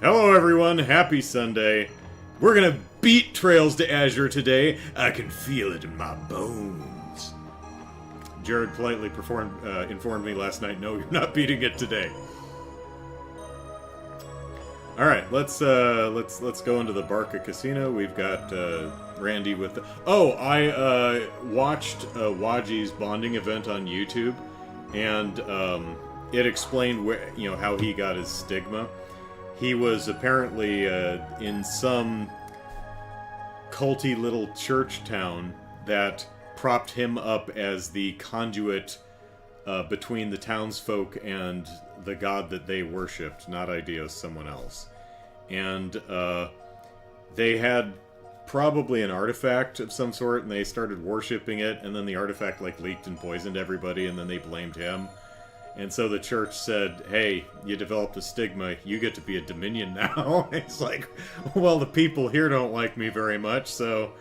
Hello everyone, happy Sunday. We're gonna beat Trails to Azure today. I can feel it in my bones. Jared politely informed me last night, no, you're not beating it today. Alright, let's go into the Barca Casino. We've got Randy with the... Oh, I watched Waji's bonding event on YouTube, and it explained where, how he got his stigma. He was apparently in some culty little church town that propped him up as the conduit between the townsfolk and the god that they worshipped, not Ideos, someone else. And they had probably an artifact of some sort, and they started worshipping it, and then the artifact leaked and poisoned everybody, and then they blamed him. And so the church said, hey, you developed a stigma, you get to be a Dominion now. It's like, well, the people here don't like me very much, so...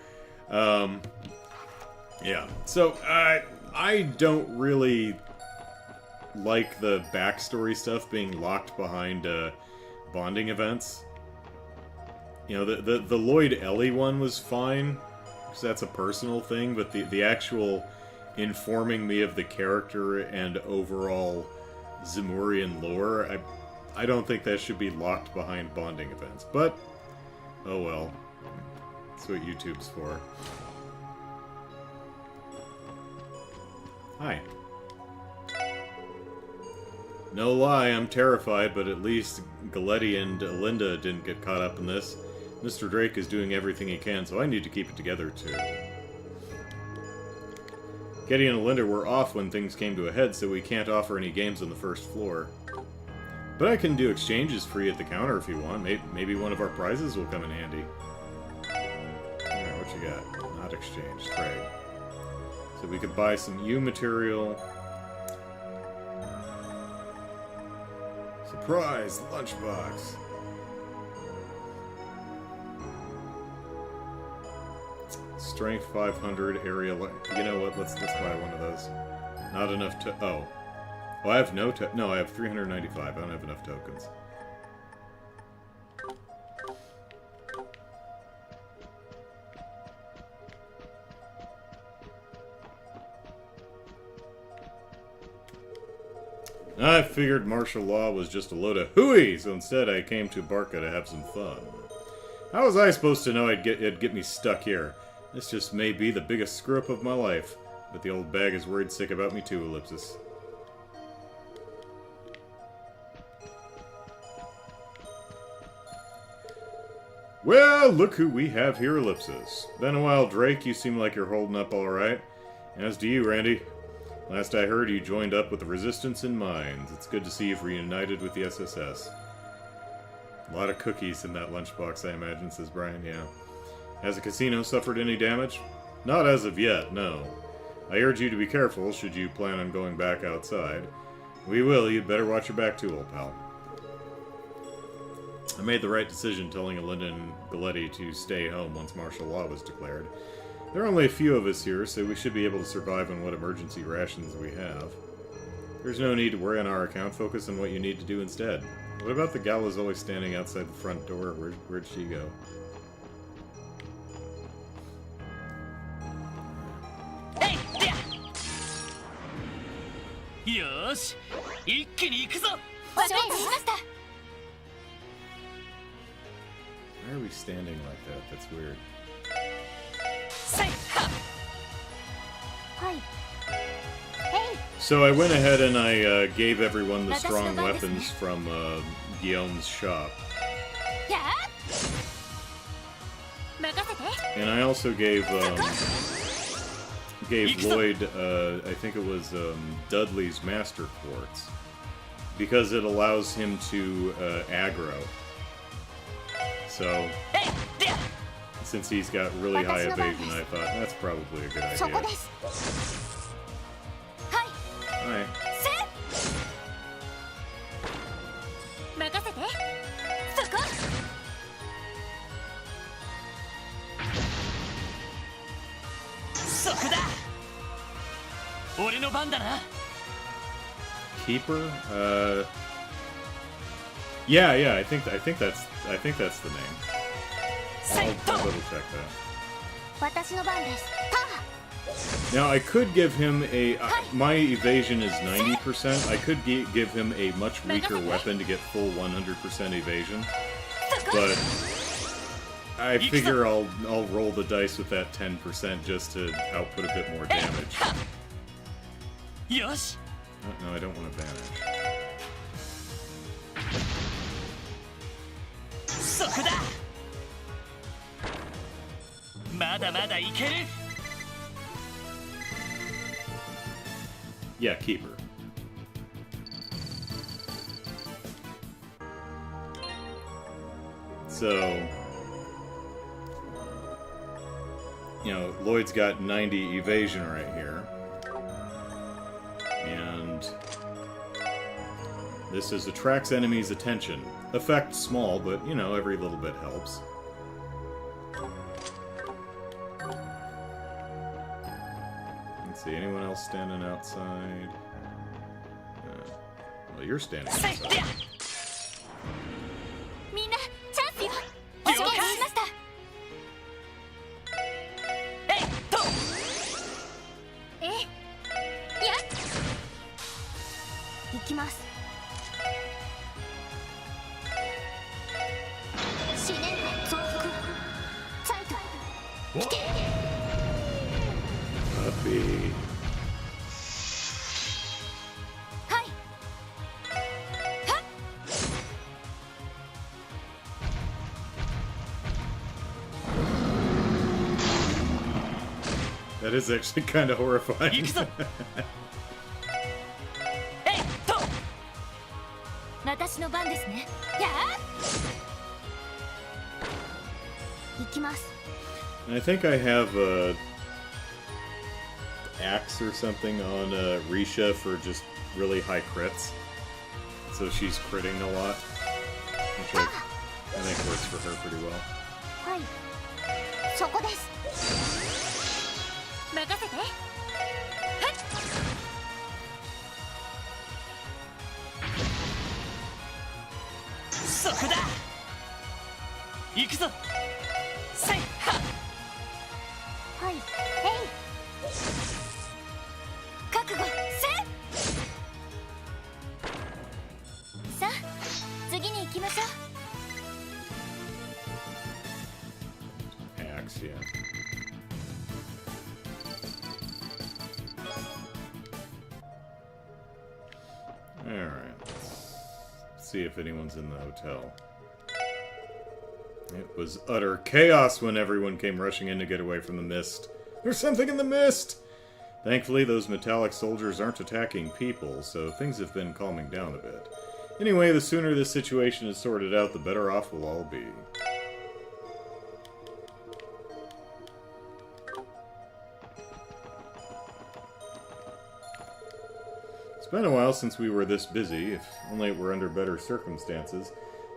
yeah. So, I don't really like the backstory stuff being locked behind bonding events. The Lloyd Ellie one was fine, because that's a personal thing, but the actual... informing me of the character and overall Zemurian lore, I don't think that should be locked behind bonding events. But, oh well. That's what YouTube's for. Hi. No lie, I'm terrified, but at least Galetti and Linda didn't get caught up in this. Mr. Drake is doing everything he can, so I need to keep it together too. Getty and Linda were off when things came to a head, so we can't offer any games on the first floor. But I can do exchanges free at the counter if you want. Maybe one of our prizes will come in handy. Alright, what you got? Not exchange, trade. So we could buy some U material. Surprise! Lunchbox! Strength 500, area... You know what, let's buy one of those. Not enough to... Oh. Oh, I have no... No, I have 395. I don't have enough tokens. I figured martial law was just a load of hooey, so instead I came to Barca to have some fun. How was I supposed to know it'd get me stuck here? This just may be the biggest screw-up of my life. But the old bag is worried sick about me too, Ellipsis. Well, look who we have here, Ellipsis. Been a while, Drake. You seem like you're holding up alright. As do you, Randy. Last I heard, you joined up with the Resistance in Mines. It's good to see you've reunited with the SSS. A lot of cookies in that lunchbox, I imagine, says Brian, yeah. Has the casino suffered any damage? Not as of yet, no. I urge you to be careful should you plan on going back outside. We will, you'd better watch your back too, old pal. I made the right decision telling Alinda and Galetti to stay home once martial law was declared. There are only a few of us here, so we should be able to survive on what emergency rations we have. There's no need to worry on our account, focus on what you need to do instead. What about the gal who's always standing outside the front door? Where'd she go? Yosh! Ikkini ikuzo! Why are we standing like that? That's weird. So I went ahead and I gave everyone the strong weapons from Guillaume's shop. And I also gave Lloyd, I think it was Dudley's Master Quartz, because it allows him to aggro. So, since he's got really high evasion, I thought that's probably a good idea. Alright. Keeper? Yeah, yeah, I think that's the name. I'll double check that. Now I could give him a my evasion is 90%. I could give him a much weaker weapon to get full 100% evasion, but I figure I'll roll the dice with that 10% just to output a bit more damage. Yosh. No, I don't want to vanish. そこだ。まだまだいける。 Yeah, keep her. So, you know, Lloyd's got 90 evasion right here. And this is attracts enemies' attention. Effect small, but, you know, every little bit helps. Let's see, anyone else standing outside? Well, you're standing outside. Puppy. That is actually kind of horrifying. I think I have a axe or something on Risha for just really high crits. So she's critting a lot. Which I think works for her pretty well. Axe, yeah. Alright, let's see if anyone's in the hotel. It was utter chaos when everyone came rushing in to get away from the mist. There's something in the mist! Thankfully, those metallic soldiers aren't attacking people, so things have been calming down a bit. Anyway, the sooner this situation is sorted out, the better off we'll all be. It's been a while since we were this busy, if only it were under better circumstances.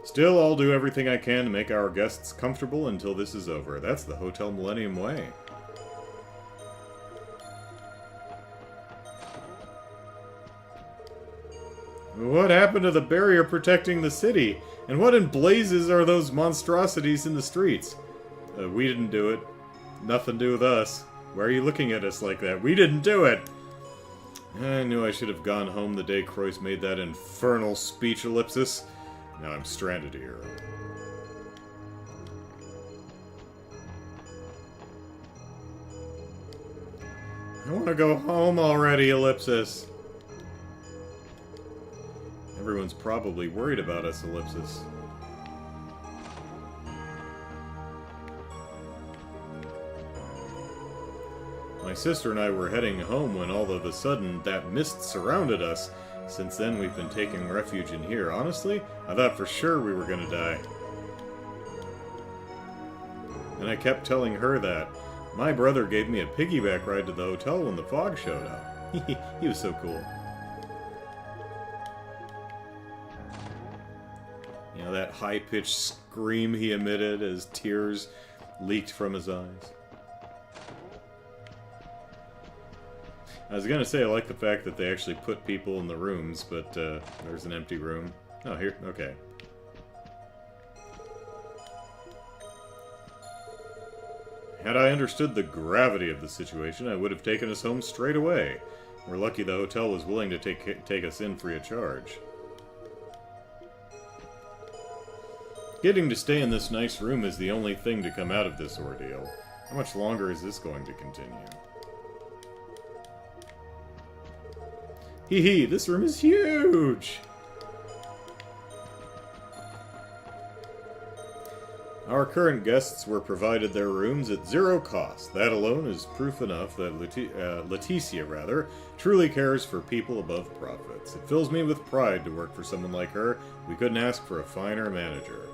Still, I'll do everything I can to make our guests comfortable until this is over. That's the Hotel Millennium way. What happened to the barrier protecting the city? And what in blazes are those monstrosities in the streets? We didn't do it. Nothing to do with us. Why are you looking at us like that? We didn't do it! I knew I should have gone home the day Croyce made that infernal speech ellipsis. Now I'm stranded here. I want to go home already, ellipsis. Everyone's probably worried about us, ellipsis. My sister and I were heading home when all of a sudden that mist surrounded us. Since then, we've been taking refuge in here. Honestly, I thought for sure we were gonna die. And I kept telling her that. My brother gave me a piggyback ride to the hotel when the fog showed up. He was so cool. You know, that high-pitched scream he emitted as tears leaked from his eyes. I was gonna say I like the fact that they actually put people in the rooms, but there's an empty room. Oh, here, okay. Had I understood the gravity of the situation, I would have taken us home straight away. We're lucky the hotel was willing to take us in free of charge. Getting to stay in this nice room is the only thing to come out of this ordeal. How much longer is this going to continue? Hee hee, this room is huge! Our current guests were provided their rooms at zero cost. That alone is proof enough that Leticia truly cares for people above profits. It fills me with pride to work for someone like her. We couldn't ask for a finer manager.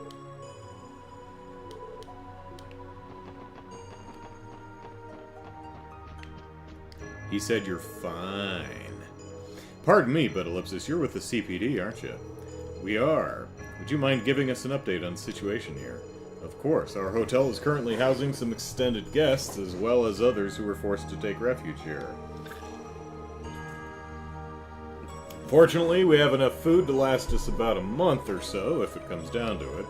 He said you're fine. Pardon me, but Ellipsis, you're with the CPD, aren't you? We are. Would you mind giving us an update on the situation here? Of course, our hotel is currently housing some extended guests, as well as others who were forced to take refuge here. Fortunately, we have enough food to last us about a month or so, if it comes down to it.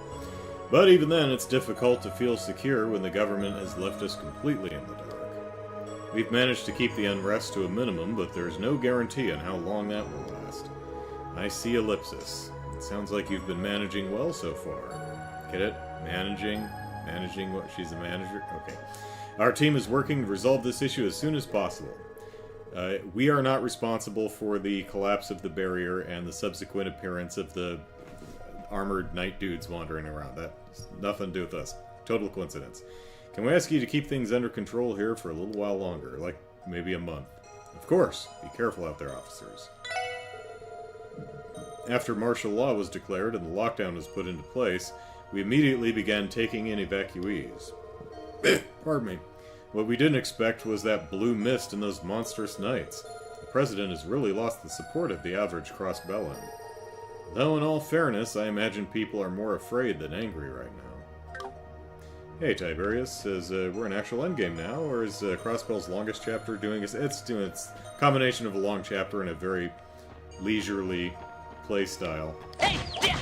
But even then, it's difficult to feel secure when the government has left us completely in the dark. We've managed to keep the unrest to a minimum, but there's no guarantee on how long that will last. I see Ellipsis. It sounds like you've been managing well so far. Get it? Managing what? She's a manager? Okay. Our team is working to resolve this issue as soon as possible. We are not responsible for the collapse of the barrier and the subsequent appearance of the armored knight dudes wandering around. That's nothing to do with us. Total coincidence. Can we ask you to keep things under control here for a little while longer, like maybe a month? Of course. Be careful out there, officers. After martial law was declared and the lockdown was put into place, we immediately began taking in evacuees. Pardon me. What we didn't expect was that blue mist and those monstrous knights. The President has really lost the support of the average crossbellan. Though in all fairness, I imagine people are more afraid than angry right now. Hey Tiberius, we're in actual endgame now, or is Crossbell's longest chapter doing it's doing its combination of a long chapter and a very leisurely play style. Hey, yeah.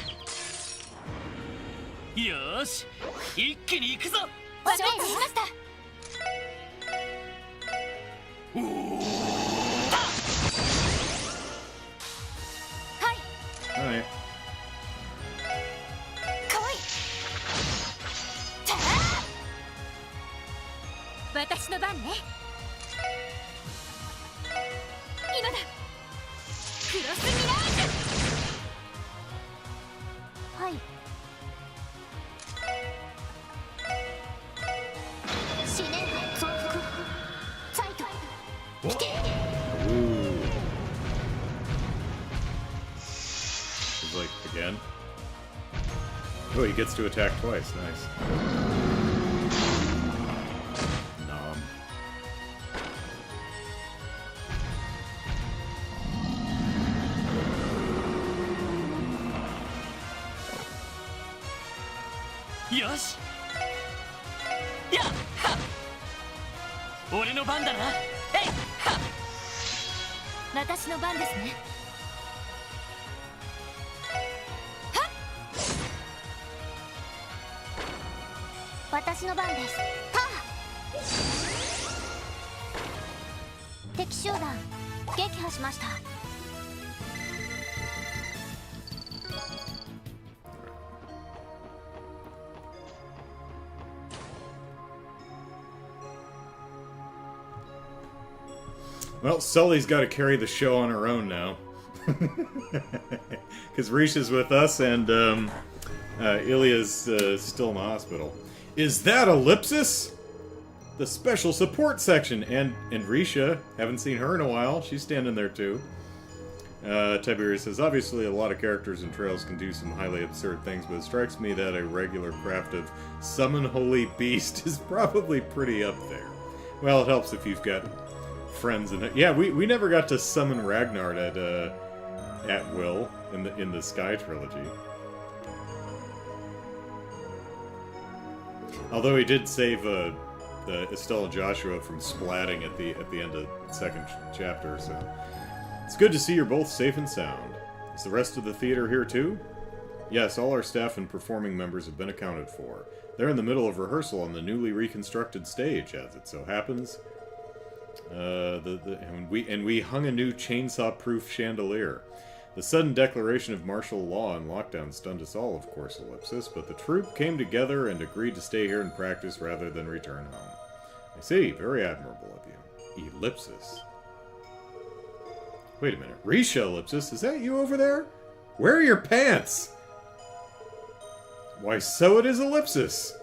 よーし、一気に行くぞ。承知しました。おお。はい。はい。かわいい。たあ。私の番ね。今だ。クロスミラージュ。はい。 He's like, again? Oh, he gets to attack twice. Nice. Nom. Yosh! Yeah! Ha! 俺の番だな。えい！は！私の番ですね。はっ！私の番です。はっ！敵集団撃破しました。 Well, Sully's got to carry the show on her own now. Because Risha's with us and Ilya's still in the hospital. Is that Ellipsis? The special support section. And Risha, haven't seen her in a while. She's standing there too. Tiberius says, obviously a lot of characters in Trails can do some highly absurd things, but it strikes me that a regular craft of Summon Holy Beast is probably pretty up there. Well, it helps if you've got friends in it. Yeah, we never got to summon Ragnar at will in the Sky trilogy. Although he did save Estelle and Joshua from splatting at the end of the second chapter, so it's good to see you're both safe and sound. Is the rest of the theater here too? Yes, all our staff and performing members have been accounted for. They're in the middle of rehearsal on the newly reconstructed stage, as it so happens. And we hung a new chainsaw-proof chandelier. The sudden declaration of martial law and lockdown stunned us all, of course, Ellipsis, but the troupe came together and agreed to stay here and practice rather than return home. I see, very admirable of you. Ellipsis. Wait a minute, Risha, Ellipsis, is that you over there? Where are your pants? Why, so it is, Ellipsis.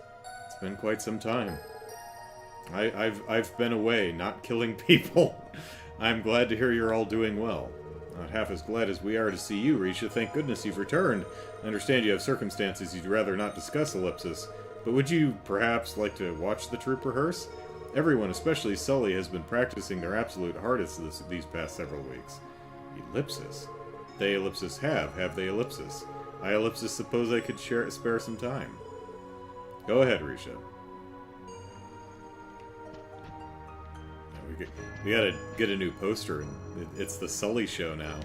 It's been quite some time. I've been away, not killing people. I'm glad to hear you're all doing well. Not half as glad as we are to see you, Risha. Thank goodness you've returned. I understand you have circumstances you'd rather not discuss, Ellipsis. But would you, perhaps, like to watch the troupe rehearse? Everyone, especially Sully, has been practicing their absolute hardest these past several weeks. Ellipsis? They, Ellipsis, have they, Ellipsis? I, Ellipsis, suppose I could spare some time. Go ahead, Risha. We gotta get a new poster, and it's the Sully show now.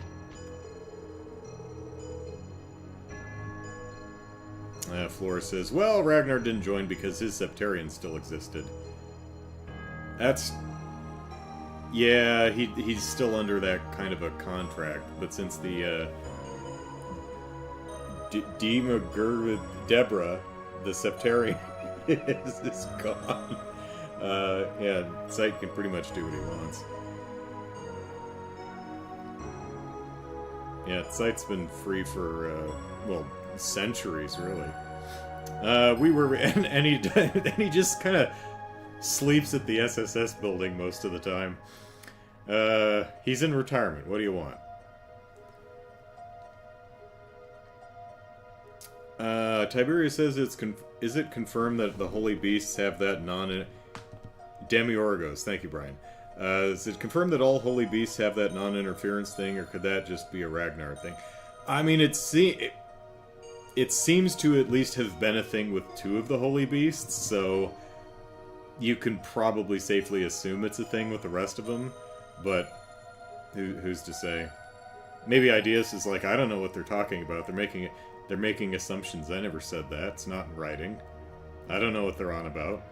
Flora says, well, Ragnar didn't join because his Septarian still existed. That's... Yeah, he's still under that kind of a contract, but since the, Deborah, the Septarian, is gone... yeah, Sight can pretty much do what he wants. Yeah, Sight's been free for, well, centuries, really. And he just kind of sleeps at the SSS building most of the time. He's in retirement. What do you want? Tiberius says is it confirmed that the Holy Beasts have that Demiorgos, thank you, Brian. Is it confirmed that all Holy Beasts have that non-interference thing, or could that just be a Ragnar thing? I mean, it seems to at least have been a thing with 2 of the Holy Beasts, so you can probably safely assume it's a thing with the rest of them, but who's to say? Maybe Ideas is like, I don't know what they're talking about. They're making assumptions. I never said that. It's not in writing. I don't know what they're on about.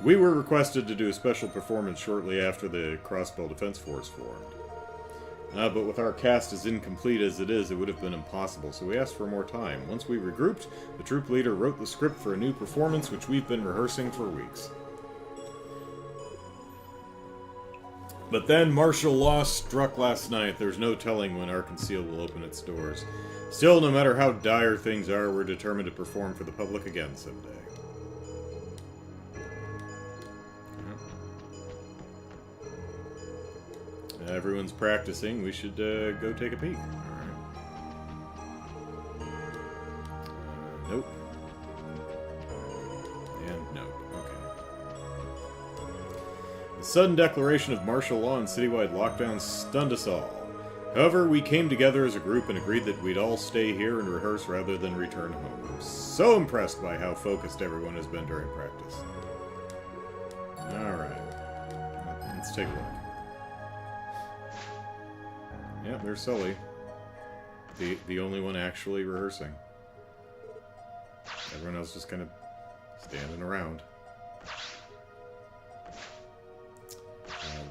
We were requested to do a special performance shortly after the Crossbow Defense Force formed. But with our cast as incomplete as it is, it would have been impossible, so we asked for more time. Once we regrouped, the troop leader wrote the script for a new performance, which we've been rehearsing for weeks. But then martial law struck last night. There's no telling when Arkansas will open its doors. Still, no matter how dire things are, we're determined to perform for the public again someday. Everyone's practicing. We should go take a peek. Alright. Nope. And nope. Okay. The sudden declaration of martial law and citywide lockdown stunned us all. However, we came together as a group and agreed that we'd all stay here and rehearse rather than return home. I'm so impressed by how focused everyone has been during practice. Alright. Let's take a look. Yeah, there's Sully. The only one actually rehearsing. Everyone else just kind of standing around.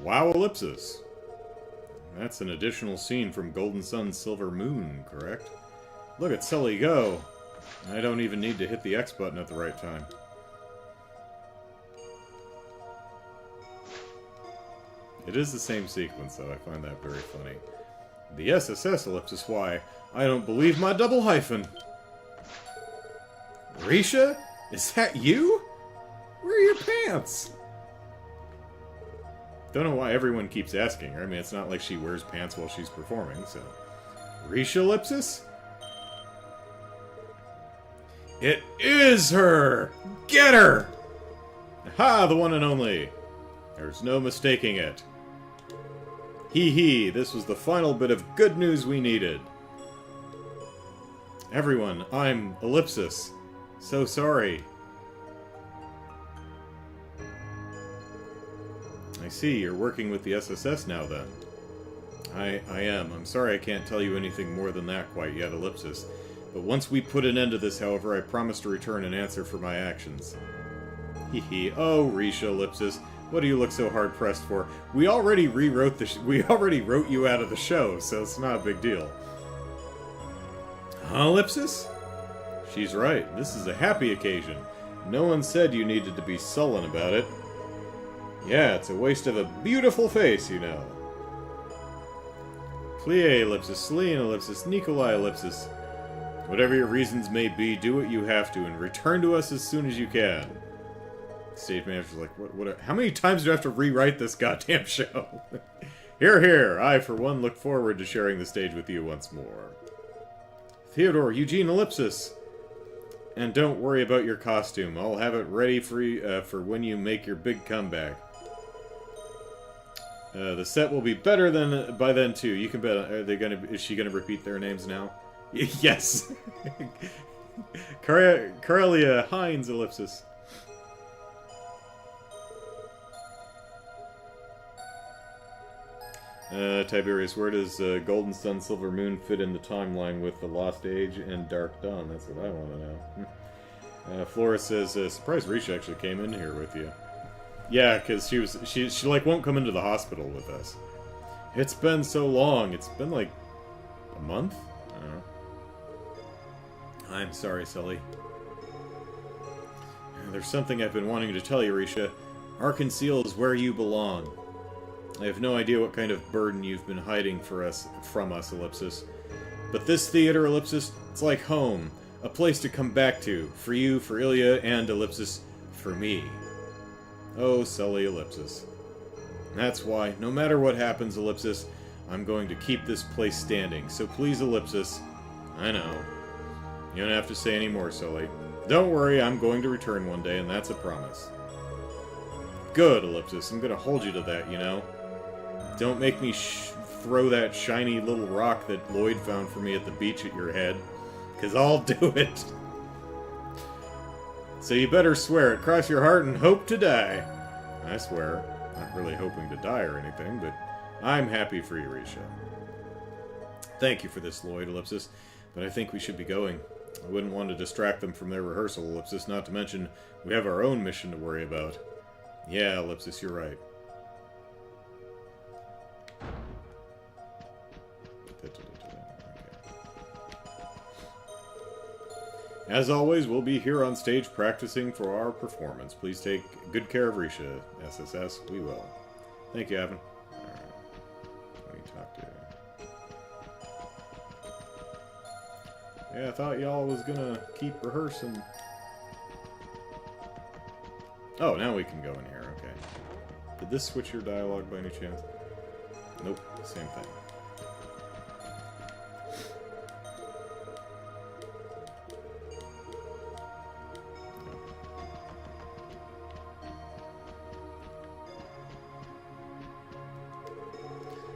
Wow, Ellipsis! That's an additional scene from Golden Sun's Silver Moon, correct? Look at Sully go! I don't even need to hit the X button at the right time. It is the same sequence, though. I find that very funny. The SSS, Ellipsis, why? I don't believe my double hyphen! Risha? Is that you? Where are your pants? Don't know why everyone keeps asking her. I mean, it's not like she wears pants while she's performing, so... Risha, Ellipsis? It is her! Get her! Ha! The one and only! There's no mistaking it. Hee hee, this was the final bit of good news we needed. Everyone, I'm Ellipsis. So sorry. I see, you're working with the SSS now then. I am. I'm sorry I can't tell you anything more than that quite yet, Ellipsis. But once we put an end to this, however, I promise to return an answer for my actions. Hee. Oh, Risha, Ellipsis. What do you look so hard-pressed for? We already rewrote we already wrote you out of the show, so it's not a big deal. Huh, Ellipsis? She's right. This is a happy occasion. No one said you needed to be sullen about it. Yeah, it's a waste of a beautiful face, you know. Plie, Ellipsis, Selene, Ellipsis, Nikolai, Ellipsis. Whatever your reasons may be, do what you have to, and return to us as soon as you can. Stage manager's like, what, how many times do I have to rewrite this goddamn show? Hear, hear. I, for one, look forward to sharing the stage with you once more. Theodore, Eugene, Ellipsis. And don't worry about your costume. I'll have it ready for when you make your big comeback. The set will be better than by then too. You can bet. Is she gonna repeat their names now? Yes. Corellia Hines, Ellipsis. Tiberius, where does Golden Sun, Silver Moon fit in the timeline with the Lost Age and Dark Dawn? That's what I want to know. Flora says, surprised Risha actually came in here with you. Yeah, because she like won't come into the hospital with us. It's been so long. It's been like a month? I don't know. I'm sorry, Sully. There's something I've been wanting to tell you, Risha. Arkansas is where you belong. I have no idea what kind of burden you've been hiding from us, Ellipsis. But this theater, Ellipsis, it's like home. A place to come back to. For you, for Ilya, and Ellipsis, for me. Oh, Sully, Ellipsis. That's why, no matter what happens, Ellipsis, I'm going to keep this place standing. So please, Ellipsis. I know. You don't have to say any more, Sully. Don't worry, I'm going to return one day, and that's a promise. Good, Ellipsis. I'm going to hold you to that, you know. Don't make me throw that shiny little rock that Lloyd found for me at the beach at your head, because I'll do it. So you better swear it, cross your heart, and hope to die. I swear. Not really hoping to die or anything, but I'm happy for you, Risha. Thank you for this, Lloyd, Ellipsis, but I think we should be going. I wouldn't want to distract them from their rehearsal, Ellipsis, not to mention we have our own mission to worry about. Yeah, Ellipsis, you're right. As always, we'll be here on stage practicing for our performance. Please take good care of Risha, SSS. We will. Thank you, Evan. Alright. Let me talk to you. Yeah, I thought y'all was gonna keep rehearsing. Oh, now we can go in here. Okay. Did this switch your dialogue by any chance? Nope. Same thing.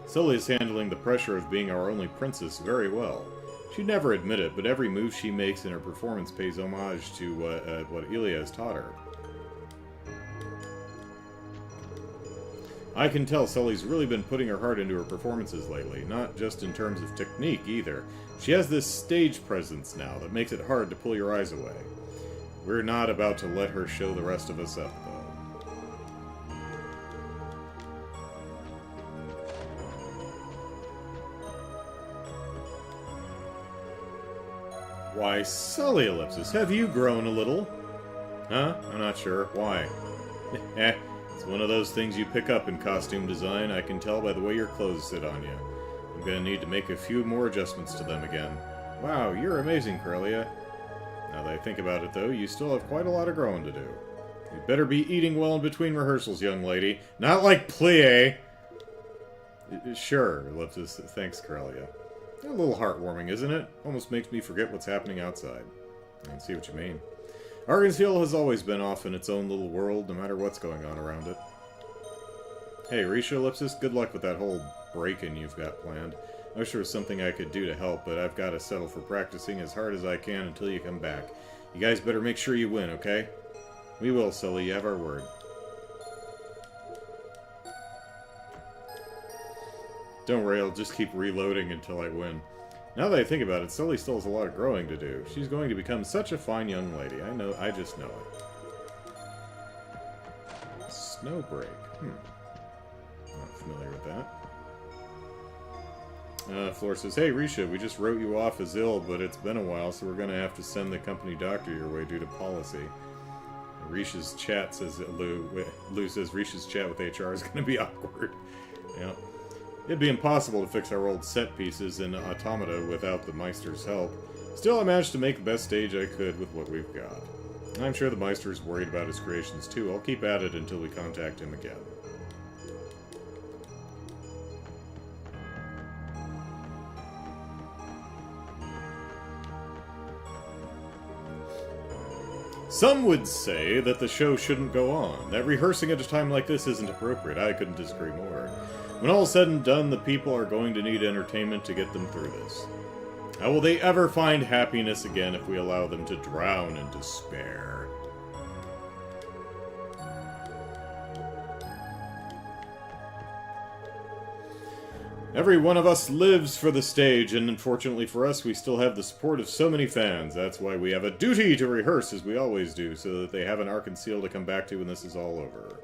Sully is handling the pressure of being our only princess very well. She'd never admit it, but every move she makes in her performance pays homage to what Ilya has taught her. I can tell Sully's really been putting her heart into her performances lately, not just in terms of technique either. She has this stage presence now that makes it hard to pull your eyes away. We're not about to let her show the rest of us up, though. Why, Sully, Ellipsis, have you grown a little? Huh? I'm not sure. Why? It's one of those things you pick up in costume design. I can tell by the way your clothes sit on you. I'm gonna need to make a few more adjustments to them again. Wow, you're amazing, Corellia. Now that I think about it, though, you still have quite a lot of growing to do. You'd better be eating well in between rehearsals, young lady. Not like Plie! Sure, Ellipsis. Thanks, Corellia. A little heartwarming, isn't it? Almost makes me forget what's happening outside. I can see what you mean. Arkansas has always been off in its own little world, no matter what's going on around it. Hey, Risha, Ellipsis, good luck with that whole break-in you've got planned. I wish there was something I could do to help, but I've got to settle for practicing as hard as I can until you come back. You guys better make sure you win, okay? We will, Sully. You have our word. Don't worry, I'll just keep reloading until I win. Now that I think about it, Sully still has a lot of growing to do. She's going to become such a fine young lady. I just know it. Snowbreak. Not familiar with that. Floor says, hey, Risha, we just wrote you off as ill, but it's been a while, so we're going to have to send the company doctor your way due to policy. Risha's chat says, Lou says, Risha's chat with HR is going to be awkward. Yeah. It'd be impossible to fix our old set pieces in Automata without the Meister's help. Still, I managed to make the best stage I could with what we've got. I'm sure the Meister's worried about his creations too. I'll keep at it until we contact him again. Some would say that the show shouldn't go on, that rehearsing at a time like this isn't appropriate. I couldn't disagree more. When all is said and done, the people are going to need entertainment to get them through this. How will they ever find happiness again if we allow them to drown in despair? Every one of us lives for the stage, and unfortunately for us, we still have the support of so many fans. That's why we have a duty to rehearse, as we always do, so that they have an Arc and Seal to come back to when this is all over.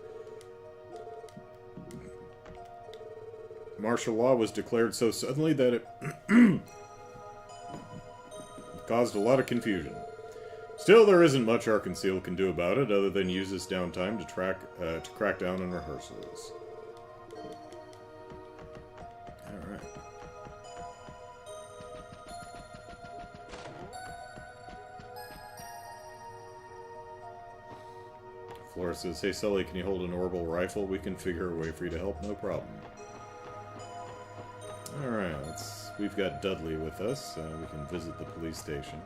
Martial law was declared so suddenly that it caused a lot of confusion. Still, there isn't much Arc and Seal can do about it, other than use this downtime to crack down on rehearsals. Alright. Flora says, hey Sully, can you hold an Orbal rifle? We can figure a way for you to help, no problem. Alright, we've got Dudley with us. We can visit the police station.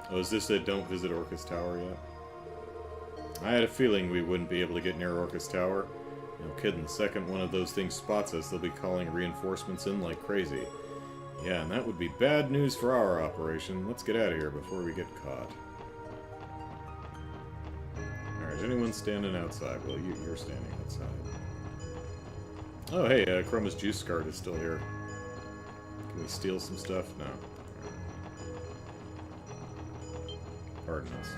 Oh, is this a don't visit Orcus Tower yet? I had a feeling we wouldn't be able to get near Orcus Tower. No kidding, the second one of those things spots us, they'll be calling reinforcements in like crazy. Yeah, and that would be bad news for our operation. Let's get out of here before we get caught. Alright, is anyone standing outside? Well, you're standing outside. Oh, hey, Chroma's juice card is still here. Can we steal some stuff? No. Pardon us.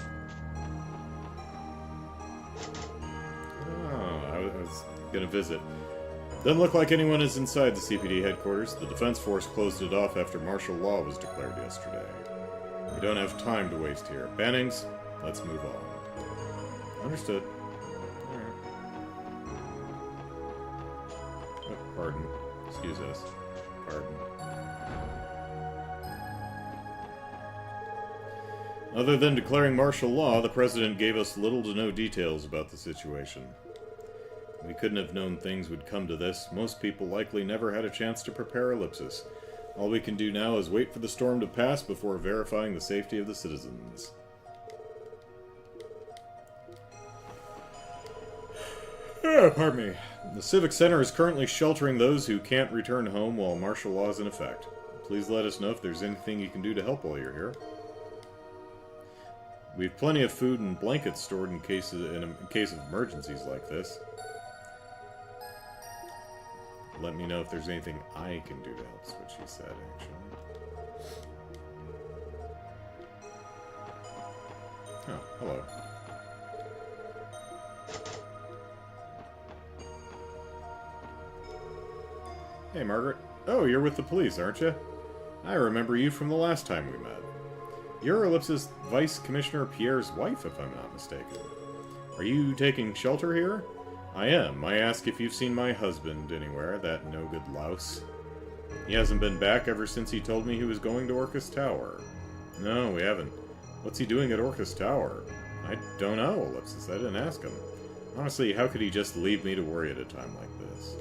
Oh, I was gonna visit. Doesn't look like anyone is inside the CPD headquarters. The Defense Force closed it off after martial law was declared yesterday. We don't have time to waste here. Bannings, let's move on. Understood. Pardon. Excuse us. Pardon. Other than declaring martial law, the President gave us little to no details about the situation. We couldn't have known things would come to this. Most people likely never had a chance to prepare Ellipsis. All we can do now is wait for the storm to pass before verifying the safety of the citizens. Pardon me. The Civic Center is currently sheltering those who can't return home while martial law is in effect. Please let us know if there's anything you can do to help while you're here. We have plenty of food and blankets stored in case of emergencies like this. Let me know if there's anything I can do to help, is what she said, actually. Oh, hello. Hey, Margaret. Oh, you're with the police, aren't you? I remember you from the last time we met. You're Ellipsis Vice Commissioner Pierre's wife, if I'm not mistaken. Are you taking shelter here? I am. I ask if you've seen my husband anywhere, that no-good louse. He hasn't been back ever since he told me he was going to Orcus Tower. No, we haven't. What's he doing at Orcus Tower? I don't know, Ellipsis. I didn't ask him. Honestly, how could he just leave me to worry at a time like this?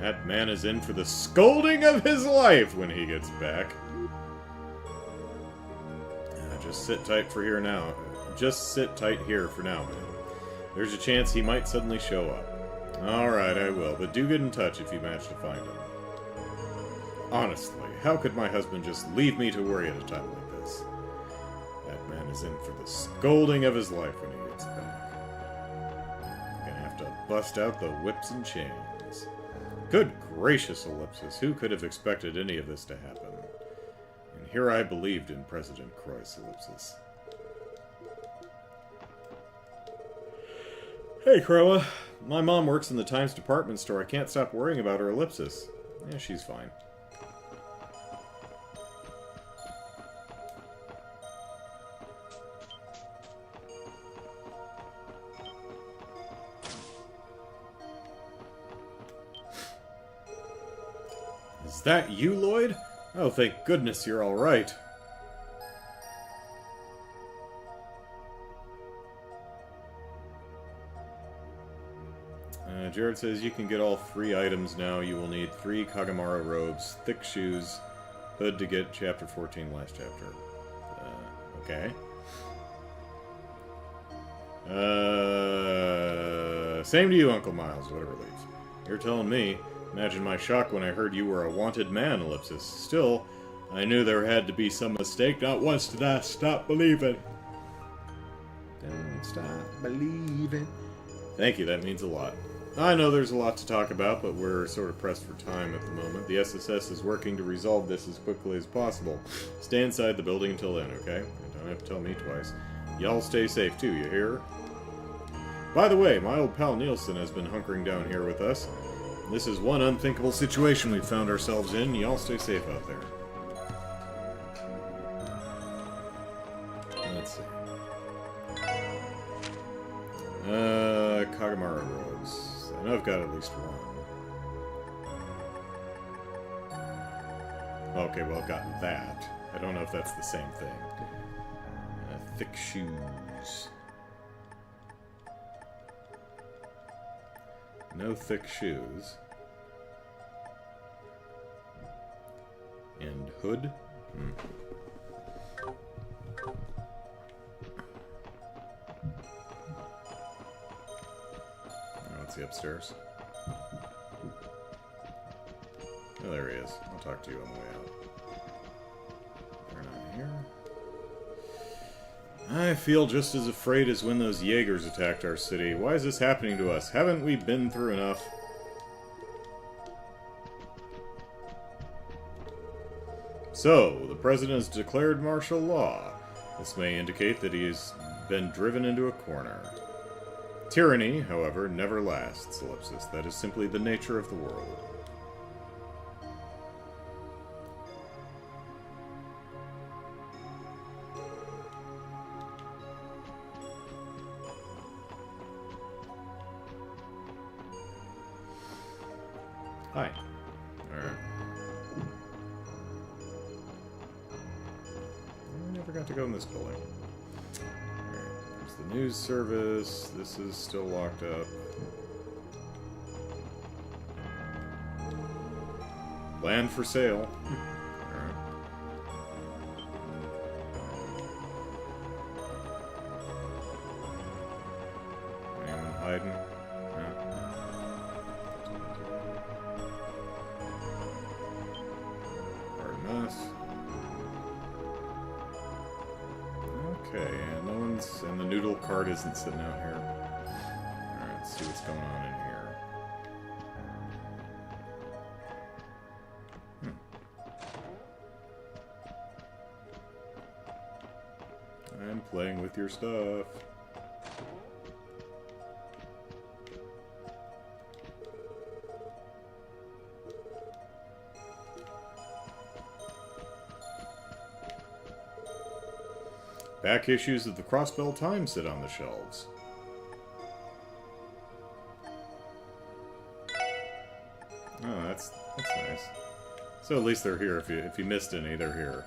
That man is in for the scolding of his life when he gets back. Just sit tight for here now. Just sit tight here for now, man. There's a chance he might suddenly show up. Alright, I will, but do get in touch if you manage to find him. Honestly, how could my husband just leave me to worry at a time like this? That man is in for the scolding of his life when he gets back. I'm gonna have to bust out the whips and chains. Good gracious, Ellipsis. Who could have expected any of this to happen? And here I believed in President Croix, Ellipsis. Hey, Croa. My mom works in the Times department store. I can't stop worrying about her, Ellipsis. Yeah, she's fine. Is that you, Lloyd? Oh, thank goodness you're alright. Jared says you can get all 3 items now. You will need 3 Kagamara robes, thick shoes, hood to get chapter 14 last chapter. Okay. Same to you, Uncle Miles, whatever leaves. You're telling me. Imagine my shock when I heard you were a wanted man, Ellipsis. Still, I knew there had to be some mistake. Not once did I stop believing. Don't stop believing. Thank you, that means a lot. I know there's a lot to talk about, but we're sort of pressed for time at the moment. The SSS is working to resolve this as quickly as possible. Stay inside the building until then, okay? You don't have to tell me twice. Y'all stay safe, too, you hear? By the way, my old pal Nielsen has been hunkering down here with us. This is one unthinkable situation we've found ourselves in. Y'all stay safe out there. Let's see. Kagamara robes. I know I've got at least one. Okay, well, I've got that. I don't know if that's the same thing. Thick shoes. No thick shoes. And hood? Let's see upstairs. Oh, there he is. I'll talk to you on the way out. They're not here. I feel just as afraid as when those Jaegers attacked our city. Why is this happening to us? Haven't we been through enough? So, the president has declared martial law. This may indicate that he has been driven into a corner. Tyranny, however, never lasts, Ellipsis. That is simply the nature of the world. Hi. Alright. I never got to go in this building. There's the news service. This is still locked up. Land for sale. Alright. Anyone hiding? No. Pardon us. Okay, and no one's... and the noodle cart isn't sitting out here. Alright, let's see what's going on in here. I'm playing with your stuff. Back issues of the Crossbell Times sit on the shelves. Oh, that's nice. So at least they're here. If you missed any, they're here.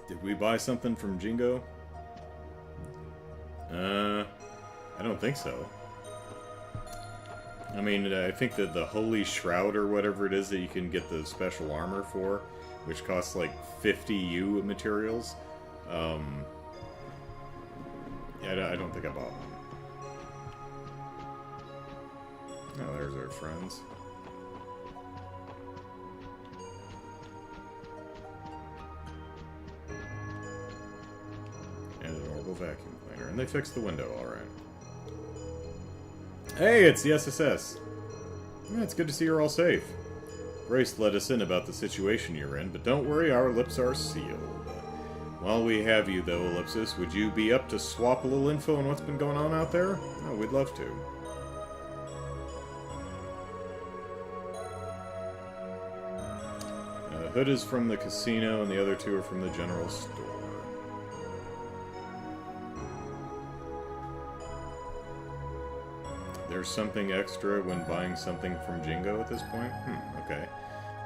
Did we buy something from Jingo? I don't think so. I mean, I think that the Holy Shroud or whatever it is that you can get the special armor for, which costs like 50 U materials. Yeah, I don't think I bought one. Oh, there's our friends. And an Orbal vacuum cleaner. And they fixed the window alright. Hey, it's the SSS. Yeah, it's good to see you're all safe. Grace let us in about the situation you're in, but don't worry, our lips are sealed. While we have you, though, Ellipsis, would you be up to swap a little info on what's been going on out there? Oh, we'd love to. Hood is from the casino, and the other two are from the general store. There's something extra when buying something from Jingo at this point? Okay.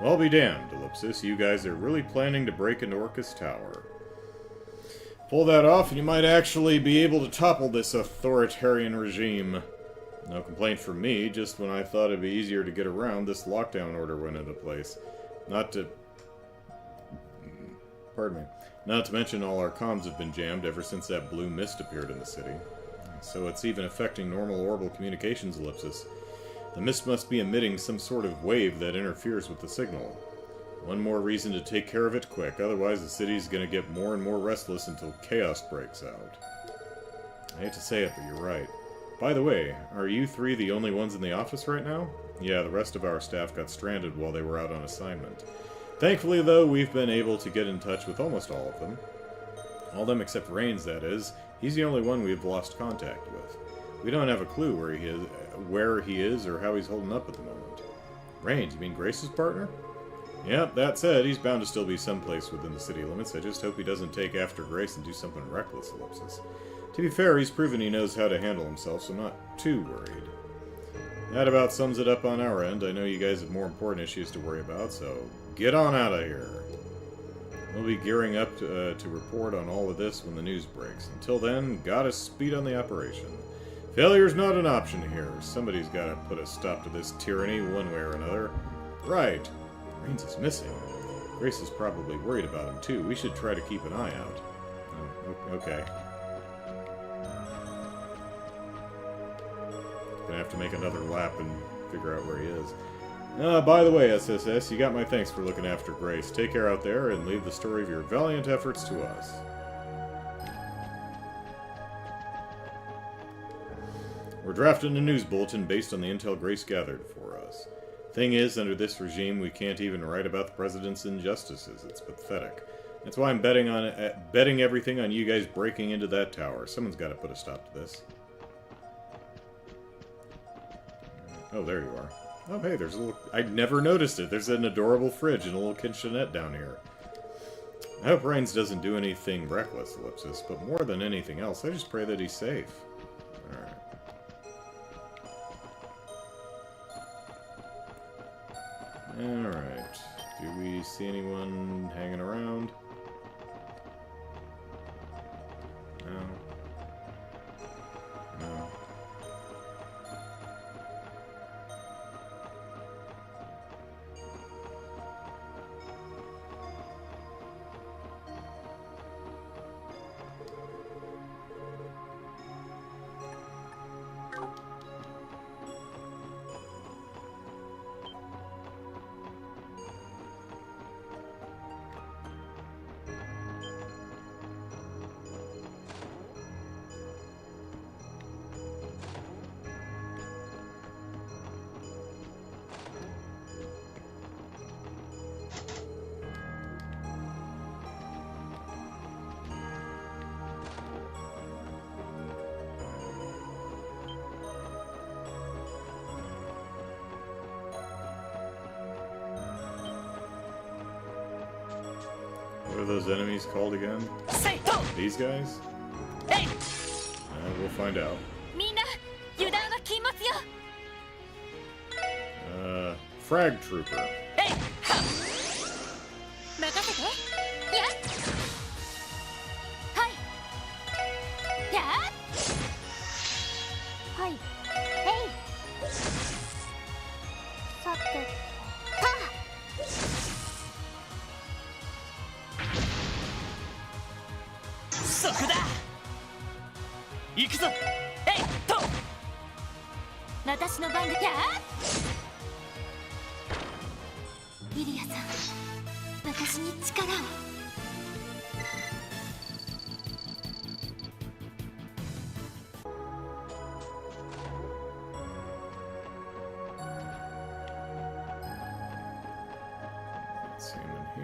Well, I'll be damned, Ellipsis. You guys are really planning to break into Orcus Tower. Pull that off, and you might actually be able to topple this authoritarian regime. No complaint from me, just when I thought it'd be easier to get around, this lockdown order went into place. Pardon me. Not to mention all our comms have been jammed ever since that blue mist appeared in the city. So it's even affecting normal Orbal communications, Ellipsis. The mist must be emitting some sort of wave that interferes with the signal. One more reason to take care of it quick, otherwise the city's gonna get more and more restless until chaos breaks out. I hate to say it, but you're right. By the way, are you three the only ones in the office right now? Yeah, the rest of our staff got stranded while they were out on assignment. Thankfully, though, we've been able to get in touch with almost all of them. All of them except Reigns, that is. He's the only one we've lost contact with. We don't have a clue where he is or how he's holding up at the moment. Reigns, you mean Grace's partner? Yep, that said, he's bound to still be someplace within the city limits. I just hope he doesn't take after Grace and do something reckless, Ellipsis. To be fair, he's proven he knows how to handle himself, so I'm not too worried. That about sums it up on our end. I know you guys have more important issues to worry about, so get on out of here. We'll be gearing up to report on all of this when the news breaks. Until then, gotta speed on the operation. Failure's not an option here. Somebody's gotta put a stop to this tyranny one way or another. Right. Reigns is missing. Grace is probably worried about him, too. We should try to keep an eye out. Okay. Gonna have to make another lap and figure out where he is. By the way, SSS, you got my thanks for looking after Grace. Take care out there and leave the story of your valiant efforts to us. We're drafting a news bulletin based on the intel Grace gathered for us. Thing is, under this regime, we can't even write about the president's injustices. It's pathetic. That's why I'm betting everything on you guys breaking into that tower. Someone's got to put a stop to this. Oh, there you are. Oh, hey, there's a little... I'd never noticed it. There's an adorable fridge and a little kitchenette down here. I hope Reigns doesn't do anything reckless, Ellipsis, but more than anything else, I just pray that he's safe. Alright. Alright. Do we see anyone hanging around? No. No. What are those enemies called again? These guys? We'll find out. Frag Trooper.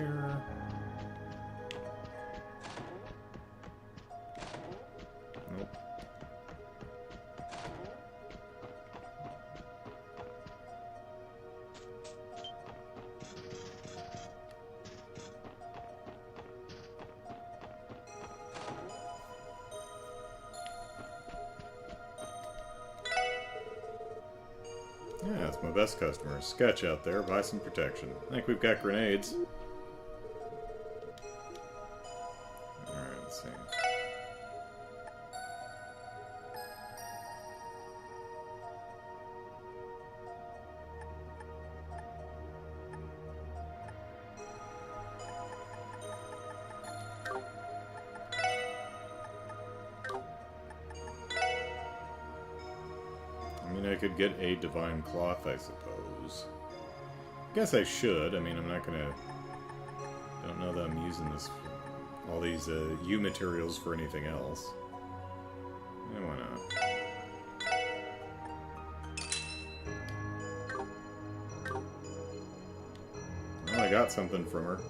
here. Nope. Yeah, that's my best customer. Sketch out there, buy some protection. I think we've got grenades. Alright, let's see. I mean, I could get a divine cloth, I suppose. Guess I should. I mean, I'm not gonna... I don't know that I'm using this... all these U materials for anything else. Yeah, why not? Well, I got something from her.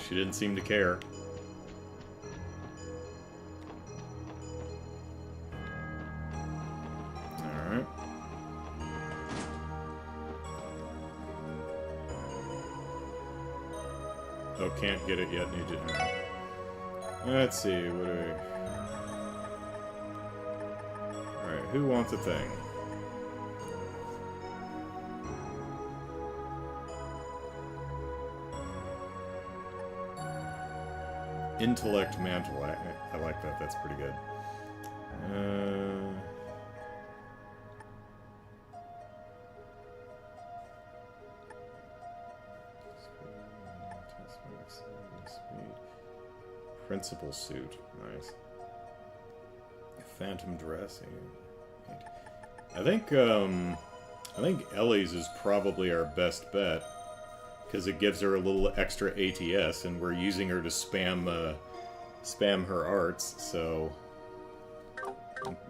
She didn't seem to care. Oh, can't get it yet. Need to. Let's see. What do we? All right. Who wants a thing? Intellect mantle. I like that. That's pretty good. Principal suit, nice. Phantom dressing. I think Ellie's is probably our best bet because it gives her a little extra ATS, and we're using her to spam her arts. So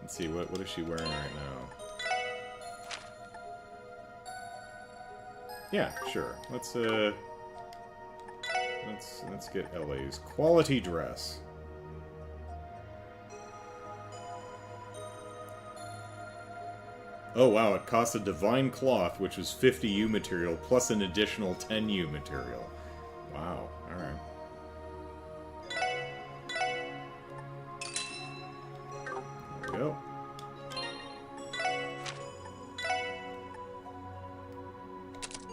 let's see, what is she wearing right now? Yeah, sure. Let's get Ellie's quality dress. Oh wow, it costs a divine cloth, which was 50 U material, plus an additional 10 U material. Wow, alright. There we go.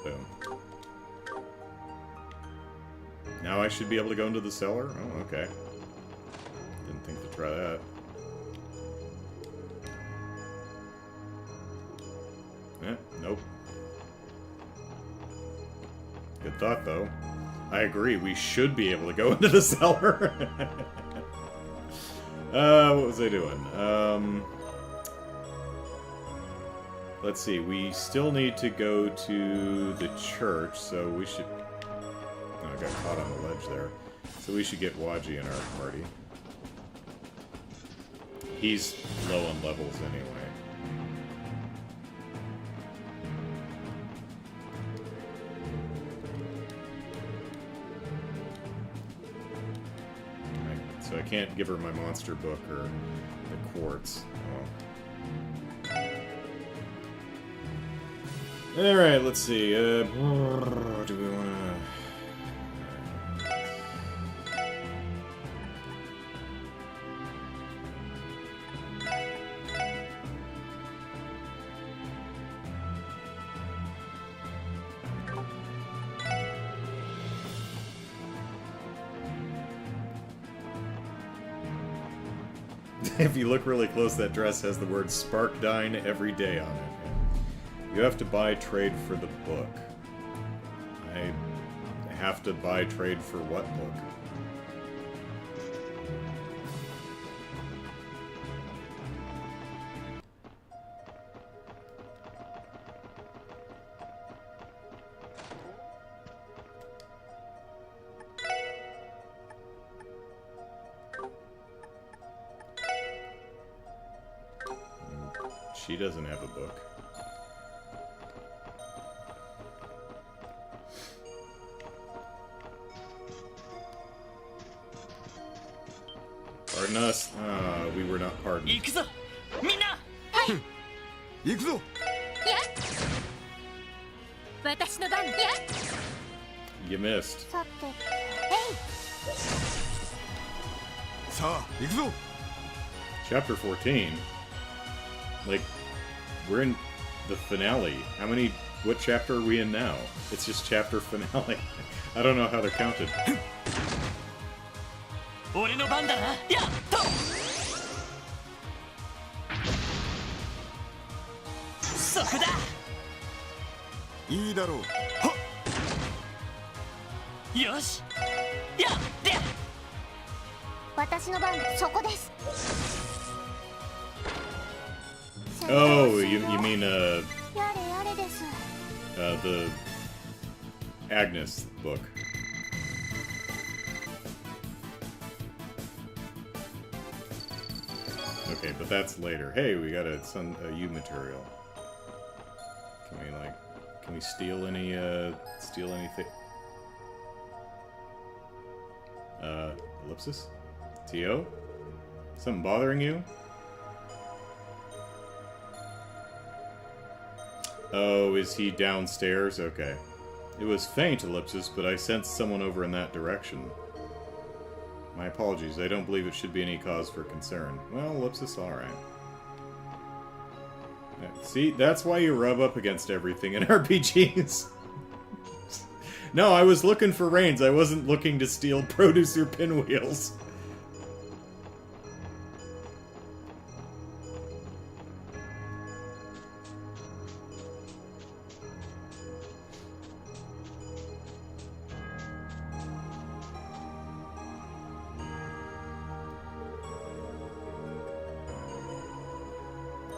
Boom. Now I should be able to go into the cellar? Oh, okay. Didn't think to try that. Nope. Good thought, though. I agree, we should be able to go into the cellar. What was I doing? Let's see, we still need to go to the church, so we should... Oh, I got caught on the ledge there. So we should get Waji in our party. He's low on levels anyway. So I can't give her my monster book or the quartz. Oh. Alright, let's see. Do we want to... If you look really close, that dress has the word Sparkdyne every day on it. You have to buy trade for the book. I have to buy trade for what book? She doesn't have a book. Pardon us. We were not pardoned. 行くぞみんな行くぞ。や私の番や You missed. さてさあ行くぞ。 Chapter 14. Like, we're in the finale. What chapter are we in now? It's just chapter finale. I don't know how they're counted. 俺の番だなやっとそこだいいだろう。はっ。よしやって私の番そこです Oh, you mean, やれやれです the Agnes book. Okay, but that's later. Hey, we got a U material. Can we steal anything? Ellipsis? T.O.? Something bothering you? Oh, is he downstairs? Okay. It was faint, Ellipsis, but I sensed someone over in that direction. My apologies, I don't believe it should be any cause for concern. Well, Ellipsis, alright. See, that's why you rub up against everything in RPGs. No, I was looking for Reigns, I wasn't looking to steal producer pinwheels.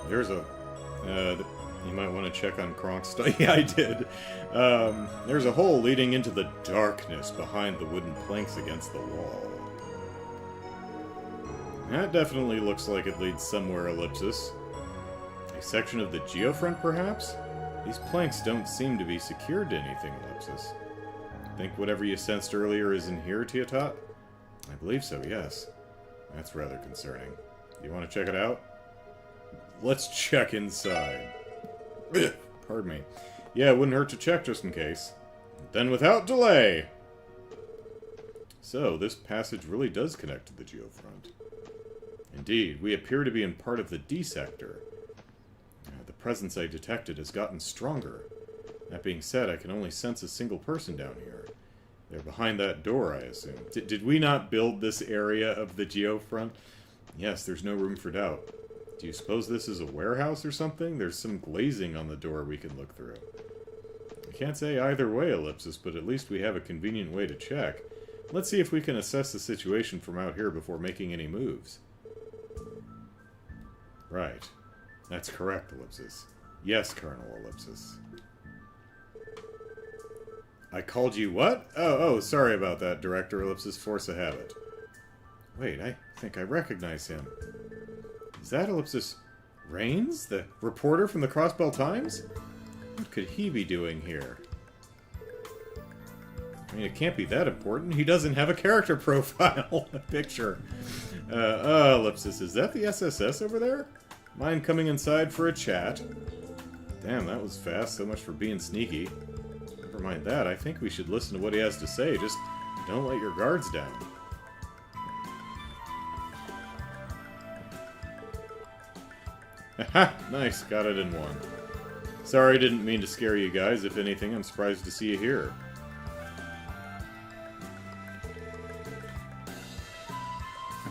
There's a... you might want to check on Kronk's stuff. Yeah, I did. There's a hole leading into the darkness behind the wooden planks against the wall. That definitely looks like it leads somewhere, Ellipsis. A section of the geofront, perhaps? These planks don't seem to be secured to anything, Ellipsis. Think whatever you sensed earlier is in here, Teotot? I believe so, yes. That's rather concerning. You want to check it out? Let's check inside. Pardon me. Yeah, it wouldn't hurt to check just in case. Then without delay! So, this passage really does connect to the geofront. Indeed, we appear to be in part of the D sector. The presence I detected has gotten stronger. That being said, I can only sense a single person down here. They're behind that door, I assume. Did we not build this area of the geofront? Yes, there's no room for doubt. Do you suppose this is a warehouse or something? There's some glazing on the door we can look through. I can't say either way, Ellipsis, but at least we have a convenient way to check. Let's see if we can assess the situation from out here before making any moves. Right. That's correct, Ellipsis. Yes, Colonel Ellipsis. I called you what? Oh, sorry about that, Director Ellipsis. Force a habit. Wait, I think I recognize him. Is that Ellipsis Reigns, the reporter from the Crossbell Times? What could he be doing here? I mean, it can't be that important. He doesn't have a character profile picture. Ellipsis, is that the SSS over there? Mind coming inside for a chat? Damn, that was fast. So much for being sneaky. Never mind that. I think we should listen to what he has to say. Just don't let your guards down. Haha! Nice. Got it in one. Sorry, didn't mean to scare you guys. If anything, I'm surprised to see you here.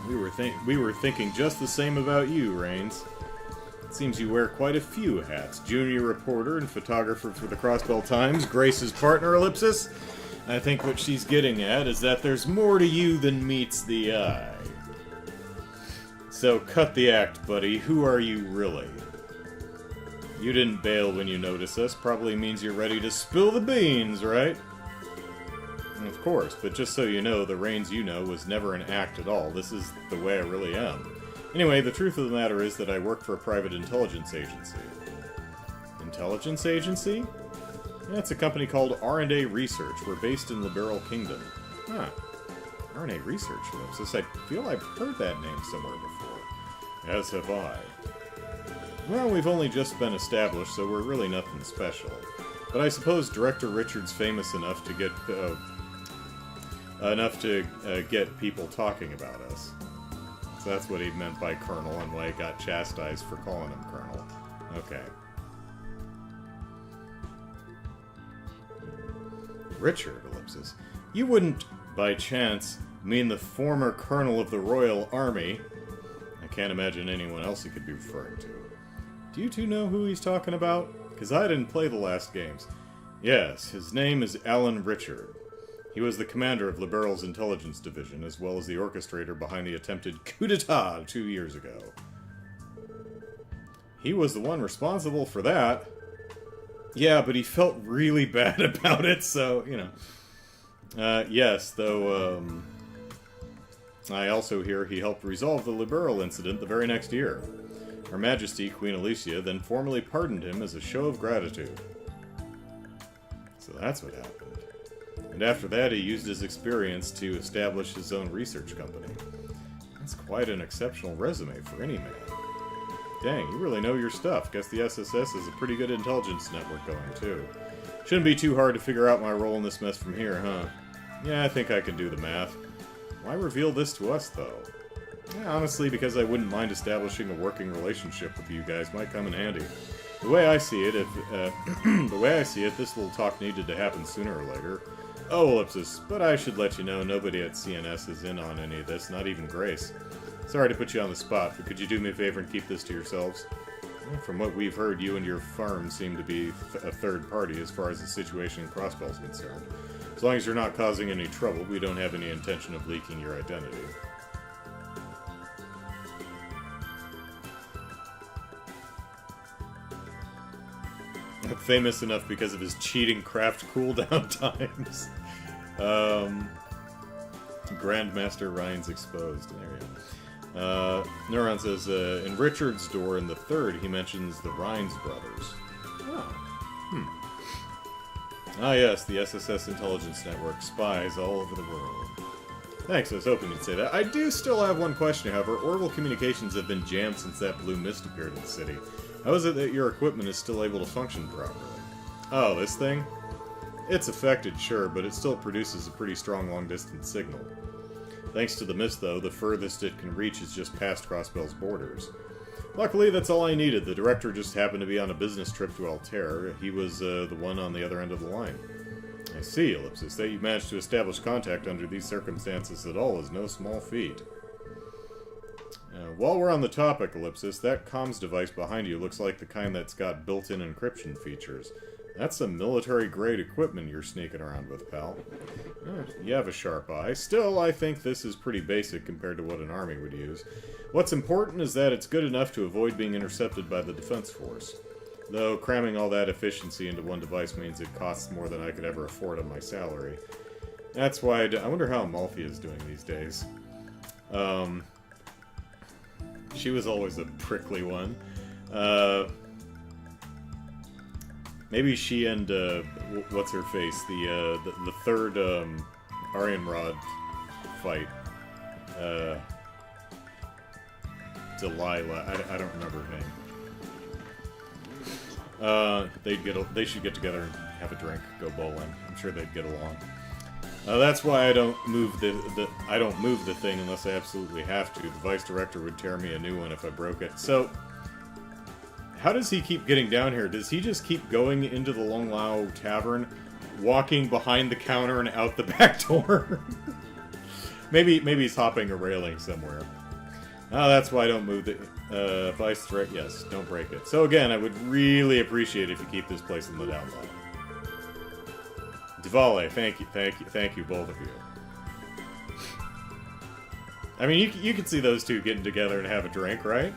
We were thinking just the same about you, Reigns. It seems you wear quite a few hats. Junior reporter and photographer for the Crossbell Times, Grace's partner, Ellipsis. I think what she's getting at is that there's more to you than meets the eye. So cut the act, buddy. Who are you really? You didn't bail when you noticed us. Probably means you're ready to spill the beans, right? Of course, but just so you know, the Reigns you know was never an act at all. This is the way I really am. Anyway, the truth of the matter is that I work for a private intelligence agency. Intelligence agency? Yeah, it's a company called R&A Research. We're based in Liberal Kingdom. Huh. RNA Research Ellipsis. I feel I've heard that name somewhere before. As have I. Well, we've only just been established, so we're really nothing special. But I suppose Director Richard's famous enough to get people talking about us. So that's what he meant by Colonel, and why he got chastised for calling him Colonel. Okay. Richard, ellipsis. You wouldn't, by chance, mean the former Colonel of the Royal Army? I can't imagine anyone else he could be referring to. Do you two know who he's talking about? Because I didn't play the last games. Yes, his name is Alan Richard. He was the commander of Liberal's intelligence division, as well as the orchestrator behind the attempted coup d'etat 2 years ago. He was the one responsible for that. Yeah, but he felt really bad about it, so, you know. Yes, though, I also hear he helped resolve the Liberal incident the very next year. Her Majesty, Queen Alicia, then formally pardoned him as a show of gratitude. So that's what happened. And after that, he used his experience to establish his own research company. That's quite an exceptional resume for any man. Dang, you really know your stuff. Guess the SSS is a pretty good intelligence network going, too. Shouldn't be too hard to figure out my role in this mess from here, huh? Yeah, I think I can do the math. Why reveal this to us, though? Yeah, honestly, because I wouldn't mind establishing a working relationship with you guys might come in handy. The way I see it, this little talk needed to happen sooner or later. Oh, ellipsis, but I should let you know nobody at CNS is in on any of this, not even Grace. Sorry to put you on the spot, but could you do me a favor and keep this to yourselves? From what we've heard, you and your firm seem to be a third party as far as the situation in Crossbell is concerned. As long as you're not causing any trouble, we don't have any intention of leaking your identity. Famous enough because of his cheating craft cooldown times. Grandmaster Ryan's exposed. There you go. Neuron says, in Richard's door in the third, he mentions the Rhines brothers. Oh. Ah, yes, the SSS Intelligence Network. Spies all over the world. Thanks, I was hoping you'd say that. I do still have one question, however. Orbital communications have been jammed since that blue mist appeared in the city. How is it that your equipment is still able to function properly? Oh, this thing? It's affected, sure, but it still produces a pretty strong long-distance signal. Thanks to the mist, though, the furthest it can reach is just past Crossbell's borders. Luckily, that's all I needed. The director just happened to be on a business trip to Altair. He was the one on the other end of the line. I see, ellipsis. That you managed to establish contact under these circumstances at all is no small feat. While we're on the topic, ellipsis, that comms device behind you looks like the kind that's got built-in encryption features. That's some military-grade equipment you're sneaking around with, pal. You have a sharp eye. Still, I think this is pretty basic compared to what an army would use. What's important is that it's good enough to avoid being intercepted by the defense force. Though, cramming all that efficiency into one device means it costs more than I could ever afford on my salary. That's why I wonder how Amalfi is doing these days. She was always a prickly one. Maybe she and, what's-her-face, the third, Aryan Rod fight. Delilah, I don't remember her name. They should get together and have a drink, go bowling. I'm sure they'd get along. That's why I don't move the thing unless I absolutely have to. The vice director would tear me a new one if I broke it. So, how does he keep getting down here? Does he just keep going into the Long Lao Tavern, walking behind the counter and out the back door? maybe he's hopping a railing somewhere. Oh, that's why I don't move the vice threat. Yes, don't break it. So again, I would really appreciate if you keep this place in the down low. Diwali, thank you, both of you. I mean, you could see those two getting together and have a drink, right?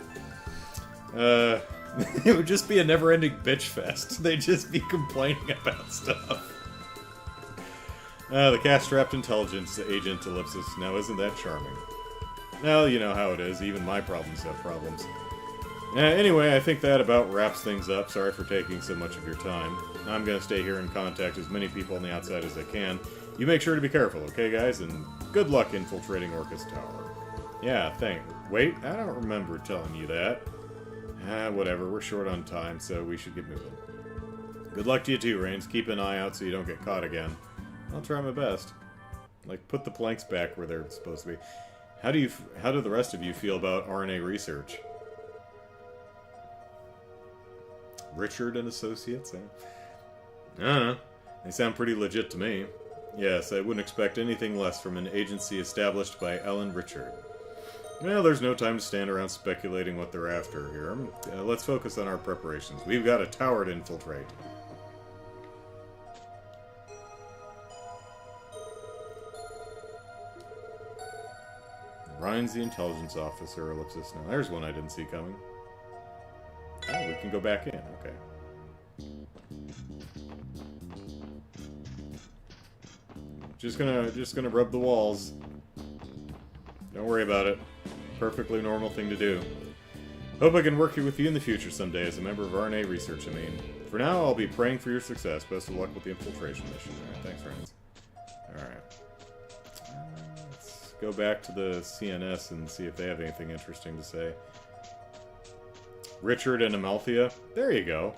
It would just be a never-ending bitch fest. They'd just be complaining about stuff. The cash-strapped intelligence agent ellipsis. Now, isn't that charming? Well, you know how it is. Even my problems have problems. Anyway, I think that about wraps things up. Sorry for taking so much of your time. I'm going to stay here and contact as many people on the outside as I can. You make sure to be careful, okay, guys? And good luck infiltrating Orcus Tower. Yeah, wait, I don't remember telling you that. Whatever, we're short on time, so we should get moving. Good luck to you too, Reigns. Keep an eye out so you don't get caught again. I'll try my best. Like, put the planks back where they're supposed to be. How do the rest of you feel about RNA research? Richard and Associates, eh? I don't know. They sound pretty legit to me. Yes, I wouldn't expect anything less from an agency established by Ellen Richard. Well, there's no time to stand around speculating what they're after here. Let's focus on our preparations. We've got a tower to infiltrate. Ryan's the intelligence officer, ellipsis. Now, there's one I didn't see coming. Oh, we can go back in. Okay. Just gonna rub the walls. Don't worry about it. Perfectly normal thing to do. Hope I can work with you in the future someday as a member of RNA research, I mean. For now, I'll be praying for your success. Best of luck with the infiltration mission. Alright, thanks, friends. Alright. Let's go back to the CNS and see if they have anything interesting to say. Richard and Amalthea. There you go.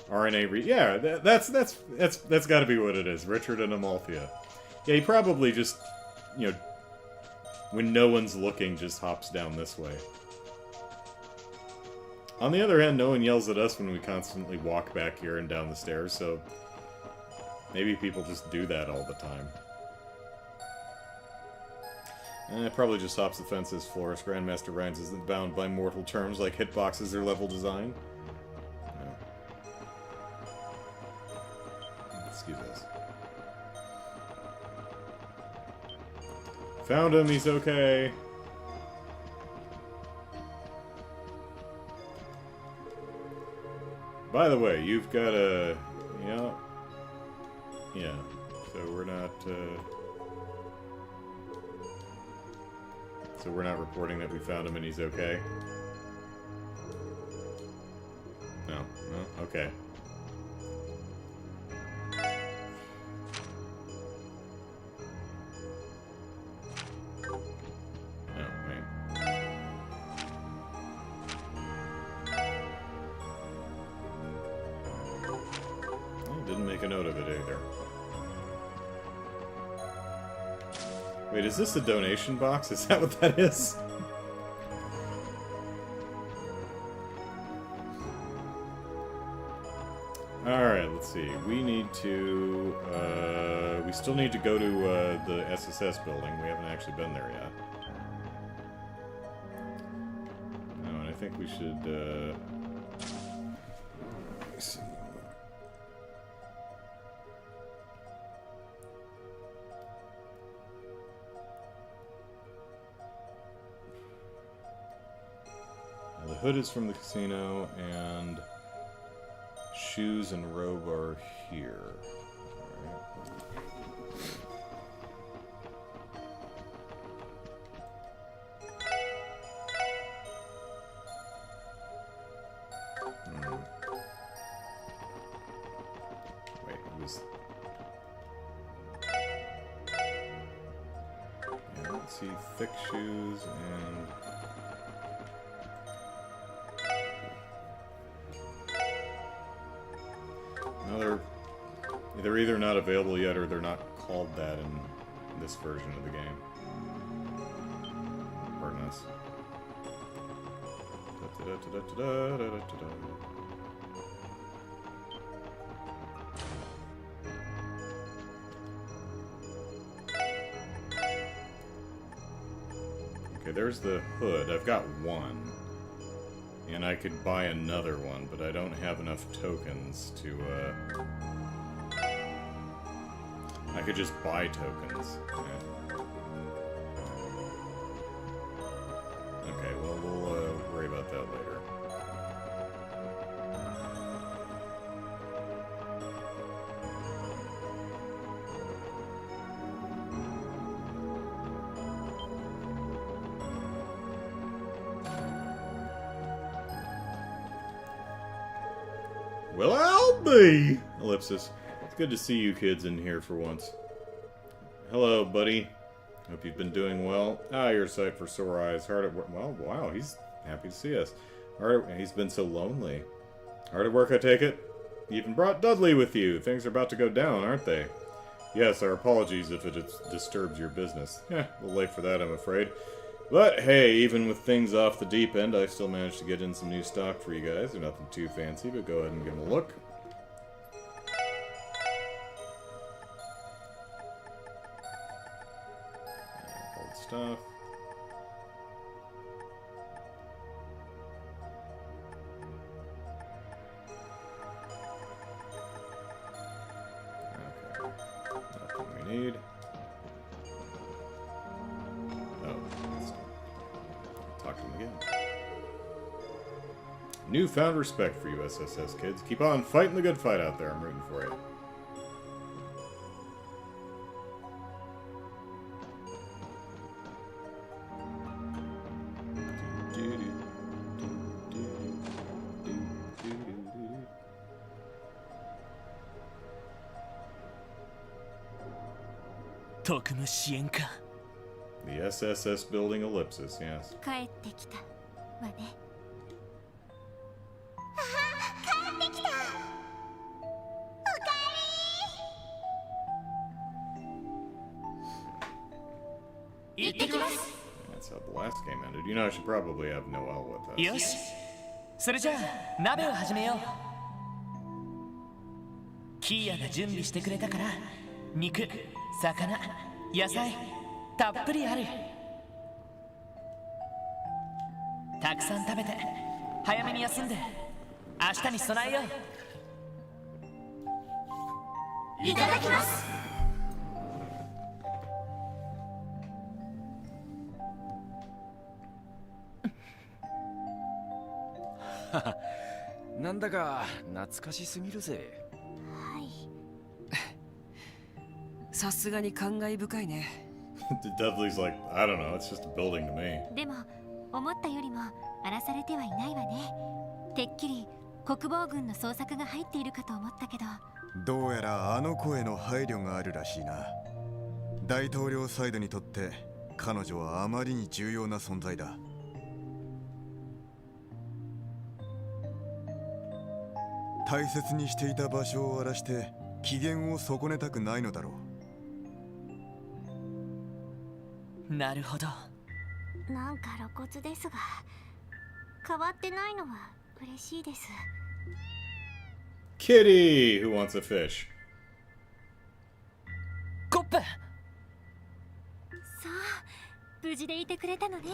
Yeah, that's got to be what it is. Richard and Amalthea. Yeah, he probably just, you know, when no one's looking, just hops down this way. On the other hand, no one yells at us when we constantly walk back here and down the stairs, so maybe people just do that all the time. And it probably just hops the fences. Flores. Grandmaster Rhines isn't bound by mortal terms like hitboxes or level design. No. Excuse us. Found him, he's okay. By the way, you've got a... Yeah. So we're not... So we're not reporting that we found him and he's okay? No. No? Okay. Oh, wait. I didn't make a note of it either. Wait, is this a donation box? Is that what that is? Alright, let's see. We need to... we still need to go to the SSS building. We haven't actually been there yet. No, and I think we should... let's see. The hood is from the casino, and shoes and robe are here. Alright. Wait, it was... Yeah, let's see, thick shoes and... No, they're either not available yet or they're not called that in this version of the game. Pardon us. Okay, there's the hood. I've got one. And I could buy another one, but I don't have enough tokens to, I could just buy tokens. Yeah. Okay, well, we'll, worry about that later. Well, I'll be! Ellipsis. It's good to see you kids in here for once. Hello, buddy. Hope you've been doing well. Ah, your sight for sore eyes. Hard at work. Well, wow, he's happy to see us. He's been so lonely. Hard at work, I take it? You even brought Dudley with you. Things are about to go down, aren't they? Yes, our apologies if it disturbs your business. A little late for that, I'm afraid. But, hey, even with things off the deep end, I still managed to get in some new stock for you guys. They're nothing too fancy, but go ahead and give them a look. Old stuff. Need. Oh, let's talk to him again. Newfound respect for you, SSS kids. Keep on fighting the good fight out there. I'm rooting for you. The SSS building ellipsis, yes. 帰ってきたわね。That's how the last game ended. You know, I should probably have Noel with us. よし、それじゃあ鍋を始めよう。キーヤが準備してくれたから、肉、魚、野菜たっぷりある。たくさん食べて早めに休んで明日に備えよう。いただきます。なんだか懐かしすぎるぜ。はい。さすがに感慨深いね。Dudley's like, I don't know, it's just a building to me. でも思ったよりも荒らされてはいないわね。てっきり国防軍の捜索が入っているかと思ったけど。どうやらあの子への配慮があるらしいな。大統領サイドにとって彼女はあまりに重要な存在だ。大切にしていた場所を荒らして機嫌を損ねたくないのだろう。なるほど。なんか露骨ですが、変わってないのは嬉しいです。Kitty, who wants a fish? コップ。さあ、無事でいてくれたのね。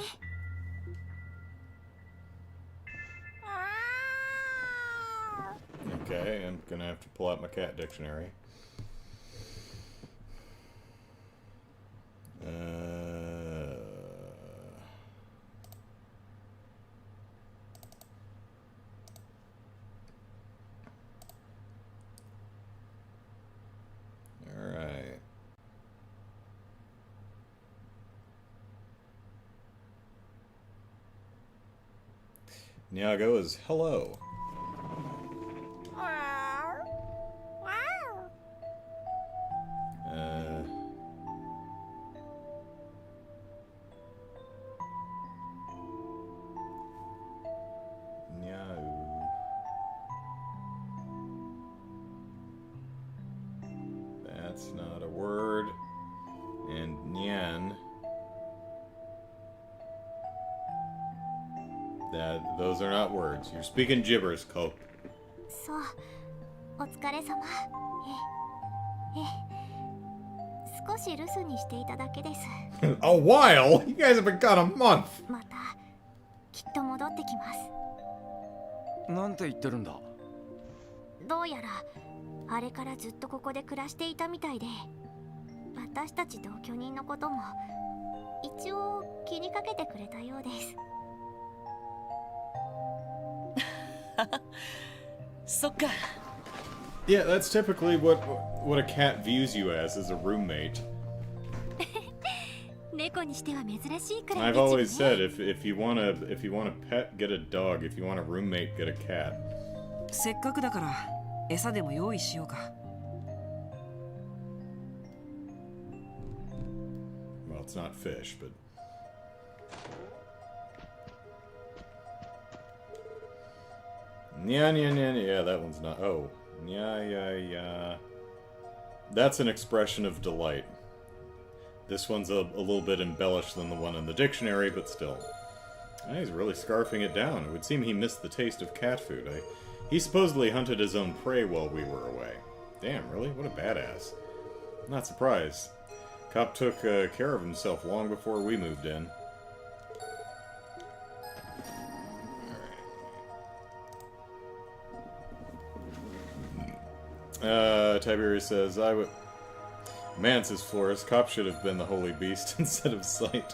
Okay, I'm gonna have to pull out my cat dictionary. Alright. Nyago is hello. That's not a word. And Nyan. Those are not words. You're speaking gibberish, Cope. そう、お疲れ様。少し留守にしていただけです。A while? You guys have been gone a month. またきっと戻ってきます。なんて言ってるんだ。どうやらあれからずっとここで暮らしていたみたいで、私たち同居人のことも一応気にかけてくれたようです。そっか。Yeah, that's typically what a cat views you as a roommate. 猫にしては珍しいくらい I've ですよ always ね。 said if you want a pet, get a dog. If you want a roommate, get a cat. せっかくだから餌でも用意しようか。Well, it's not fish, but... Nya, nya, nya, nya. Yeah, that one's not... Oh. Nya, ya, ya. That's an expression of delight. This one's a little bit embellished than the one in the dictionary, but still. Ah, he's really scarfing it down. It would seem he missed the taste of cat food. He supposedly hunted his own prey while we were away. Damn, really? What a badass. Not surprised. Cop took care of himself long before we moved in. Tiberius says, I would... Man, says Flores, Cop should have been the holy beast instead of Sight.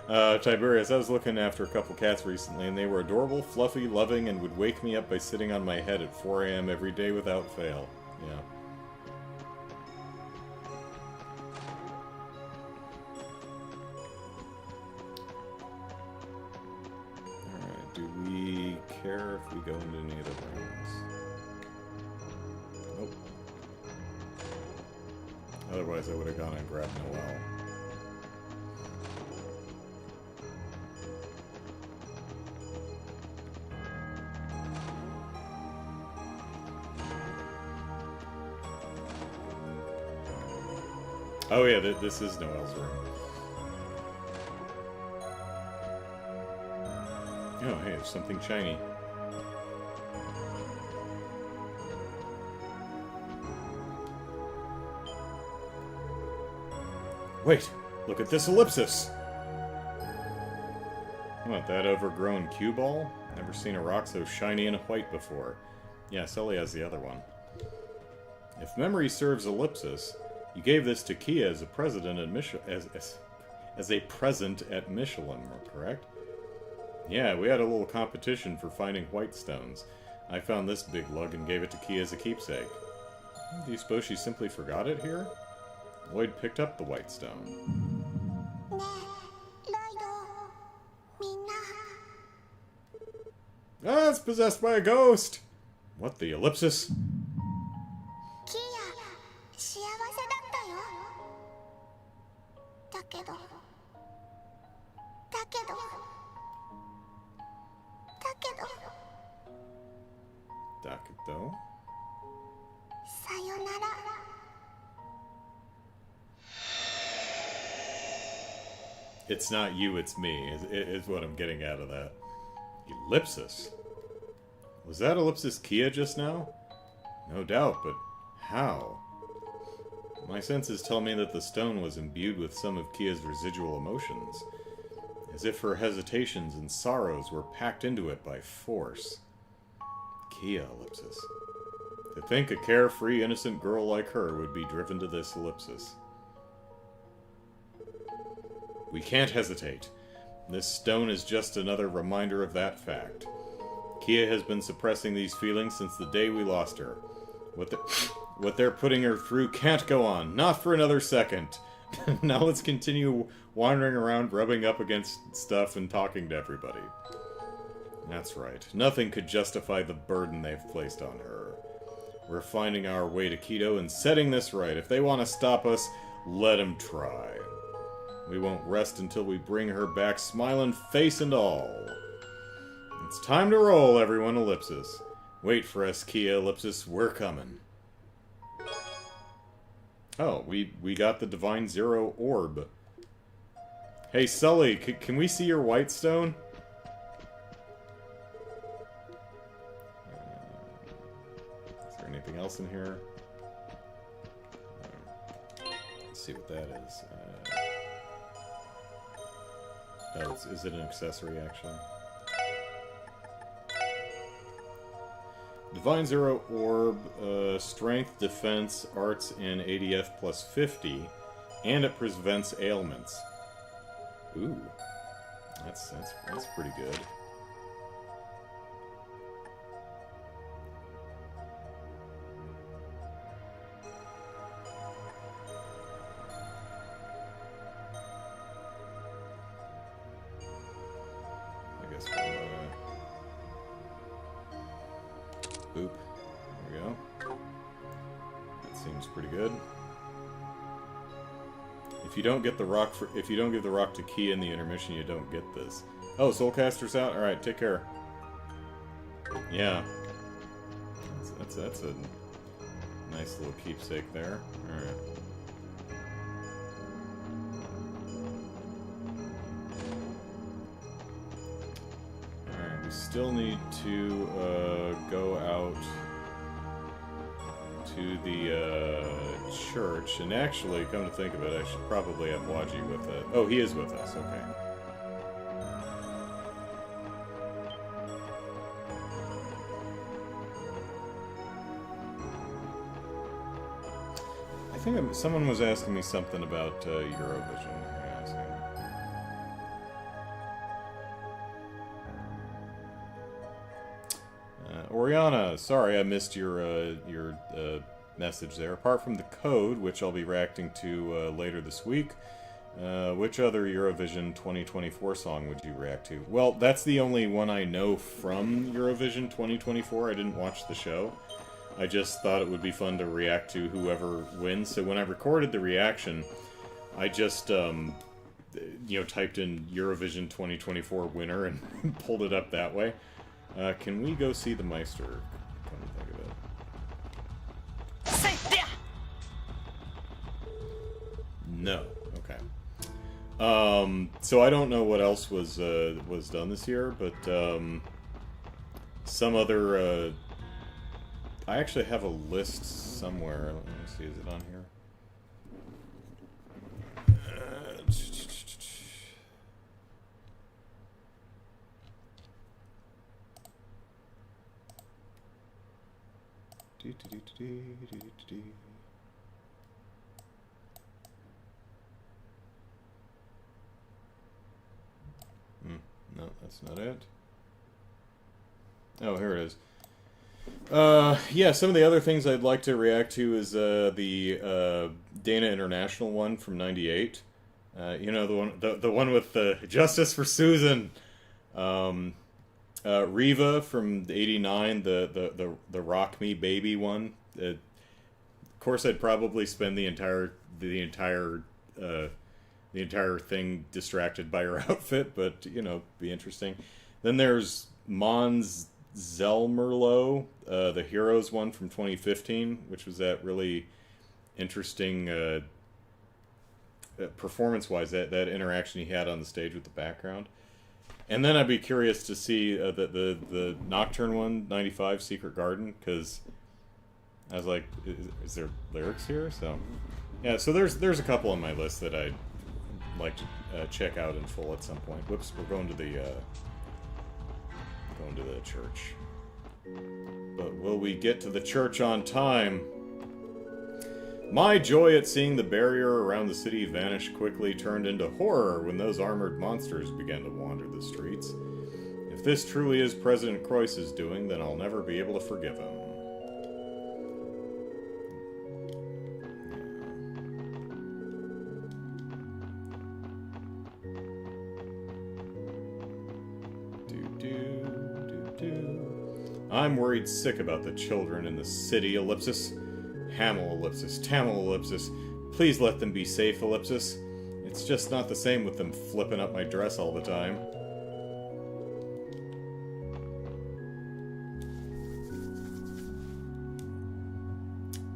Tiberius, I was looking after a couple cats recently, and they were adorable, fluffy, loving, and would wake me up by sitting on my head at 4 a.m. every day without fail. Yeah. Alright, do we care if we go into any of the rooms? Nope. Otherwise, I would have gone and grabbed Noel. Oh yeah, this is Noel's room. Oh hey, there's something shiny. Wait! Look at this ellipsis! What, that overgrown cue ball? Never seen a rock so shiny and white before. Yeah, Sully has the other one. If memory serves, ellipsis, you gave this to Kia as a president at as a present at Michelin, correct? Yeah, we had a little competition for finding white stones. I found this big lug and gave it to Kia as a keepsake. Do you suppose she simply forgot it here? Lloyd picked up the white stone. Ah, it's possessed by a ghost! What, the ellipsis? Dakedo? It's not you, it's me, is what I'm getting out of that. Ellipsis? Was that ellipsis Kia just now? No doubt, but how? My senses tell me that the stone was imbued with some of Kia's residual emotions, as if her hesitations and sorrows were packed into it by force. Kia ellipsis. To think a carefree, innocent girl like her would be driven to this ellipsis. We can't hesitate. This stone is just another reminder of that fact. Kia has been suppressing these feelings since the day we lost her. What they're putting her through can't go on. Not for another second. Now let's continue wandering around, rubbing up against stuff and talking to everybody. That's right. Nothing could justify the burden they've placed on her. We're finding our way to Quito and setting this right. If they want to stop us, let them try. We won't rest until we bring her back, smiling face and all. It's time to roll, everyone, ellipsis. Wait for us, Kia ellipsis. We're coming. Oh, we got the Divine Zero orb. Hey, Sully, can we see your white stone? Is there anything else in here? Let's see what that is. Oh, is it an accessory, actually? Divine Zero Orb, Strength, Defense, Arts, and ADF plus 50, and it prevents ailments. Ooh. That's pretty good. I guess we'll, boop. There we go. That seems pretty good. If If you don't get the rock if you don't give the rock to Key in the intermission, you don't get this. Oh, Soulcaster's out. All right, take care. Yeah, that's a nice little keepsake there. All right. Alright, we still need to go out to the church, and actually, come to think of it, I should probably have Waji with it. Oh, he is with us, okay. I think someone was asking me something about Eurovision. Oriana, sorry I missed your message there. Apart from the code, which I'll be reacting to later this week, which other Eurovision 2024 song would you react to? Well, that's the only one I know from Eurovision 2024. I didn't watch the show. I just thought it would be fun to react to whoever wins. So when I recorded the reaction, I just, you know, typed in Eurovision 2024 winner and pulled it up that way. Can we go see the Meister? Come to think of it. No. Okay. So I don't know what else was done this year, but some other. I actually have a list somewhere. Let me see. Is it on here? No, that's not it. Oh, here it is. Yeah, some of the other things I'd like to react to is the Dana International one from '98. You know, the one with the Justice for Susan. Riva from '89, the Rock Me Baby one. Of course, I'd probably spend the entire thing distracted by her outfit, but you know, be interesting. Then there's Mons Zelmerlo, the Heroes one from 2015, which was that really interesting performance-wise, that interaction he had on the stage with the background. And then I'd be curious to see the Nocturne one, 95, Secret Garden, because I was like, is there lyrics here? So, yeah, so there's a couple on my list that I'd like to check out in full at some point. Whoops, we're going to the church. But will we get to the church on time? My joy at seeing the barrier around the city vanish quickly turned into horror when those armored monsters began to wander the streets. If this truly is President Croiss's doing, then I'll never be able to forgive him. I'm worried sick about the children in the city, ellipsis. Hamel, ellipsis. Tamil, ellipsis. Please let them be safe, ellipsis. It's just not the same with them flipping up my dress all the time.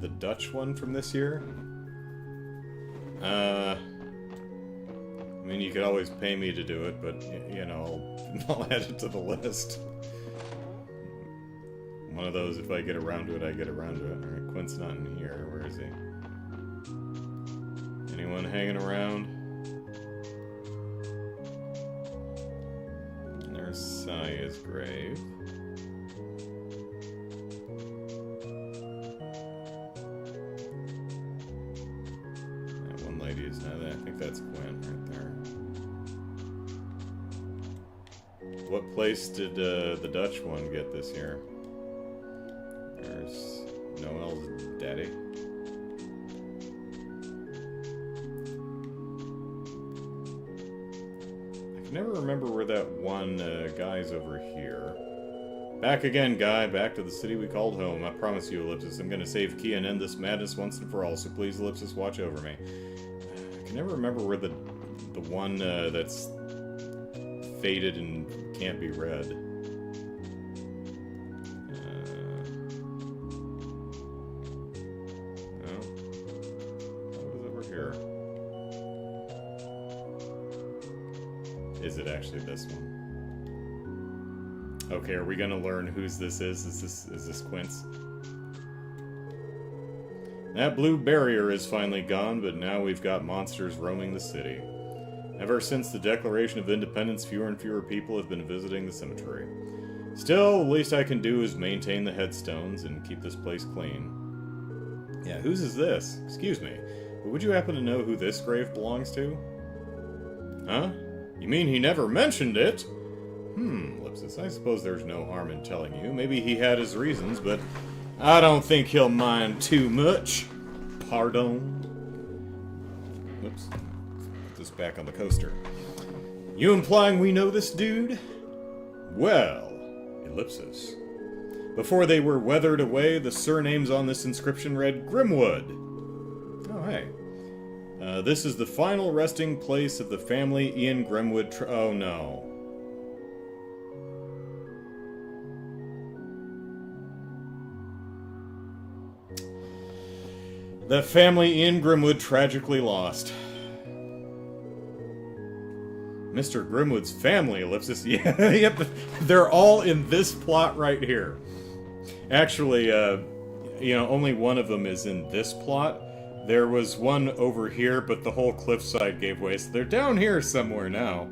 The Dutch one from this year? I mean, you could always pay me to do it, but, you know, I'll add it to the list. One of those, if I get around to it, I get around to it. Alright, Quint's not in here. Where is he? Anyone hanging around? And there's Saya's grave. That one lady is not that. I think that's Quint right there. What place did the Dutch one get this year? There's Noel's daddy. I can never remember where that one guy's over here. Back again, Guy. Back to the city we called home. I promise you, Ellipsis, I'm going to save Key and end this madness once and for all, so please, Ellipsis, watch over me. can never remember where the one that's faded and can't be read. No. What was over here? Is it actually this one? Okay, are we gonna learn whose this is? Is this Quince? That blue barrier is finally gone, but now we've got monsters roaming the city. Ever since the Declaration of Independence, fewer and fewer people have been visiting the cemetery. Still, the least I can do is maintain the headstones and keep this place clean. Yeah, whose is this? Excuse me, but would you happen to know who this grave belongs to? Huh? You mean he never mentioned it? Ellipsis, I suppose there's no harm in telling you. Maybe he had his reasons, but I don't think he'll mind too much. Pardon? Whoops. Put this back on the coaster. You implying we know this dude? Well, ellipsis. Before they were weathered away, the surnames on this inscription read Grimwood. Oh, hey. This is the final resting place of the family Ian Grimwood oh, no. The family Ian Grimwood tragically lost. Mr. Grimwood's family, ellipsis. Yeah, yep, they're all in this plot right here. Actually, you know, only one of them is in this plot. There was one over here, but the whole cliffside gave way, so they're down here somewhere now.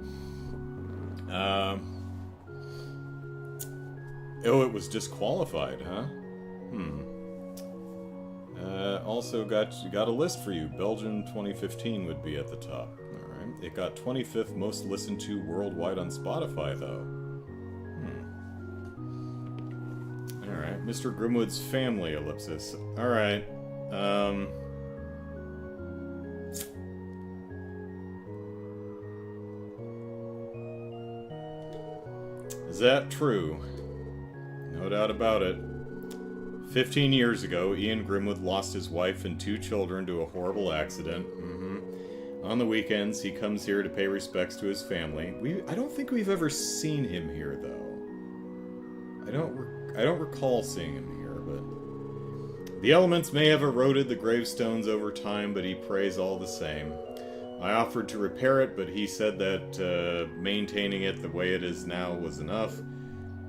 Oh, it was disqualified, huh? Also got a list for you. Belgium 2015 would be at the top. Alright. It got 25th most listened to worldwide on Spotify, though. Alright. Mr. Grimwood's family, ellipsis. Alright. Is that true? No doubt about it. 15 years ago, Ian Grimwood lost his wife and 2 children to a horrible accident. On the weekends, he comes here to pay respects to his family. I don't think we've ever seen him here, though. I don't recall seeing him here, but the elements may have eroded the gravestones over time, but he prays all the same. I offered to repair it, but he said that maintaining it the way it is now was enough.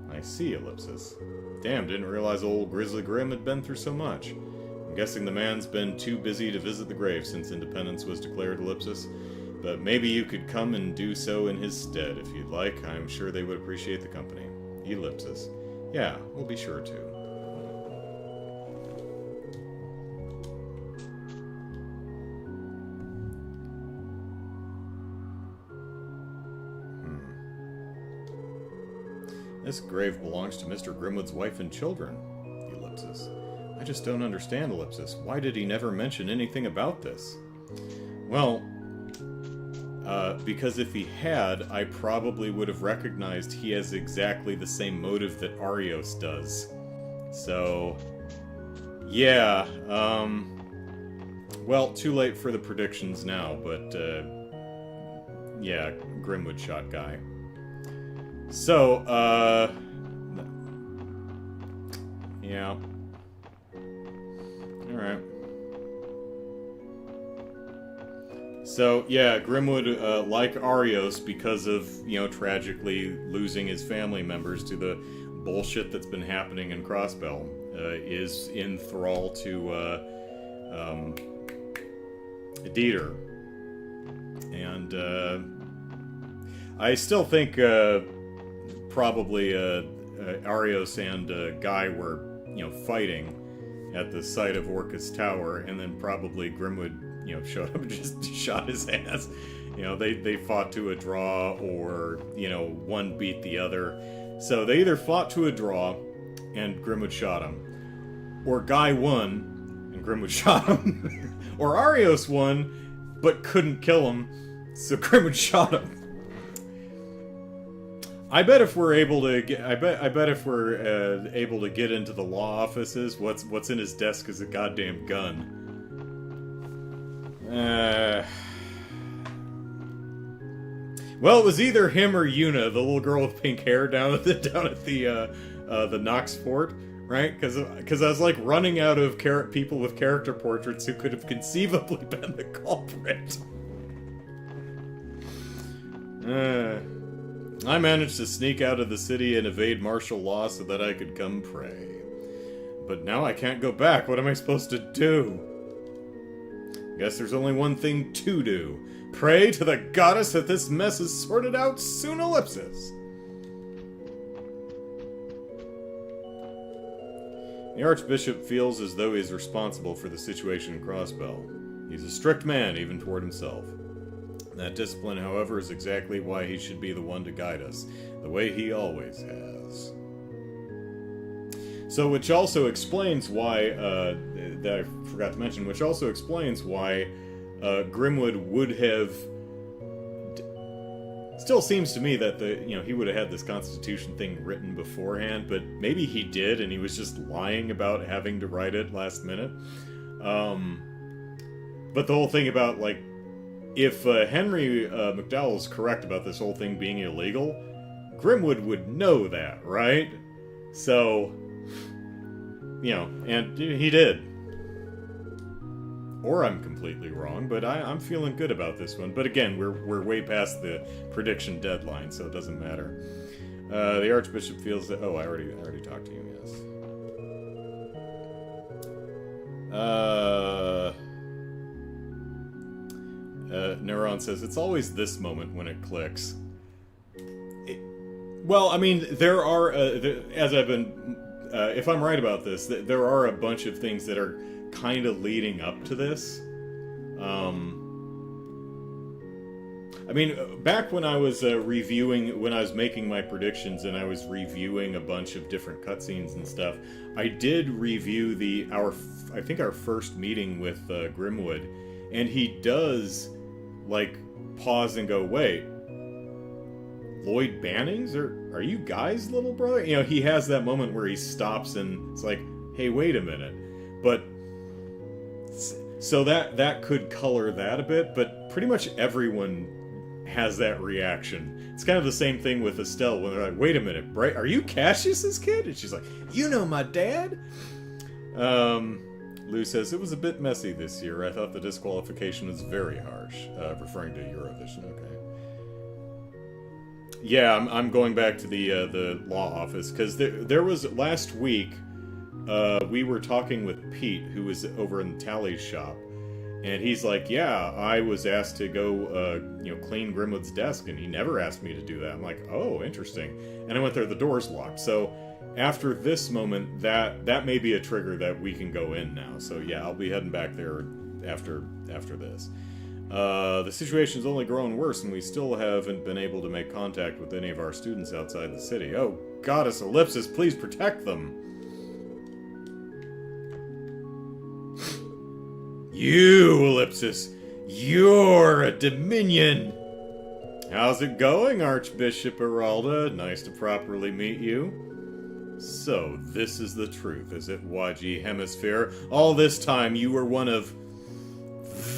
I see, ellipsis. Damn, didn't realize old Grizzly Grim had been through so much. I'm guessing the man's been too busy to visit the grave since independence was declared, ellipsis. But maybe you could come and do so in his stead if you'd like. I'm sure they would appreciate the company. Ellipsis. Yeah, we'll be sure to. This grave belongs to Mr. Grimwood's wife and children. Ellipsis. I just don't understand, ellipsis. Why did he never mention anything about this? Well, because if he had, I probably would have recognized he has exactly the same motive that Arios does. So, yeah, well, too late for the predictions now, but, yeah, Grimwood shot guy. So, yeah. Alright. So, yeah, Grimwood, like Arios, because of, you know, tragically losing his family members to the bullshit that's been happening in Crossbell, is in thrall to, Dieter. And, I still think, probably Arios and Guy were, you know, fighting at the site of Orcus Tower, and then probably Grimwood, you know, showed up and just shot his ass. You know, they fought to a draw, or, you know, one beat the other. So they either fought to a draw, and Grimwood shot him, or Guy won, and Grimwood shot him, or Arios won, but couldn't kill him, so Grimwood shot him. I bet if we're able to get, I bet if we're able to get into the law offices, what's in his desk is a goddamn gun. Well, it was either him or Yuna, the little girl with pink hair down at the Nox fort, right? Because I was like running out of people with character portraits who could have conceivably been the culprit. I managed to sneak out of the city and evade martial law so that I could come pray. But now I can't go back. What am I supposed to do? Guess there's only one thing to do. Pray to the goddess that this mess is sorted out soon, ellipsis. The Archbishop feels as though he's responsible for the situation in Crossbell. He's a strict man, even toward himself. That discipline, however, is exactly why he should be the one to guide us, the way he always has. So, which also explains why, that I forgot to mention, which also explains why Grimwood would have... Still seems to me that he would have had this Constitution thing written beforehand, but maybe he did, and he was just lying about having to write it last minute. But the whole thing about, like, if Henry McDowell's correct about this whole thing being illegal, Grimwood would know that, right? So, and he did. Or I'm completely wrong, but I'm feeling good about this one. But again, we're way past the prediction deadline, so it doesn't matter. The Archbishop feels that... Oh, I already talked to you, yes. Neuron says, it's always this moment when it clicks. Well, I mean, there are, as I've been... if I'm right about this, there are a bunch of things that are kind of leading up to this. I mean, back when I was when I was making my predictions and I was reviewing a bunch of different cutscenes and stuff, I did review I think our first meeting with Grimwood, and he does, like, pause and go, wait, Lloyd Bannings? Are you guys, little brother? He has that moment where he stops and it's like, hey, wait a minute. But, so that could color that a bit, but pretty much everyone has that reaction. It's kind of the same thing with Estelle when they're like, wait a minute, are you Cassius's kid? And she's like, you know my dad? Lou says, it was a bit messy this year. I thought the disqualification was very harsh. Referring to Eurovision, okay. Yeah, I'm going back to the law office, because there was, last week, we were talking with Pete, who was over in Tally's shop, and he's like, yeah, I was asked to go, clean Grimwood's desk, and he never asked me to do that. I'm like, oh, interesting. And I went there, the door's locked. So, after this moment, that may be a trigger that we can go in now. So yeah, I'll be heading back there after this. The situation's only grown worse, and we still haven't been able to make contact with any of our students outside the city. Oh, Goddess Ellipsis, please protect them! You, Ellipsis! You're a Dominion! How's it going, Archbishop Aralda? Nice to properly meet you. So, this is the truth, is it, Waji Hemisphere? All this time you were one of...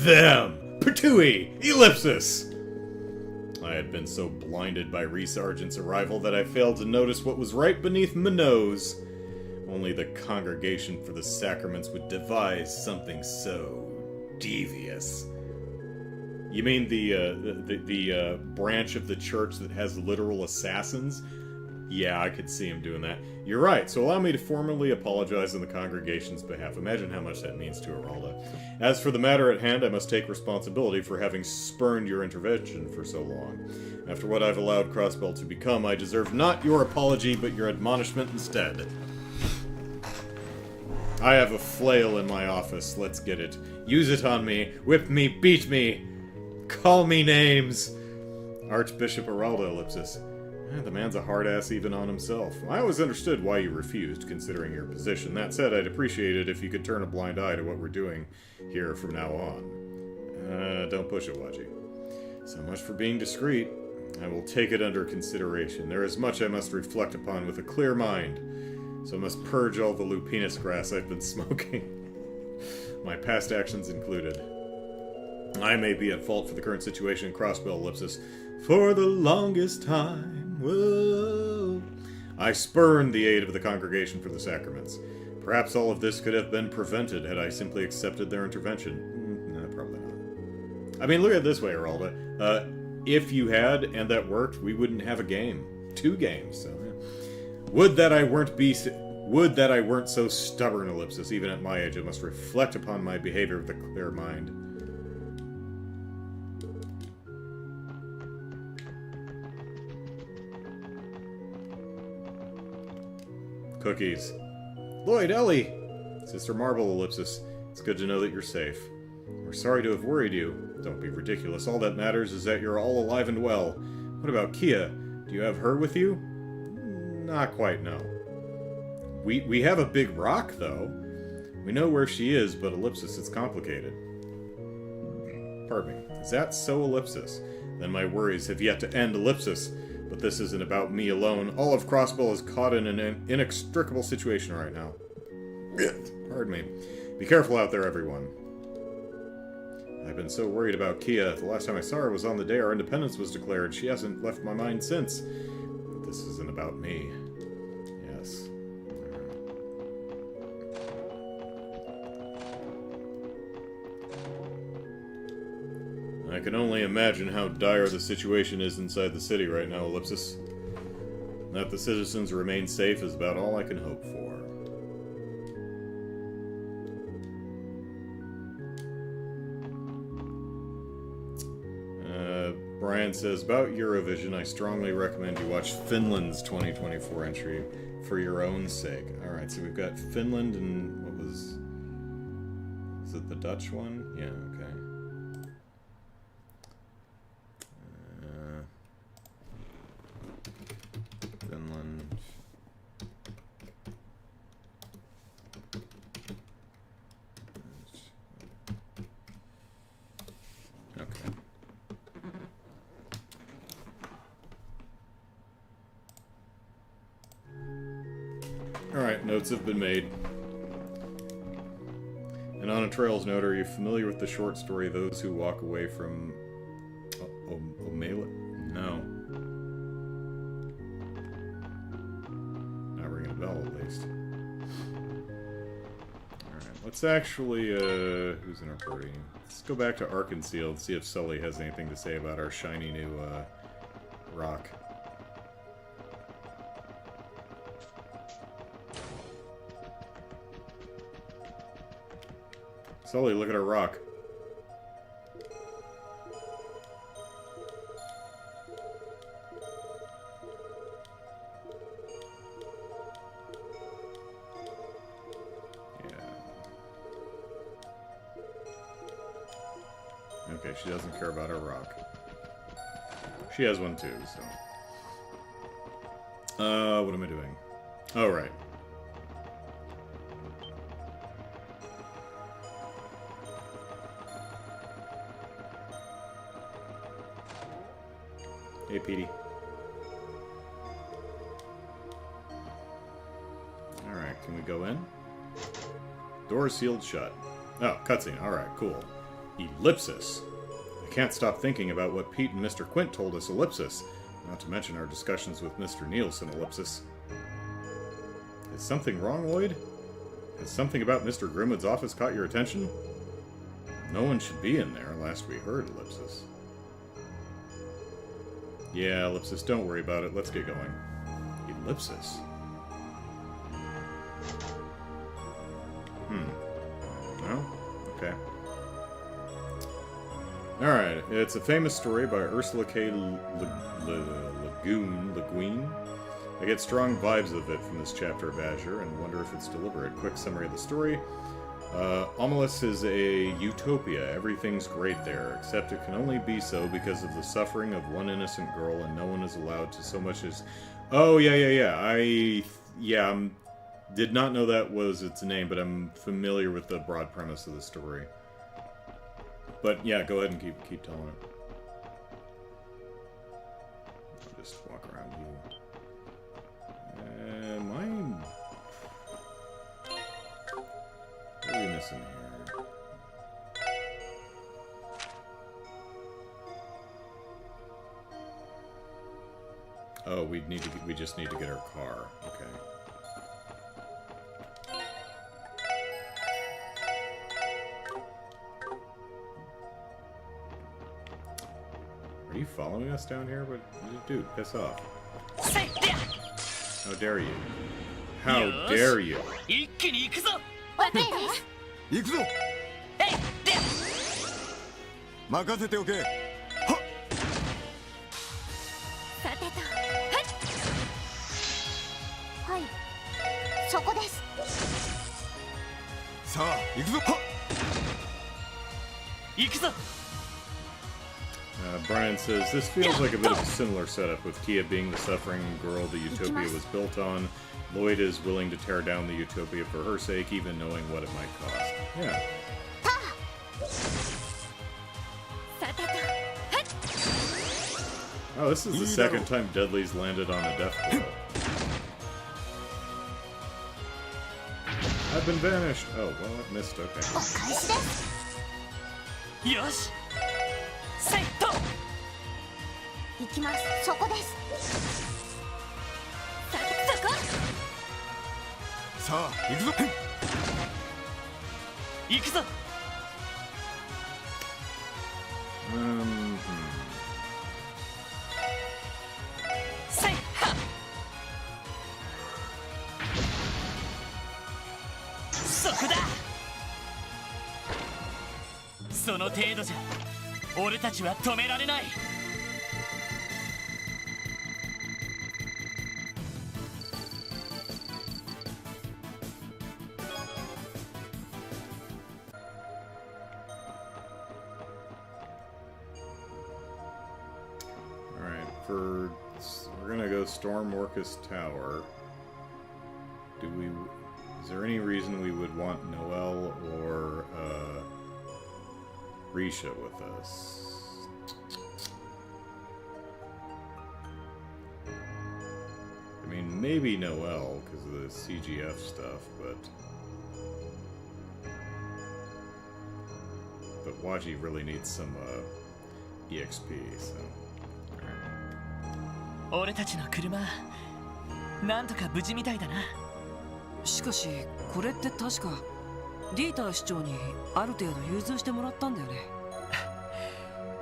them! Patui! Ellipsis! I had been so blinded by Reese Argent's arrival that I failed to notice what was right beneath my nose. Only the Congregation for the Sacraments would devise something so devious. You mean the branch of the church that has literal assassins? Yeah, I could see him doing that. You're right, so allow me to formally apologize on the congregation's behalf. Imagine how much that means to Aralda. As for the matter at hand, I must take responsibility for having spurned your intervention for so long. After what I've allowed Crossbell to become, I deserve not your apology, but your admonishment instead. I have a flail in my office. Let's get it. Use it on me. Whip me. Beat me. Call me names. Archbishop Aralda, Ellipsis. The man's a hard-ass even on himself. I always understood why you refused, considering your position. That said, I'd appreciate it if you could turn a blind eye to what we're doing here from now on. Don't push it, Waji. So much for being discreet. I will take it under consideration. There is much I must reflect upon with a clear mind, so I must purge all the lupinus grass I've been smoking. My past actions included. I may be at fault for the current situation, crossbow ellipsis. For the longest time, whoa, I spurned the aid of the congregation for the sacraments. Perhaps all of this could have been prevented had I simply accepted their intervention. No, probably not. I mean, look at it this way, Aralda. If you had, and that worked, we wouldn't have a game. 2 games, so yeah. Would that I weren't so stubborn, ellipsis. Even at my age, I must reflect upon my behavior with a clear mind. Cookies. Lloyd, Ellie! Sister Marble, ellipsis. It's good to know that you're safe. We're sorry to have worried you. Don't be ridiculous. All that matters is that you're all alive and well. What about Kia? Do you have her with you? Not quite, no. We have a big rock, though. We know where she is, but ellipsis, it's complicated. Pardon me. Is that so, ellipsis? Then my worries have yet to end, ellipsis. But this isn't about me alone. All of Crossbow is caught in an inextricable situation right now. Pardon me. Be careful out there, everyone. I've been so worried about Kia. The last time I saw her was on the day our independence was declared. She hasn't left my mind since. But this isn't about me. Yes. I can only imagine how dire the situation is inside the city right now, ellipsis. That the citizens remain safe is about all I can hope for. Brian says, about Eurovision, I strongly recommend you watch Finland's 2024 entry for your own sake. Alright, so we've got Finland and what was... Is it the Dutch one? Yeah, okay. Finland. Okay. Alright, notes have been made. And on a Trails note, are you familiar with the short story Those Who Walk Away from MOLEHILL? No. Not ringing a bell, at least. Alright, let's actually, who's in our party? Let's go back to Arkansas and see if Sully has anything to say about our shiny new, rock. Sully, look at our rock. Yeah. Okay, she doesn't care about our rock. She has one too, so... what am I doing? Oh, right. Hey, Petey. Alright, can we go in? Door sealed shut. Oh, cutscene. Alright, cool. Ellipsis. I can't stop thinking about what Pete and Mr. Quint told us, ellipsis. Not to mention our discussions with Mr. Nielsen, ellipsis. Is something wrong, Lloyd? Has something about Mr. Grimwood's office caught your attention? No one should be in there, last we heard, ellipsis. Yeah, ellipsis, don't worry about it. Let's get going. Ellipsis? No? Okay. Alright, it's a famous story by Ursula K. Le Guin. I get strong vibes of it from this chapter of Azure, and wonder if it's deliberate. Quick summary of the story. Omelis is a utopia. Everything's great there, except it can only be so because of the suffering of one innocent girl, and no one is allowed to so much as... Oh, yeah. Did not know that was its name, but I'm familiar with the broad premise of the story. But yeah, go ahead and keep telling it. I'll just walk around you. Mine... What are we missing here? Oh, we just need to get our car. Okay. Are you following us down here? What, dude, piss off. How dare you? How dare you? 一気に行くぞ。了解です。行くぞ。任せておけ。はっ。さてと。はい。そこです。さあ、行くぞ。はっ。行くぞ。Brian says, this feels like a bit of a similar setup, with Kia being the suffering girl the utopia was built on. Lloyd is willing to tear down the utopia for her sake, even knowing what it might cost. Yeah. Oh, this is the second time Dudley's landed on a death blow. I've been banished. Oh, well, I missed. Okay. よし。セット。行きます。そこです。そこ。さあ、行くぞ。行くぞ。セッハ。そこだ。その程度じゃ俺たちは止められない。We're gonna go storm Orcus Tower. Is there any reason we would want Noel or Risha with us? I mean, maybe Noel because of the CGF stuff, but Waji really needs some EXP, so. 俺たちの車なんとか無事みたいだな。しかしこれって確かディーター市長にある程度融通してもらったんだよね。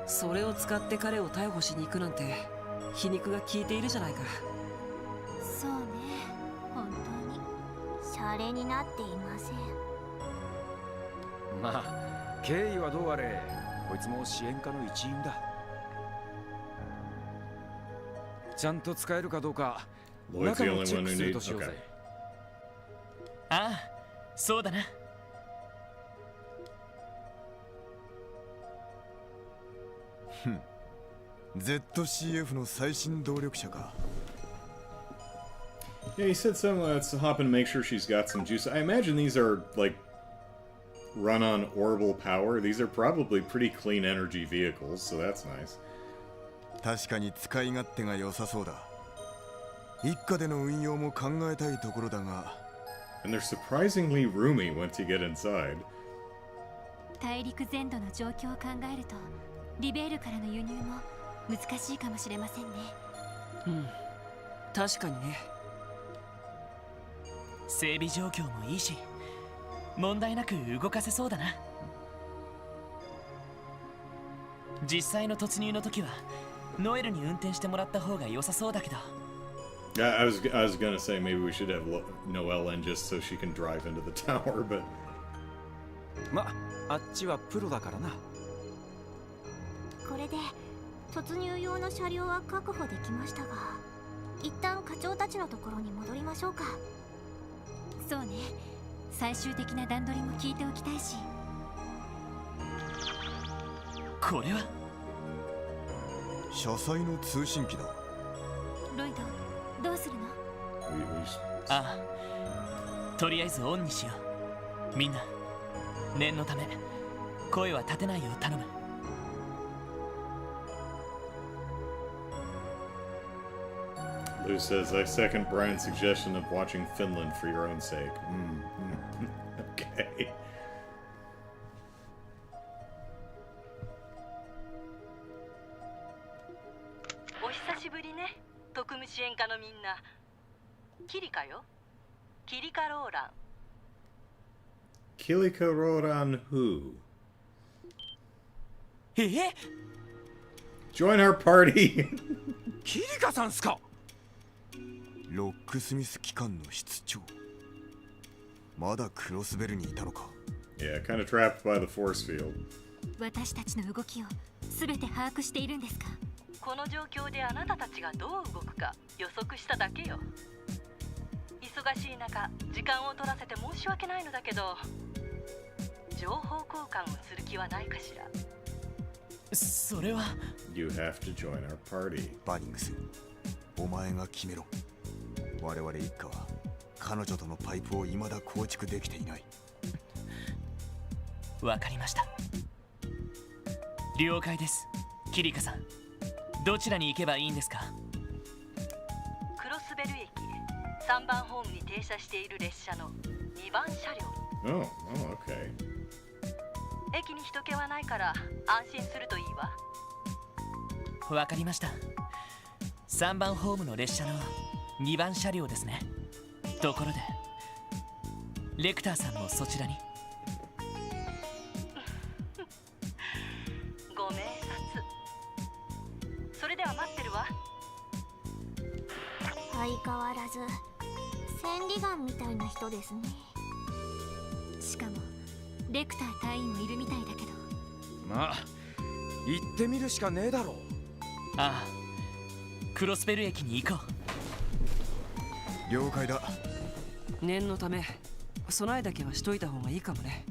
それを使って彼を逮捕しに行くなんて皮肉が効いているじゃないか。そうね、本当にシャレになっていません。まあ経緯はどうあれこいつも支援課の一員だ。ちゃんと使えるかどうか中もチェックするとしようぜ。ああ、そうだな。ZCF の最新動力車か。Yeah, he said something. Let's hop and make sure she's got some juice. I imagine these are like run on Orbal power. These are probably pretty clean energy vehicles, so that's nice. 確かに使い勝手が良さそうだ。一家での運用も考えたいところだが。And they're surprisingly roomy once you get inside. 大陸全土の状況を考えると、リベールからの輸入も難しいかもしれませんね。うん、確かにね。整備状況もいいし、問題なく動かせそうだな。実際の突入の時はノエルに運転してもらった方が良さそうだけど。I was gonna say maybe we should have Noelle in just so she can drive into the tower, but ま、あっちはプロだからな。これで突入用の車両は確保できましたが、一旦課長たちのところに戻りましょうか。そうね、最終的な段取りも聞いておきたいし。これは車載の通信機だ。ロイド、どうするの？ああ、とりあえずオンにしよう。みんな念のため声は立てないよう頼む。Lou says, I second Brian's suggestion of watching Finland for your own sake. Okay. お久しぶりね、特務支援課のみんな、キリカよ。キリカローラン。Kilika Rodan who? え Join our party! キリカさんすか？ロックスミス機関の室長。まだクロスベルにいたのか。Yeah, kind of trapped by the force field. 私たちの動きを全て把握しているんですか？この状況であなたたちがどう動くか予測しただけよ。忙しい中、時間を取らせて申し訳ないのだけど、情報交換をする気はないかしら。それは You have to join our party. バニングス、お前が決めろ。我々一家は彼女とのパイプを未だ構築できていない。わかりました。了解です。キリカさん、どちらに行けばいいんですか？クロスベル駅3番ホームに停車している列車の2番車両。Oh, okay. 駅に人気はないから安心するといいわ。わかりました。3番ホームの列車の2番車両ですね。ところでレクターさんもそちらに？ご明察。それでは待ってるわ。相変わらず千里眼みたいな人ですね。しかもレクター隊員もいるみたいだけど。まあ行ってみるしかねえだろう。ああ、クロスベル駅に行こう。了解だ。念のため備えだけはしといた方がいいかもね。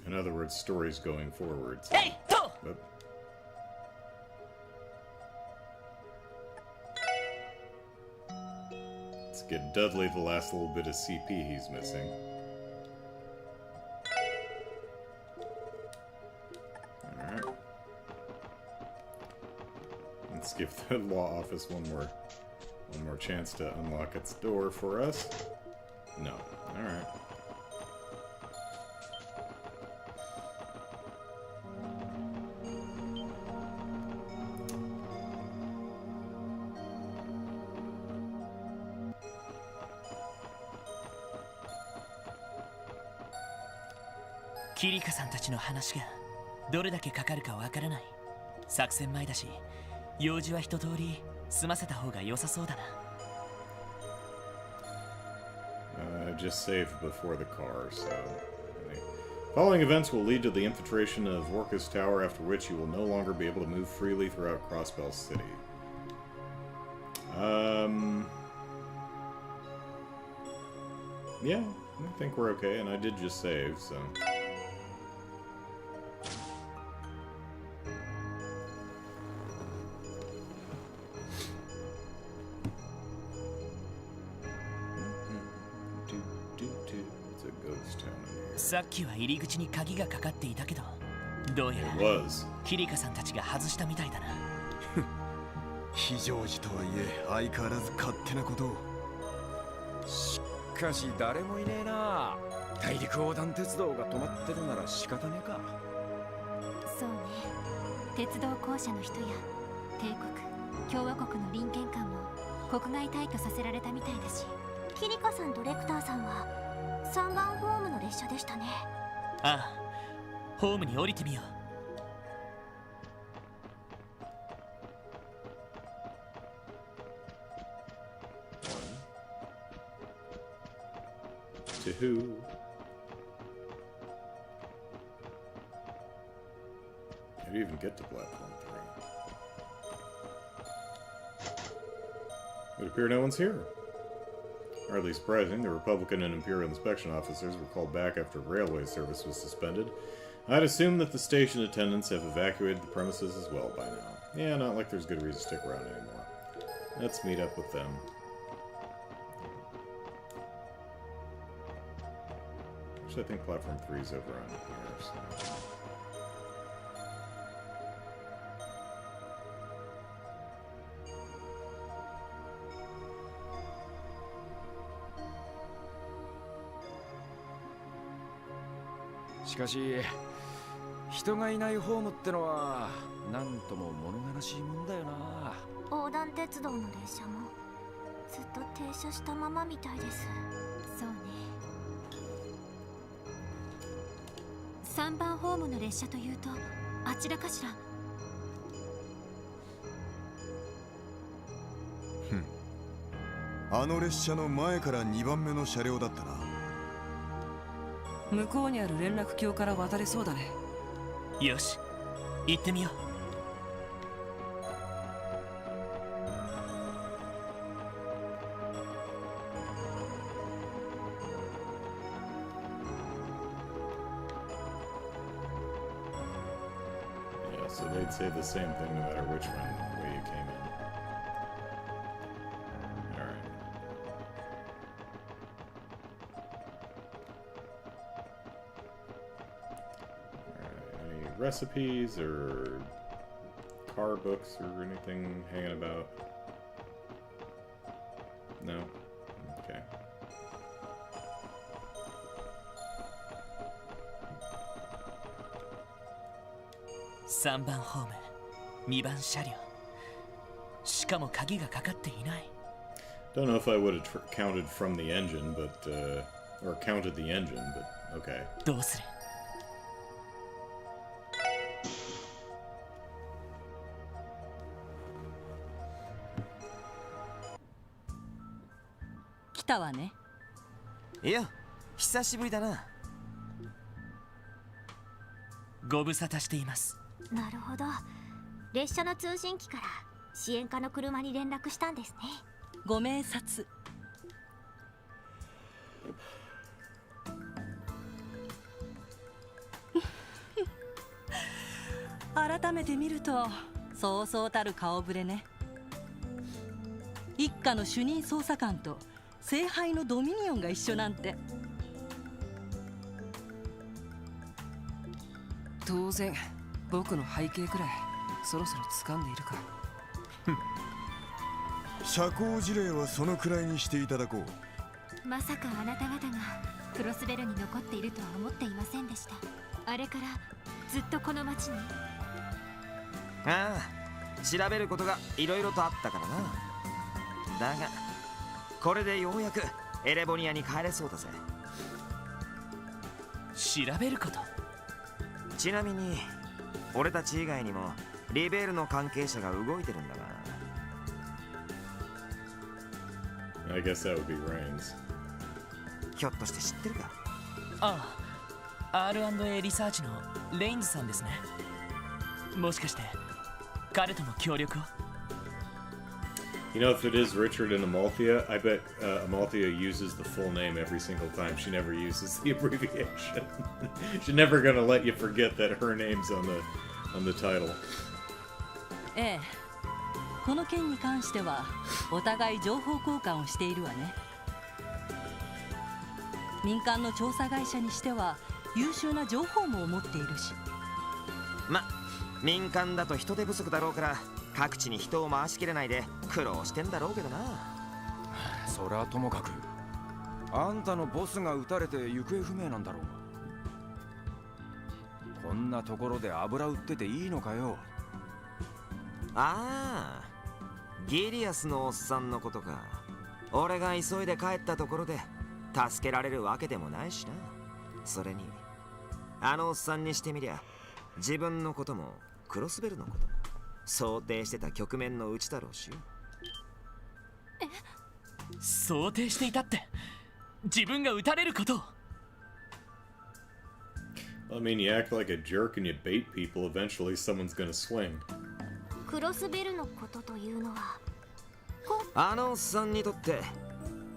In other words, stories going forwards. えいと Let's get Dudley the last little bit of CP he's missing. Alright. Let's give the law office one more chance to unlock its door for us. No. Alright.「キリカさんたちの話がどれだけかかるかわからない。作戦前だし、用事は一通り済ませた方が良さそうだな。Just saved before the car, so... Following events will lead to the infiltration of Orcus Tower, after which you will no longer be able to move freely throughout Crossbell City. Yeah, I think we're okay, and I did just save, so... It's a ghost town in here. さっきは入り口に鍵がかかっていたけど、どうやら It was. キリカさんたちが外したみたいだな。非常時とはいえ相変わらず勝手なことを。しかし誰もいねえな。大陸横断鉄道が止まってるなら仕方ねえか。そうね。鉄道公社の人や帝国、共和国の隣県間も国外退去させられたみたいだし。キリカさんとレクターさんは3番ホームの列車でしたね。ああ、ホームに降りてみよう。To who? How do you even get to platform 3? It would appear no one's here. Hardly surprising, the Republican and Imperial inspection officers were called back after railway service was suspended. I'd assume that the station attendants have evacuated the premises as well by now. Yeah, not like there's good reason to stick around anymore. Let's meet up with them. Actually, I think platform 3 is over on here, so... 人がいないホームってのはなんとも物悲しいもんだよな。横断鉄道の列車もずっと停車したままみたいです。そうね。3番ホームの列車というとあちらかしら。あの列車の前から2番目の車両だったな。向こうにある連絡橋から渡れそうだね。よし、行ってみよう。Yeah, so they'd say the same thing no matter which way you came in. Alright. Alright, any recipes or car books or anything hanging about? No? Okay. 3番ホーム、2番車両。しかも鍵がかかっていない。Don't know if I would have counted from the engine, but or counted the engine, but okay. どうする？来たわね。いや、久しぶりだな。ご無沙汰しています。なるほど。列車の通信機から支援課の車に連絡したんですね。ご明察。改めて見るとそうそうたる顔ぶれね。一家の主任捜査官と聖杯のドミニオンが一緒なんて。当然僕の背景くらいそろそろ掴んでいるか。社交辞令はそのくらいにしていただこう。まさかあなた方がクロスベルに残っているとは思っていませんでした。あれからずっとこの町に。ああ、調べることがいろいろとあったからな。だがこれでようやくエレボニアに帰れそうだぜ。調べること？ちなみに俺たち以外にもリベールの関係者が動いてるんだが。I guess that would be Reigns. ひょっとして知ってるか？ああ、R&A リサーチのレインズさんですね。もしかして彼とも協力を？ You know, if it is Richard and Amalthea, I bet Amalthea uses the full name every single time. She never uses the abbreviation. She's never gonna let you forget that her name's on the title. ええ、この件に関してはお互い情報交換をしているわね。民間の調査会社にしては優秀な情報網を持っているし。民間だと人手不足だろうから各地に人を回しきれないで苦労してんだろうけどな。それはともかくあんたのボスが撃たれて行方不明なんだろう。こんなところで油売ってていいのかよ。ああ、ギリアスのおっさんのことか。俺が急いで帰ったところで助けられるわけでもないしな。それにあのおっさんにしてみりゃ自分のこともクロスベルのことも想定してた局面のうちだろうし。想定していたって？自分が撃たれることを？ I mean, you act like a jerk and you bait people, eventually someone's gonna swing. クロスベルのことというのはあのおっさんにとって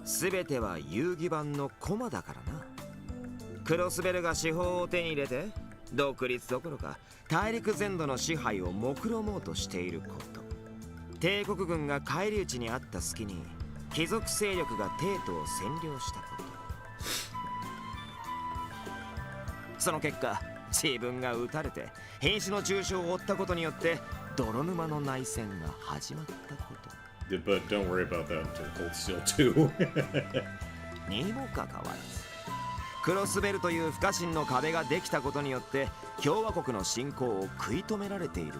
全ては遊戯版のコマだからな。クロスベルが司法を手に入れて独立どころか大陸全土の支配を目論もうとしていること。帝国軍が返り討ちにあった隙に貴族勢力が帝都を占領したこと。その結果自分が撃たれて兵士の重傷を負ったことによって泥沼の内戦が始まったこと。But don't worry about that until Cold Steel 2. にもかかわらずクロスベルという不可侵の壁ができたことによって共和国の侵攻を食い止められているこ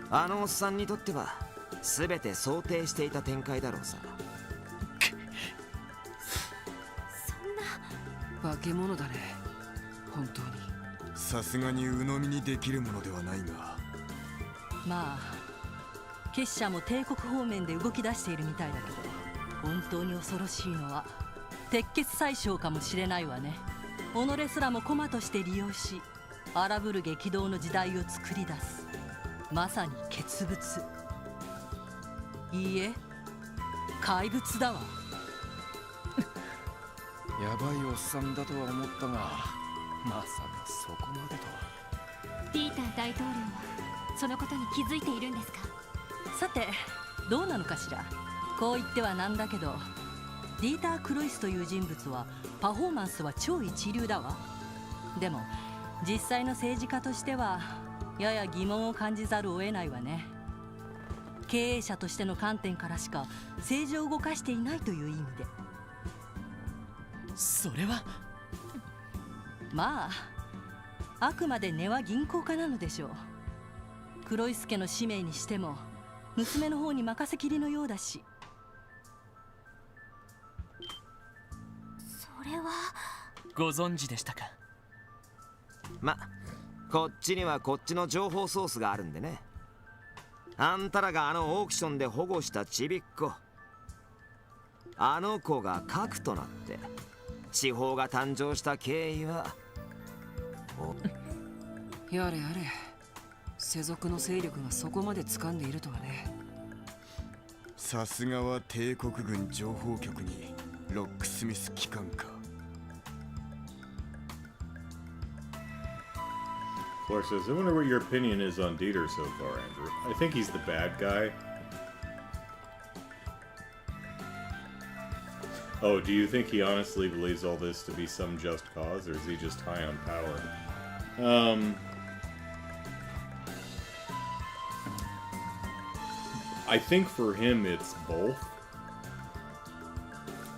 と。あのおっさんにとっては全て想定していた展開だろうさ。そんな化け物だね、本当に。さすがに鵜呑みにできるものではないが。まあ結社も帝国方面で動き出しているみたいだけど、本当に恐ろしいのは鉄血宰相かもしれないわね。己すらも駒として利用し、荒ぶる激動の時代を作り出す、まさに傑物。いいえ、怪物だわ。やばいおっさんだとは思ったが、まさかそこまでとは。ピーター大統領はそのことに気づいているんですか？さてどうなのかしら。こう言ってはなんだけど、ディーター・クロイスという人物はパフォーマンスは超一流だわ。でも実際の政治家としてはやや疑問を感じざるを得ないわね。経営者としての観点からしか政治を動かしていないという意味で。それはまああくまで根は銀行家なのでしょう。クロイス家の使命にしても娘の方に任せきりのようだし。それはご存知でしたか。ま、こっちにはこっちの情報ソースがあるんでね。あんたらがあのオークションで保護したちびっこ、あの子が核となって司法が誕生した経緯はやれやれ、世俗の勢力がそこまで掴んでいるとはね。さすがは帝国軍情報局にロックスミス機関か。Clark says, I wonder what your opinion is on Dieter so far, Andrew. I think he's the bad guy. Oh, do you think he honestly believes all this to be some just cause, or is he just high on power? I think for him it's both.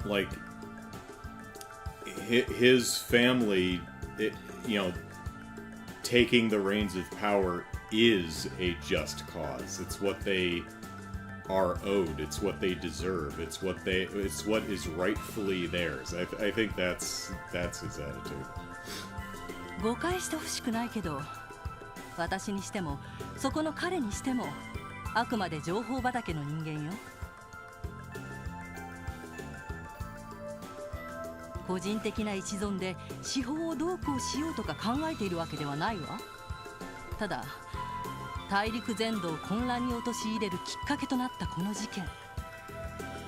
Like, his family, taking the reins of power is a just cause. It's what they are owed. It's what they deserve. It's what is rightfully theirs. I think that's his attitude. 誤解してほしくないけど、私にしてもそこの彼にしてもあくまで情報畑の人間よ。個人的な一存で司法をどうこうしようとか考えているわけではないわ。ただ大陸全土を混乱に陥れるきっかけとなったこの事件、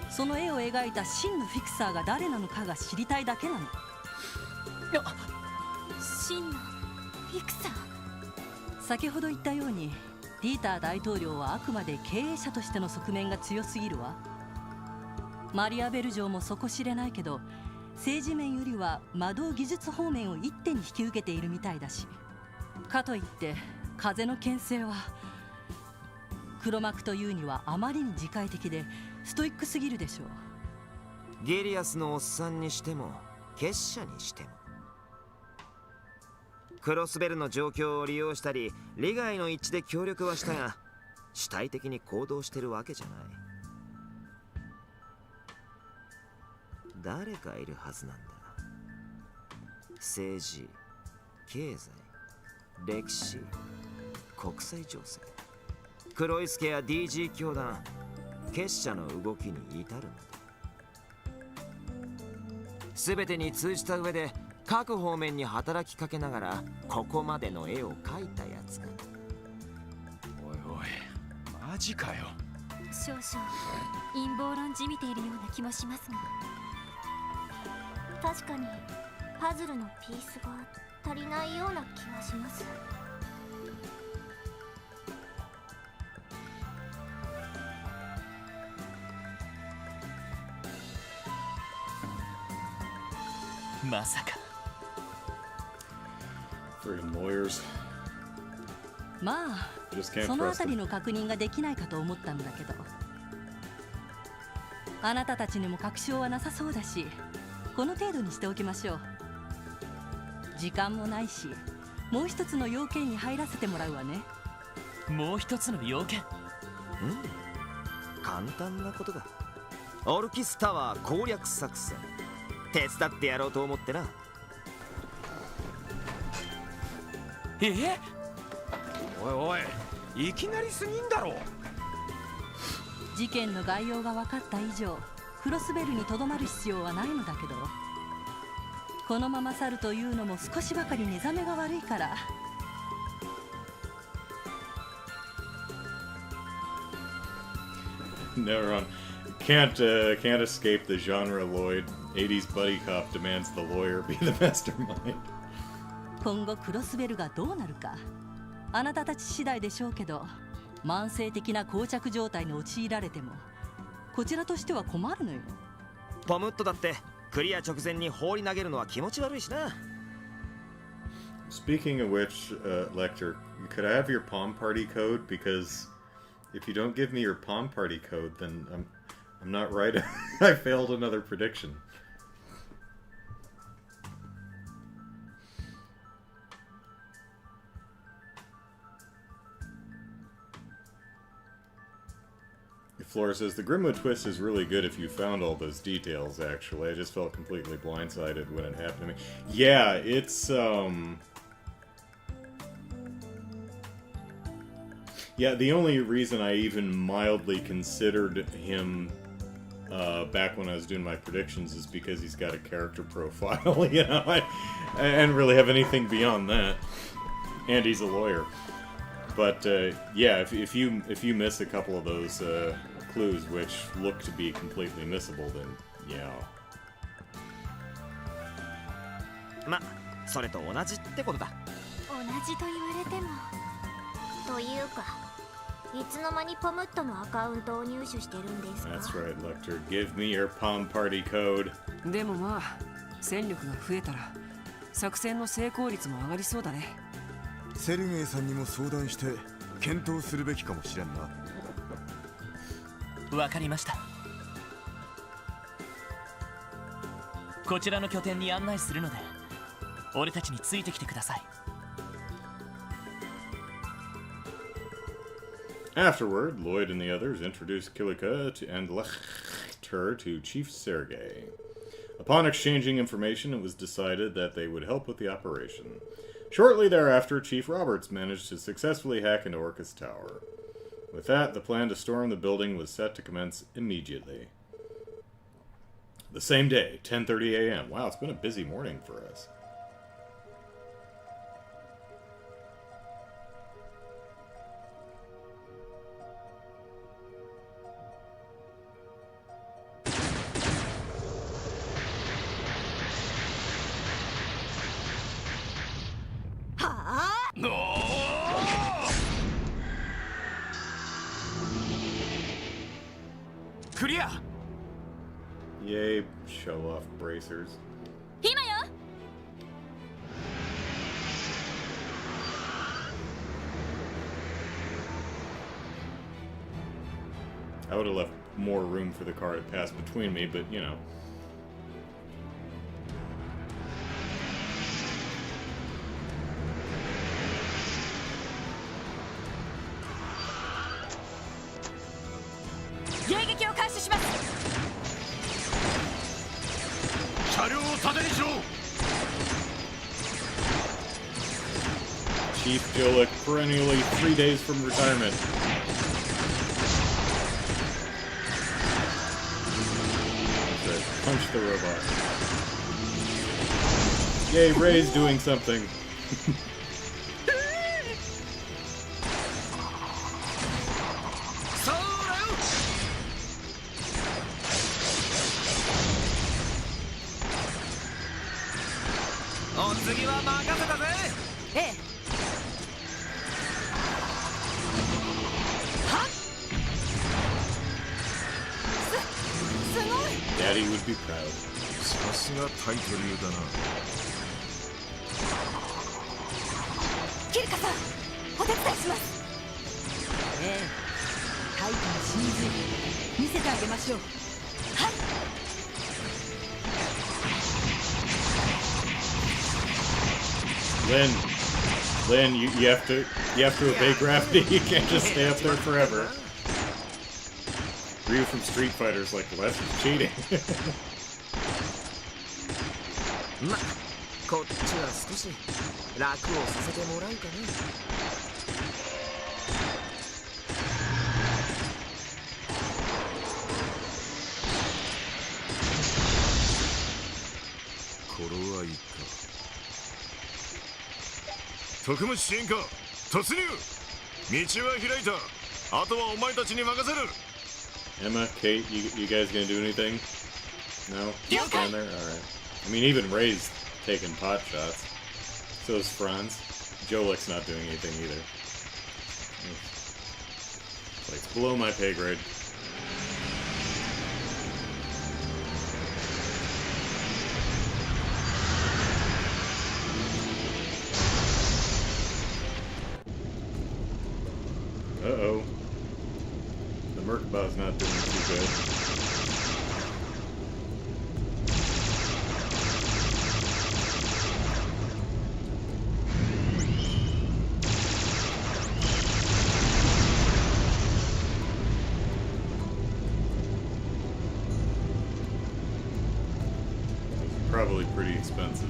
その絵を描いた真のフィクサーが誰なのかが知りたいだけなの。真のフィクサー。先ほど言ったようにディーター大統領はあくまで経営者としての側面が強すぎるわ。マリアベル城も底知れないけど、政治面よりは魔導技術方面を一手に引き受けているみたいだし、かといって風の牽制は黒幕というにはあまりに自戒的でストイックすぎるでしょう。ゲリアスのおっさんにしても結社にしても、クロスベルの状況を利用したり利害の一致で協力はしたが、主体的に行動してるわけじゃない。誰かいるはずなんだ。政治、経済、歴史、国際情勢、クロイス家や DG 教団、結社の動きに至るのだ。全てに通じた上で各方面に働きかけながらここまでの絵を描いたやつが。おいおい、マジかよ。少々陰謀論じみているような気もしますが、確かにパズルのピースが足りないような気はします。まさか。Friggin' lawyers. まあ I just can't そのあ trust たり them. の確認ができないかと思ったんだけど、あなたたちにも確証はなさそうだし、この程度にしておきましょう。時間もないし、もう一つの要件に入らせてもらうわね。もう一つの要件。簡単なことだ。オルキスタワー攻略作戦手伝ってやろうと思ってな。おいおい、いきなりすぎんだろ。事件の概要が分かった以上、クロスベルにとどまる必要はないのだけど、このまま去るというのも少しばかり寝覚めが悪いから。Never on. Can't escape the genre Lloyd. 80s buddy cop demands the lawyer be the mastermind. 今後クロスベルがどうなるか、あなたたち次第でしょうけど、慢性的な膠着状態に陥られてもこちらとしては困るのよ。ポムットだってクリア直前に放り投げるのは気持ち悪いしな。Speaking of which, Lecter, could I have your Palm Party code? Because if you don't give me your Palm Party code, then I'm not right. I failed another prediction. Flora says, the Grimwood twist is really good if you found all those details, actually. I just felt completely blindsided when it happened to me. Yeah, it's, yeah, the only reason I even mildly considered him back when I was doing my predictions is because he's got a character profile, you know? I didn't really have anything beyond that. And he's a lawyer. But, yeah, if you miss a couple of those, clues which look to be completely missable, then yeah. ま、それと同じってことだ。同じと言われても。というか、いつの間にポムットのアカウントを入手してるんですか？ That's right, Lecter. Give me your Palm Party code. でもまあ、戦力が増えたら作戦の成功率も上がりそうだね。セルゲイさんにも相談して検討するべきかもしれんな。わかりました。こちらの拠点に案内するので、俺たちについてきてください。Afterward, Lloyd and the others introduced Kilika and Lecter to Chief Sergei. Upon exchanging information, it was decided that they would help with the operation. Shortly thereafter, Chief Roberts managed to successfully hack into Orcus Tower. With that, the plan to storm the building was set to commence immediately. The same day, 10:30 a.m. Wow, it's been a busy morning for us. Clear! Yay, show-off bracers. 今よ。I would have left more room for the car to pass between me, but, you know. Chief Jolik, perennially 3 days from retirement. That's right. Punch the robot. Yay, Ray's doing something. Daddy would be proud. さすがタイトルだな。キルカさん、お手伝いします。ええ、タイトの真髄見せてあげましょう。はい。Lynn. Lynn, you have to obey gravity. You can't just stay up there forever. Ryu from Street Fighter's like, well, that's cheating. ま、こっちは少し楽をさせてもらうかね。頃合いか。特務支援課突入。道は開いた。あとはお前たちに任せる。 Emma, Kate, you guys gonna do anything? No? Just stand there? Alright. I mean, even Ray's taking pot shots. So is Franz. Jolik's not doing anything either. It's like, it's below my pay grade. Uh-oh. The Merkabah's not doing too good. It's probably pretty expensive.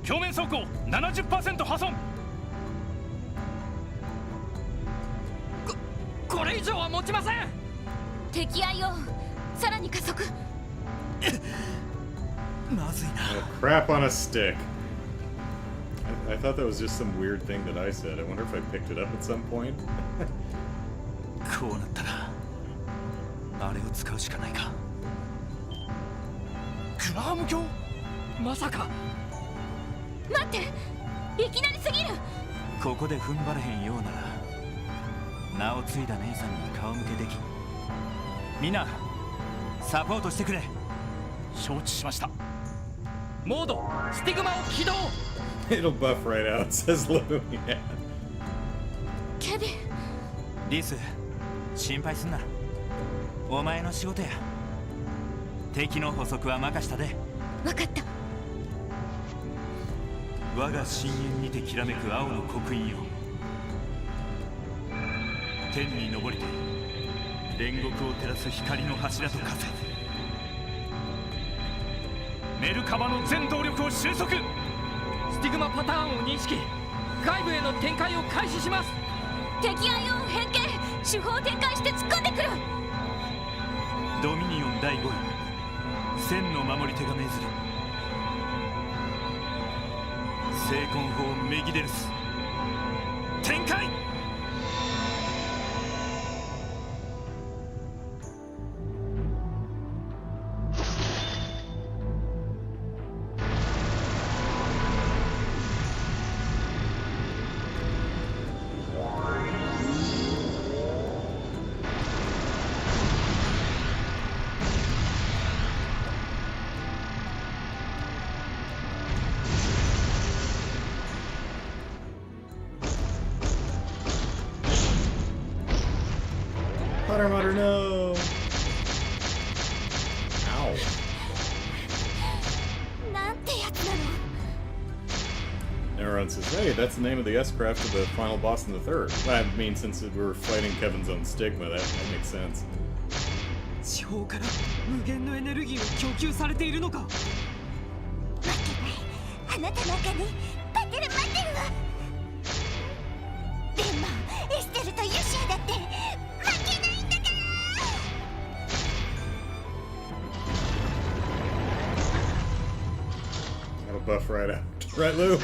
表面走行 70% 破損。これ以上は持ちません。敵愛をさらに加速。まずいな。 Oh, crap on a stick. I thought that was just some weird thing that I said. I wonder if I picked it up at some point. こうなったらあれを使うしかないか。クラーム鏡？まさか。待って、いきなりすぎる。ここで踏ん張れへんようなら名を継いだ姉さんに顔向けでき。みんなサポートしてくれ。承知しました。モードスティグマを起動。 It'll buff right out, says Lumia. ケビン。リス、心配すんな。お前の仕事や。敵の捕捉は任したで。分かった。我が深淵にてきらめく青の刻印よ。天に昇りて煉獄を照らす光の柱と化せ。メルカバの全動力を収束。スティグマパターンを認識。外部への展開を開始します。敵愛を変形。手法を展開して突っ込んでくる。ドミニオン第5位千の守り手が命ずる。聖魂法メギデルス展開。Mutter, mutter, no! Ow. なんてやつなの。 Everyone says, hey, that's the name of the S-craft of the final boss in the third. Well, I mean, since we were fighting Kevin's own stigma, that makes sense. 地方から無限のエネルギーを供給されているのか。あなたの中にバテル待ってるわ。でもエステルとユシアだって負けないんだから。 That'll buff right out. Right, Lou?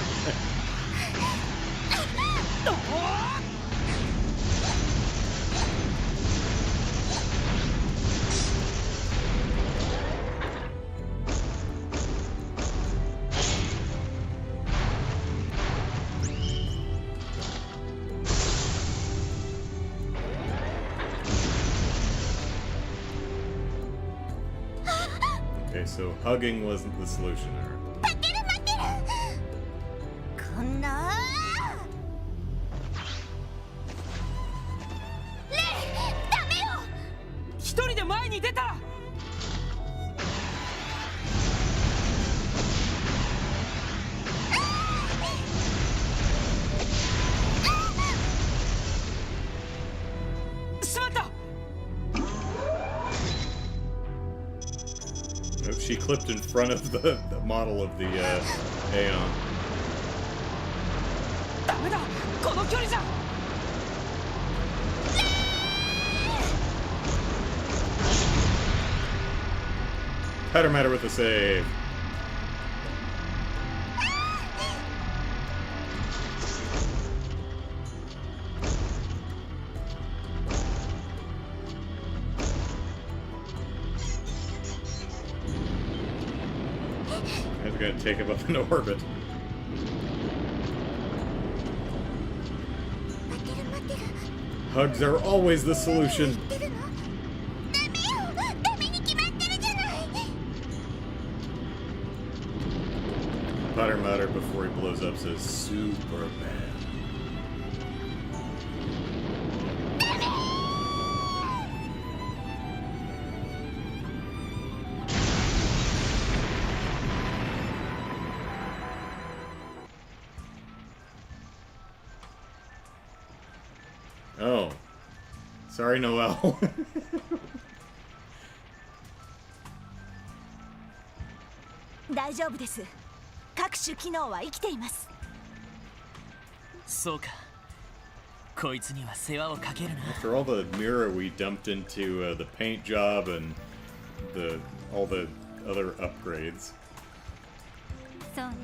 Okay, so hugging wasn't the solution there. 待ってる待ってる。こんな。レイ、ダメよ。一人で前に出た。she clipped in front of the model of the Aeon. ダメだ、この距離じゃ。Patter matter with a save. I'm gonna take him up in orbit. Hugs are always the solution. Potter Mutter before he blows up says Superman. Oh. Sorry, Noel. 大丈夫です。各種機能は生きています。そうか。こいつには世話をかけるな。 After all the mirror we dumped into the paint job and all the other upgrades. そうね。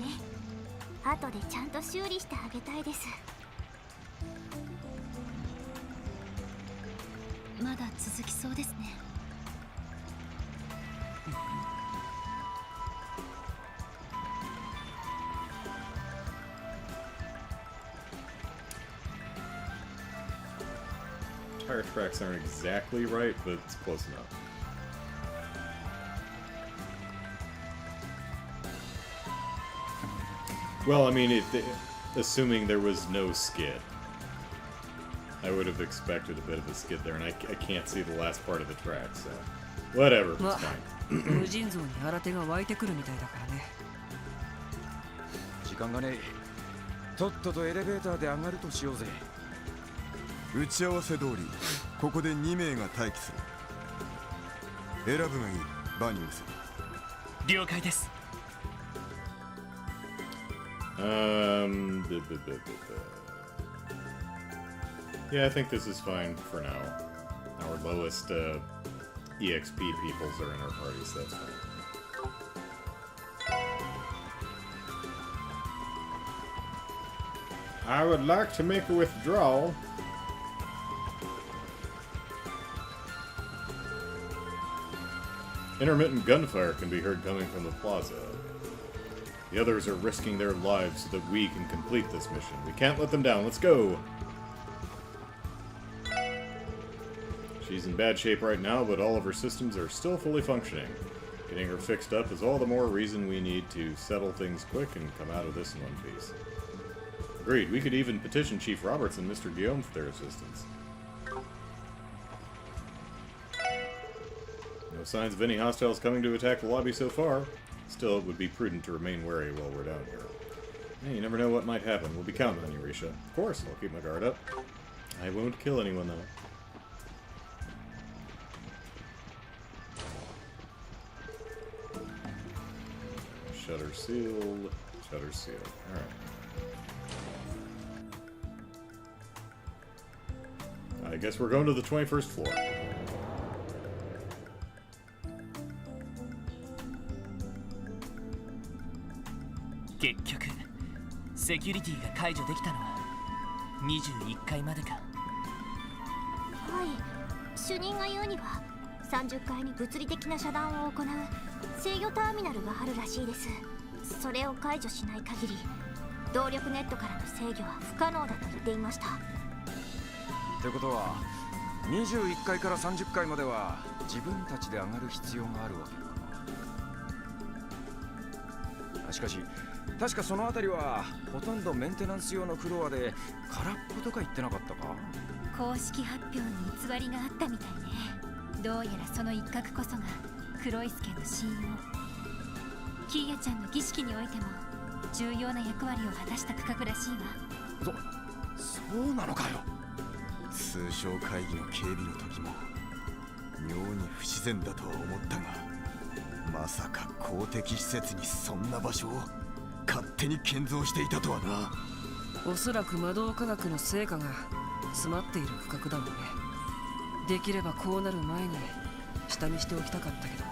後でちゃんと修理してあげたいです。まだ続きそうですね。Tire tracks aren't exactly right, but it's close enough. Well, I mean, assuming there was no skid. I would have expected a bit of a skid there, and I can't see the last part of the track, so whatever, it's fine. 無尽蔵に新手が湧いてくるみたいだからね。時間がねえ。とっととエレベーターで上がるとしようぜ。打ち合わせ通りここで2名が待機する。選ぶがいい、バニングス。了解です。Yeah, I think this is fine for now. Our lowest EXP peoples are in our party, so that's fine. I would like to make a withdrawal. Intermittent gunfire can be heard coming from the plaza. The others are risking their lives so that we can complete this mission. We can't let them down. Let's go! She's in bad shape right now, but all of her systems are still fully functioning. Getting her fixed up is all the more reason we need to settle things quick and come out of this in one piece. Agreed. We could even petition Chief Roberts and Mr. Guillaume for their assistance. No signs of any hostiles coming to attack the lobby so far. Still, it would be prudent to remain wary while we're down here. Hey, you never know what might happen. We'll be counting on you, Risha. Of course, I'll keep my guard up. I won't kill anyone, though. Shutter sealed. Shutter sealed. Alright. I guess we're going to the 21st floor.結局、セキュリティが解除できたのは21階までか。はい、主任が言うには30階に物理的な遮断を行う制御ターミナルがあるらしいです。それを解除しない限り動力ネットからの制御は不可能だと言っていました。ってことは21階から30階までは自分たちで上がる必要があるわけか。しかし確かその辺りはほとんどメンテナンス用のフロアで空っぽとか言ってなかったか。公式発表に偽りがあったみたいね。どうやらその一角こそが黒い助の信用。キーヤちゃんの儀式においても重要な役割を果たした区画らしいわ。そうなのかよ。通商会議の警備の時も妙に不自然だとは思ったが、まさか公的施設にそんな場所を勝手に建造していたとはな。おそらく魔導科学の成果が詰まっている区画だろうね。できればこうなる前に下見しておきたかったけど。い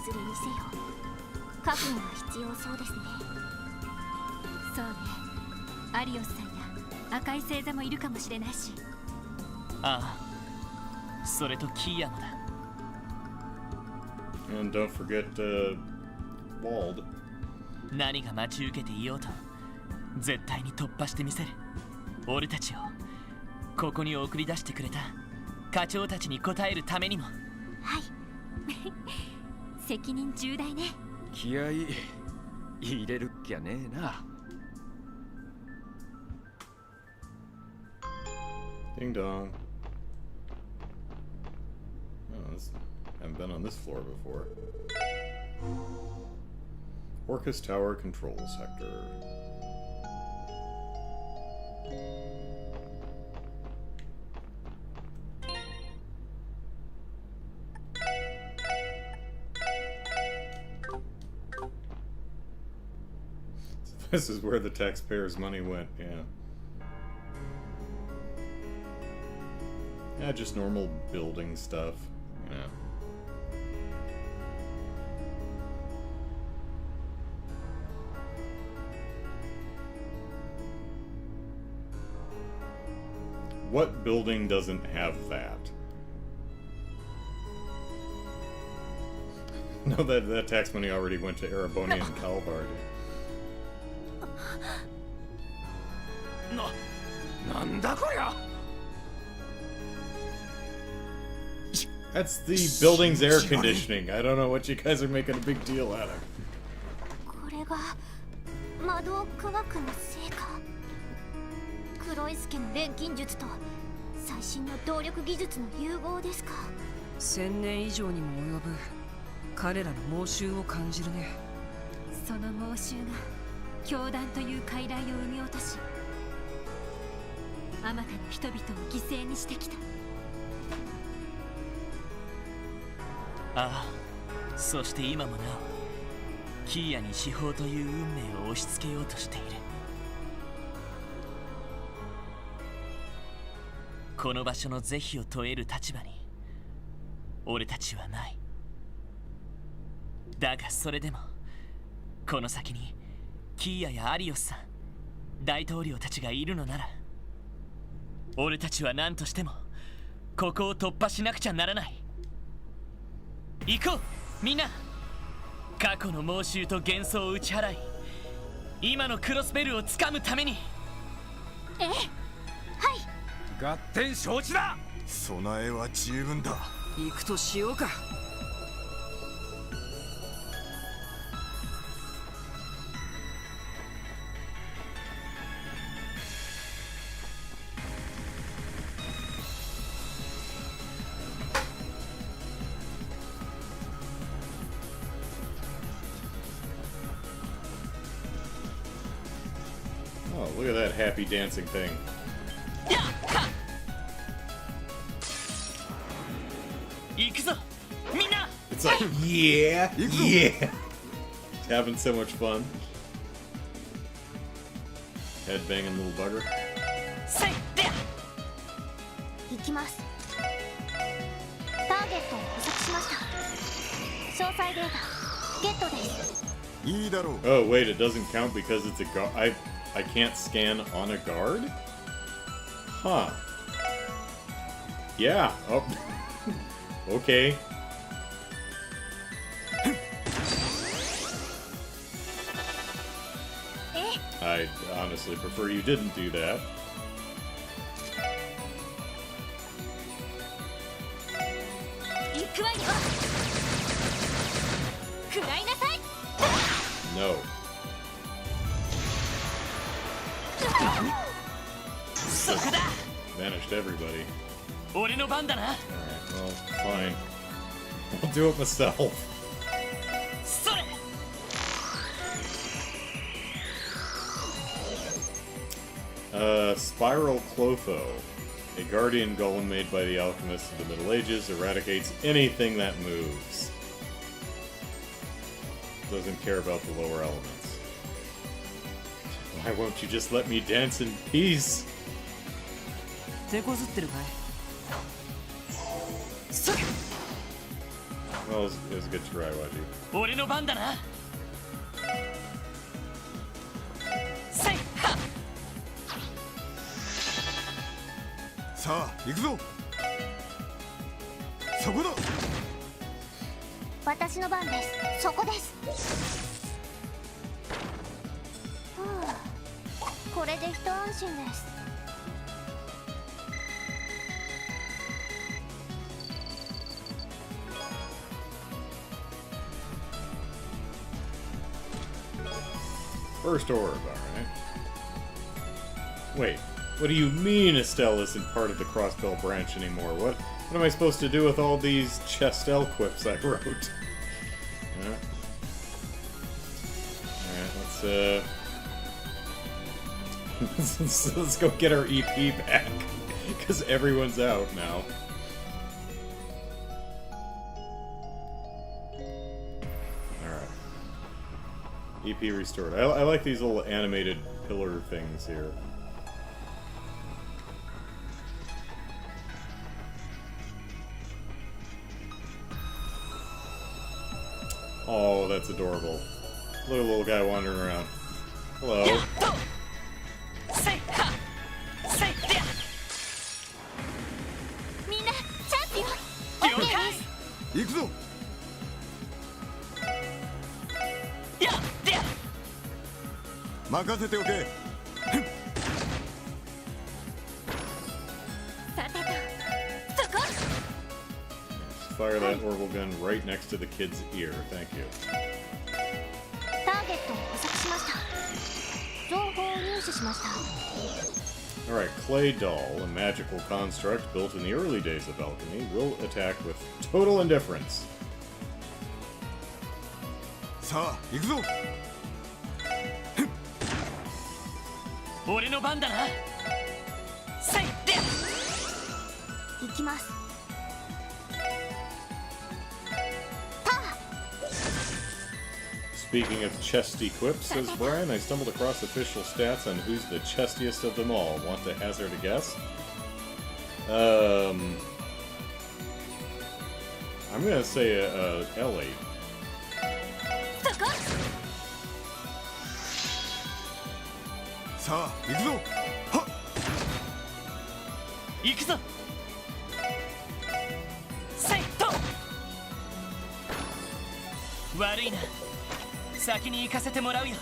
ずれにせよ覚悟が必要そうですね。そうね、アリオスさんや赤い星座もいるかもしれないし。ああ、それとキーヤもだ。And don't forget, Wald. 何が待ち受けていようと絶対に突破してみせる。俺たちをここに送り出してくれた課長たちに応えるためにも。はい責任重大ね。気合い入れるっきゃねえな。Ding dong. Oh, I haven't been on this floor before. Orcus Tower Control Sector. So this is where the taxpayers' money went, yeah. Yeah, just normal building stuff, you know. What building doesn't have that? No, that tax money already went to Erebonian and Calvard. なんだこりゃ。 That's the building's air conditioning. I don't know what you guys are making a big deal out of. これが魔導科学の成果。黒い助の錬金術と最新の動力技術の融合ですか。1000年以上にも及ぶ彼らの猛襲を感じるね。その猛襲が教団という傀儡を生み落とし、あまたの人々を犠牲にしてきた。ああ、そして今もなおキーヤに司法という運命を押し付けようとしている。この場所の是非を問える立場に俺たちはない。だがそれでもこの先にキーヤやアリオスさん、大統領たちがいるのなら、俺たちは何としてもここを突破しなくちゃならない。行こうみんな。過去の猛襲と幻想を打ち払い、今のクロスベルをつかむために。ええ、はい。合点承知だ。備えは十分だ。行くとしようか。Oh, look at that happy dancing thing. 行くぞみんな。 It's like, yeah, yeah. Having so much fun. Headbanging little bugger. せいで行きます。ターゲットを捕捉しました。詳細データゲットです。いいだろう。 Oh, wait, it doesn't count because it's a guard. I can't scan on a guard? Huh. Yeah. Oh. Okay. I honestly prefer you didn't do that. 行くわよ。食らいなさい。 No. そこだ。 Vanished everybody. 俺の番だな。 Alright, well, fine. I'll do it myself. それ。Spiral Clotho. A guardian golem made by the alchemists of the Middle Ages eradicates anything that moves. doesn't care about the lower elements. Why won't you just let me dance in peace? 手こずってるかい？ Well, it was a good try, Waji. 俺の番だな。せいは。さあ行くぞ。そこだ。私の番です。そこです。これで一安心です。First orb, alright. Wait, what do you mean Estelle isn't part of the Crossbell branch anymore? What am I supposed to do with all these Chestel quips I wrote? Yeah. Alright, let's go get our EP back. Because everyone's out now. EP restored. I like these little animated pillar things here. Oh, that's adorable. Look at the little guy wandering around. Hello. Fire that Orbal gun right next to the kid's ear. Thank you. Alright, Clay Doll, a magical construct built in the early days of alchemy, will attack with total indifference. さあ、行くぞ。俺の番だな。せいで。行きます。 Speaking of chesty quips, says Brian, I stumbled across official stats on who's the chestiest of them all. Want to hazard a guess? I'm gonna say Ellie. Worryな。先に行かせてもらうよ。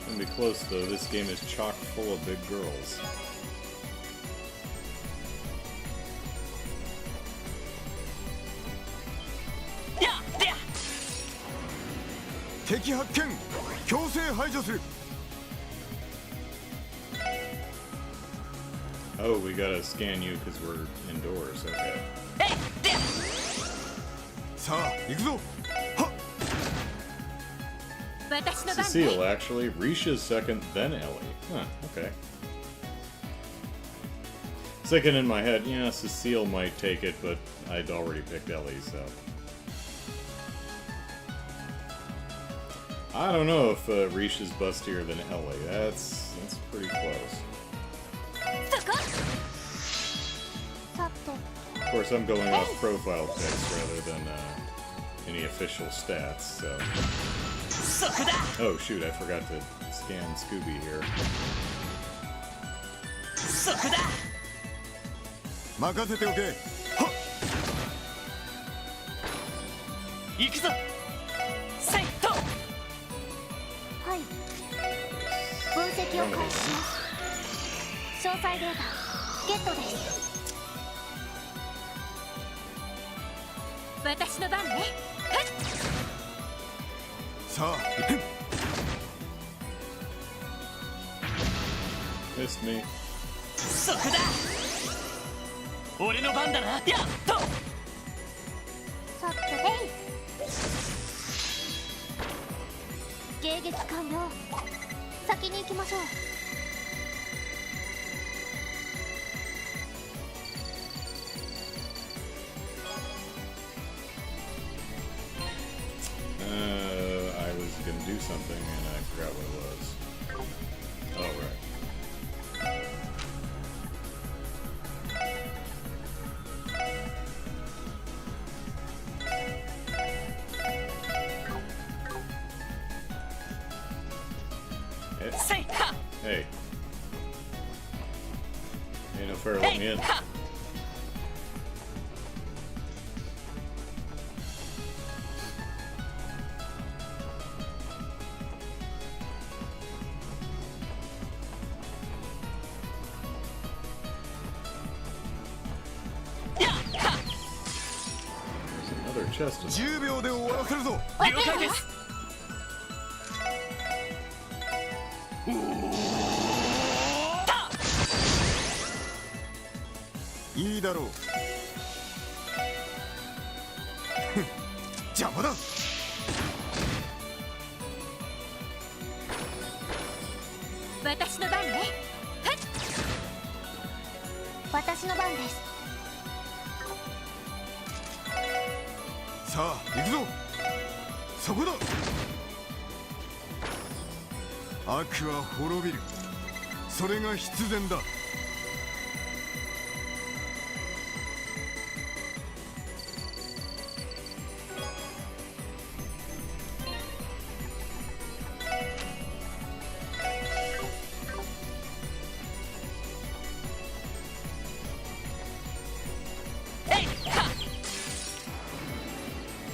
Gonna be close though. This game is chock full of big girls. Oh, we gotta scan you because we're indoors. Okay. Cecile, actually. Risha's second, then Ellie. Huh, okay. Second in my head, yeah, Cecile might take it, but I'd already picked Ellie, so... I don't know if Risha's bustier than Ellie. That's pretty close. Of course, I'm going off profile pics rather than any official stats, so... Oh shoot, I forgot to scan Scooby here. Missed me. そこだ。俺の番だな。やっと。さっとで迎撃完了。先に行きましょう。do something, and I forgot what it was. Oh, right. Hey. Ain't no fair, let me in. Chest 10秒で終わらせるぞ。了解です。いいだろう。邪魔だ。私の番ね。私の番です。さあ行くぞ。そこだ。悪は滅びる。それが必然だ。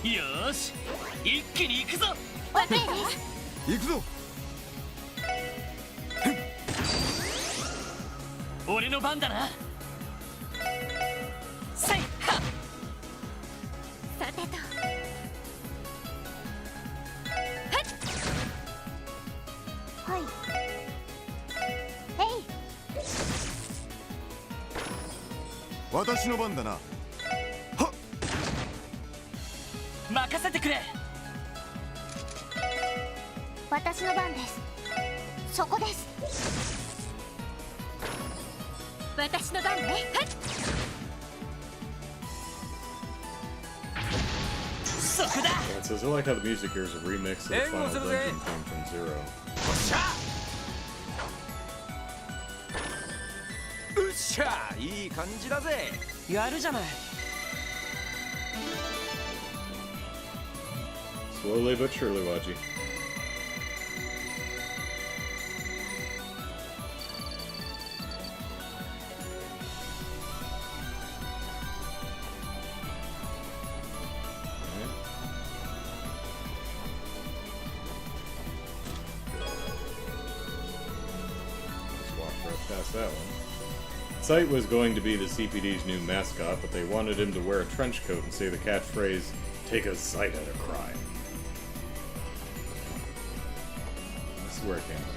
よし、一気に行くぞ。行くぞ。俺の番だな。せいは。さてと。はい。私の番だな。任せてくれ。私の番です。そこです。私の番ね。そこだ。It says, I like how the music here is a remix of the final dungeon theme from Zero. うっしゃ、いい感じだぜ。やるじゃない。Slowly but surely, Waji. Past that one. Sight was going to be the CPD's new mascot, but they wanted him to wear a trench coat and say the catchphrase, "Take a sight at a crime." This is where it came from.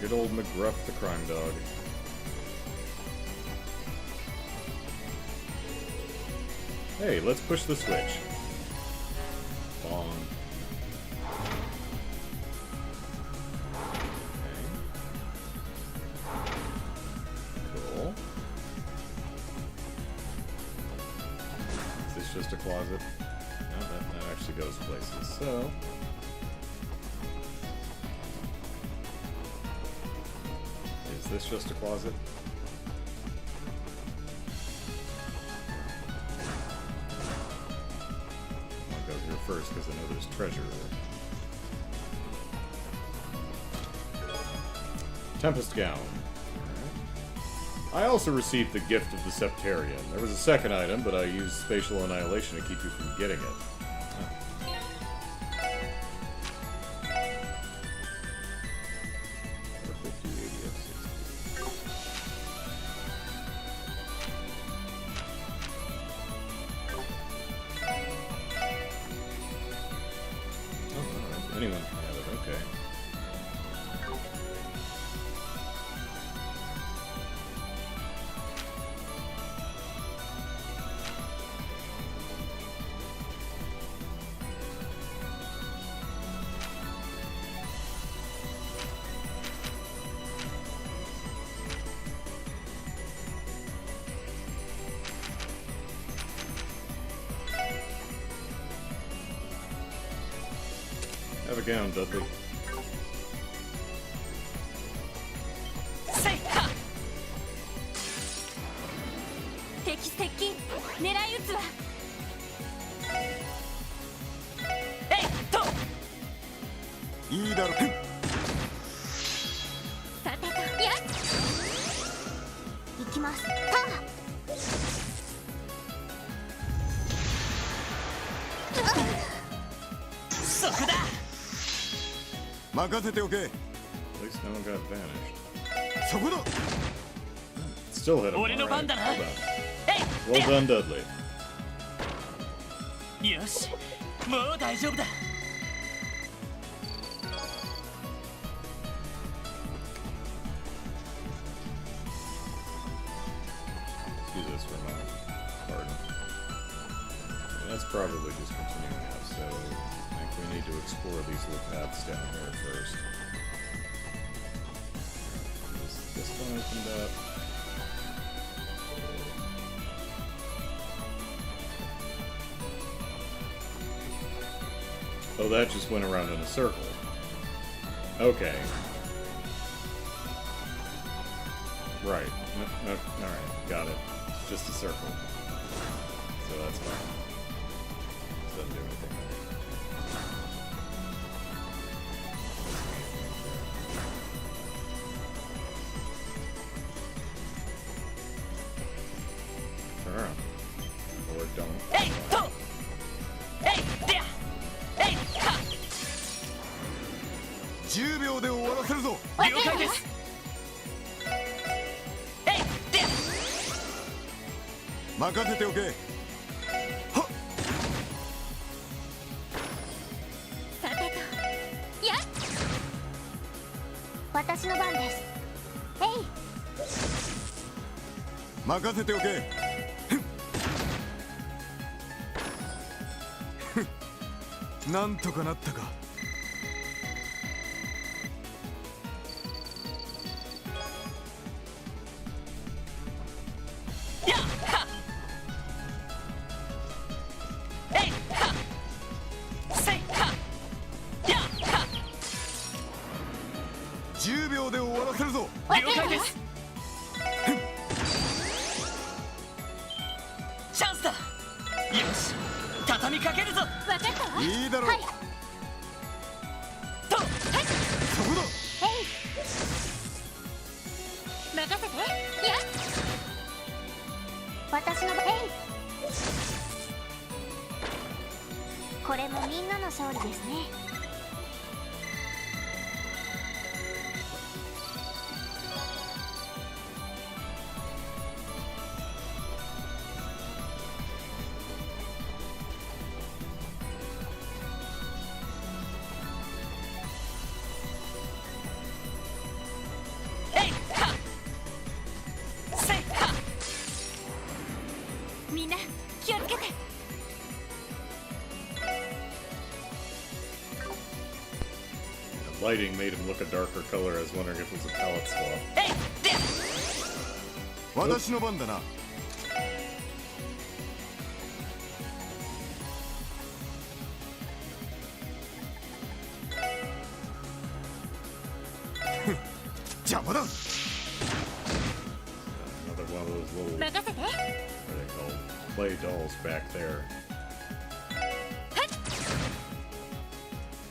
Good old McGruff the crime dog. Hey, let's push the switch. Bong. Just a closet. No, that actually goes places. So, is this just a closet? I'll go here first because I know there's treasure. Tempest gown. I also received the gift of the Septarian. There was a second item, but I used spatial annihilation to keep you from getting it. Anyone can have it, okay. Have a gown, Dudley. せいは敵接近、狙い撃つわ。えいっといいだろう。さてと、やっ行きます。はそこだ。任せておけ。 At least no one got vanished. そこだ。 Still hit him. 俺の All 番 right. だな。 Well えい done. Well done, Dudley. よし、もう大丈夫だ。Do this for my pardon. That's probably just continuing up, so I think we need to explore these little paths down here first. This one opened up. Oh, that just went around in a circle. Okay. Right. No, alright, got it. It's just a circle. So that's fine. Doesn't do anything there. Turn around. Or don't. えいっとえいでやえいは10秒で終わらせるぞ。了解です。えいでや任せておけ。はっ。さてと、やっ私の番です。えい任せておけ。なんとかなったか。やっはえいはせいはやっは10秒で終わらせるぞ。了解です。チャンスだ。よし、畳みかけるぞ。わかったわ。いいだろう。はいとそこだ。えい任せて。やっ私の番。えいこれもみんなの勝利ですね。えいはせいはみんな気をつけて。 Lighting made him look a darker color. I was wondering if it was a palette swap. えいでや私の番だな。邪魔だ。 Another one of those little, 任せて。 what are they called? Play dolls back there.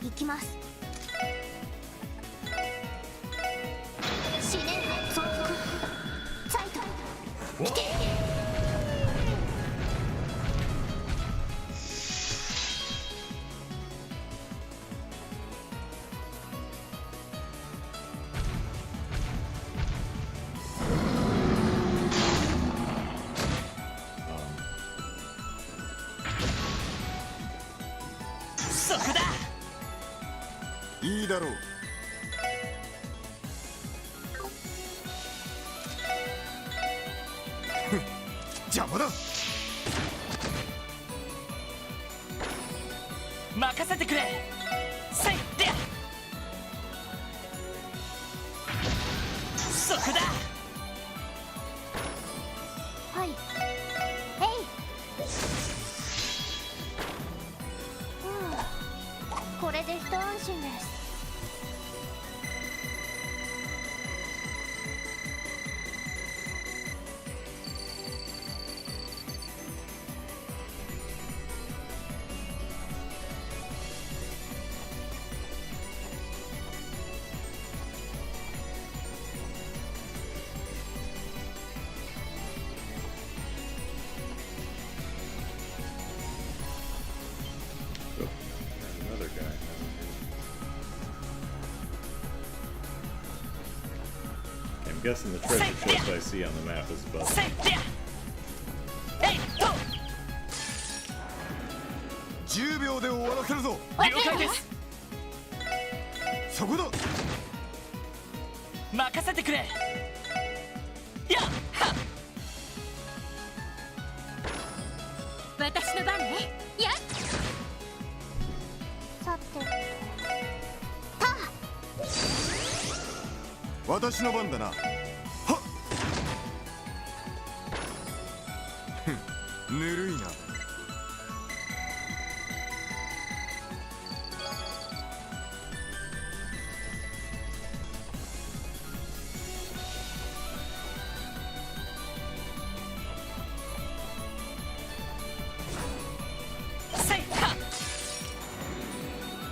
行きます。死ね総服サイト来て。そこだ。いいだろう。邪魔だ。任せてくれ。せいでやそこだ。はい。えい。これでで一安心です。Another guy. I'm guessing the treasure chest I see on the map is above. 10秒で終わらせるぞ。了解です。そこだ。任せてくれ。やっはっ。私の番ね。やっ。さて私の番だな。はっ。ぬるいな。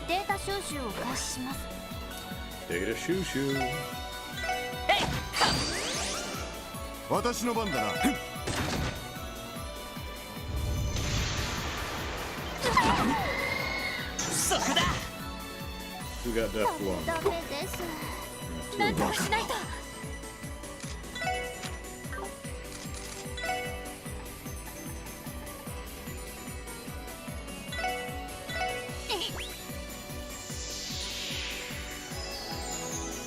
データ収集を開始します。 Data shoo shoo. 私の番だな。そこだ。 Who got death one? ダメです。なんとかしないと。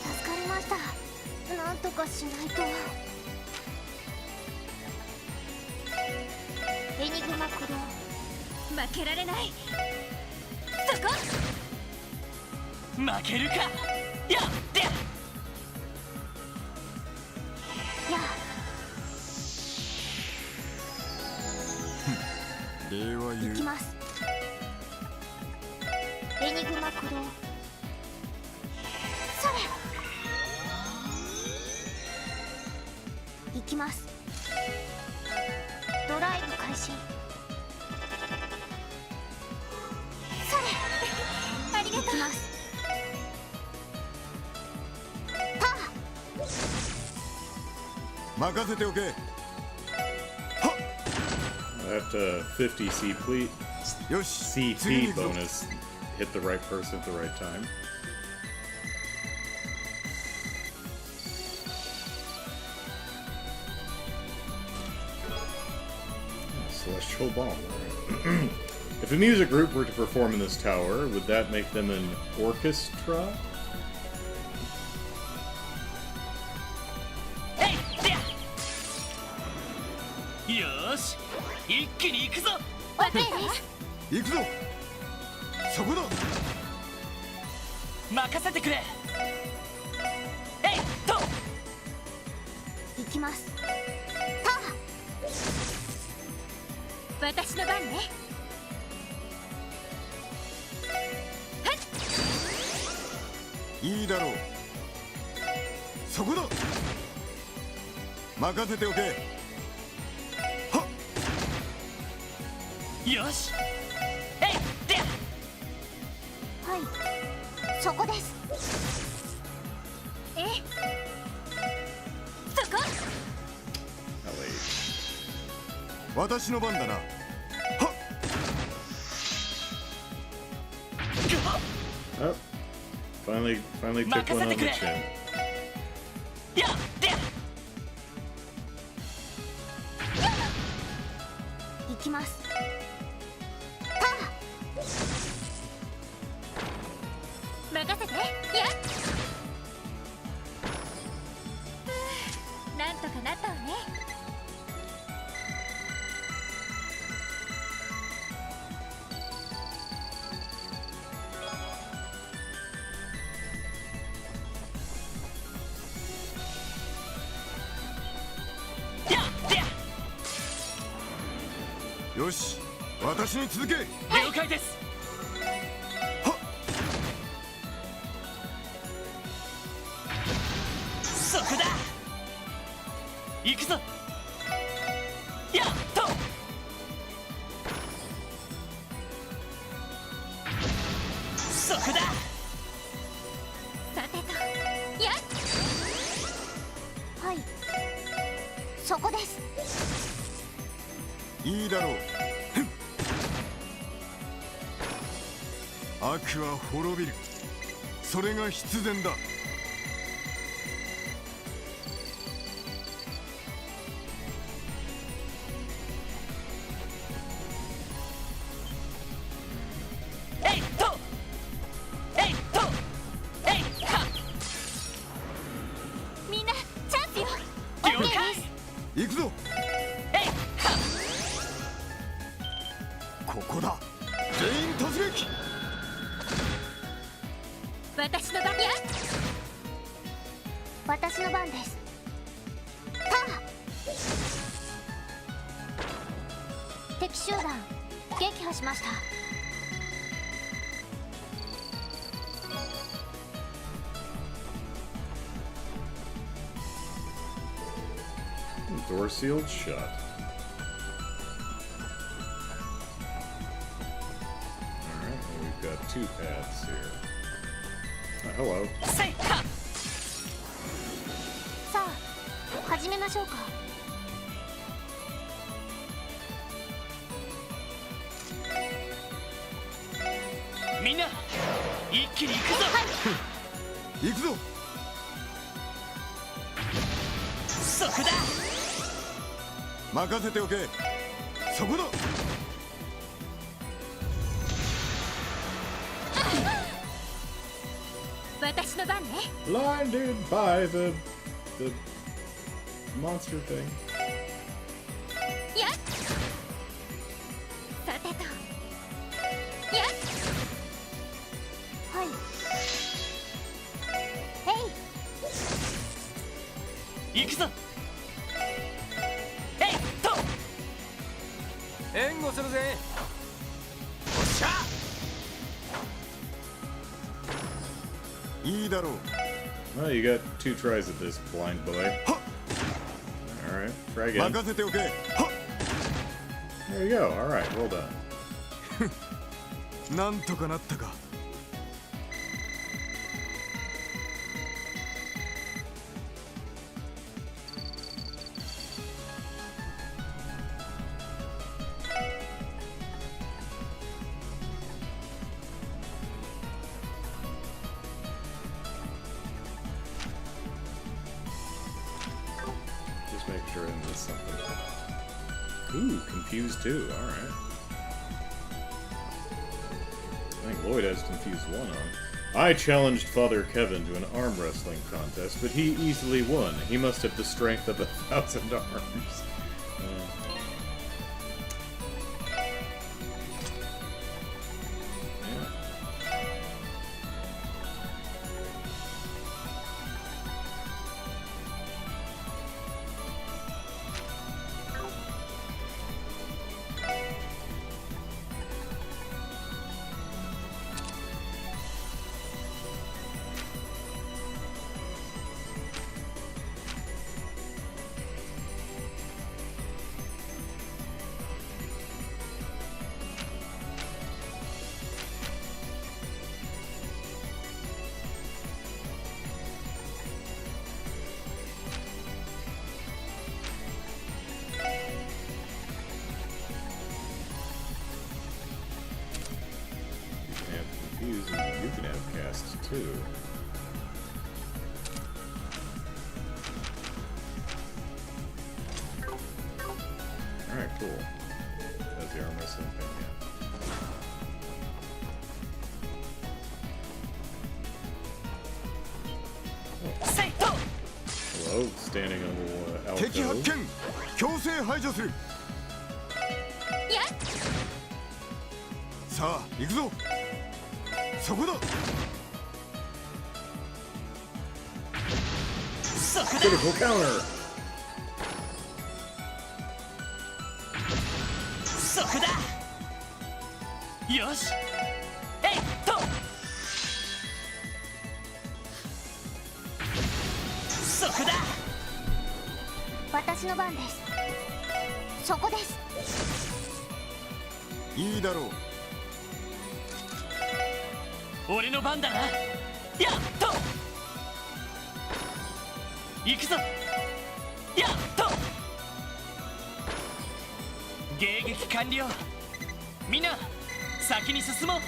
助かりました。なんとかしないと。エニグマ駆動。負けられない。そこ。負けるか。やってや。礼は言う。行きます。エニグマ駆動。それ。行きます。ドライブ開始。それ。ありがとう。行きます。任せておけ。 That 50 CP よし。 CP bonus hit the right person at the right time. Celestial bomb. Alright. If a music group were to perform in this tower, would that make them an orchestra? よーし、一気に行くぞ。OK です。行くぞ。そこだ。任せてくれ。行きます。私の番ね。いいだろう。そこだ。任せておけ。よし。はい、そこです。そこ。私の番だな。はっ。Oh, finally took one on the chin. やって行きます。任せて。なんとかなったわね。よし、私に続け。了解です。行くぞ。やっと。そこだ。さてと、やっはいそこです。いいだろう。悪は滅びる。それが必然だ。えいっとえいっとえいは。みんなチャンスよ。了解。行くぞ。えいは。ここだ。全員突撃。私の番や。私の番です。ター。敵集団撃破しました。Door sealed shut. Alright, well, we've got two paths here. Hello. せいは。さあ始めましょうか。みんな一気に行くぞ。行くぞ。そこだ。任せておけ。そこだ。私の番ね。 Blinded by the monster thing. やっさてとやっはいえい行くぞ。えいっと。援護するぜ。おっしゃ。いいだろう。 Well, you got two tries at this, blind boy. Alright, try again. 任せておけ。 There you go. Alright, well done. なんとかなったか。Just making sure I didn't miss something. Ooh, confused too. Alright. I think Lloyd has confused one on. I challenged Father Kevin to an arm wrestling contest, but he easily won. He must have the strength of 1,000 arms. Yeah. Confused, and you can have cast too. Alright, cool. That's the arm wrestling thing, yeah. Hello, standing on the 敵発 alcove. 見。強制排除する。やっさあ行くぞ。そこだ。 Critical counter! そこだ。よし。えいっと。そこだ。私の番です。そこです。いいだろう。俺の番だな。やっと行くぞ。やっと迎撃完了。みんな先に進もう。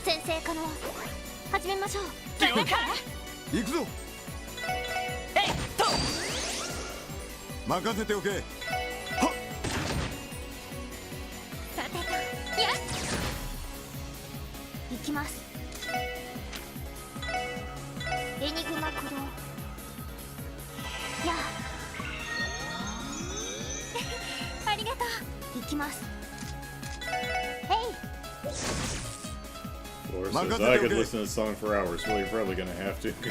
先生可能始めましょう。了解。行くぞ。えいっと任せておけ。はっ。さてとやっ行きます。エニグマ駆動やあありがとう。行きます。えい。Laura says, I could listen to this song for hours. Well, you're probably gonna have to. If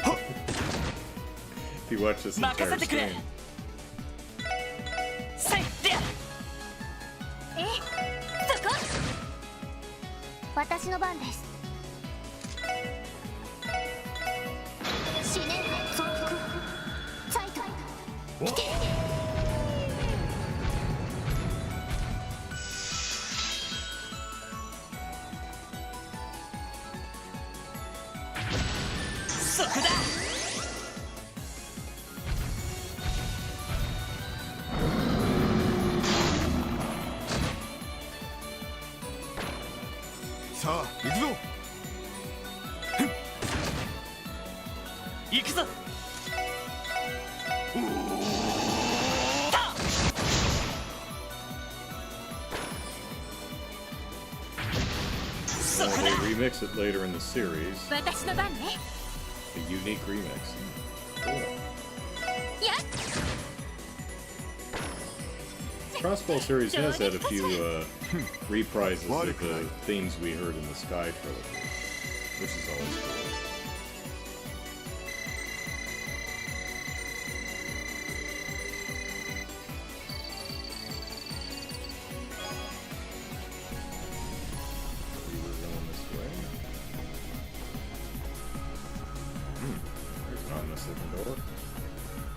you watch this entire stream. そこ。私の番です。思念増幅サイト来て。そこだ。さあ行くぞ。行くぞ。そこだ。 They remix it later in the series. 私の番ね。A unique remix. Cool. Crossball series has had a few reprises of the themes we heard in the Sky trilogy, which is always cool. We were going this way. There's an ominous looking door.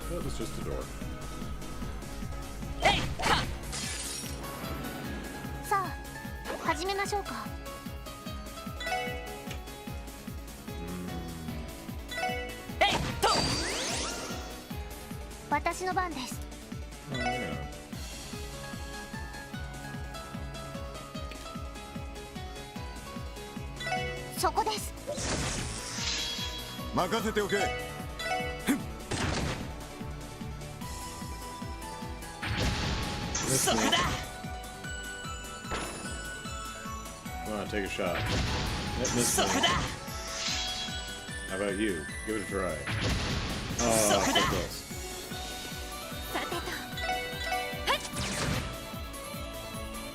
That was just a door. さあ始めましょうか。私の番です。そこです。任せておけ。そこだ。Come on, take a shot. Miss one. How about you? Give it a try. Oh, so close. さてと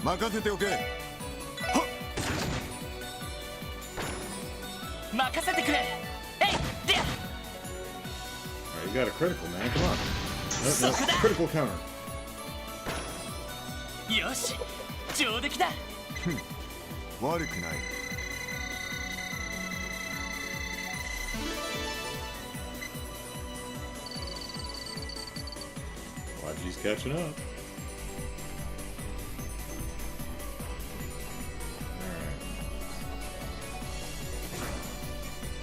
任せておけ。はっ。任せてくれ。えいでや。 Alright, you got a critical, man. Come on. No, critical counter. よし、上出来だ。悪くない。Waji's catching up. Alright.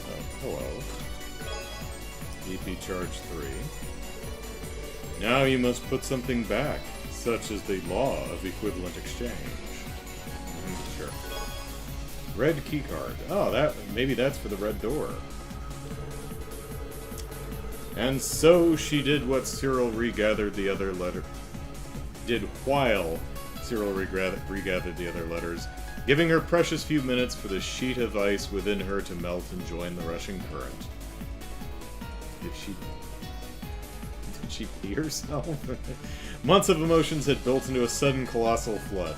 Oh, hello. EP charge 3. Now you must put something back, such as the law of equivalent exchange. Sure. Red keycard. Oh, maybe that's for the red door. And so she did what Cyril regathered the other letter. Did while Cyril regathered the other letters, giving her precious few minutes for the sheet of ice within her to melt and join the rushing current. Did she pee herself? Months of emotions had built into a sudden colossal flood.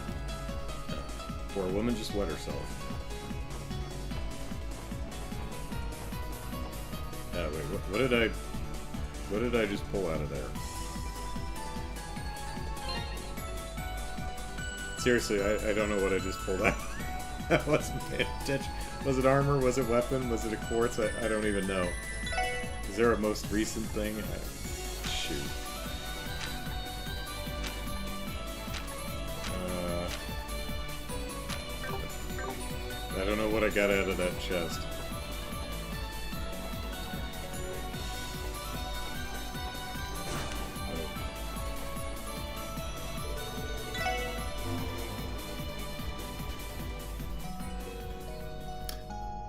Poor woman just wet herself. Wait, what did I just pull out of there? Seriously, I don't know what I just pulled out. I wasn't paying attention. Was it armor? Was it weapon? Was it a quartz? I don't even know. Is there a most recent thing? Shoot. I don't know what I got out of that chest.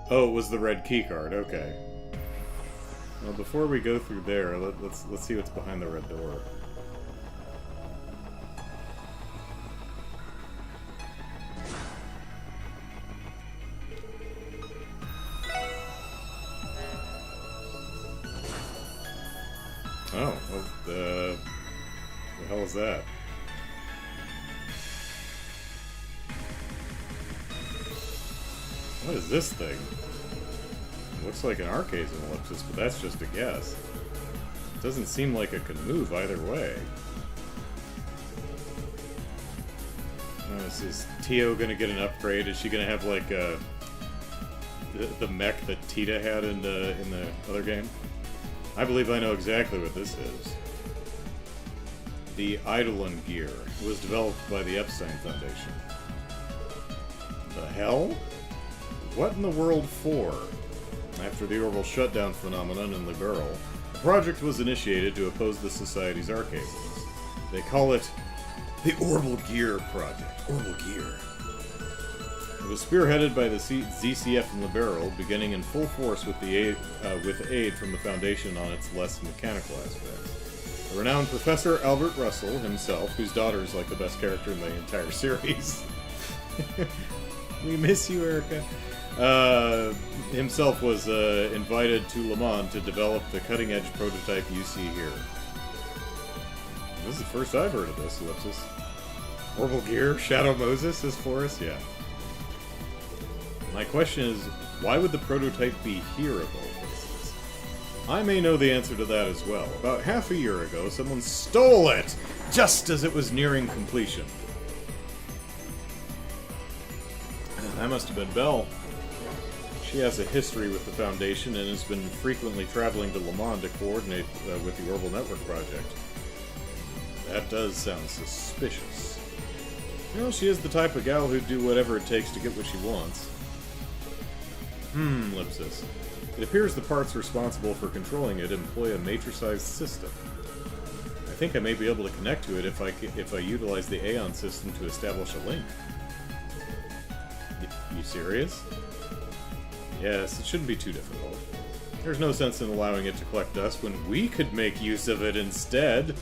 Oh, it was the red key card. Okay. Well, before we go through there, let's see what's behind the red door. Oh, well, the hell is that? What is this thing? It looks like an arcade ellipsis, but that's just a guess. It doesn't seem like it can move either way. Is Tio gonna get an upgrade? Is she gonna have like the mech that Tita had in the other game? I believe I know exactly what this is. The Eidolon gear was developed by the Epstein Foundation. The hell? What in the world for? After the Orbal shutdown phenomenon in Liberal, a project was initiated to oppose the Society's arcade rooms. They call it the Orbal Gear Project. Orbal Gear. It was spearheaded by the ZCF and Liberal, beginning in full force with aid from the Foundation on its less mechanical aspects. A renowned Professor Albert Russell himself, whose daughter is like the best character in the entire series. We miss you, Erica. Himself was invited to Le Mans to develop the cutting-edge prototype you see here. This is the first I've heard of this, Ellipsis. Orbal Gear, Shadow Moses is for us? Yeah. My question is, why would the prototype be here of all places? I may know the answer to that as well. About half a year ago, someone stole it, just as it was nearing completion. That must have been Belle. She has a history with the Foundation and has been frequently traveling to Le Mans to coordinate with the Orbal Network project. That does sound suspicious. You know, she is the type of gal who'd do whatever it takes to get what she wants. Ellipsis. It appears the parts responsible for controlling it employ a matrixized system. I think I may be able to connect to it if I utilize the Aeon system to establish a link. You serious? Yes, it shouldn't be too difficult. There's no sense in allowing it to collect dust when we could make use of it instead.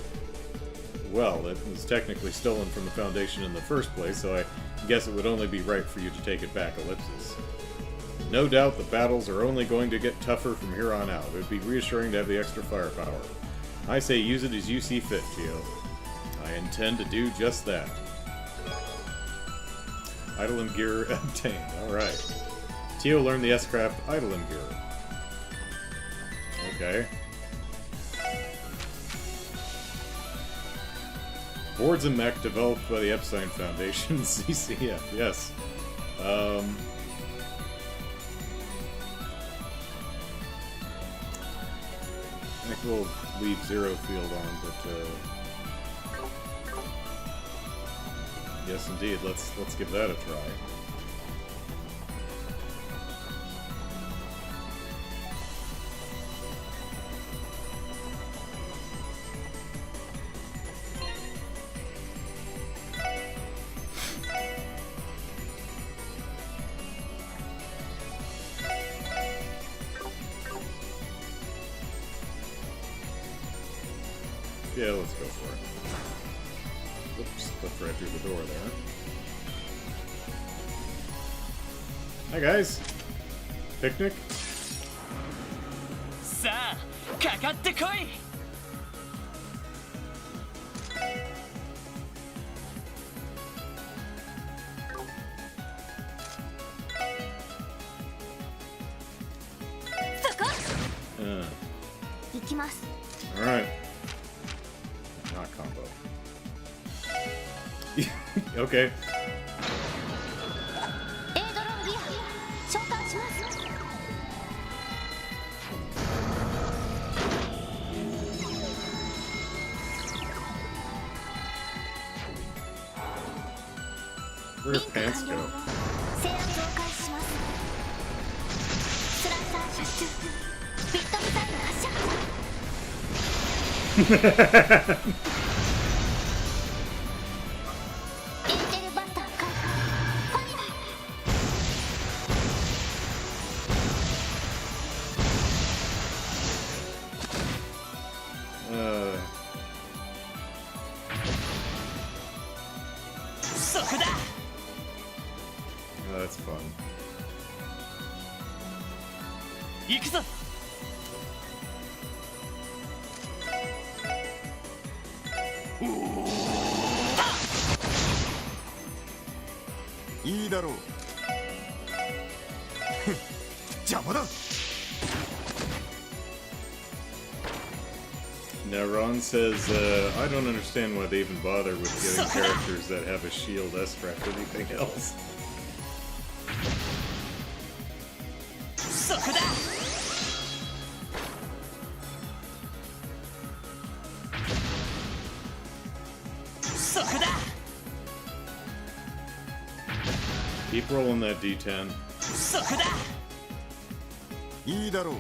Well, it was technically stolen from the Foundation in the first place, so I guess it would only be right for you to take it back, Ellipsis. No doubt the battles are only going to get tougher from here on out. It would be reassuring to have the extra firepower. I say use it as you see fit, Tio. I intend to do just that. Eidolon gear obtained. Alright. Tio learned the S-Craft Eidolon gear. Okay. Boards and mech developed by the Epstein Foundation, CCF, yes. I think we'll leave Zero Field on, but yes indeed, let's give that a try. Yeah, let's go for it. Oops, slipped right through the door there. Hi guys! Picnic? さあ、かかってこい! Alright. Not combo. Okay. Where'd her pants go? 制圧を開始します。スライサー射出。ビットミサイル発射。エンジェルバスター開発。ファイヤそこだ。 Oh, that's fun. 行くぞ。いいだろう。邪魔だ。 Now Ron says, I don't understand why they even bother with getting characters that have a shield S-trap or anything else. そこだ。 そこだ。 Keep rolling that D10. そこだ。 いいだろう。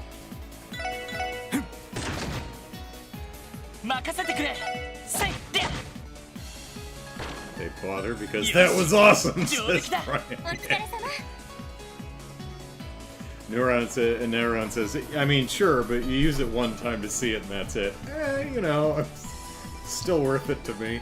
任せてくれ。せいで。 They bother because that was awesome, 上 says 出来だ。 お Brian. 疲れ様。 Neuron says, I mean, sure, but you use it one time to see it and that's it. You know, still worth it to me.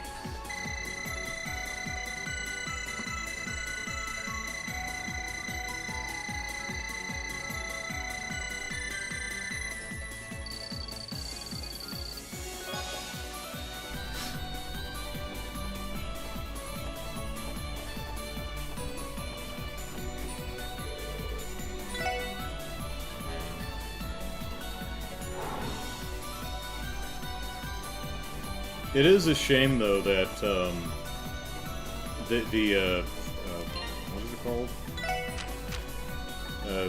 It is a shame, though, that what is it called?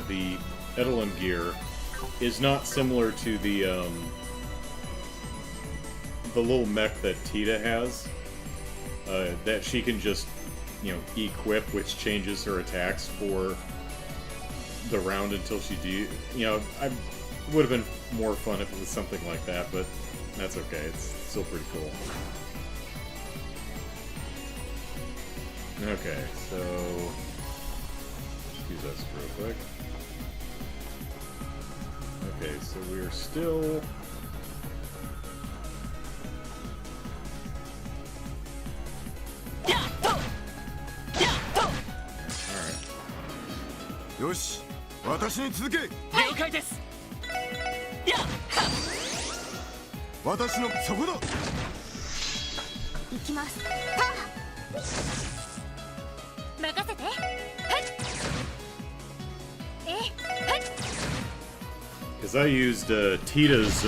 The Edelin gear is not similar to the little mech that Tita has. That she can just, you know, equip, which changes her attacks for the round until she you know, I would have been more fun if it was something like that, but that's okay. It's still pretty cool. Okay, so let's use that real quick. Okay, so we're still. Alright. よし、私に続け。了解です。やっ。 私のそこだ。行きます。はっ。任せて。はい。え、はい。 Because I used Tita's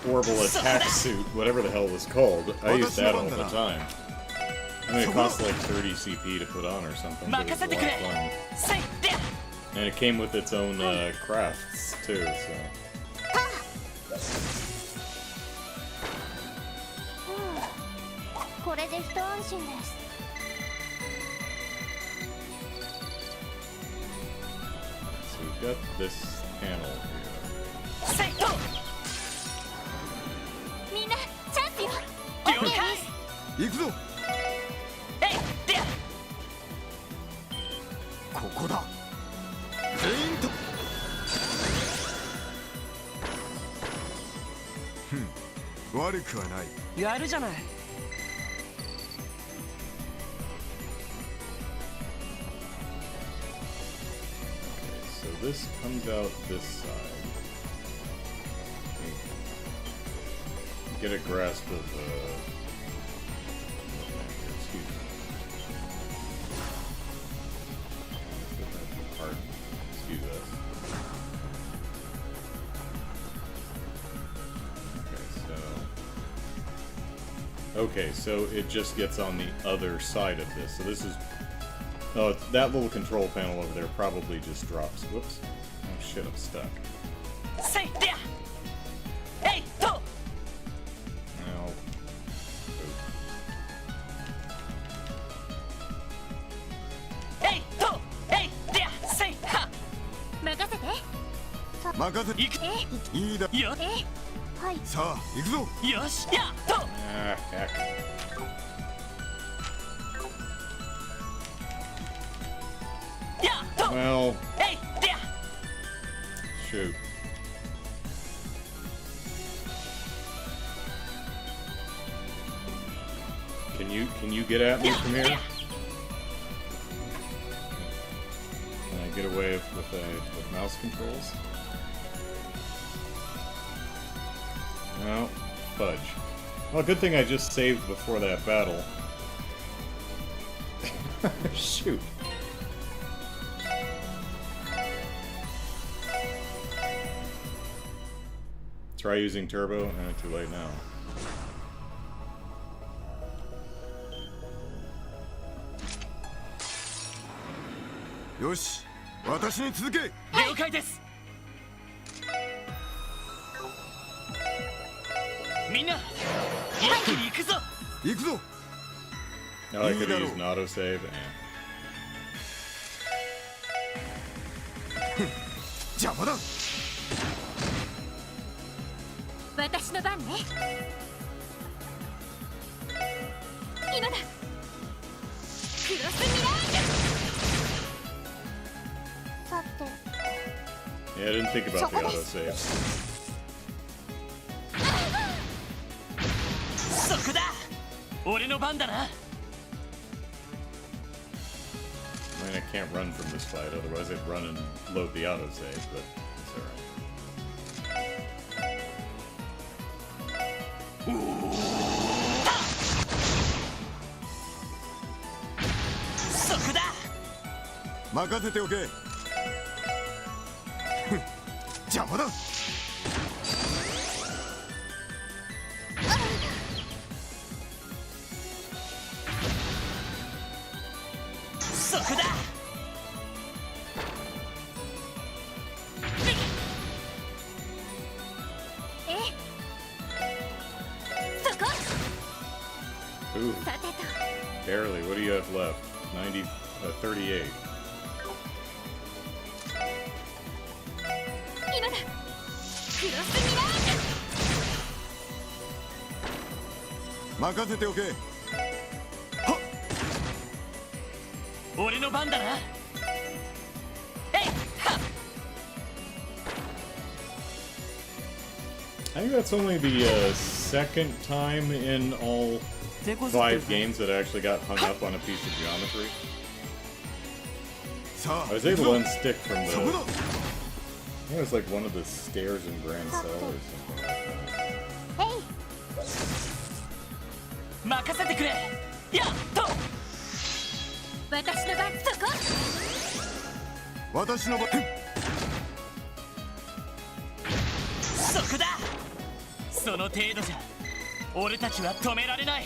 Orbal attack suit, whatever the hell it was called. I used that all the time. I mean, it cost like 30 CP to put on or something, but it was a lot of fun. And it came with its own crafts too, so. これで一安心です。 So we've got this panel here. みんなチャンスよ。了解。行くぞ。ここだ。全員と。悪くはない。やるじゃない。 So this comes out this side. Get a grasp of excuse me. Pardon. Excuse us. Okay, so it just gets on the other side of this. So this is. Oh, that little control panel over there probably just drops. Whoops. Oh shit, I'm stuck. Now. 任せ行くいいだよはいさあ行くぞよしやっと Ah, heck. やっと Well, えいでや shoot. Can you get at me from here? Can I get away with mouse controls? No, fudge. Well, good thing I just saved before that battle. Shoot. Try using turbo. Too late now. よし私に続け了解ですみんな一気に行くぞ行くぞ Oh, I could have used an autosave. 邪魔だ私の番ね今だクロスミラージュさて Yeah, I didn't think about the autosave. そこだ俺の番だな I mean, I can't run from this fight, otherwise I'd run and load the autosave, but it's alright. そこだ任せておけ邪魔だそこだそこ Ooh, さてと barely. What do you have left? 38. 今だクロスミラージュ任せておけ俺の番だなえいはっ I think that's only the second time in all 手こずってる 5 games that I actually got hung up on a piece of geometry. さあ I was able to unstick from そこ the... だ I think it was like one of the stairs in Grand Cell or something like that. えい任せてくれやっと私の番そこ私の番そこだその程度じゃ俺たちは止められない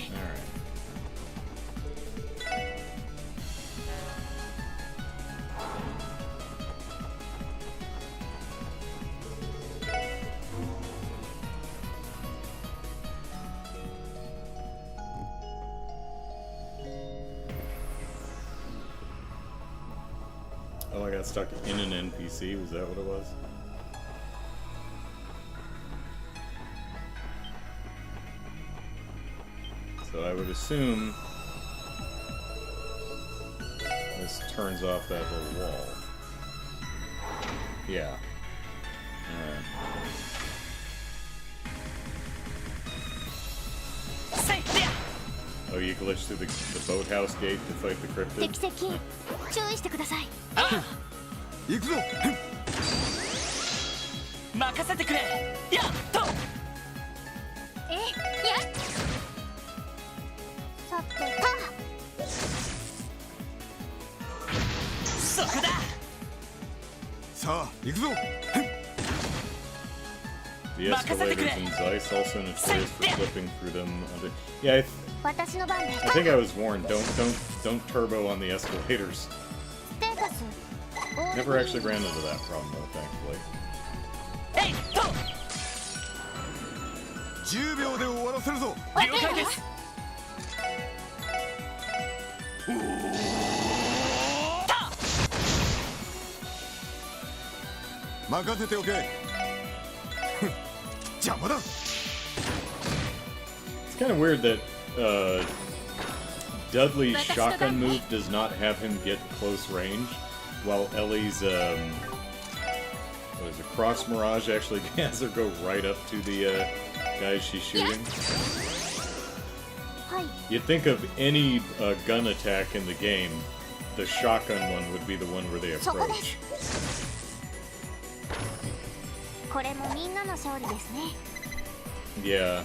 Oh, I got stuck in an NPC. Was that what it was? So I would assume this turns off that whole wall. Yeah. Alright. Oh, you glitched through the boathouse gate to fight the cryptid? 敵接近注意してください行くぞ任せてくれやっとやさてそこださあ行くぞ The escalators in Zeiss also notorious for slipping through them under... Yeah, 私の番で I think I was warned. Don't turbo on the escalators. ステータス Never actually ran into that problem though, thankfully. えいと10秒で終わらせるぞ了解です任せておけ邪魔だ。 It's kind of weird that Dudley's shotgun move does not have him get close range, while Ellie's what is it, cross mirage actually has her go right up to the guys she's shooting. You'd think of any gun attack in the game, the shotgun one would be the one where they approach. これもみんなの勝利ですね。 Yeah.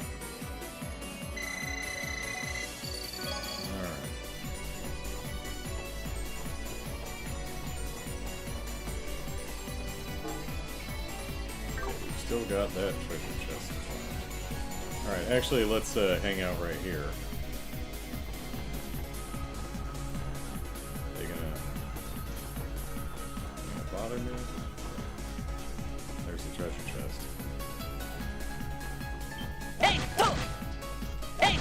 Still got that treasure chest to find. Alright, actually, let's hang out right here. They gonna bother me? There's the treasure chest. Hey! Hey!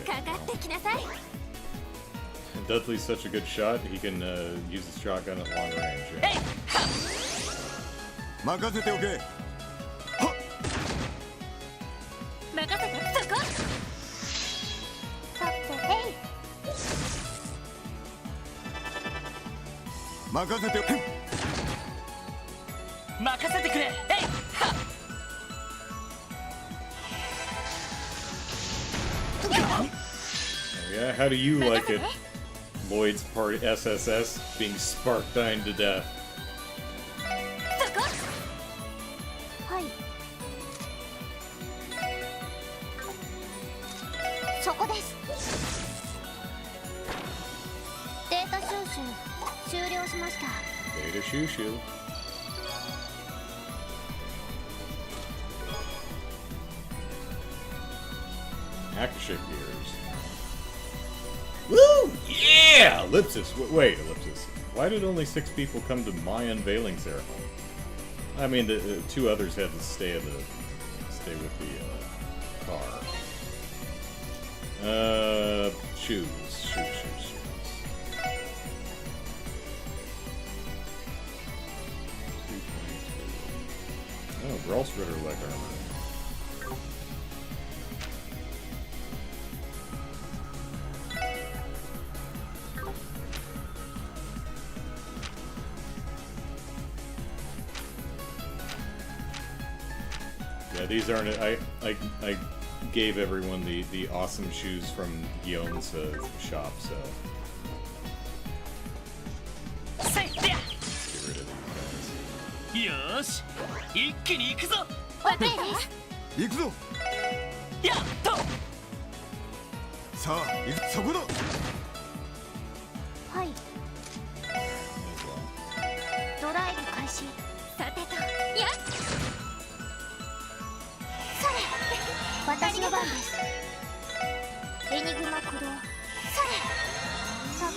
Okay. Dudley's such a good shot, he can use his shotgun at long range. Yeah. Hey! 任せておけ。はっ。任せてそこ。さてへい。任せておけ。任せてくれ。えい。はっ。Yeah, how do you like it, Lloyd's party SSS being spark-dined to death? そこです。データ収集終了しました。 Data shoo shoo. Akashic gears. Woo! Yeah! Ellipsis. Wait, Ellipsis. Why did only 6 people come to my unveiling ceremony? I mean, the 2 others had to stay with the car. Shoes. Shoes. Oh, Bralsritter leg armor. Yeah, these aren't. I gave everyone the awesome shoes from Guillaume's shop, so. Let's get rid of these guys. よーし、一気に行くぞ。OK です。行くぞ。やっと。さあ、行くそこだ。はい。ドライブ開始。さてと、やっ。それ。私の番です。エニグマ駆動。それ。さて。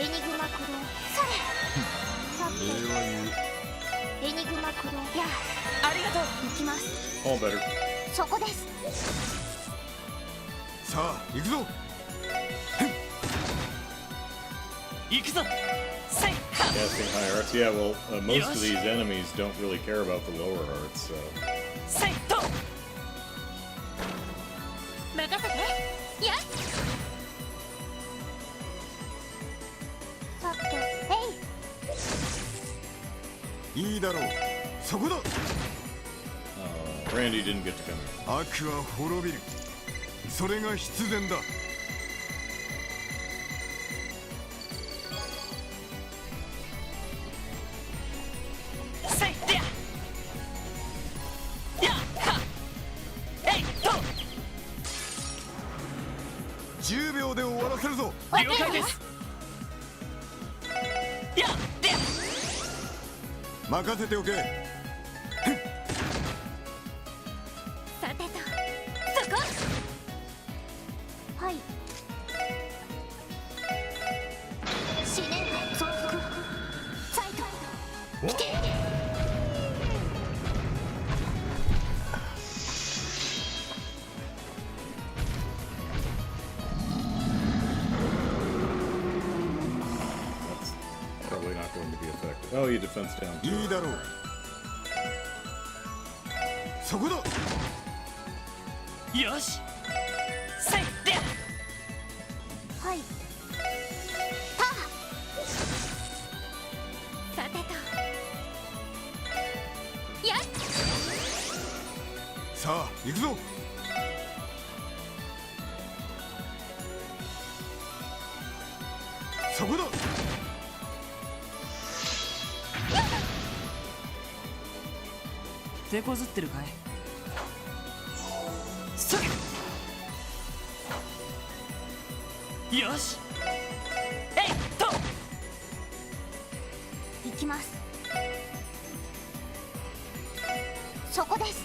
エニグマ駆動。それ。さて。エニグマ駆動。やあ。ありがとう。行きます。All better. そこです。さあ、行くぞ。行くぞ。Casting high hearts. Yeah, well, most of these enemies don't really care about the lower hearts, so. 任せて。やっ。さて、いいだろう。そこだ。Randy didn't get to come in. 悪は滅びる。それが必然だ。10秒で終わらせるぞ。了解です。やっ。任せておけ。さてと、そこ。はい。思念会増幅。サイト。来て。Probably not going to be effective. Oh, you defense down. いいだろう。そこだ。よしせいではい。たさてとやっさあ行くぞ。そこだ。手こずってるかい。よしえいっと行きます。そこです。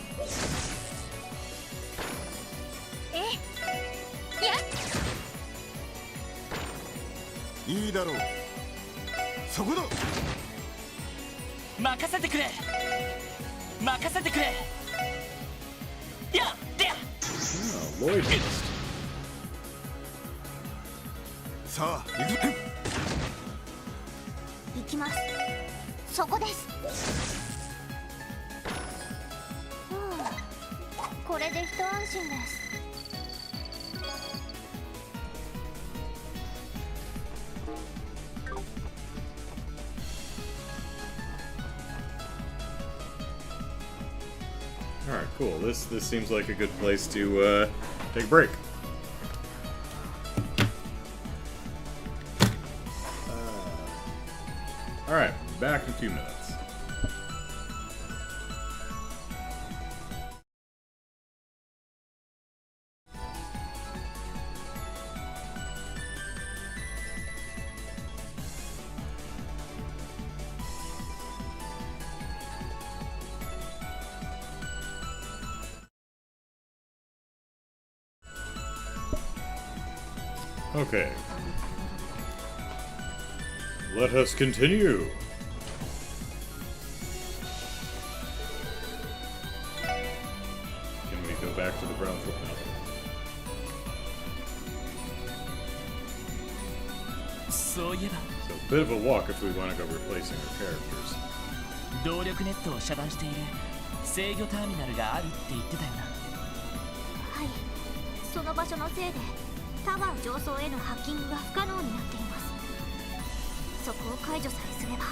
えやっいいだろう。そこだ。任せてくれ任せてくれやっでや Lloyd Gist. さあ行くぞ。行きます。そこです。これで一安心です。All right, cool. This seems like a good place to take a break. All right, back in a few minutes. Okay. Let us continue. Can we go back to the ground floor now? そういえば So a bit of a walk if we want to go replacing our characters. 動力ネットを遮断している制御ターミナルがあるって言ってたよな。はい。その場所のせいでタワー上層へのハッキングが不可能になっています。そこを解除さえすれば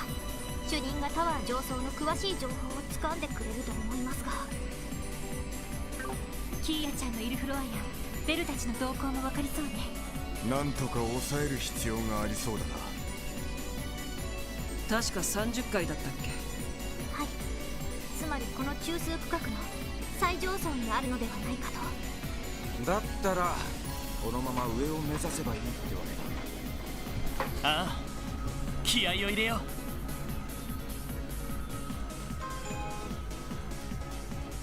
主任がタワー上層の詳しい情報を掴んでくれると思いますが、キーヤちゃんのいるフロアやベルたちの動向も分かりそうね。なんとか抑える必要がありそうだな。確か30階だったっけ。はい。つまりこの中枢区画の最上層にあるのではないかと。だったらこのまま上を目指せばいいってわけだ。ああ気合を入れよう。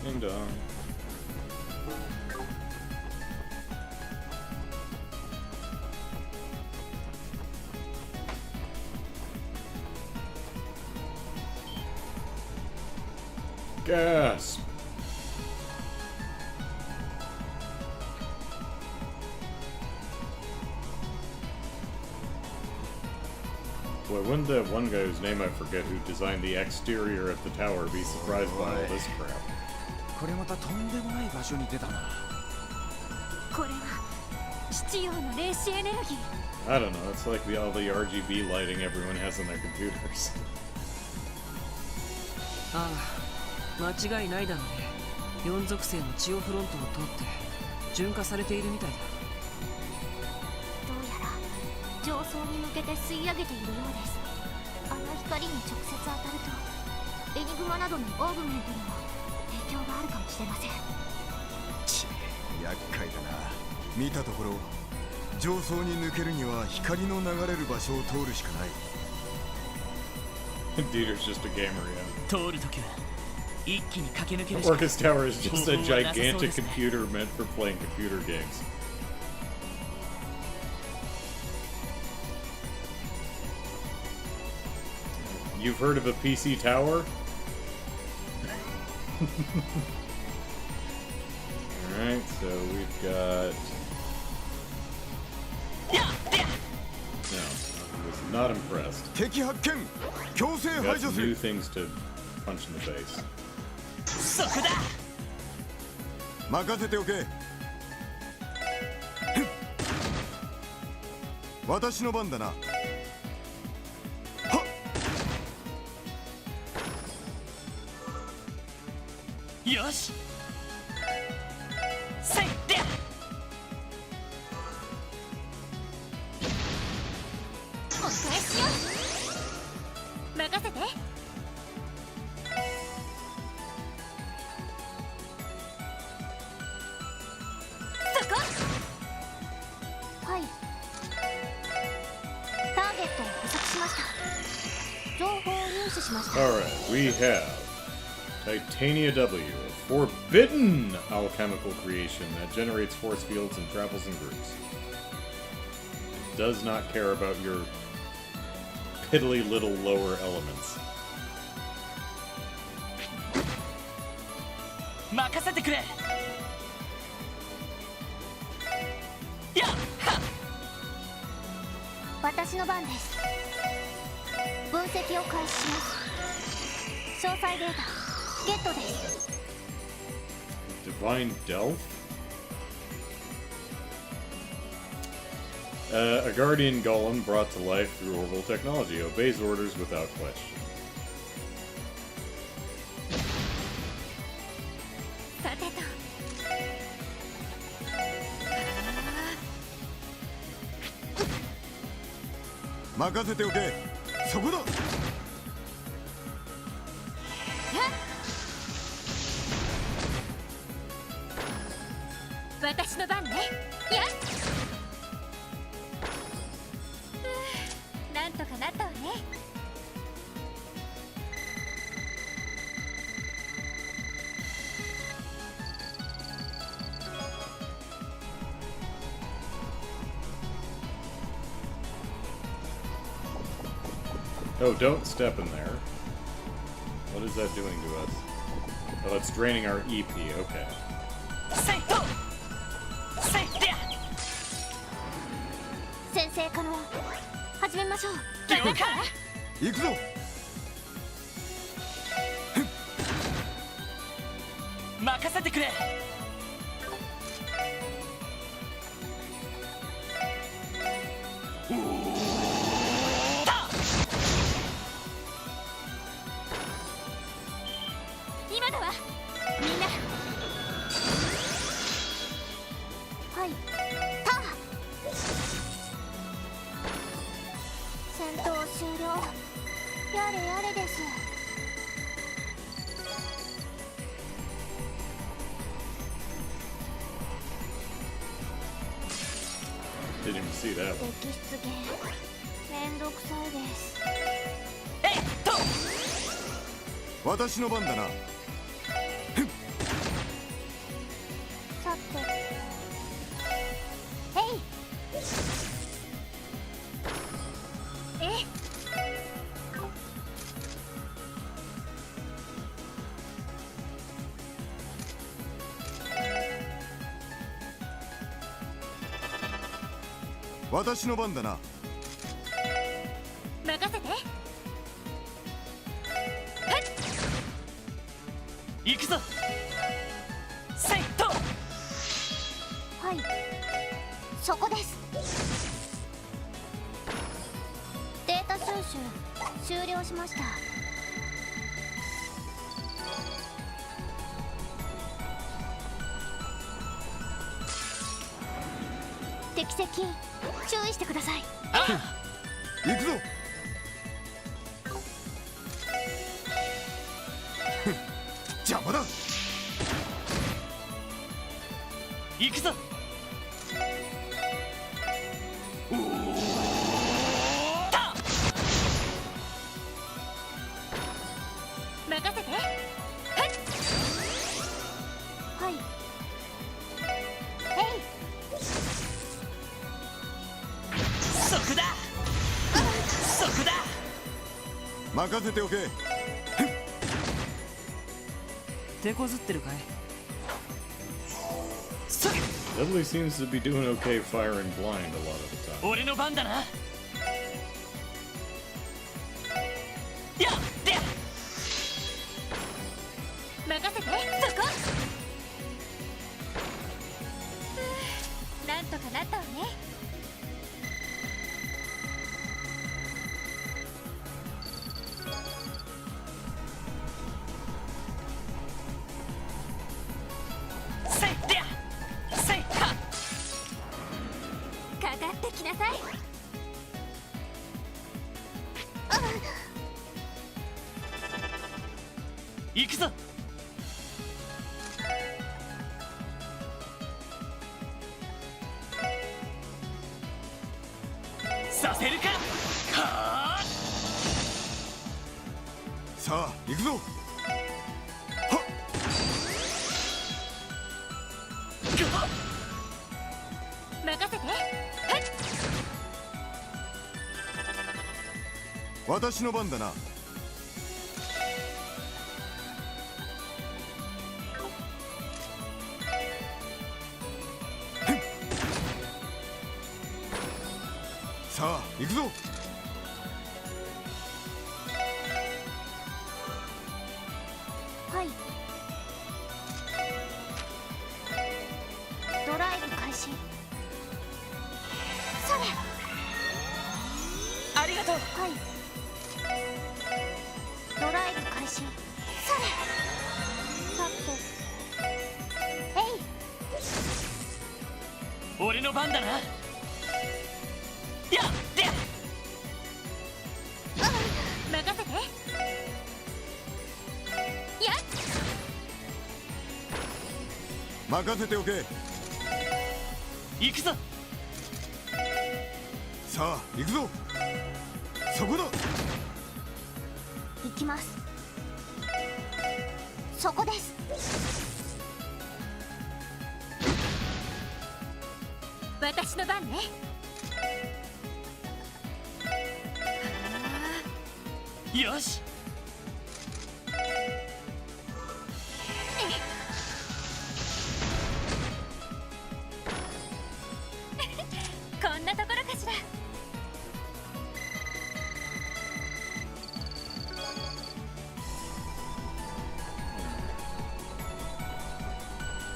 Ding dong. Gasp! Boy, wouldn't that one guy whose name I forget who designed the exterior of the tower be surprised by all this crap? これまたとんでもない場所に出たな。これは七葉の霊視エネルギー。 I don't know, it's like all the RGB lighting everyone has on their computers. ああ、間違いないだろうね。4属性のチオフロントを通って純化されているみたいだ。どうやら上層に向けて吸い上げているようです。あの光に直接当たるとエニグマなどのオーグメントにも影響があるかもしれません。厄介だな。見たところ上層に抜けるには光の流れる場所を通るしかない。Dieter's just a gamer, yeah. 通るときは一気に駆け抜けるし Orcus Tower is just a 方法はなさそう gigantic ですね。 computer meant for playing computer games. You've heard of a PC tower? Alright, so we've got... No, I was not impressed. 敵発見。強制 Got 排除 some す new る。 things to punch in the face. そこだ任せておけ。私の番だな。はっ、よし、せいでお返しよ。任せて。そこ。はい。ターゲットを捕捉しました。情報を入手しました。 Alright, we have Titania W, a forbidden alchemical creation that generates force fields and travels in groups. It does not care about your piddly little lower elements. 任せてくれ。やっは。私の番です。分析を開始します。詳細データゲットです。 Divine Delph? A guardian golem brought to life through Orbal technology obeys orders without question. さてと。任せておけ。そこだ。私の番ね。やっ。なんとかなったわね。Oh, don't step in there. What is that doing to us? Oh, it's draining our EP, okay. せいとせいで先生可能。始めましょう。了解。行くぞ。任せてくれ。今だわ。みんな。はい。ター。戦闘終了。やれやれです。Didn't even see that one. 敵出現。めんどくさいです。えっと。私の番だな。さて。へい。え。私の番だな。任せて。行くぞ。せいと。はい。そこです。データ収集終了しました。敵接近注意してください。行くぞ。邪魔だ。行くぞ。任せて。はい。えい。そこだ。そこだ。任せておけ。手こずってるかい。Dudley seems to be doing okay firing blind a lot of the time. 俺の番だな。やっで任せて。そこ。とかなったわね。せいりゃせいかかかってきなさい。行くぞ。させるか。はあ。さあ行くぞ。任せて。はい。私の番だな。さあ行くぞ。はい。ドライブ開始。それ。ありがとう。はい。ドライブ開始。それ。さて。えい。俺の番だな。やっで。任せて。やっ。任せておけ。行くぞ。さあ行くぞ。そこだ。行きます。そこです。私の番ね。よし。こんなところかしら。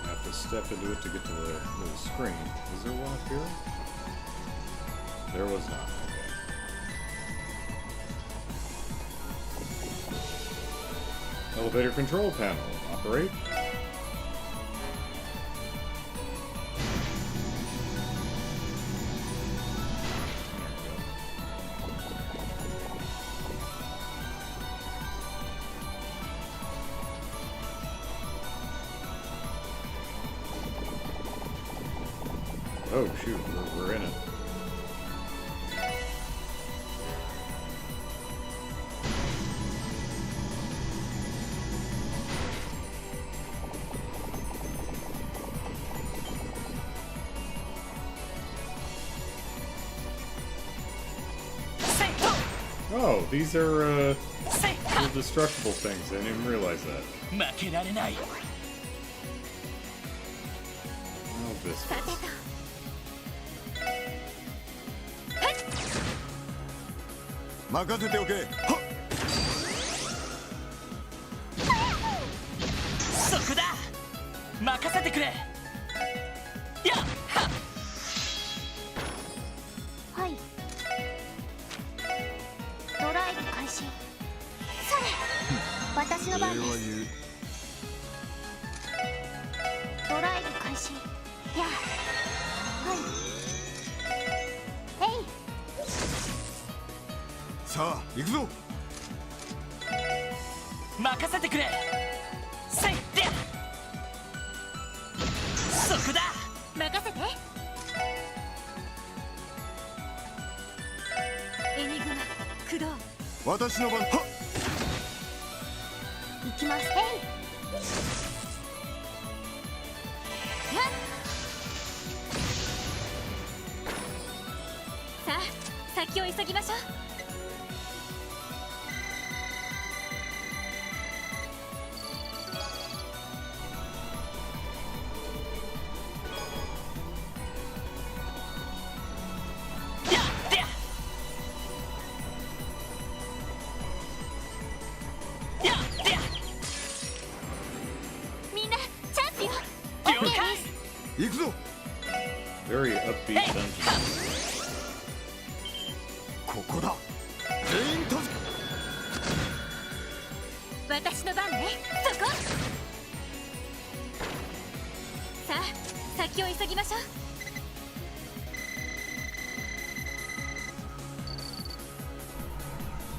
Have to step into it to get to the little screen. Is there one up here? There was not. Okay. Elevator control panel. Operate. Oh shoot, we're in it. Oh, these are destructible things. I didn't even realize that. 負けられない。Oh, this. さてと。任せておけ。はっ。そこだ。任せてくれ。やっはっ。はい。ドライブ開始。それ。私の番です。ドライブ開始。や。はい。えい。さあ行くぞ。任せてくれ。せいりゃ。そこだ。任せて。エニグマ駆動。私の番。はっ。行きます。えい。やっ。さあ先を急ぎましょう。Very ここだ。全員閉じ。私の番ね。そこ。さあ先を急ぎましょう。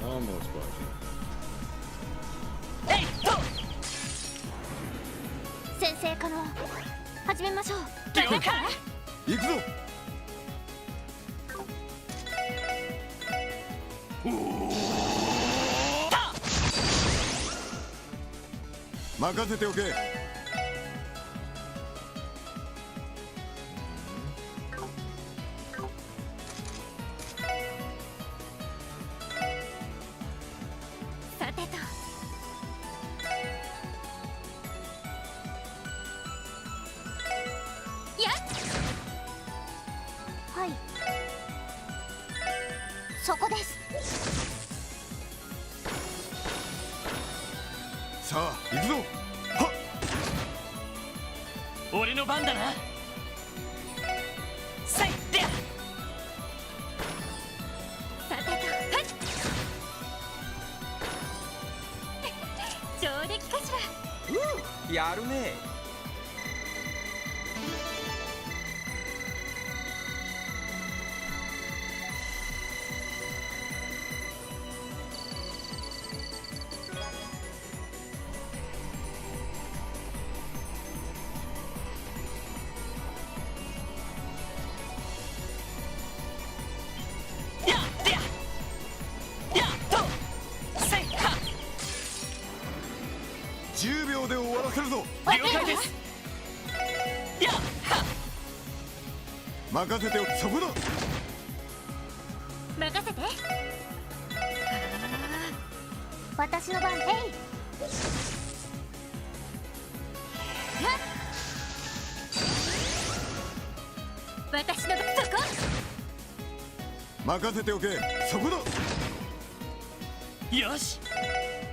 Almost watching. えいっと先生可能始めましょう。了解。行くぞ。任せておけ。さてと。やっはいそこです。さあ行くぞ。はっ。俺の番だな。せいでや。さてと。はい上出来かしら。やるね。やでや。やっとせいは。 10秒で終わらせるぞ。了解です。やっは。任せておけ。そこだ。任せて。私の番。えい。私の番。そこ。任せておけ。そこだ。よし。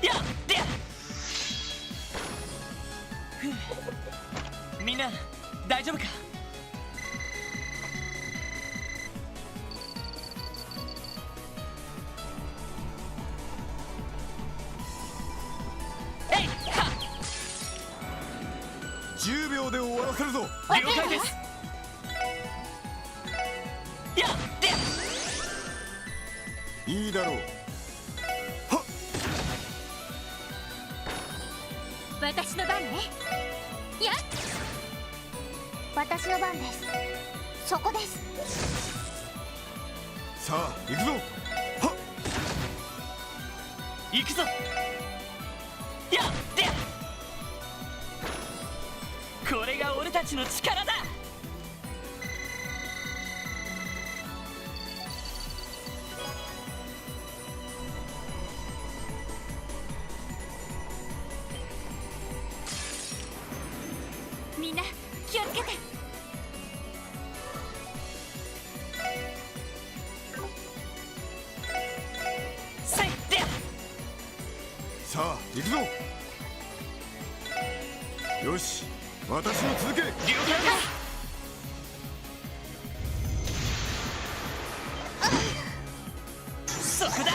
やでや。ふうみんな大丈夫か。えいは。10秒で終わらせるぞ。了解です。やでや。いいだろう。はっ。私の番ね。やっ私の番です。そこです。さあ行くぞ。はっ。行くぞ。やでや。これが俺たちの力だ。みんな気をつけて。せいでや。さあ行くぞ。よし私の続け。了解です。そこだ。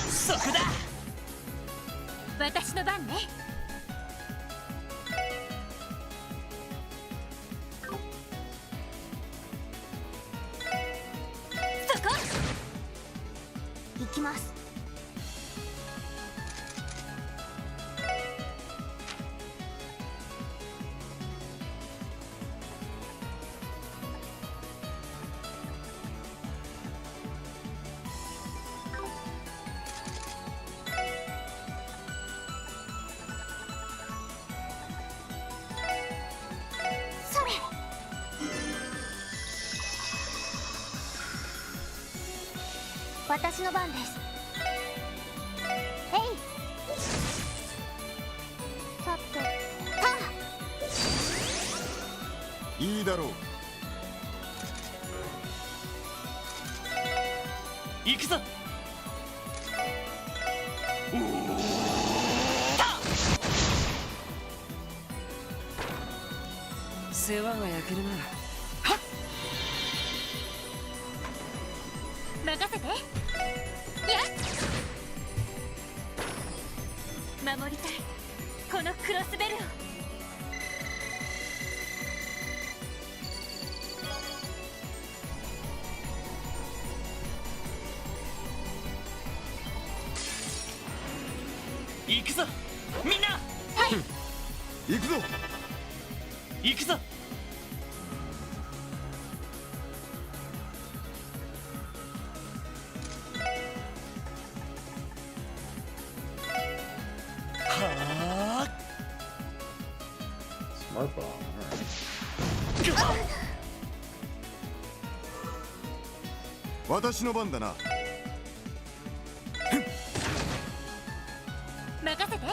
そこだ。私の番ね。そこ。行きます。それ。私の番です。えい。さてた。いいだろう。行くぞ。世話が焼けるな。任せて。やっ守りたいこのクロスベルを。行くぞみんな。はい、行くぞ。行くぞ。はあ。Smart bomb. Alright. 私の番だな。任せて。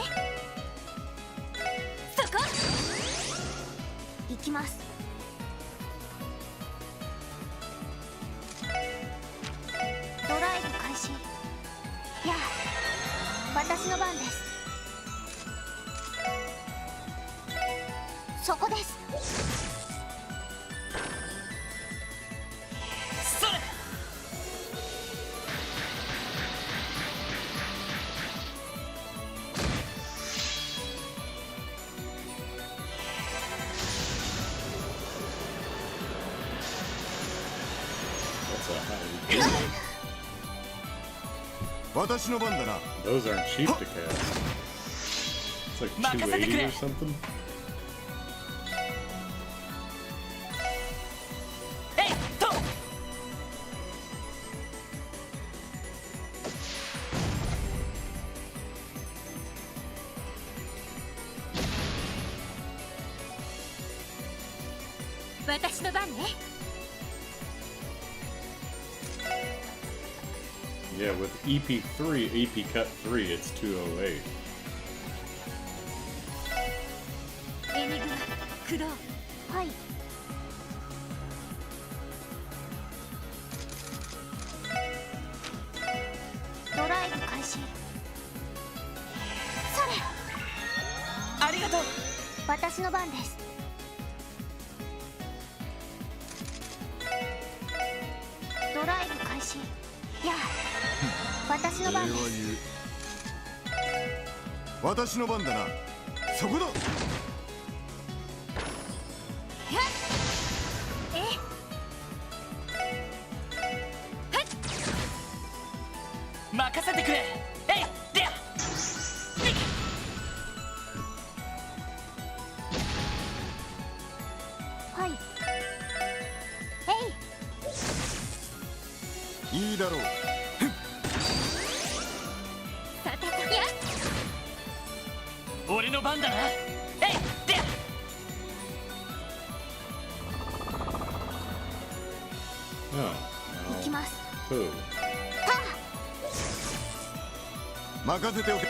そこ行きます。ドライブ開始。やあ私の番です。そこです。それ。私の番だな。 Those aren't cheap to cast. It's like 280 or something. えいっと。私の番ね。Yeah, with EP3, EP cut 3, it's 208. エニグマ駆動。はい。ドライブ開始。それ。ありがとう。私の番です。ドライブ開始。やあ私の番です。私の番だな。そこだ。任せてくれ。えいでや。はい。いいだろう。さてとや。俺の番だな。えいでや。Oh. 行きます。Who? 任せておけ。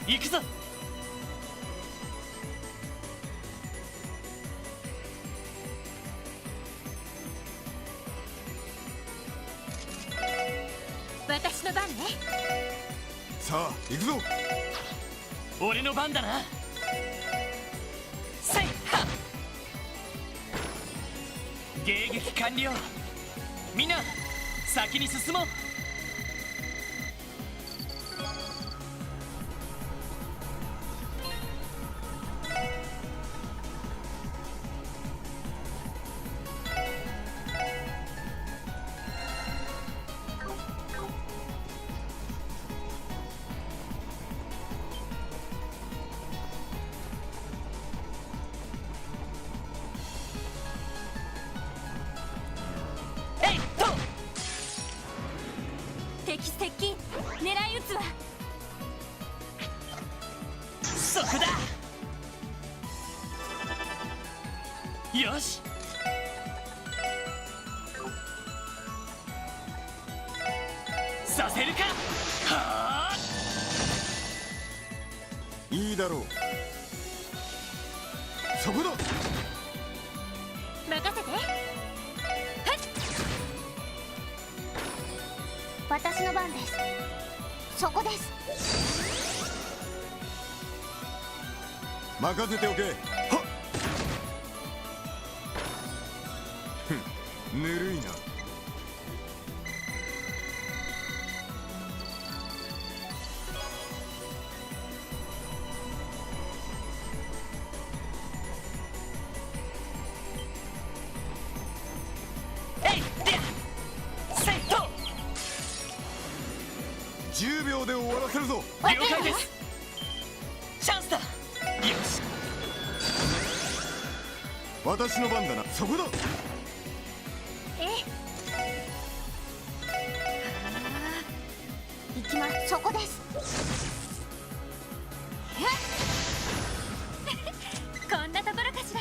行くぞ。私の番ね。さあ行くぞ。俺の番だな。せいはっ。迎撃完了。みんな先に進もう。敵接近。狙い撃つわ。そこだ。よし。させるか。はあ。いいだろう。そこだ。任せて。私の番です。そこです。任せておけ。はっぬるいな。10秒で終わらせるぞ。了解です。チャンスだ。よし、私の番だな。そこだ。行きます。そこです。こんなところかしら。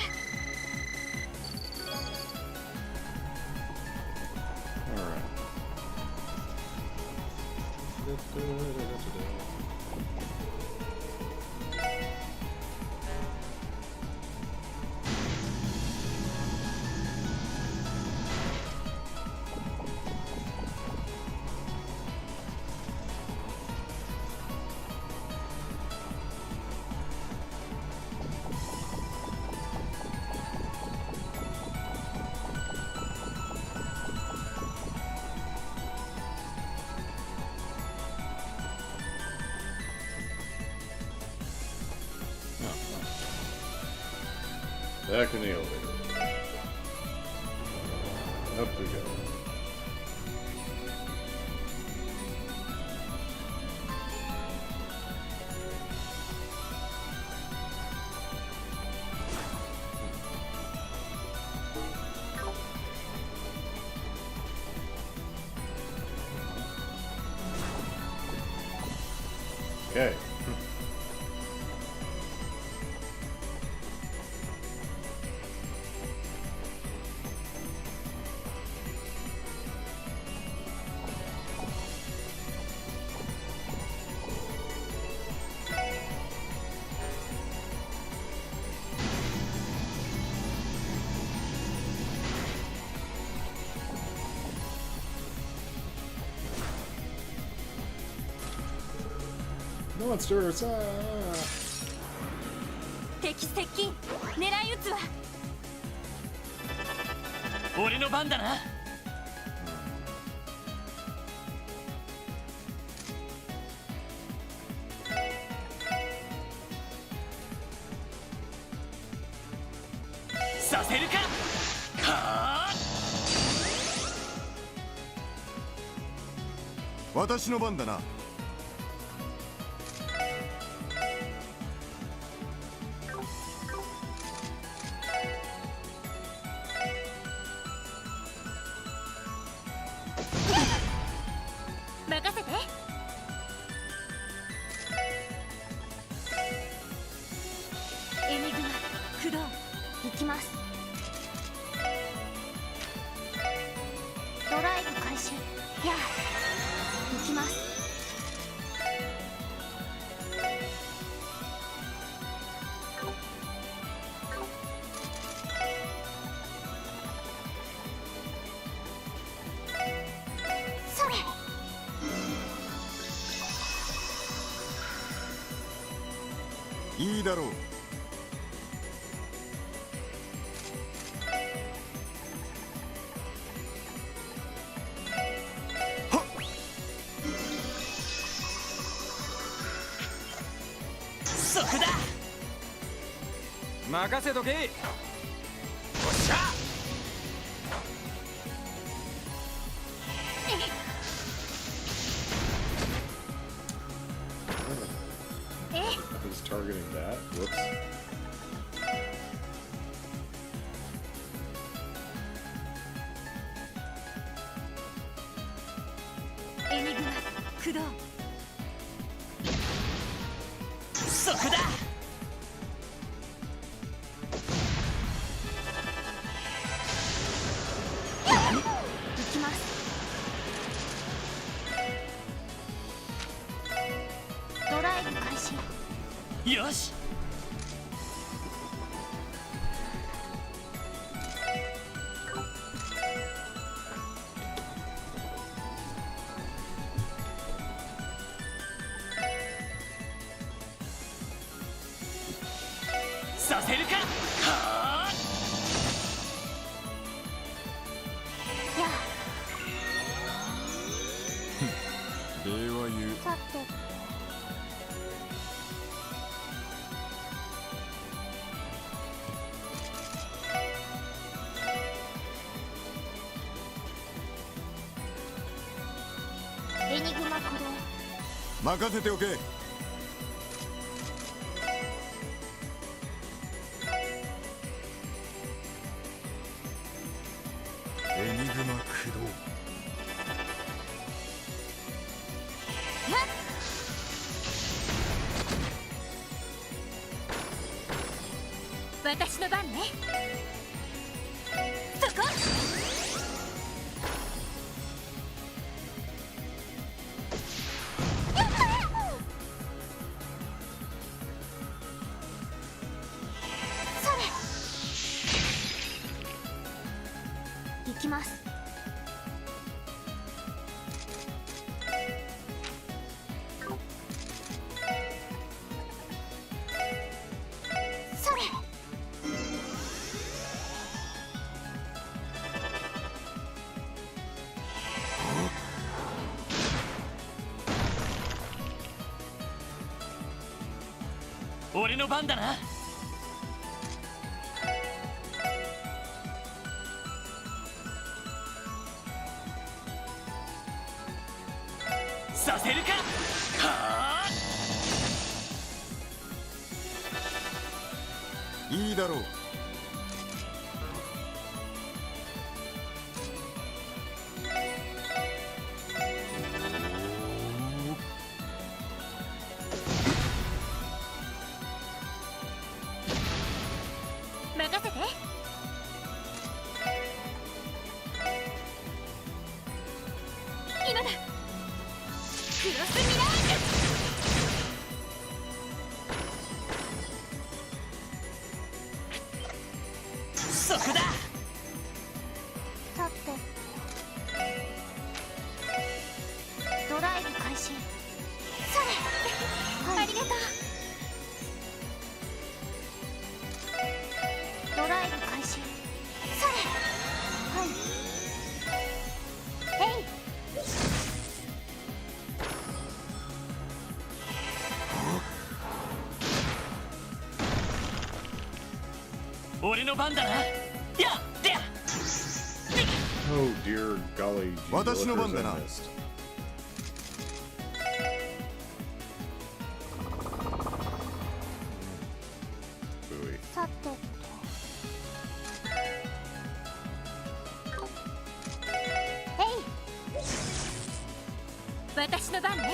Back in the elevator. Up we go. Okay. Monsters! 敵接近。狙い撃つわ。俺の番だな。させるか。はあ。私の番だな。任せて。エニグマ駆動。行きます。ドライブ開始。やあ、行きます。それ。いいだろう。はっ。そこだ。任せとけ。おっしゃ。Who's targeting that? Whoops. エニグマ駆動。そこだ。行きます。ドライブ開始。よし。させるか。はあ。や礼は言う。さてエニグマ駆動。任せておけ。エニグマ駆動。私の番ね。そこ。それ。行きます。それ。俺の番だな。させるか。はあ。いいだろう。任せて。今だ。クロスミラージュ。そこだ。さてドライブ開始。それ、ありがとう。ドライブ開始。それ、はい。えい。俺の番だな。やっでや。Oh dear golly. gee, 私の番だ lookers な。 I missed. Booey. さてと。えい。私の番ね。はい。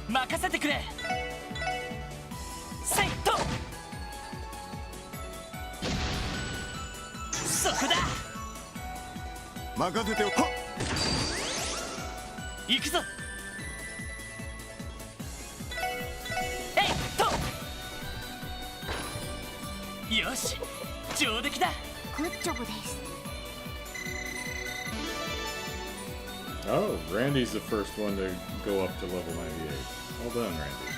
任せてくれ。セイト。そこだ。任せておはっ。行くぞ。えいっと。よし、上出来だ。グッジョブです。 Oh, Randy's the first one to go up to level 98. Well done, Randy.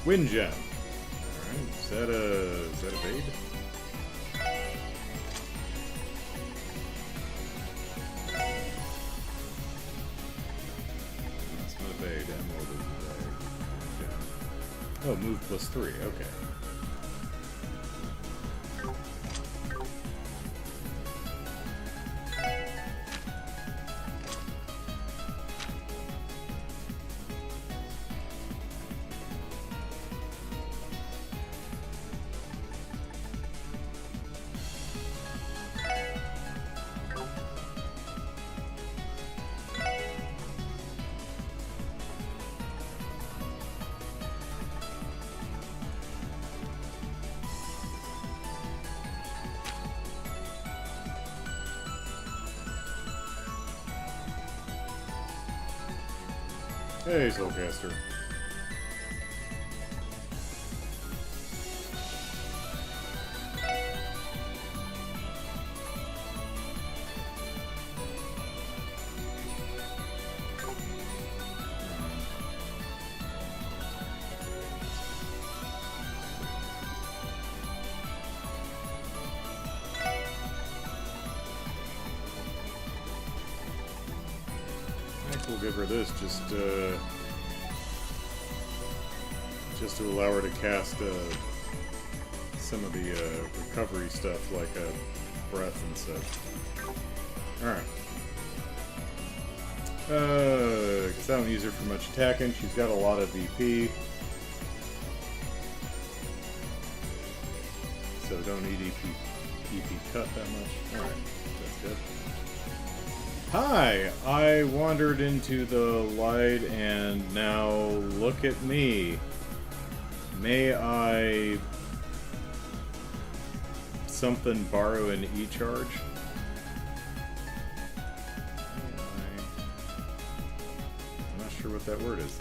Wind gem. Alright, is that a bait? That's not a bait, Emerald is a gem. Oh, move +3, okay. Hey, Soulcaster. We'll give her this just to allow her to cast some of the recovery stuff like breath and such. Alright. Because I don't use her for much attacking. She's got a lot of VP. So don't need EP cut that much. Alright, that's good. Hi! I wandered into the light and now look at me. May I... something borrow an E-charge? I'm not sure what that word is.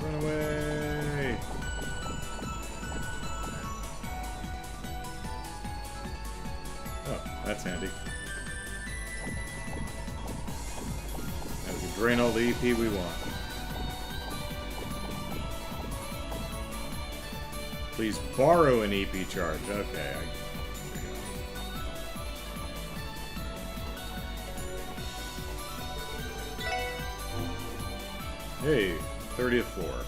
Run away! Oh, that's handy. Now we can drain all the EP we want. Please borrow an EP charge. Okay, Hey, 30th floor.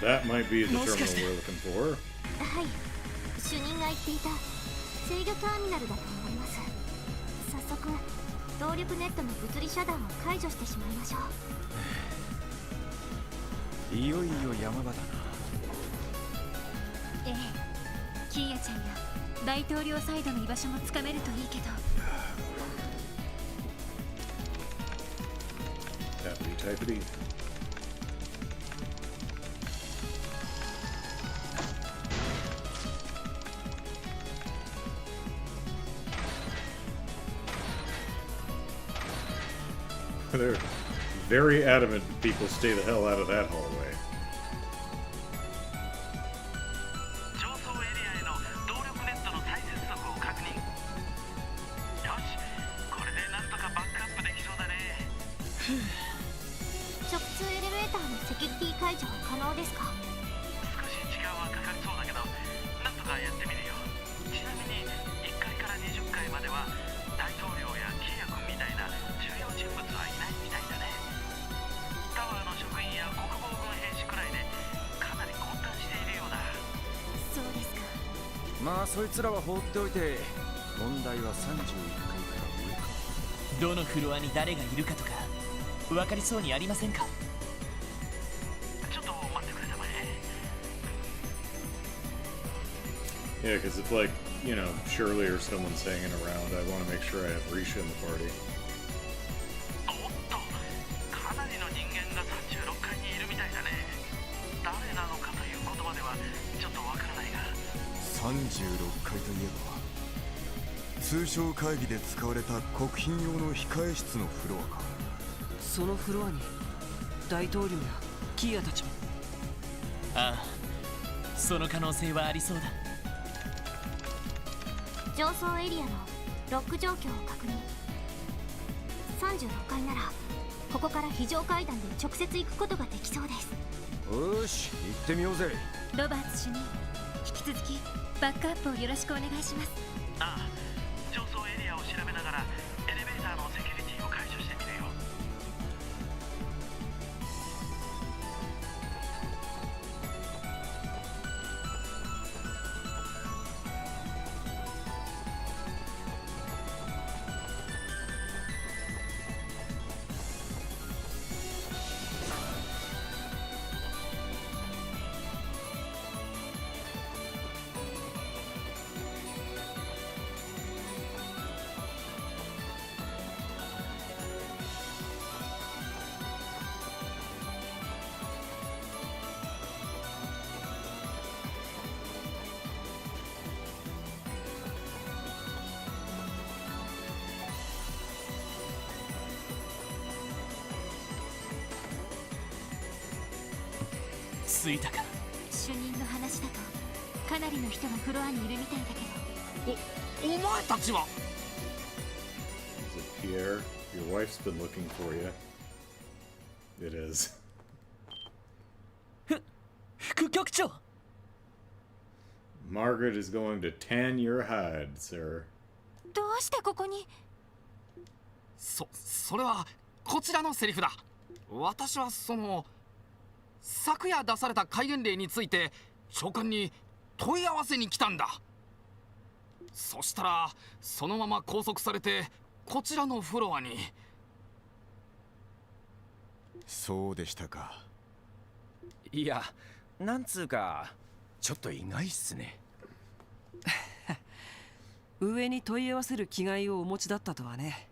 That might be the terminal we're looking for. はい、主任が言っていた制御ターミナルだと思います。早速動力ネットの物理遮断を解除してしまいましょう。いよいよ山場だな。ええ、キーヤちゃんや大統領サイドの居場所もつかめるといいけど。Tappity tappity. They're very adamant people stay the hell out of that hallway.まあそいつらは放っておいて、問題は31階から上か。どのフロアに誰がいるかとか分かりそうにありませんか？ちょっと待ってくれたまえ。 Yeah, because if like, you know, Shirley or someone's hanging around, I want to make sure I have Risha in the party. おっと、かなりの人間が36階にいるみたいだね。誰なのかという言葉ではちょっとわからないが。36階といえば通商会議で使われた国賓用の控え室のフロアか。そのフロアに大統領やキーヤたちも。ああ、その可能性はありそうだ。上層エリアのロック状況を確認。36階ならここから非常階段で直接行くことができそうです。よし、行ってみようぜ。ロバーツ主任、引き続きバックアップをよろしくお願いします。ああ、上層エリアを調べながらエレベーターのセキュリティを解除してみるよ。着いたか。主任の話だとかなりの人がフロアにいるみたいだけど。お前たちは。 Is it Pierre? Your wife's been looking for you. It is. 副局長。Margaret is going to tan your hide, sir. どうしてここに。それはこちらのセリフだ。私は昨夜出された戒厳令について長官に問い合わせに来たんだ。そしたらそのまま拘束されてこちらのフロアに。そうでしたか。いや、なんつうかちょっと意外っすね。上に問い合わせる気概をお持ちだったとはね。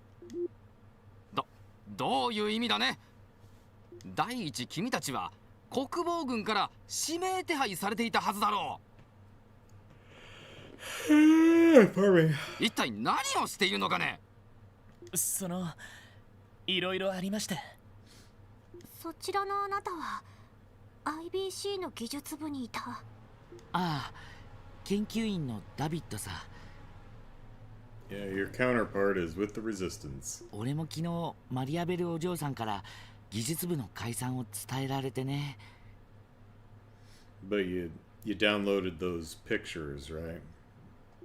どういう意味だね。第一、君たちは国防軍から指名手配されていたはずだろう。一体何をしているのかね。いろいろありまして。そちらのあなたは IBC の技術部にいた。ああ、研究員のダビッドさ。Yeah, your counterpart is with the resistance. 俺も昨日マリアベルお嬢さんから技術部の解散を伝えられてね。But you downloaded those pictures, right?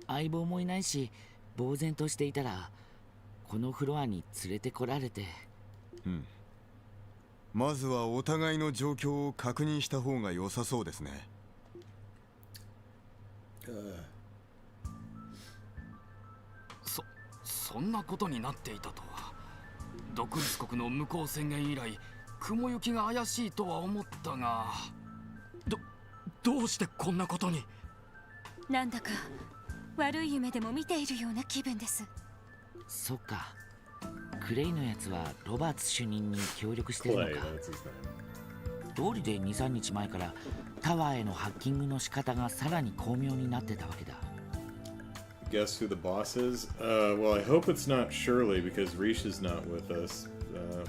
相棒もいないし呆然としていたらこのフロアに連れてこられて。まずはお互いの状況を確認した方が良さそうですね。そんなことになっていたとは。独立国の無効宣言以来雲行きが怪しいとは思ったが、どうしてこんなことに。なんだか悪い夢でも見ているような気分です。そっか、クレイのやつはロバーツ主任に協力してるのか。道理で 2,3 日前からタワーへのハッキングの仕方がさらに巧妙になってたわけだ。Guess who the boss is? Well, I hope it's not Shirley because Rish is not with us.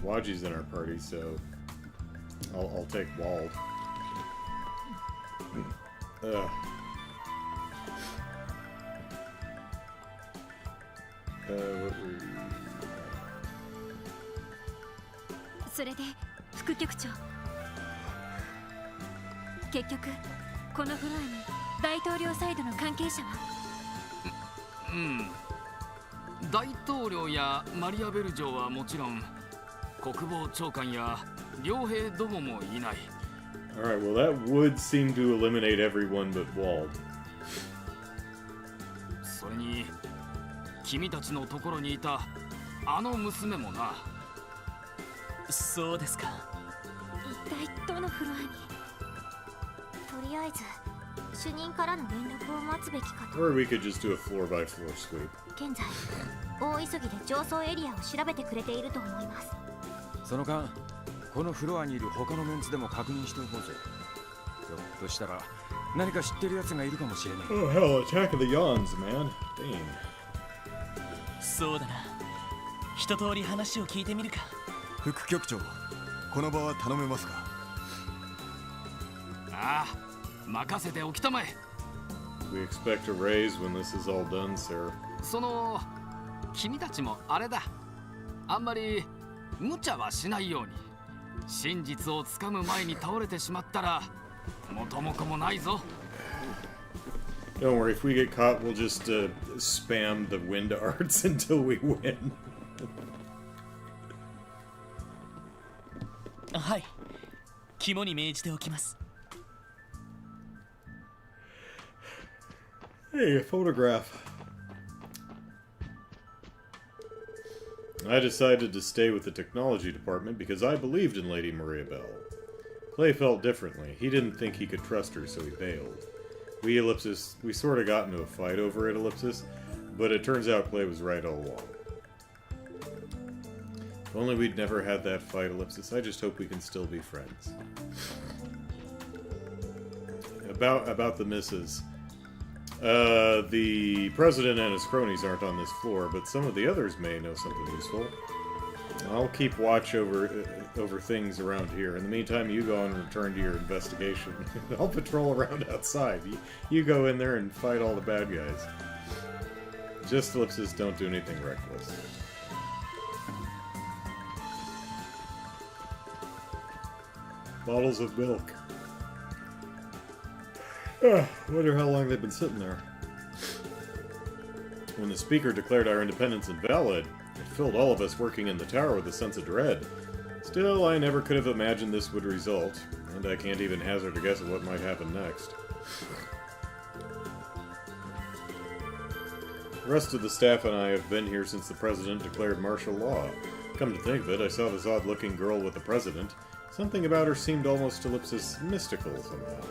Waji's in our party, so I'll take Wald. What were you? それで副局長、結局このフロアに大統領サイドの関係者は。大統領やマリアベル嬢はもちろん、国防長官や両兵どももいない。Alright, well that would seem to eliminate everyone but Wald. それに君たちのところにいたあの娘もな。そうですか。一体どのフロアに。とりあえず主任からの連絡を待つべきかと。 Or we could just do a floor by floor sweep. 現在大急ぎで上層エリアを調べてくれていると思います。その間このフロアにいる他のメンツでも確認しておこうぜ。ひょっとしたら何か知ってる奴がいるかもしれない。 Oh hell, Attack of the Yawns, man. Dang. そうだな。一通り話を聞いてみるか。副局長、この場は頼めますか。ああ、任せておきたまえ。 We expect a raise when this is all done, sir. 君たちもあれだ。あんまり無茶はしないように。真実をつかむ前に倒れてしまったら元も子もないぞ。 Don't worry, if we get caught, we'll just spam the wind arts until we win. はい、肝に銘じておきます。 Hey, a photograph. I decided to stay with the technology department because I believed in Lady Maria Bell. Clay felt differently. He didn't think he could trust her, so he bailed. We sort of got into a fight over it, Ellipsis, but it turns out Clay was right all along. If only we'd never had that fight, Ellipsis. I just hope we can still be friends. About the misses. The president and his cronies aren't on this floor, but some of the others may know something useful. I'll keep watch over things around here. In the meantime, you go and return to your investigation. I'll patrol around outside. You go in there and fight all the bad guys. Just ellipses don't do anything reckless. Bottles of milk. Wonder how long they've been sitting there. When the speaker declared our independence invalid, it filled all of us working in the tower with a sense of dread. Still, I never could have imagined this would result, and I can't even hazard a guess at what might happen next. The rest of the staff and I have been here since the President declared martial law. Come to think of it, I saw this odd-looking girl with the President. Something about her seemed almost ellipsis mystical somehow.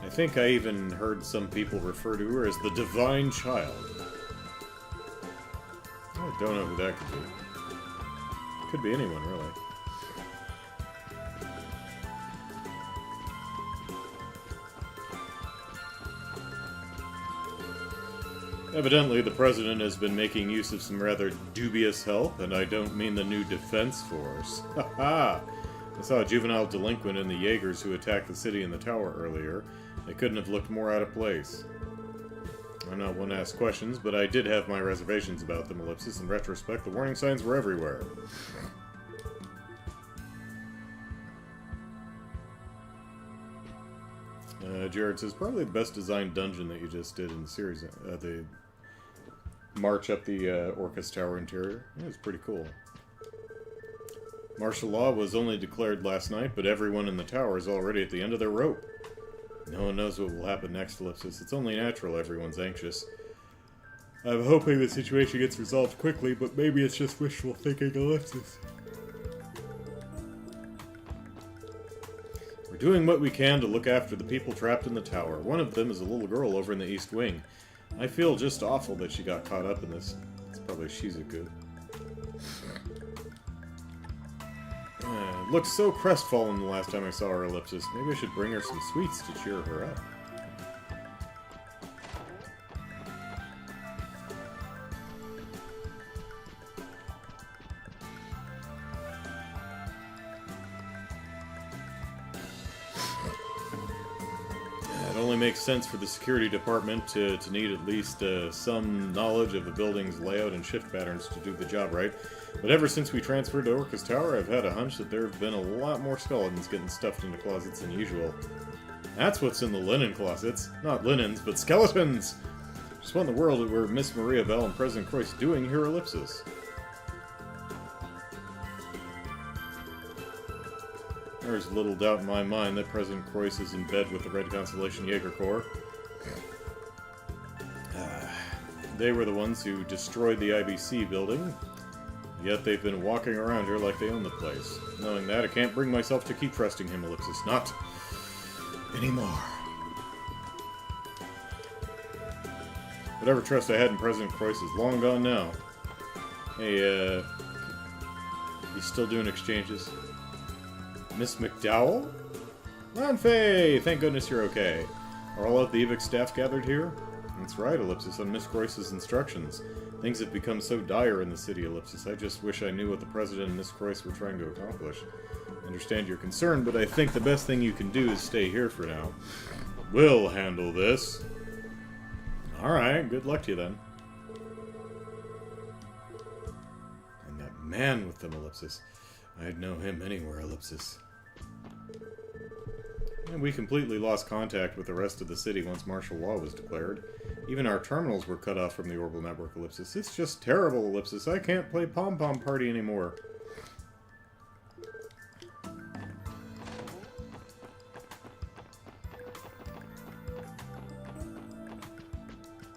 I think I even heard some people refer to her as the Divine Child. I don't know who that could be. Could be anyone, really. Evidently, the President has been making use of some rather dubious help, and I don't mean the new Defense Force. Haha! I saw a juvenile delinquent in the Jaegers who attacked the city and the tower earlier. They couldn't have looked more out of place. I'm not one to ask questions, but I did have my reservations about them, ellipsis. In retrospect, the warning signs were everywhere. Jared says, probably the best designed dungeon that you just did in the series. The march up the Orcus Tower interior. It was pretty cool. Martial law was only declared last night, but everyone in the tower is already at the end of their rope. No one knows what will happen next, ellipsis. It's only natural everyone's anxious. I'm hoping the situation gets resolved quickly, but maybe it's just wishful thinking, ellipsis. We're doing what we can to look after the people trapped in the tower. One of them is a little girl over in the East Wing. I feel just awful that she got caught up in this. It's probably Shizuku. Looked so crestfallen the last time I saw her, ellipsis. Maybe I should bring her some sweets to cheer her up. It only makes sense for the security department to need at least some knowledge of the building's layout and shift patterns to do the job right. But ever since we transferred to Orcus Tower, I've had a hunch that there have been a lot more skeletons getting stuffed into closets than usual. That's what's in the linen closets. Not linens, but skeletons! Just what in the world were Miss Maria Bell and President Croyce doing here, ellipsis? There's little doubt in my mind that President Croyce is in bed with the Red Constellation Jaeger Corps. They were the ones who destroyed the IBC building. Yet they've been walking around here like they own the place. Knowing that, I can't bring myself to keep trusting him, ellipsis. Not anymore. Whatever trust I had in President Croyce is long gone now. Hey, you still doing exchanges? Miss McDowell? Lanfei! Thank goodness you're okay. Are all of the EVIC staff gathered here? That's right, ellipsis, on Miss Croyce's instructions. Things have become so dire in the city, ellipsis. I just wish I knew what the President and Miss Croyce were trying to accomplish. I understand your concern, but I think the best thing you can do is stay here for now. We'll handle this. Alright, good luck to you then. And that man with them, ellipsis. I'd know him anywhere, ellipsis. And we completely lost contact with the rest of the city once martial law was declared. Even our terminals were cut off from the Orbal network, ellipsis. It's just terrible, ellipsis. I can't play Pom Pom Party anymore.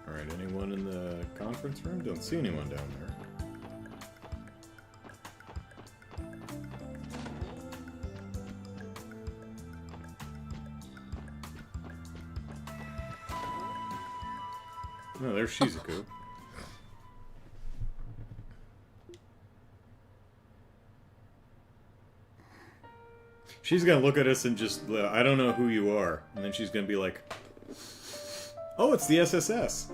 Alright, anyone in the conference room? Don't see anyone down there. No, there's Shizuku. She's gonna look at us and just, I don't know who you are. And then she's gonna be like, oh, it's the SSS.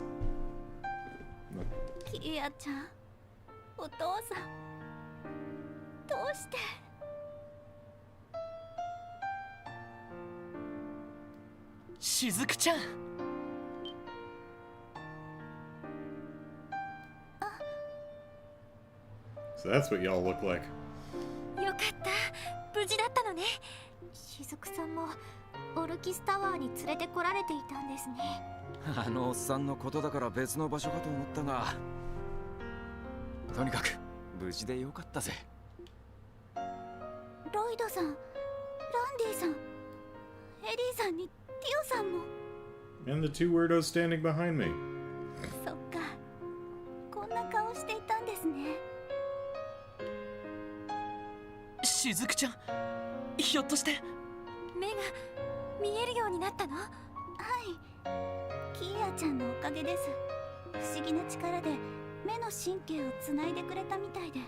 Kiya-chan, お父さん。どうして。しずくちゃん。So that's what y'all look like. よかった無事だったのね。しずくさんもオルキスタワーに連れてこられていたんですね。あのおっさんのことだから別の場所かと思ったが、とにかく無事でよかったぜ。ロイドさん、ランディさん、エリーさんにティオさんも。 And the two weirdos standing behind me. そっか、こんな顔していたんですね。しずくちゃん、ひょっとして目が見えるようになったの？はい、キーヤちゃんのおかげです。不思議な力で目の神経をつないでくれたみたいで。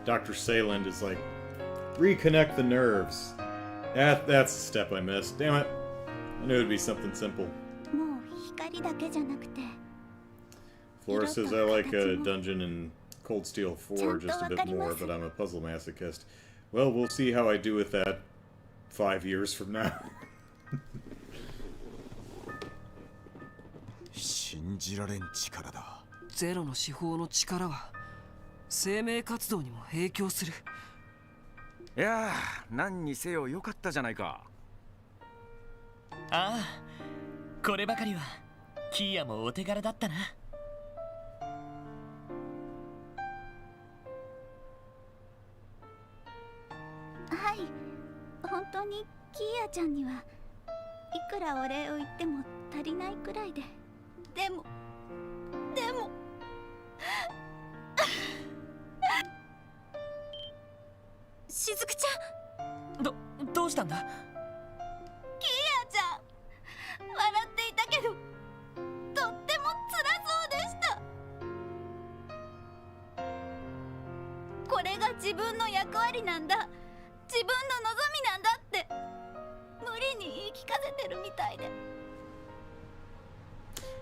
Dr. Sayland is like, reconnect the nerves. That's the step I missed. Damn it. I knew it'd be something simple. もう光だけじゃなくて。 Flora says I like a dungeon in Cold Steel 4 just a bit more, but I'm a puzzle masochist. Well, we'll see how I do with that 5 years from now. 信じられん力だ。ゼロの司法の力は生命活動にも影響する。いやー、何にせよよかったじゃないか。ああ、こればかりはキーヤもお手柄だったな。はい、本当にキーヤちゃんにはいくらお礼を言っても足りないくらいで。でもしずくちゃん。どうしたんだ？キーヤちゃん、笑っていたけどとっても辛そうでした。これが自分の役割なんだ、自分の望みなんだって無理に言い聞かせてるみたいで。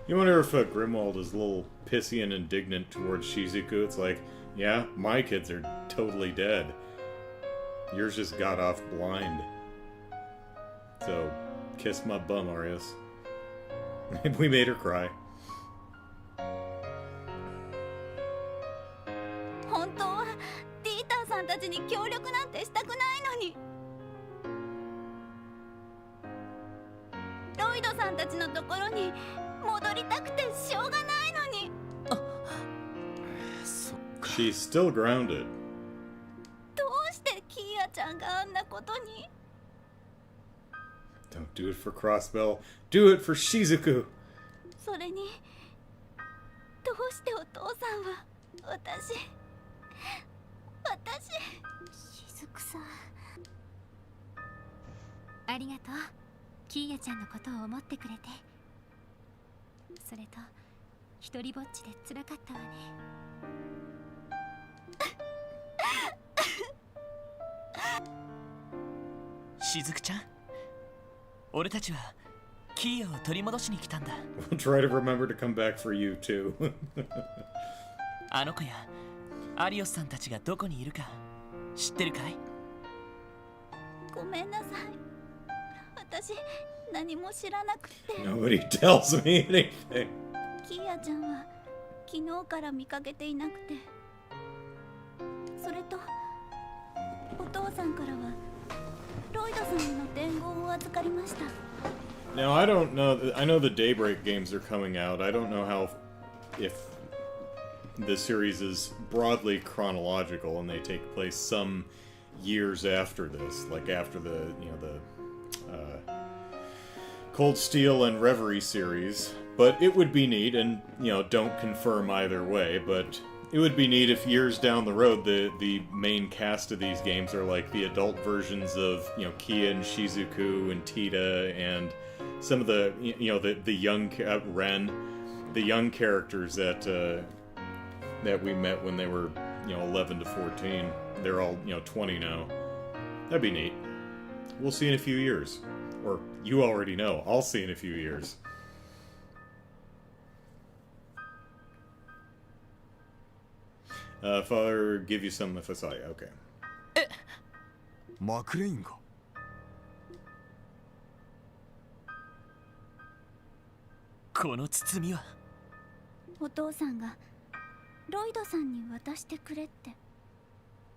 You wonder if Grimwald is a little pissy and indignant towards Shizuku. It's like, yeah, my kids are totally dead. Yours just got off blind. So, kiss my bum, Arias. We made her cry. 本当はディーターさんたちに協力なんてしたくないのに。ロイドさんたちのところに戻りたくてしょうがないのに。She's still grounded. どうしてキーヤちゃんがあんなことに。 Don't do it for Crossbell. Do it for Shizuku. それにどうしてお父さんは私しずくさん。ありがとう、キーヤちゃんのことを思ってくれて。それと一人ぼっちで辛かったわね。しずくちゃん、俺たちはキーヤを取り戻しに来たんだ。We'll try to remember to come back for you too. あの子やアリオスさんたちがどこにいるか知ってるかい？ごめんなさい、私何も知らなくて。 Nobody tells me anything. キーヤちゃんは昨日から見かけていなくて。それとお父さんからはロイドさんへの伝言を預かりました。 Now I don't know. I know the Daybreak games are coming out. I don't know how if the series is broadly chronological and they take place some years after this, like after the Cold Steel and Reverie series. But it would be neat, and don't confirm either way. But it would be neat if years down the road the main cast of these games are like the adult versions of Kia and Shizuku and Tita and some of the the young Ren, the young characters that we met when they were 11 to 14. They're all 20 now. That'd be neat. We'll see in a few years, or you already know. I'll see in a few years. Father, give you some if I saw you. Okay. マクレインがこの包みはお父さんがロイドさんに渡してくれって。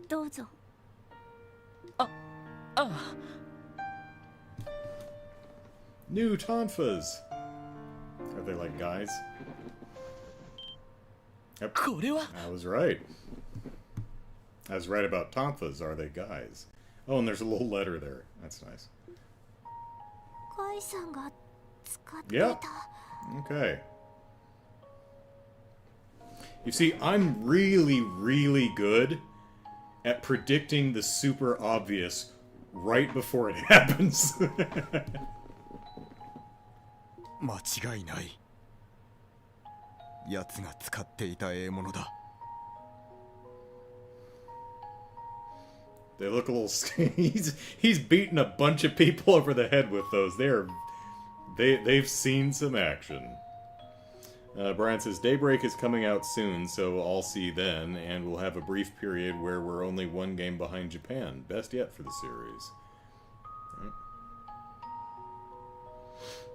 どうぞ。ああ。New tonfas. Are they like guys? Yep. I was right. I was right about tonfas. Are they guys? Oh, and there's a little letter there. That's nice. カイさんが使ってた。 Yep. Okay. You see, I'm really, really good at predicting the super obvious right before it happens. 間違いない。奴が使っていた獲物だ。They look a little. He's beaten a bunch of people over the head with those. They've seen some action. Brian says Daybreak is coming out soon, so I'll see then, and we'll have a brief period where we're only one game behind Japan. Best yet for the series.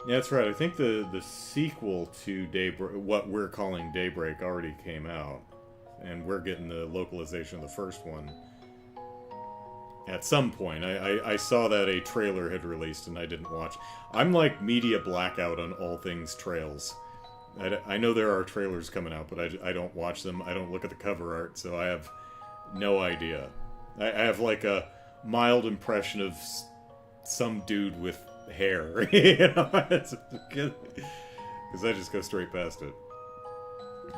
Yeah, that's right. I think the sequel to Daybreak, what we're calling Daybreak, already came out, and we're getting the localization of the first one. At some point, I saw that a trailer had released and I didn't watch. I'm like media blackout on all things trails. I know there are trailers coming out, but I don't watch them. I don't look at the cover art, so I have no idea. I have like a mild impression of some dude with hair, you know, because I just go straight past it.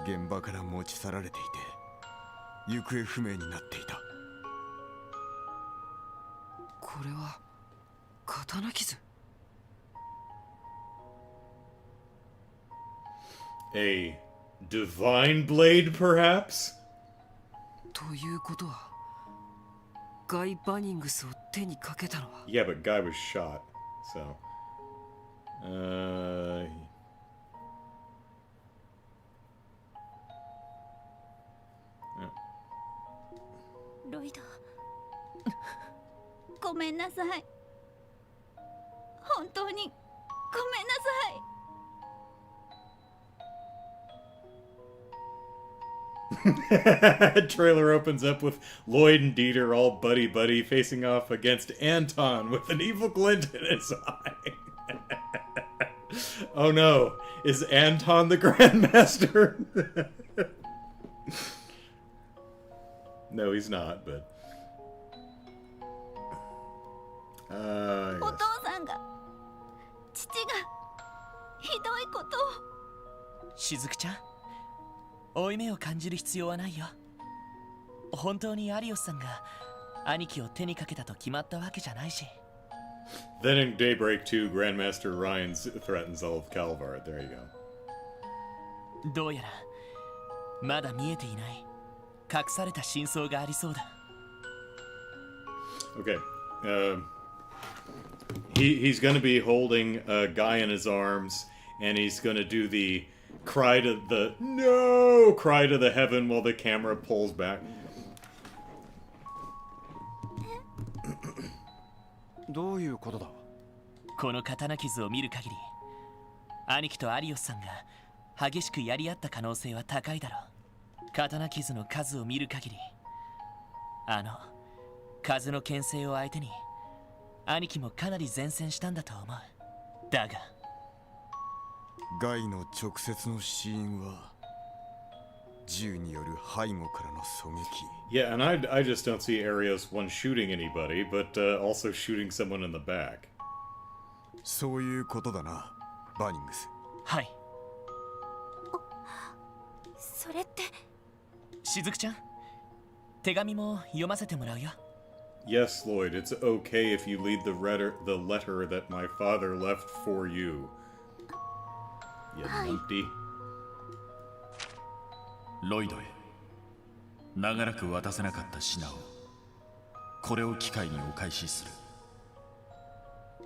現場から持ち去られていて、行方不明になっていた。これは刀傷。A divine blade, perhaps? ということは、ガイ・バニングスを手にかけたのは。Yeah, but Guy was shot, so. ロイド。ごめんなさい。本当にごめんなさい。Trailer opens up with Lloyd and Dieter all buddy-buddy facing off against Anton with an evil glint in his eye. Oh no, is Anton the Grandmaster? No, he's not, but... お父さんが父がひどいことを。しずくちゃん、負い目を感じる必要はないよ。本当にアリオスさんが兄貴を手にかけたと決まったわけじゃないし。Then in Daybreak 2, Grandmaster Ryan threatens all of Calvar. There you go. どうやらまだ見えていない隠された真相がありそうだ。Okay. He's going to be holding a guy in his arms, and he's going to do the cry to the no cry to the heaven while the camera pulls back. どういうことだ。この刀傷を見る限り、兄貴とアリオスさんが激しくやり合った可能性は高いだろう。刀傷の数を見る限り、風の牽制を相手に兄貴もかなり善戦したんだと思う。だがガイの直接の死因は銃による背後からの狙撃。Yeah, and I just don't see Arios one shooting anybody, but also shooting someone in the back. そういうことだな、バニングス。はい。それって。しずくちゃん、手紙も読ませてもらうよ。Yes, Lloyd, it's okay if you read the letter that my father left for you. You numpty. ロイドへ長らく渡せなかった品をこれを機会にお返しする。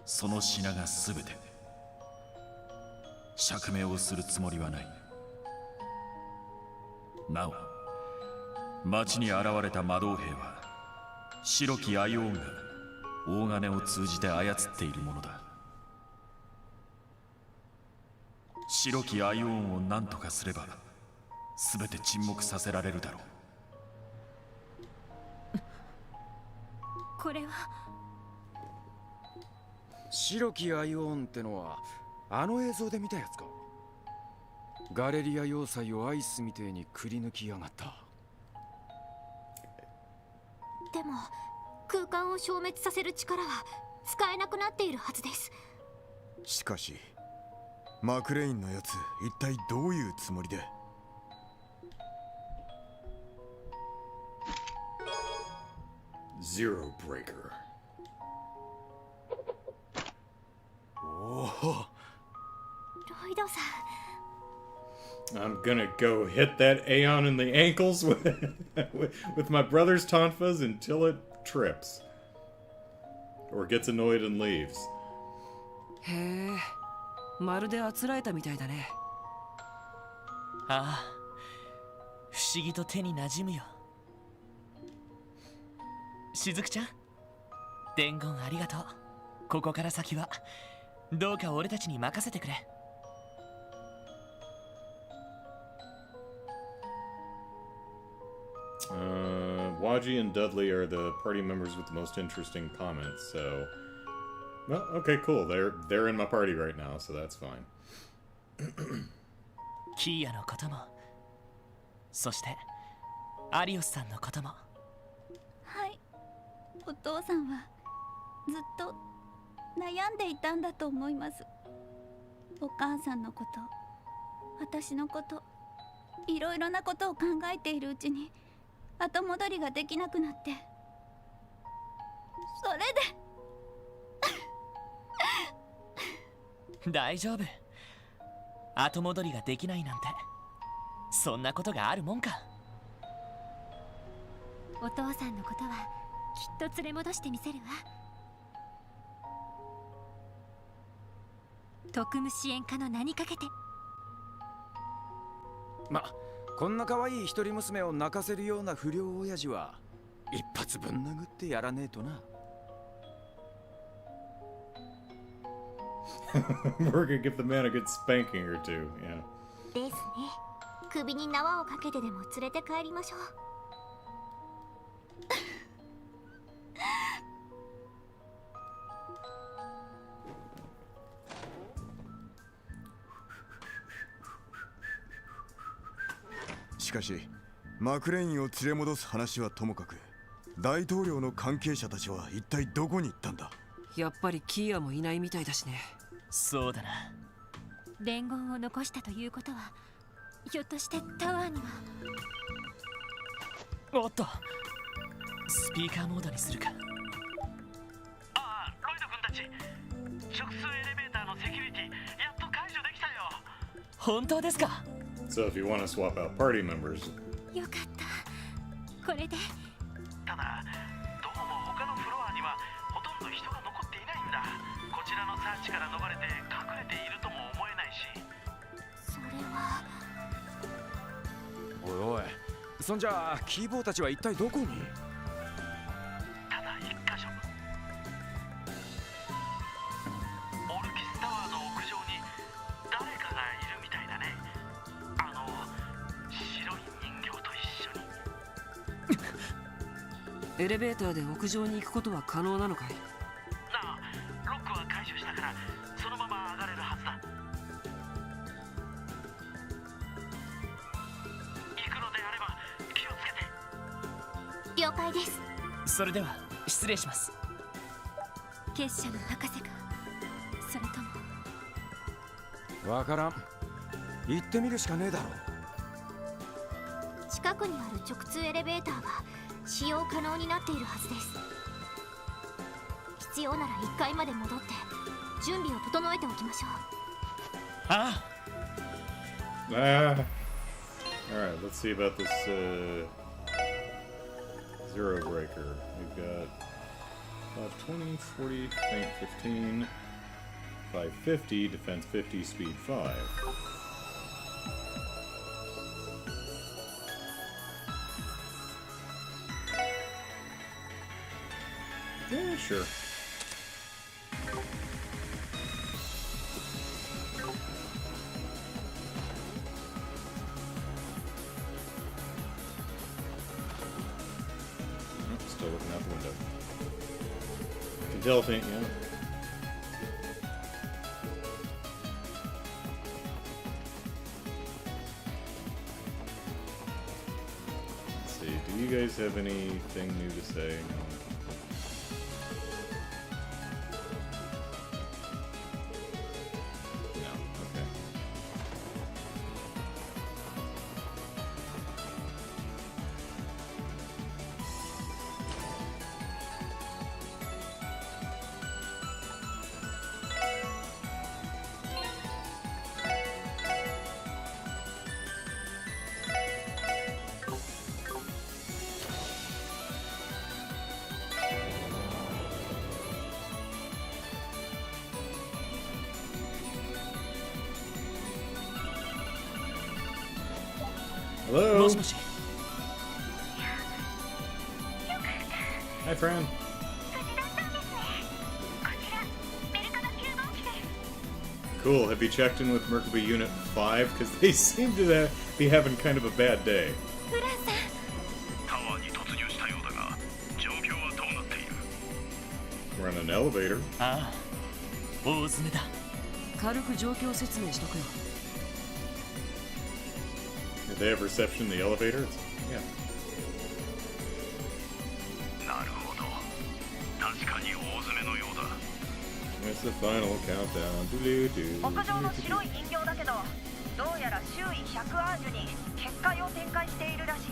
その品がすべて。釈明をするつもりはない。なお町に現れた魔導兵は白きアイオーンが大金を通じて操っているものだ。白きアイオーンを何とかすれば全て沈黙させられるだろう。これは白きアイオーンってのはあの映像で見たやつか。ガレリア要塞をアイスみてえにくり抜きやがった。でも空間を消滅させる力は使えなくなっているはずです。しかしマクレインのやつ一体どういうつもりで。Zero Breaker. おお。ロイドさん。I'm gonna go hit that Aeon in the ankles with my brother's tonfas until it trips. Or gets annoyed and leaves. へえ、まるであつらえたみたいだね。ああ、不思議と手に馴染むよ。しずくちゃん、伝言ありがとう。ここから先はどうか俺たちに任せてくれ。Waji and Dudley are the party members with the most interesting comments, so... Well, okay, cool. They're in my party right now, so that's fine. キーヤのことも、そしてアリオスさんのことも。はい、お父さんはずっと悩んでいたんだと思います。お母さんのこと、私のこと、いろいろなことを考えているうちに後戻りができなくなって、それで大丈夫。後戻りができないなんて、そんなことがあるもんか。お父さんのことはきっと連れ戻してみせるわ。特務支援課の名にかけて。こんな可愛い一人娘を泣かせるような不良親父は一発ぶん殴ってやらねえとな。We're gonna give the man a good spanking or two, yeah. ですね。首に縄をかけてでも連れて帰りましょう。しかしマクレインを連れ戻す話はともかく、大統領の関係者たちは一体どこに行ったんだ。やっぱりキーヤもいないみたいだしね。そうだな。伝言を残したということは、ひょっとしてタワーには。おっと、スピーカーモードにするか。ああ、ロイド君たち、直通エレベーターのセキュリティやっと解除できたよ。本当ですか。 So if you want to swap out party members... よかった。これで。ただ、どうも他のフロアにはほとんど人が残っていないんだ。こちらのサーチから逃れて隠れているとも思えないし。それは。おいおい、そんじゃキーボーたちは一体どこに。ただ一箇所。オルキスタワーの屋上に誰かがいるみたいだね。白い人形と一緒に。エレベーターで屋上に行くことは可能なのかい。なあ、ロックは解除したからそのまま上がれるはずだ。行くのであれば気をつけて。了解です。それでは失礼します。結社の博士か、それとも。わからん。行ってみるしかねえだろ。近くにある直通エレベーターが使用可能になっているはずです。必要なら1階まで戻って準備を整えておきましょう。ああ。Alright, let's see about this Zero Breaker. We've got 20, 40, tank 15, 550, defense 50, speed 5. sure. Still looking out the window. Can tell faint, yeah. Let's see, do you guys have anything new to say? No, okay. Hello? Hi, friend. Cool. Have you checked in with Mercury Unit 5? Because they seem to be having kind of a bad day. We're on an elevator. 大詰めだ。軽く状況説明しとくよ。Did they have reception in the elevator? Yeah. なるほど。確かに大詰めのようだ。It's the final countdown. 屋上の白い人形だけど、どうやら周囲100アージュに結界を展開しているらしい。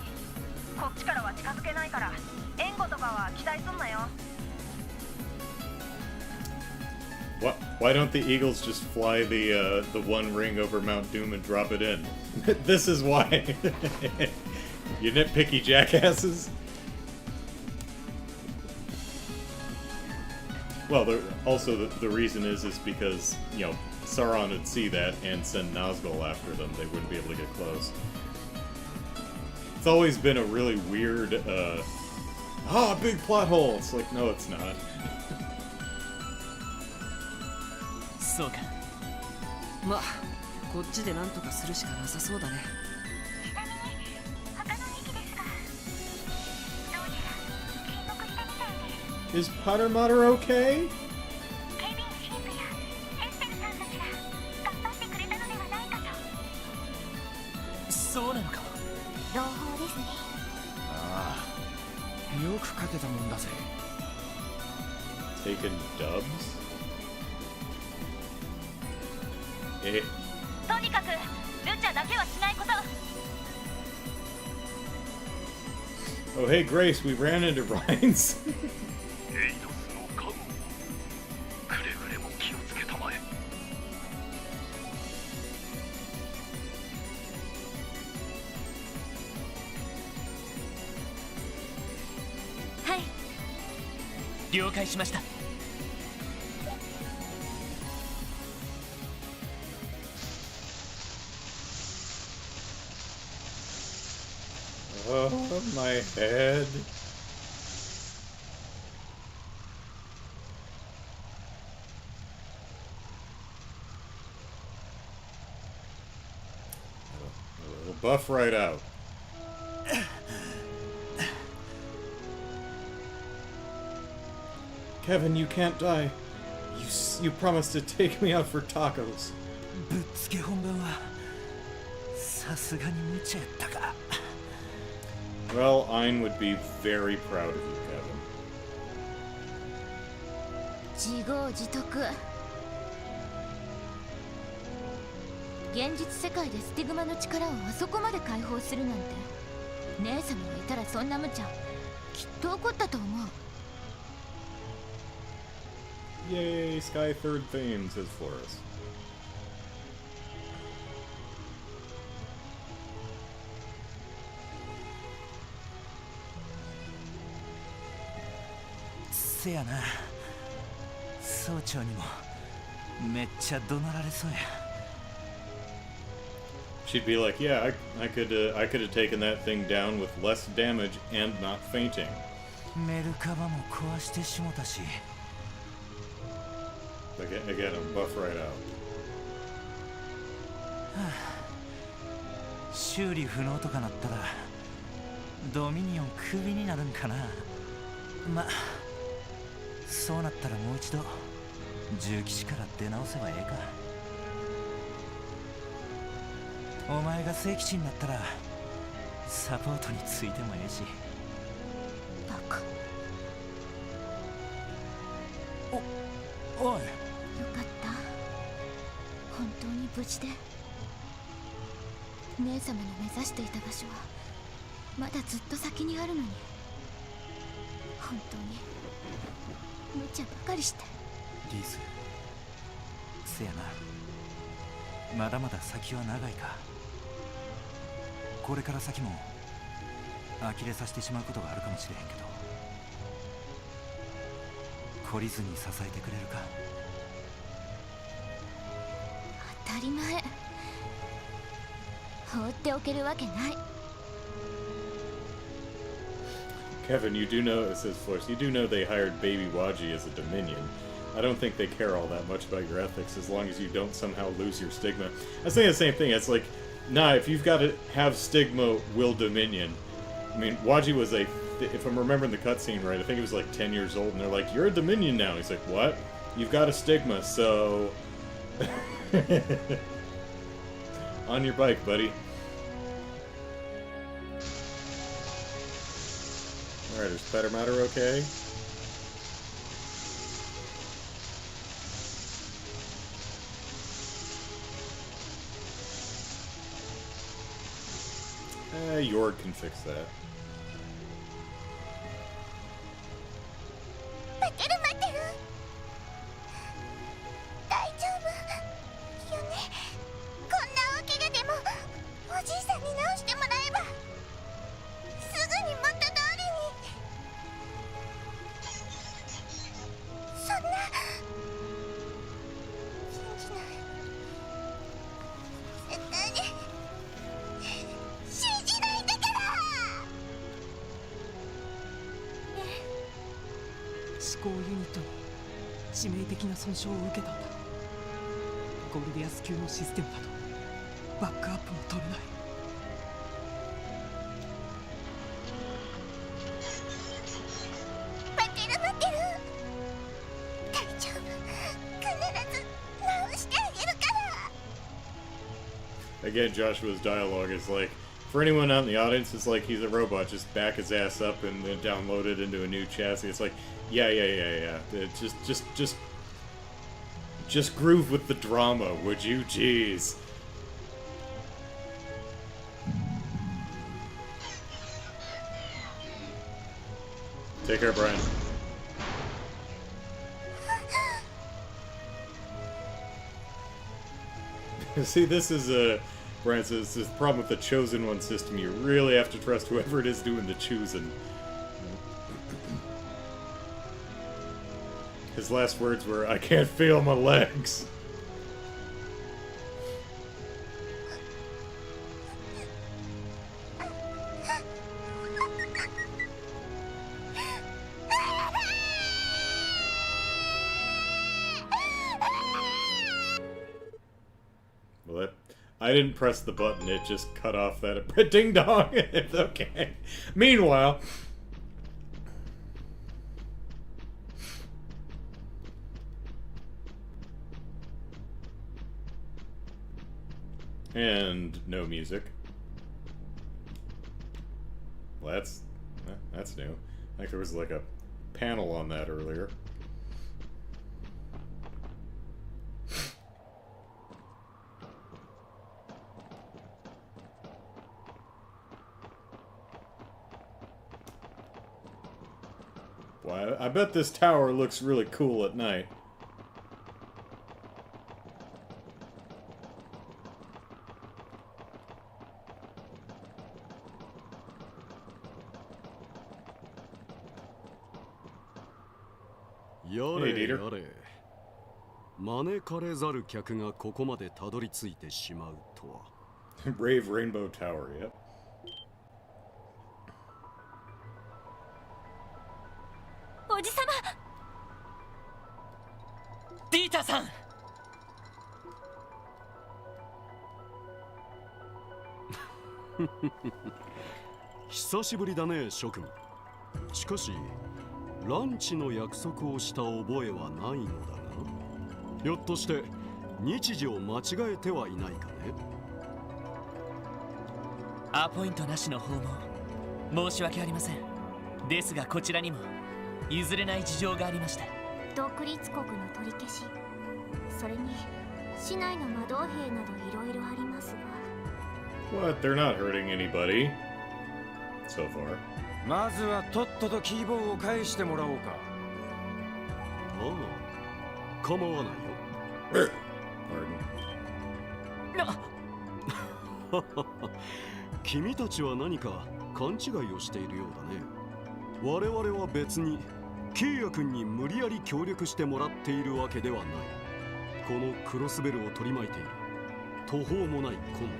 こっちからは近づけないから、援護とかは期待すんなよ。Why don't the Eagles just fly the one ring over Mount Doom and drop it in? This is why. You nitpicky jackasses. Well, also the reason is because, you know, Sauron would see that and send Nazgul after them. They wouldn't be able to get close. It's always been a really weird, big plot hole. It's like, no, it's not. そうか。まあ、こっちでなんとかするしかなさそうだね。Is Potter Matter okay? そうなのか。朗報ですね。ああ、よく勝てたもんだぜ。Taking dubs? とにかくルチャだけはしないこと。 Oh, hey, Grace, we ran into Ryan's. エイトスのカゴ。くれぐれも気をつけたまえ。はい。了解しました。Oh, my head. It'll buff right out. Kevin, you can't die. You promised to take me out for tacos. ぶっつけ本番はさすがに無茶やったか。Well, Ein would be very proud of you, Kevin. 自業自得。現実世界でスティグマの力をあそこまで解放するなんて、姉様がいたらそんな無茶きっと怒ったと思う。 Yay, Sky Third Theme, says Flores. She'd be like, yeah, I could have taken that thing down with less damage and not fainting. メルカバも壊してしもたし。Again, I'm buff right out. 修理不能とかなったらドミニオンクビになるんかな。ま、そうなったらもう一度重騎士から出直せばええか。お前が聖騎士になったらサポートについてもええし。バカ。おい。よかった。本当に無事で。姉様の目指していた場所はまだずっと先にあるのに、本当に無茶ばかりして。リーズ、せやな、まだまだ先は長いか。これから先も呆れさせてしまうことがあるかもしれへんけど、懲りずに支えてくれるか。当たり前。放っておけるわけない。 Kevin, you do know, it says Force, you do know they hired Baby Waji as a Dominion. I don't think they care all that much about your ethics as long as you don't somehow lose your stigma. I was saying the same thing. It's like, nah, if you've got to have stigma, will Dominion. I mean, Waji was a, if I'm remembering the cutscene right, I think he was like 10 years old, and they're like, you're a Dominion now. He's like, what? You've got a stigma, so... On your bike, buddy. Alright, is Petter Matter okay? Jorg can fix that. 待ってる待ってる。大丈夫よね。こんな大怪我でもおじいさんに直してもらえばすぐに元通りに。そんな信じない。絶対に信じないんだから。思考ユニットに致命的な損傷を受けたんだ。ゴルディアス級のシステムだとバックアップも取れない。待ってる待ってる。大丈夫。必ず直してあげるから。 Again, Joshua's dialogue is like, for anyone out in the audience, it's like he's a robot. Just back his ass up and then download it into a new chassis. It's like, yeah. Just groove with the drama, would you? Jeez. Take care, Brian. See, this is Brian says, this problem with the Chosen One system. You really have to trust whoever it is doing the choosing. His last words were, I can't feel my legs. Well, I didn't press the button, it just cut off that ding dong. It's okay. Meanwhile... And no music. Well, that's new. I think there was like a panel on that earlier. Well, I bet this tower looks really cool at night. Hey, Dieter. 招かれざる客がここまでたどり着いてしまうとは。Brave Rainbow Tower, yep. さん。久しぶりだね、諸君。しかしランチの約束をした覚えはないのだが、ひょっとして日時を間違えてはいないかね。アポイントなしの訪問、申し訳ありません。ですがこちらにも譲れない事情がありまして。独立国の取り消し、それに市内の魔導兵などいろいろありますが。 What? They're not hurting anybody so far. まずはとっととキーボーを返してもらおうか。ああ、構わないよ。君たちは何か勘違いをしているようだね。我々は別にケイヤ君に無理やり協力してもらっているわけではない。このクロスベルを取り巻いている途方もない困難、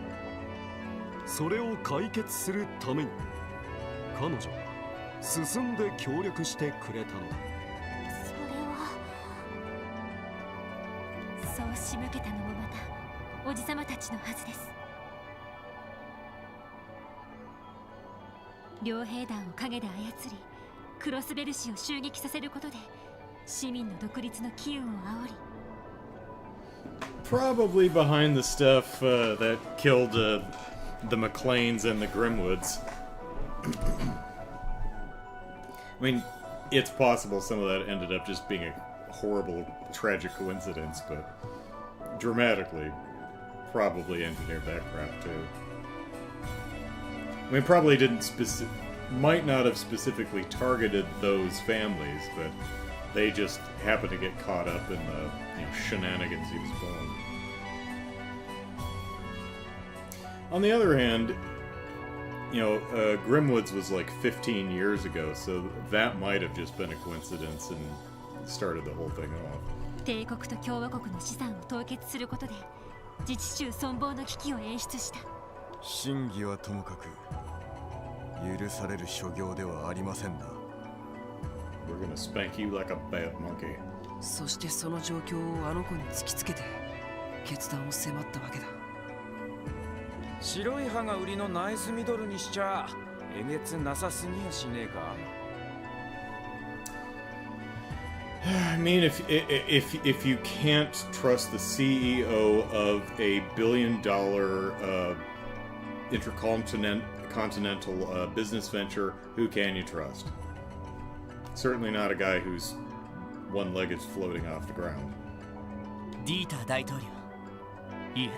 それを解決するために彼女は進んで協力してくれたのだ。それはそう仕向けたのもまたおじさまたちのはずです。両兵団を陰で操り、クロスベル市を襲撃させることで市民の独立の機運を煽り。 Probably behind the stuff that killed the McLeans and the Grimwoods. I mean, it's possible some of that ended up just being a horrible, tragic coincidence, but dramatically, probably engineered that crap too. I mean, probably might not have specifically targeted those families, but they just happened to get caught up in the shenanigans he was pulling. On the other hand, Grimwoods was like 15 years ago, so that might have just been a coincidence and started the whole thing off. 帝国と共和国の資産を凍結することで自治州存亡の危機を演出した。真偽はともかく許される所業ではありませんな。We're gonna spank you like a bad monkey. そしてその状況をあの子に突きつけて決断を迫ったわけだ。白い歯が売りのナイスミドルにしちゃえげつなさすぎやしねえか。I mean, if you can't trust the CEO of a billion-dollar intercontinental business venture, who can you trust? Certainly not a guy whose one leg is floating off the ground. ディーター大統領、いえ、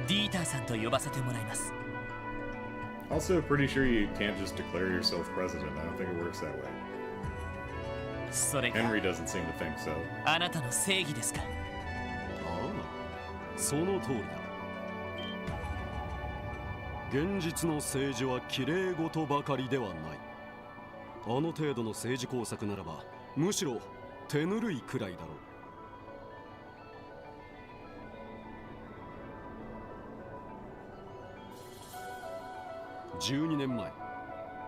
ディーターさんと呼ばせてもらいます。 Also, pretty sure you can't just declare yourself president. I don't think it works that way. それが Henry doesn't seem to think so. あなたの正義ですか？ああ、その通りだ。現実の政治は綺麗事ばかりではない。あの程度の政治工作ならばむしろ手ぬるいくらいだろう。12年前、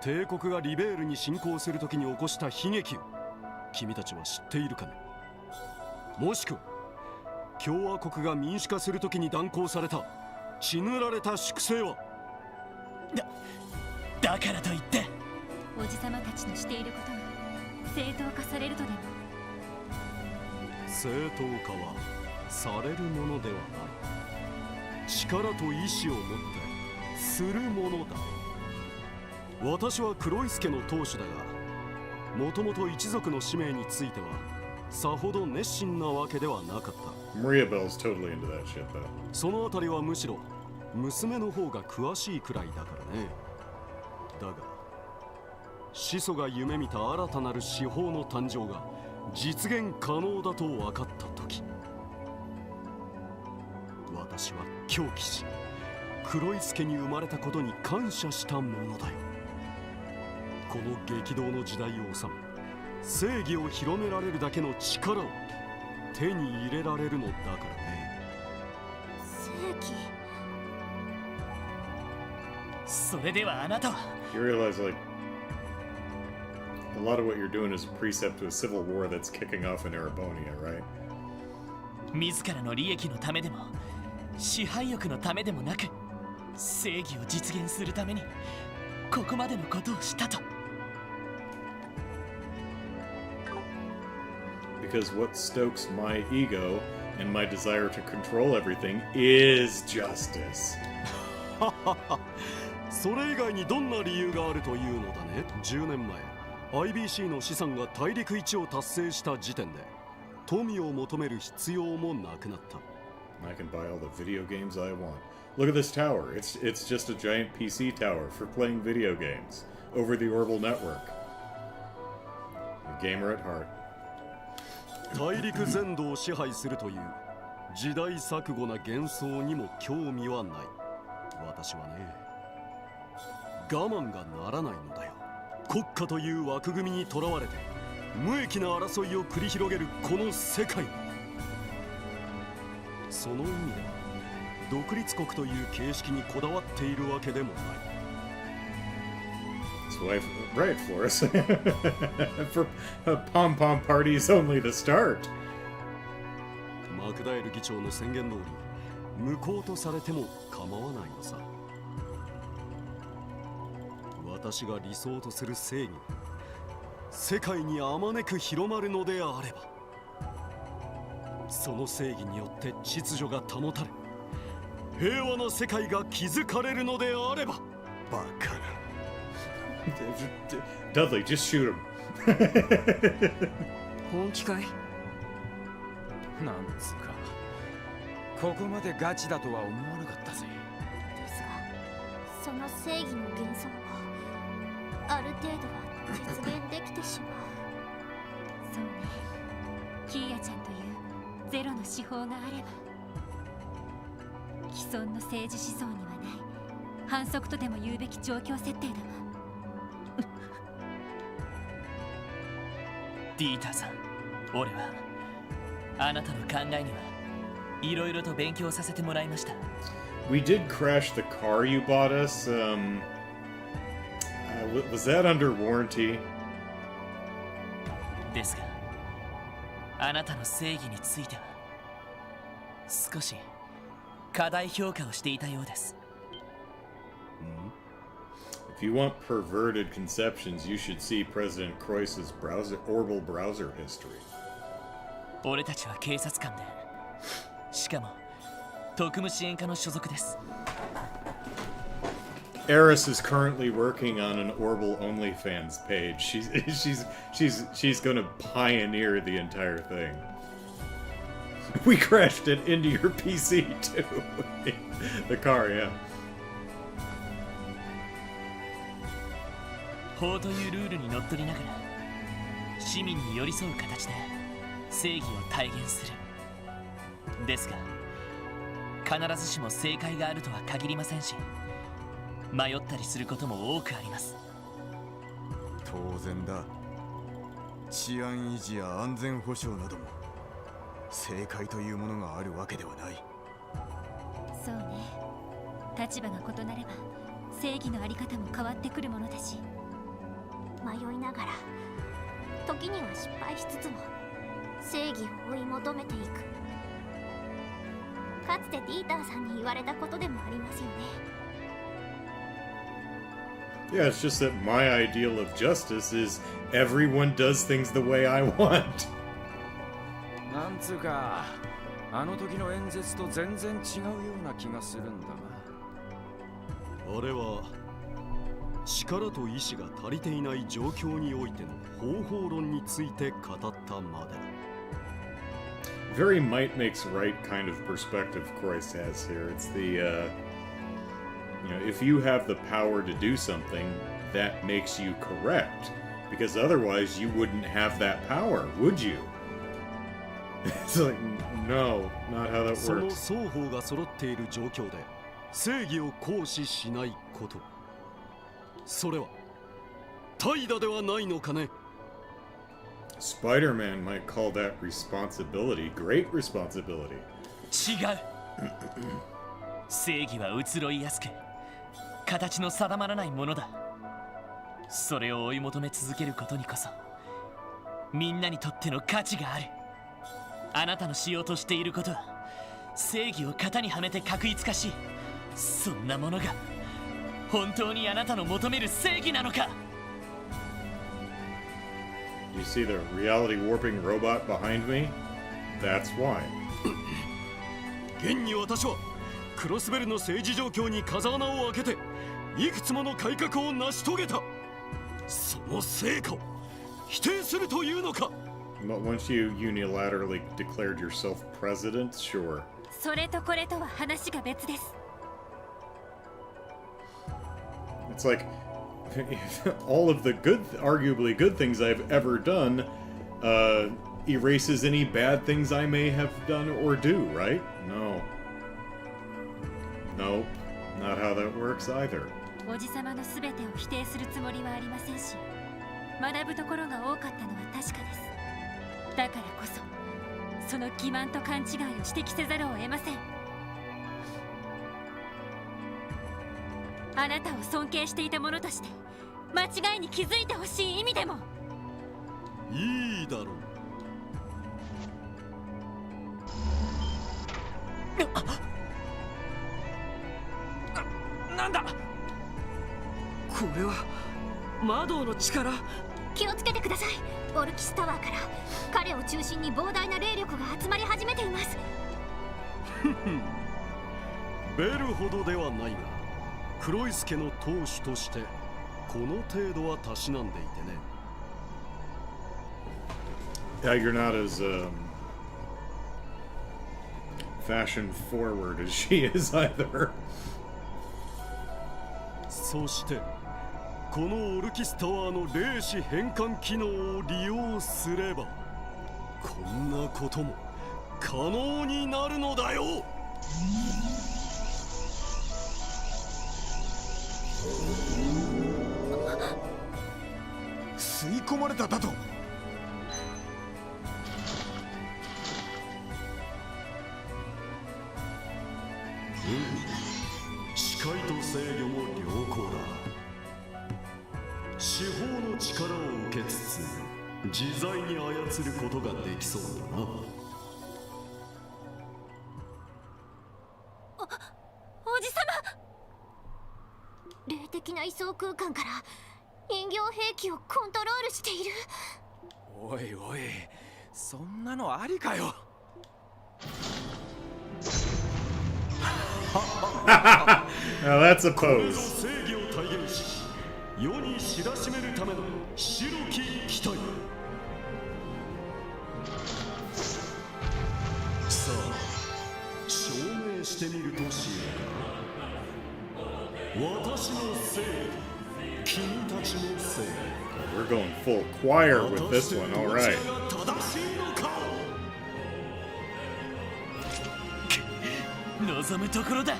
帝国がリベールに侵攻するときに起こした悲劇を君たちは知っているかね。もしくは共和国が民主化するときに断行された血塗られた粛清は。だからといっておじさまたちのしていることが正当化されるとでも。正当化はされるものではない。力と意志を持ってするものだ。私は黒石家の当主だが、もともと一族の使命についてはさほど熱心なわけではなかった。Maria Bell's totally into that shit, though. そのあたりはむしろ娘の方が詳しいくらいだからね。だが始祖が夢見た新たなる司法の誕生が実現可能だと分かった時、私は狂気し黒石家に生まれたことに感謝したものだよ。この激動の時代を治め正義を広められるだけの力を手に入れられるのだからね。正義。それではあなたは You realize, like, a lot of what you're doing is a precept to a civil war that's kicking off in Arabonia, right? 自らの利益のためでも支配欲のためでもなく正義を実現するためにここまでのことをしたと。Because what stokes my ego and my desire to control everything is justice. それ以外にどんな理由があるというのだね。10年前 IBC の資産が大陸一を達成した時点で富を求める必要もなくなった。I can buy all the video games I want. Look at this tower. It's just a giant PC tower for playing video games over the Orbal network. A gamer at heart. 大陸全土を支配するという時代錯誤な幻想にも興味はない。私はね、我慢がならないのだよ。国家という枠組みにとらわれて無益な争いを繰り広げるこの世界。その意味では独立国という形式にこだわっているわけでもない。That's why, right, Flores. For pom-pom parties only to start. マクダエル議長の宣言通り無効とされても構わないのさ。私が理想とする正義が世界にあまねく広まるのであれば、その正義によって秩序が保たれ平和な世界が築かれるのであれば。バカな。Dudley, just shoot him. 本気かい？なんつうか、ここまでガチだとは思わなかったぜ。ですが、その正義の幻想はある程度は実現できてしまう。そうね、キーヤちゃんというゼロの手法があれば、既存の政治思想にはない反則とでも言うべき状況設定だわ。ディーターさん、俺はあなたの考えにはいろいろと勉強させてもらいました。We did crash the car you bought us. Was that under warranty? ですが、あなたの正義については少し過大評価をしていたようです。If you want perverted conceptions, you should see President Croiss's Orbal browser history. 俺たちは警察官で、しかも特務支援課の所属です。Eris is currently working on an Orbal OnlyFans page. She's going to pioneer the entire thing. We crashed it into your PC too. The car, yeah. 法というルールにのっとりながら市民に寄り添う形で正義を体現する。ですが、必ずしも正解があるとは限りませんし、迷ったりすることも多くあります。当然だ。治安維持や安全保障なども正解というものがあるわけではない。そうね、立場が異なれば正義のあり方も変わってくるものだし、迷いながら時には失敗しつつも正義を追い求めていく。かつてディーターさんに言われたことでもありますよね。Yeah, it's just that my ideal of justice is everyone does things the way I want. なんつうか、あの時の演説と全然違うような気がするんだな。あれは力と意志が足りていない状況においての方法論について語ったまでだ。Very might makes right kind of perspective Croix has here. It's the, if you have the power to do something, that makes you correct. Because otherwise you wouldn't have that power, would you? It's like, no, not how that その works. 双方が揃っている状況で正義を行使しないこと。それは怠惰ではないのかね。Spider-Man might call that responsibility. Great responsibility. 違う。正義は移ろいやすく、形の定まらないものだ。それを追い求め続けることにこそ、みんなにとっての価値がある。あなたのしようとしていることは正義を型にはめて確一化し、そんなものが本当にあなたの求める正義なのか。 You see the reality warping robot behind me? That's why. 現に私はクロスベルの政治状況に風穴を開けていくつもの改革を成し遂げた。その成果を否定するというのか。 But once you unilaterally declared yourself president, sure. それとこれとは話が別です。 It's like all of the good, arguably good things I've ever done erases any bad things I may have done or do, right? No. Nope. Not how that works either. おじさまのすべてを否定するつもりはありませんし、学ぶところが多かったのは確かです。だからこそ、その欺瞞と勘違いを指摘せざるを得ません。あなたを尊敬していた者として、間違いに気づいてほしい意味でも。いいだろう。なんだこれは魔導の力。気をつけてください。オルキスタワーから彼を中心に膨大な霊力が集まり始めています。ベルほどではないが、クロイス家の当主としてこの程度はたしなんでいてね。Yeah, you're not as fashion forward as she is either. そしてこのオルキスタワーの霊視変換機能を利用すれば、こんなことも可能になるのだよ。吸い込まれただと。視界と制御も良好だ。司法の力を受けつつ自在に操ることができそうだな。おじさま、霊的な位相空間から人形兵器をコントロールしている。おいおい、そんなのありかよ。Now that's a pose. 正義を体現し、世に知らしめるための白き機体。さあ、証明してみるとしようか。私の正義、君たちの正義。We're going full choir with this one, alright. 望むところだ。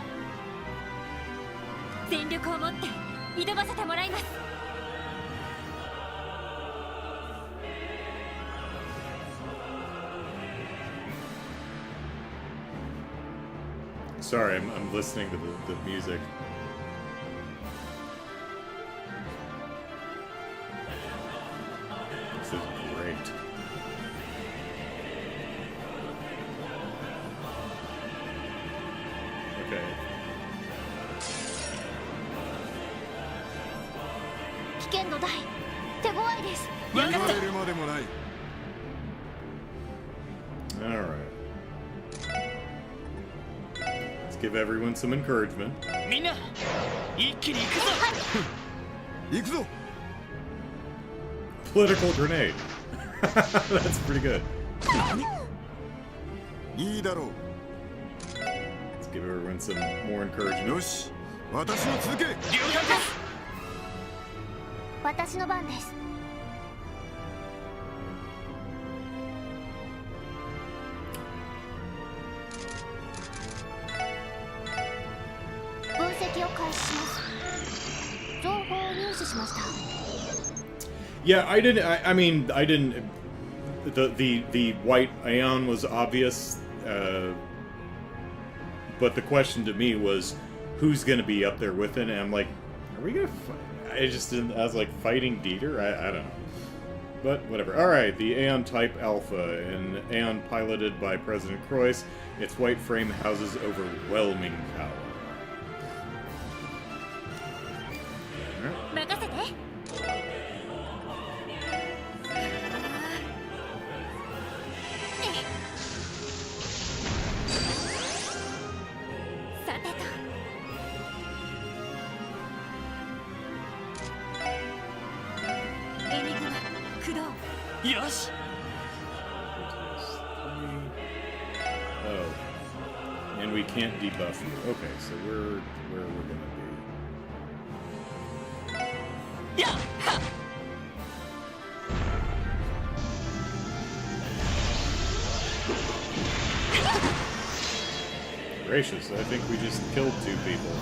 全力を持って挑ませてもらいます。Sorry, I'm listening to the music. This is great. Okay. 危険度大、手強いです。言われるまでもない。Alright. Let's give everyone some encouragement. みんな、一気に行くぞ。行くぞ。Political grenade. That's pretty good. いいだろう。 Let's give everyone some more encouragement. よし、私の続け。了解です。私の番です。分析を開始します。情報を入手しました。Yeah, I didn't. I mean, I didn't. The white ion was obvious, but the question to me was, who's going to be up there with it? And I'm like, are we going to? I just didn't. I was like, fighting Dieter. I don't know. but whatever. Alright, the Aeon Type Alpha, an Aeon piloted by President Croix. Its white frame houses overwhelming power. Oh. And we can't debuff you. Okay, so where we're gonna be. Yeah. Gracious, I think we just killed 2 people.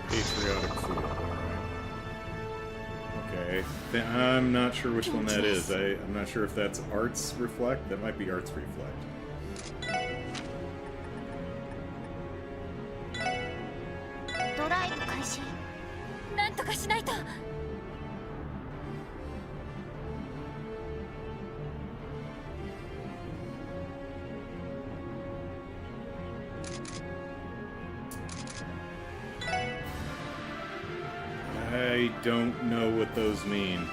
Patriotic fool. Okay, I'm not sure which one that is. I'm not sure if that's Arts Reflect. That might be Arts Reflect. I don't know what those mean.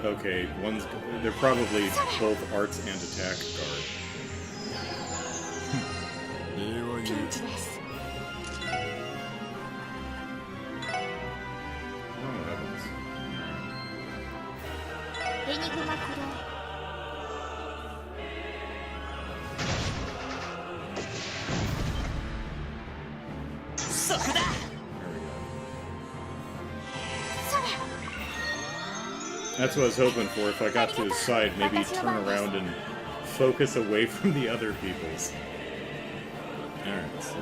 Okay, they're probably both arts and attack guard. Oh heavens. That's what I was hoping for. If I got to his side, maybe turn around and focus away from the other people's. Alright, so...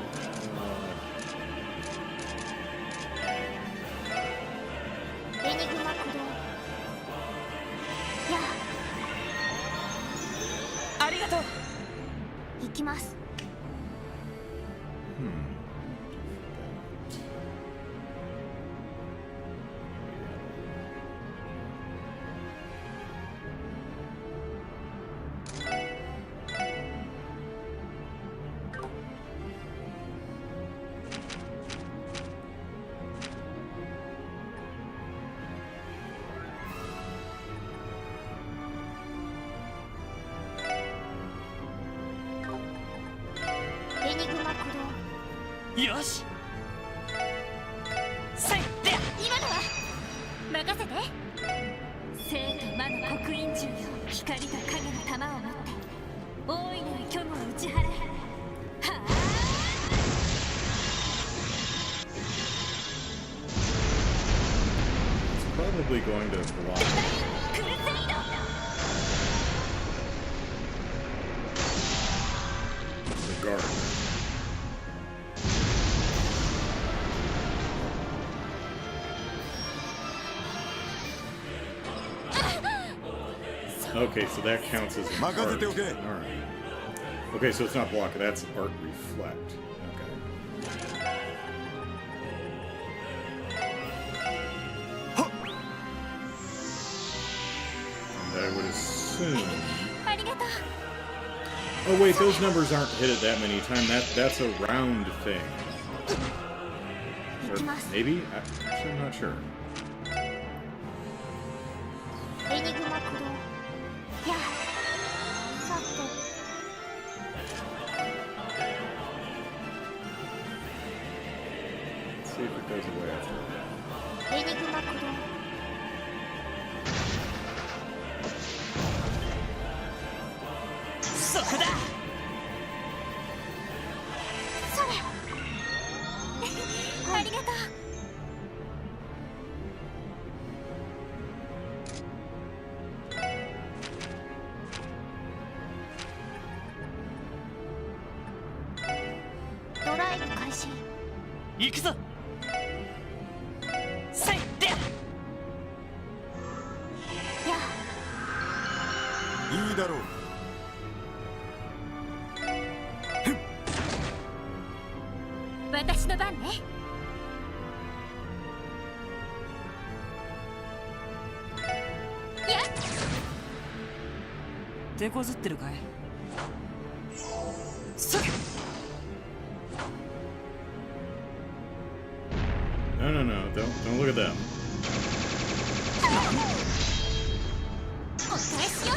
Probably going to block the guard. Okay, so that counts as an art. Alright. Okay, so it's not block, that's art reflect. I would assume. Oh wait, those numbers aren't hit it that many times. That's a round thing. Or maybe? Actually, I'm not sure. see if it goes away after. エニグマ鼓動。そこだ。それ。ありがとう。ドライブ開始。行くぞ。せいで。やいいだろう。私の番ね。やっ。手こずってるかい。すぐ。No, no, no! Don't look at them. お返しよ。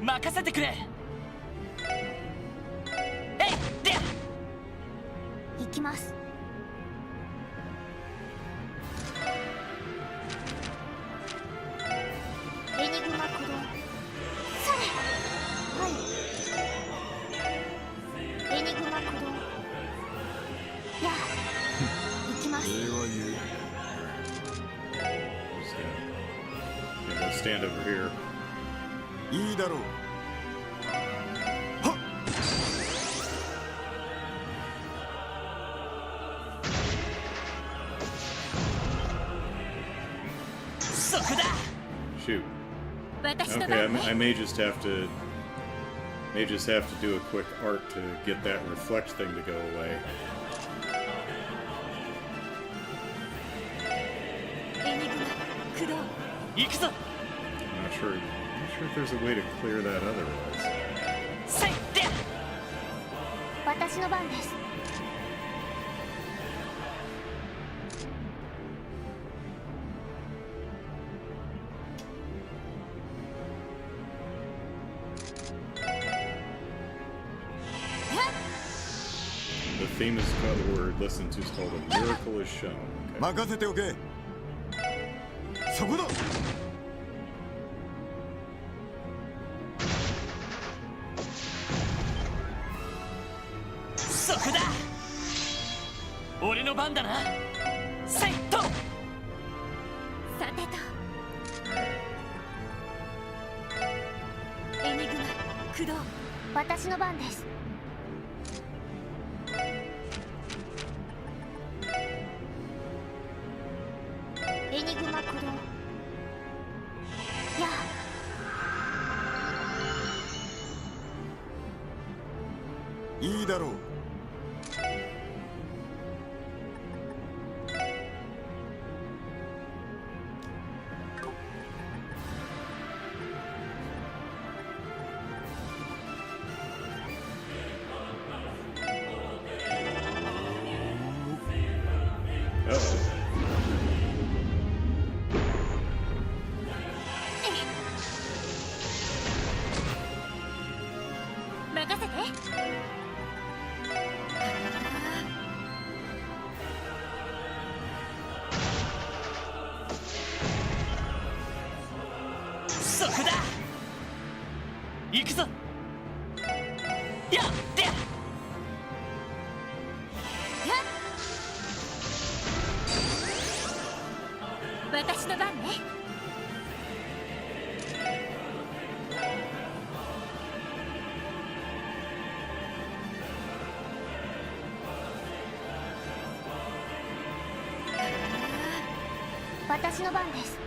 任せてくれ。えいで。行きます。エニグマ鼓動。それ。はい。エニグマ鼓動。やあ。行きます。礼は言う。 Just gonna go stand over here. いいだろう。そこだ。Shoot. 私の Okay, 番ね。 I may just have to do a quick art to get that reflect thing to go away. エニグマ駆動。行くぞ。 I'm not sure if there's a way to clear that otherwise. せいで。私の番です。The famous code word listened to is called "A Miracle Is Shown." Okay. 任せておけ。そこだ。そこだ。俺の番だな。せいと。さてと。エニグマ駆動。私の番です。エニグマ駆動。やあ。いいだろう。任せて。そこだ。行くぞ。やって。私の番ね。私の番です。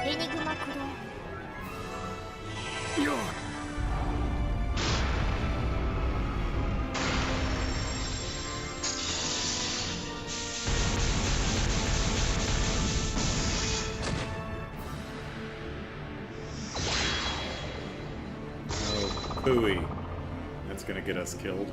エニグマ駆動。よっ。Pooey. That's gonna get us killed.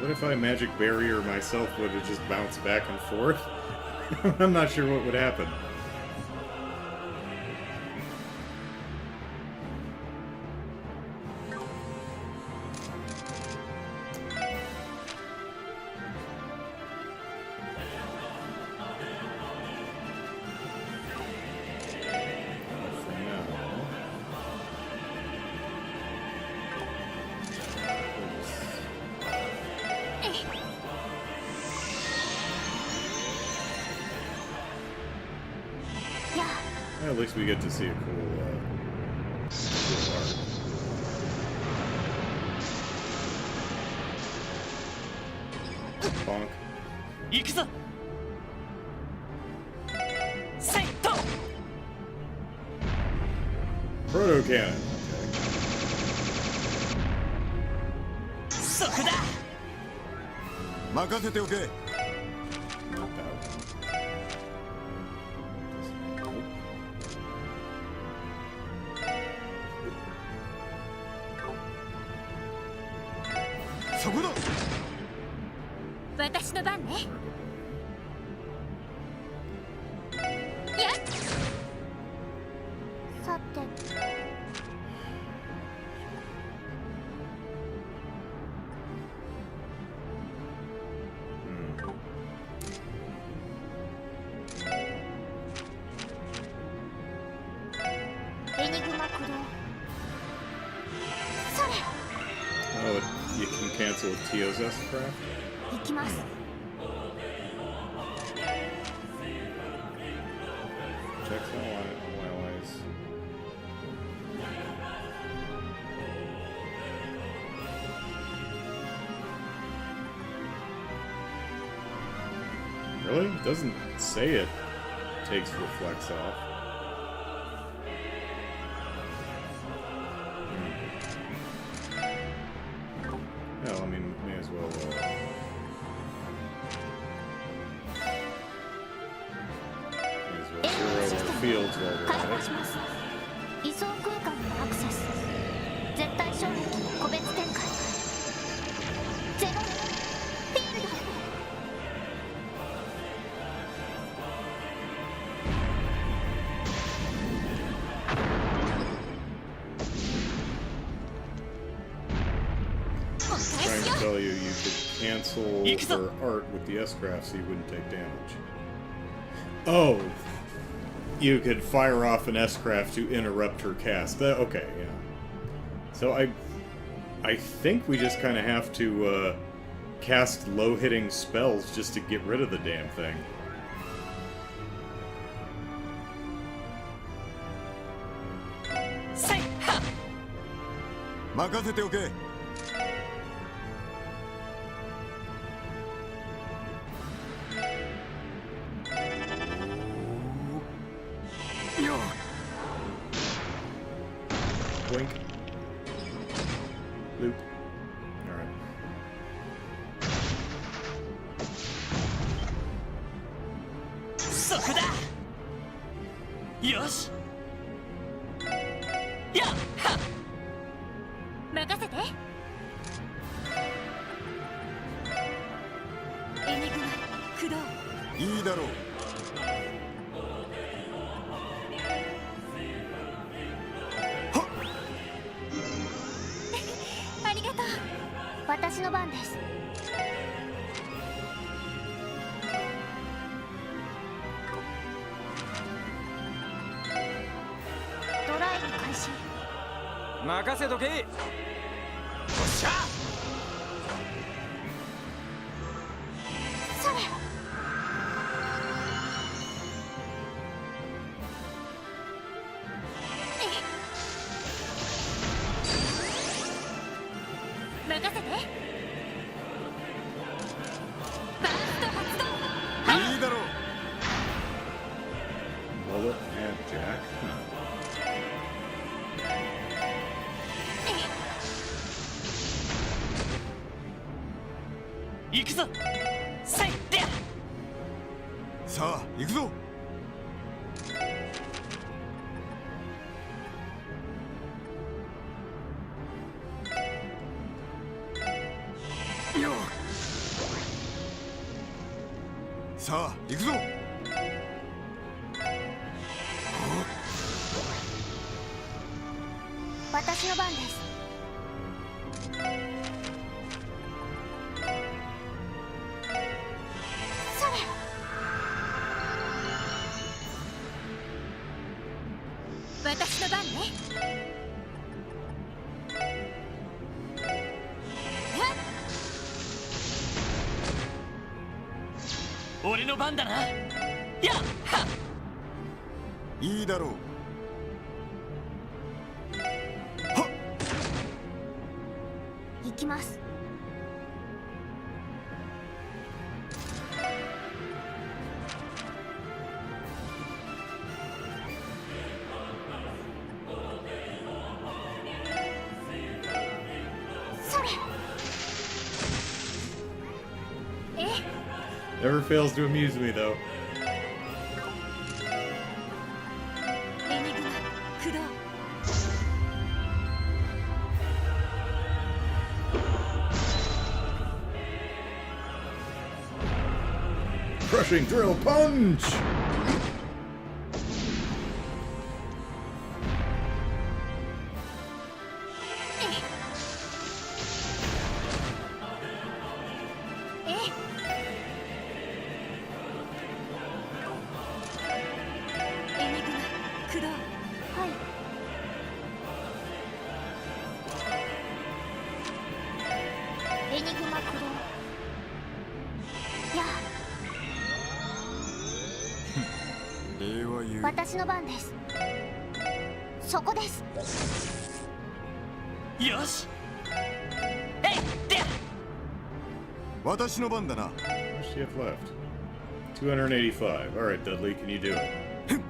What if I magic barrier myself? Would it just bounce back and forth? I'm not sure what would happen. At least we get to see a cool art. Bonk. Proto cannon. Okay. そこだ。私の番ね。やっ。さて。エニグマ駆動。それ。Oh, you can cancel with Tio's S-Craft? 行きます。Checks all allies. Really? It doesn't say it takes reflex off. Hell, I mean, may as well, zero our fields while we're at it. 位相空間のアクセス。絶対衝撃の個別展開。ゼロフィールド。Trying to tell you you could cancel her art with the S-Craft so you wouldn't take damage. Oh! You could fire off an S-Craft to interrupt her cast. Okay, yeah. So I think we just kind of have to cast low-hitting spells just to get rid of the damn thing. Makasete okay. Blink. Loop. Alright. Yosh! Ya! Ha! 任せて。エニグマ駆動。いいだろう。ありがとう。私の番です。ドライブ開始。任せとけ。よっしゃ。mullet and Jack. Huh. 行くぞ。せいで。さあ行くぞ。よっ。さあ行くぞ。私の番です。それ。私の番ね。俺の番だな。やっはっ。いいだろう。行きます。それ。Never fails to amuse me, though. エニグマ駆動。Crushing drill punch! Yeah. 私の番です。そこです。よし。えいで。私の番だな。How much do you have left? 285. All right, Dudley, can you do it?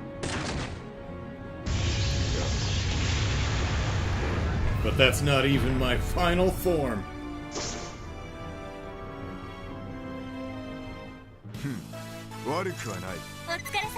But that's not even my final form. 悪くはない。お疲れ様。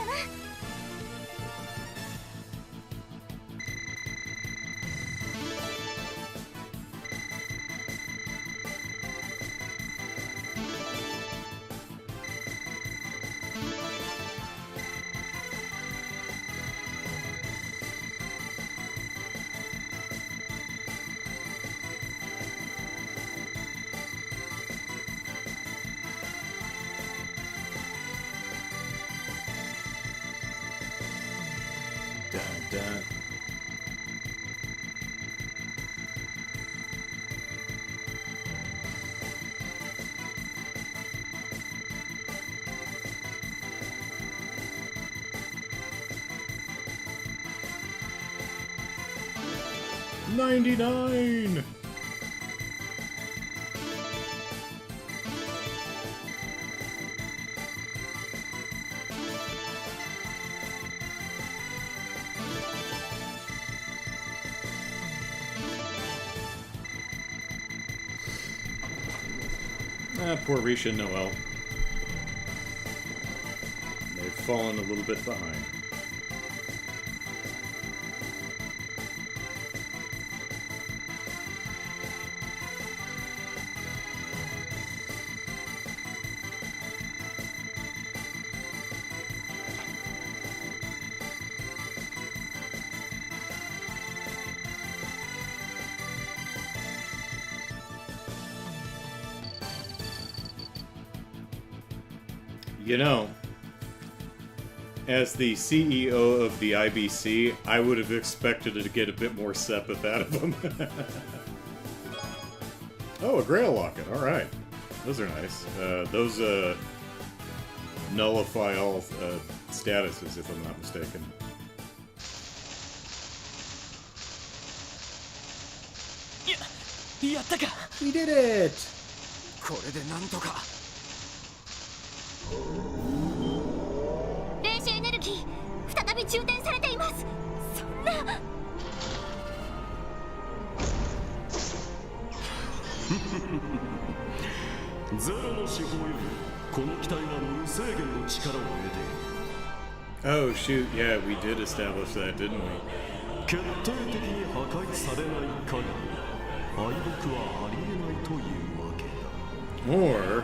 $99. Poor Risha and Noel. They've fallen a little bit behind. You know, as the CEO of the IBC, I would have expected to get a bit more Sepith out of him. Oh, a Grail Locket. Alright. Those are nice. Those nullify all statuses, if I'm not mistaken. We did it! これでなんとか。霊視エネルギー再びに充填されています。そんな。ゼロの司法よりこの機体は無制限の力を得ている。 Oh shoot, yeah, we did establish that, didn't we? 決定的に破壊されない限り敗北はありえないというわけだ。 Or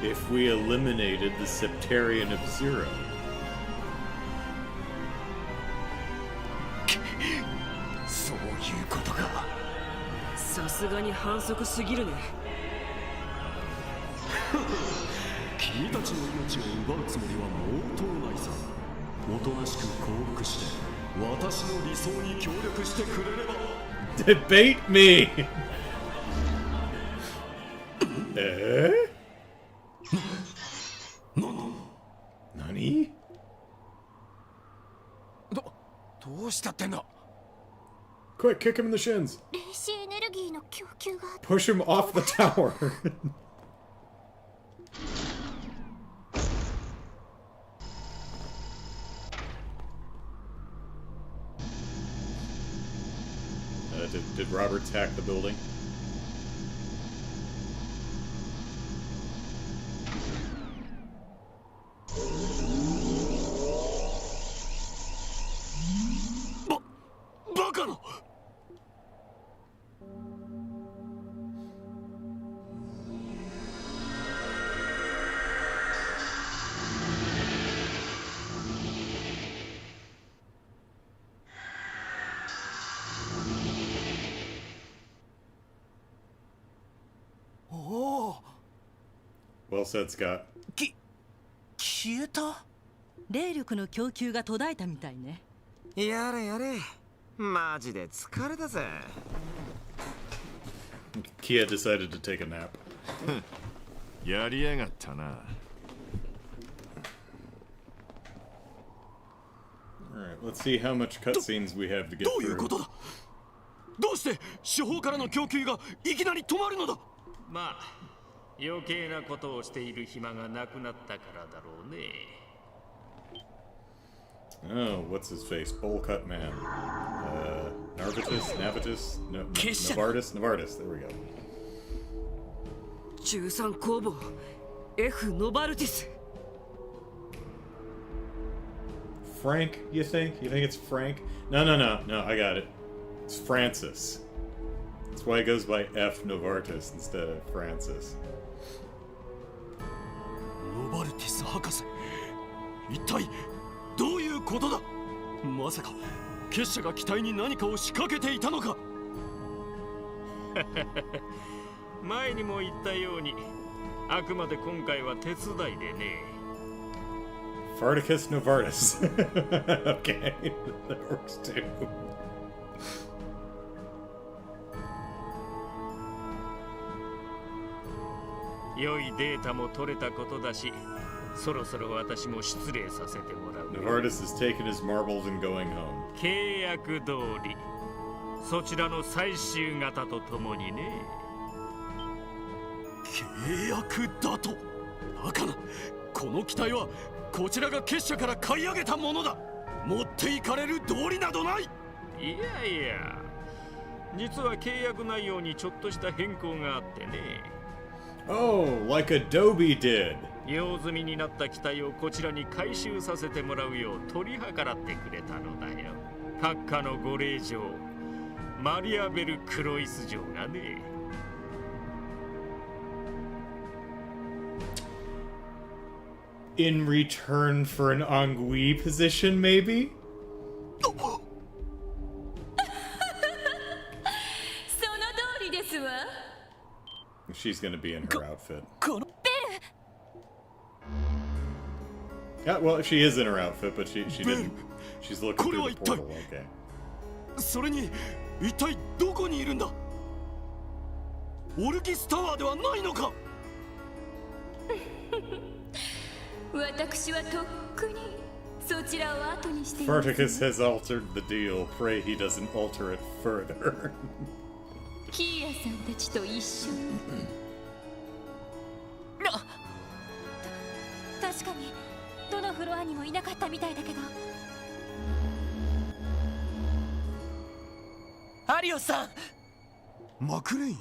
if we eliminated the Septarian of Zero. そういうことか。さすがに反則すぎるね。君たちの命を奪うつもりは毛頭ないさ。おとなしく降伏して私の理想に協力してくれれば。 Debate me! 何？どうしたってんだ。 Quick, kick him in the shins. 霊視エネルギーの供給が。 Push him off the tower. Did Roberts hack the building? Well said, Scott. 消えた？霊力の供給が途絶えたみたいね。やれやれ、マジで疲れたぜ。Kia decided to take a nap. やりやがったな。Alright, let's see how much cutscenes we have to get どういうことだ。どうして司法からの供給がいきなり止まるのだ。まあ余計なことをしている暇がなくなったからだろうね。Oh, what's his face? Bowl cut man. Navitus? No, Novartis. There we go. 13工房 F ノバルティス。 Frank, you think? You think it's Frank? No, I got it. It's Francis. That's why it goes by F Novartis instead of Francis. ノバルティス博士、一体どういうことだ。まさか結社が機体に何かを仕掛けていたのか。前にも言ったように、あくまで今回は手伝いでね。Farticus Novartis. Okay, that works too. 良いデータも取れたことだし、そろそろ私も失礼させてもらう。Novartis is taking his marbles and going home. 契約通り、そちらの最終型とともにね。契約だと。バカな。この機体はこちらが結社から買い上げたものだ。持っていかれる道理などない。いやいや、実は契約内容にちょっとした変更があってね。Oh, like Adobe did. 用済みになった機体をこちらに回収させてもらうよう取り計らってくれたのだよ。閣下のご令嬢、マリアベル・クロイス嬢がね。In return for an ennui position, maybe? その通りですわ。She's gonna be in her outfit. このベル。 Yeah, well, she is in her outfit, but she didn't. She's looking through the portal. Okay. それに一体どこにいるんだ。オルキスタワーではないのか。私はとっくにそちらを後にしています。 Farticus has altered the deal. Pray he doesn't alter it further. キーヤさんたちと一緒に。確かにどのフロアにもいなかったみたいだけど。アリオスさん。マクレイン。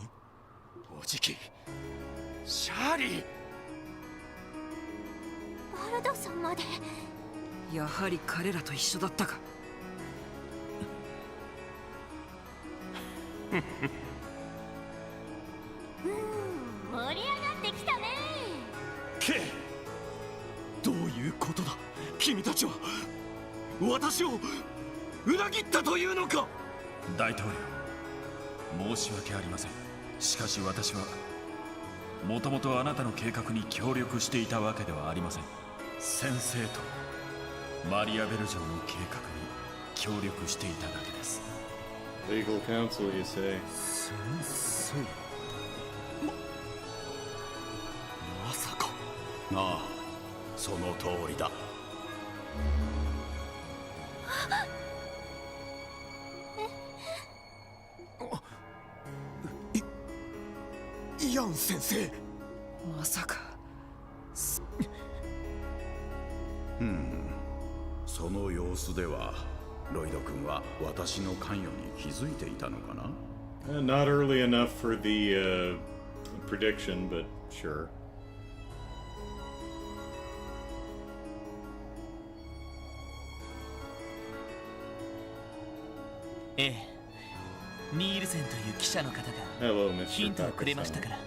おじき、シャーリー。バルドさんまで。やはり彼らと一緒だったか。盛り上がってきたね。ケどういうことだ。君たちは私を裏切ったというのか。大統領、申し訳ありません。しかし私はもともとあなたの計画に協力していたわけではありません。先生とマリアベル城の計画に協力していただけです。 Legal counsel, you say? 先生。まさか。ああ、その通りだ。イアン先生。まさか。その様子ではロイド君は私の関与に気づいていたのかな。Not early enough for the prediction, but sure. ええ、ニールセンという記者の方が Hello, Mr. ヒントをくれましたから。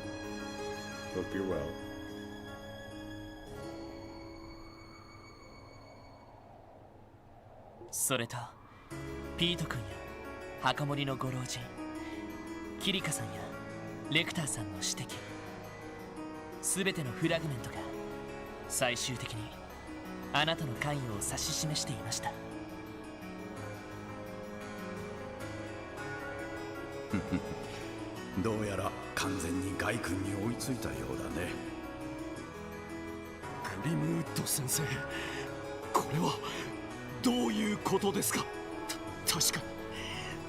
Hope you're well. それとピート君や墓守のご老人、キリカさんやレクターさんの指摘、すべてのフラグメントが最終的にあなたの関与を指し示していました。どうやら完全にガイ君に追いついたようだね。グリムウッド先生、これはどういうことですか。確かに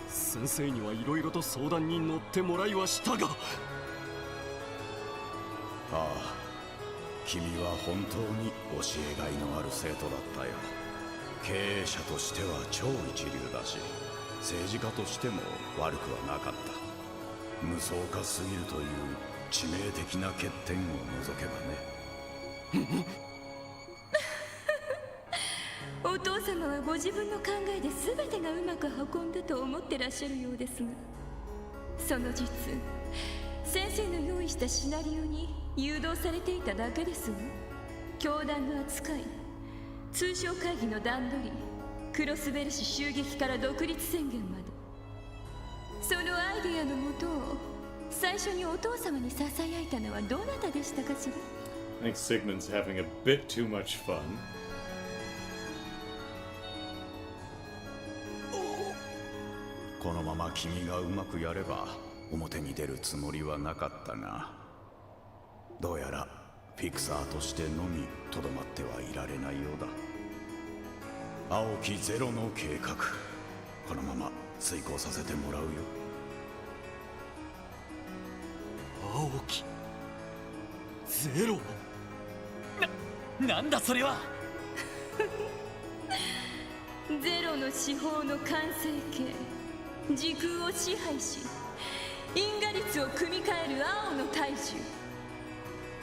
先生にはいろいろと相談に乗ってもらいはしたが。ああ、君は本当に教えがいのある生徒だったよ。経営者としては超一流だし、政治家としても悪くはなかった。無双化すぎるという致命的な欠点を除けばね。お父様はご自分の考えで全てがうまく運んだと思ってらっしゃるようですが、その実先生の用意したシナリオに誘導されていただけですわ。教団の扱い、通商会議の段取り、クロスベル氏襲撃から独立宣言まで、そのアイデアのもとを最初にお父様にささやいたのはどなたでしたかしら。 I think Sigmund's having a bit too much fun. このまま君がうまくやれば表に出るつもりはなかったが、どうやらフィクサーとしてのみとどまってはいられないようだ。青きゼロの計画、このまま遂行させてもらうよ。青きゼロ。なんだそれは。ゼロの司法の完成形、時空を支配し因果率を組み替える青の大樹、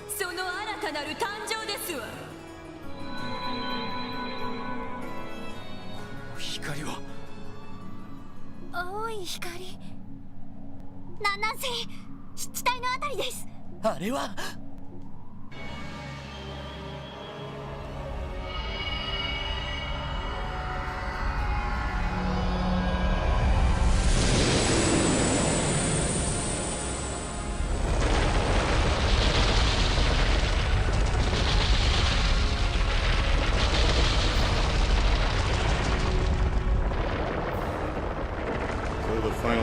その新たなる誕生ですわ。光は青い光。南西湿地帯のあたりです。あれは。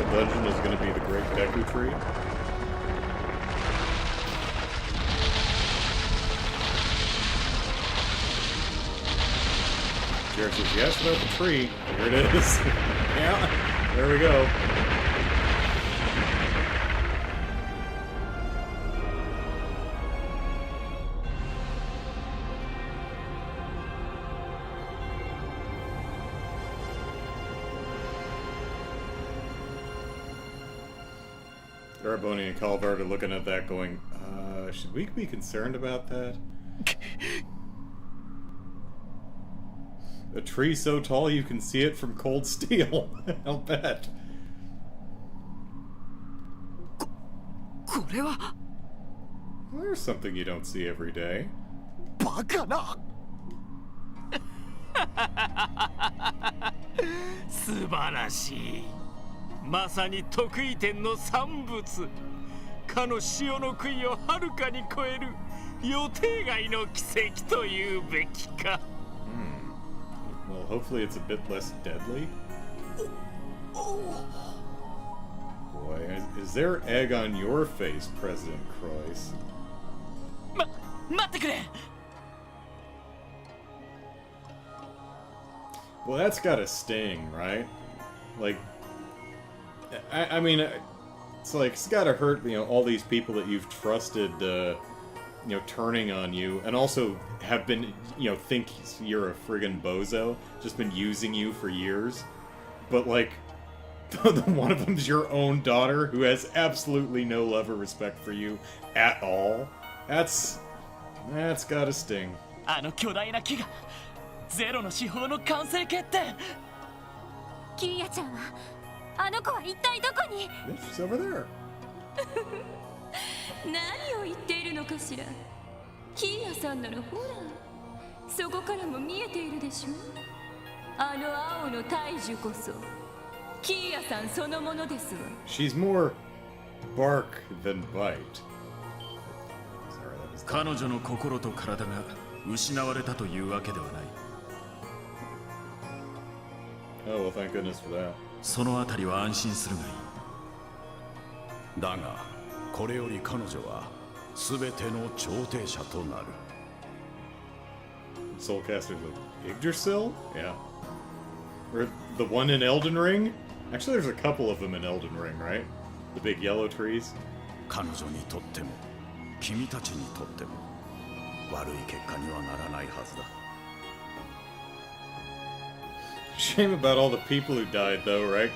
Dungeon is going to be the Great Deku Tree. Jared says yes about the tree. Here it is. Yeah, there we go. Garaboni and Calvard are looking at that going, should we be concerned about that? A tree so tall you can see it from cold steel. I'll bet. Well, there's something you don't see every day. バカな素晴らしい。まさに得意点の産物。かの潮の杭をはるかに超える予定外の奇跡というべきか。Well, hopefully it's a bit less deadly. Boy, is there egg on your face, President Croix? 待ってくれ。Well, that's gotta sting, right? Like, I mean, it's like, it's gotta hurt, you know, all these people that you've trusted, you know, turning on you, and also have been, you know, think you're a friggin' bozo, just been using you for years. But, like, one of them's your own daughter, who has absolutely no love or respect for you at all. That's gotta sting. あの巨大な木がゼロの司法の完成決定。キーヤちゃんはあの子は一体どこに？ She's over there. 何を言っているのかしら。キーヤさんならほら、そこからも見えているでしょ。あの青の大樹こそキーヤさんそのものですわ。 She's more bark than bite. 彼女の心と体が失われたというわけではない。Oh, well, thank goodness for that. そのあたりは安心するがいい。だが、これより彼女は全ての調停者となる。Soulcaster Yggdrasil? Yeah. Or the one in Elden Ring? Actually, there's a couple of them in Elden Ring, right? The big yellow trees. 彼女にとっても、君たちにとっても、悪い結果にはならないはずだ。Shame about all the people who died, though, right?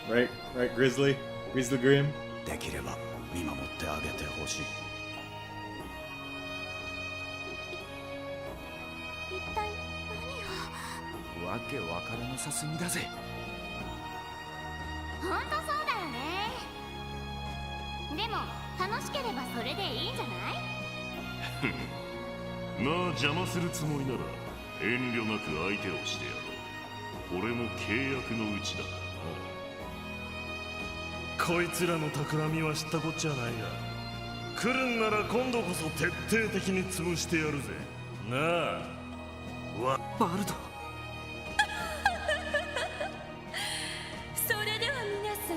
Right, Grizzly? Grizzly Grim? できれば見守ってあげてほしい。一体何を？わけわからなさすぎだぜ。本当そうだよね。でも楽しければそれでいいんじゃない？まあ邪魔するつもりなら遠慮なく相手をしてやろう。俺も契約のうちだからな。こいつらの企みは知ったこっちゃないが、来るんなら今度こそ徹底的に潰してやるぜ。なあ、バルド。それでは皆さん、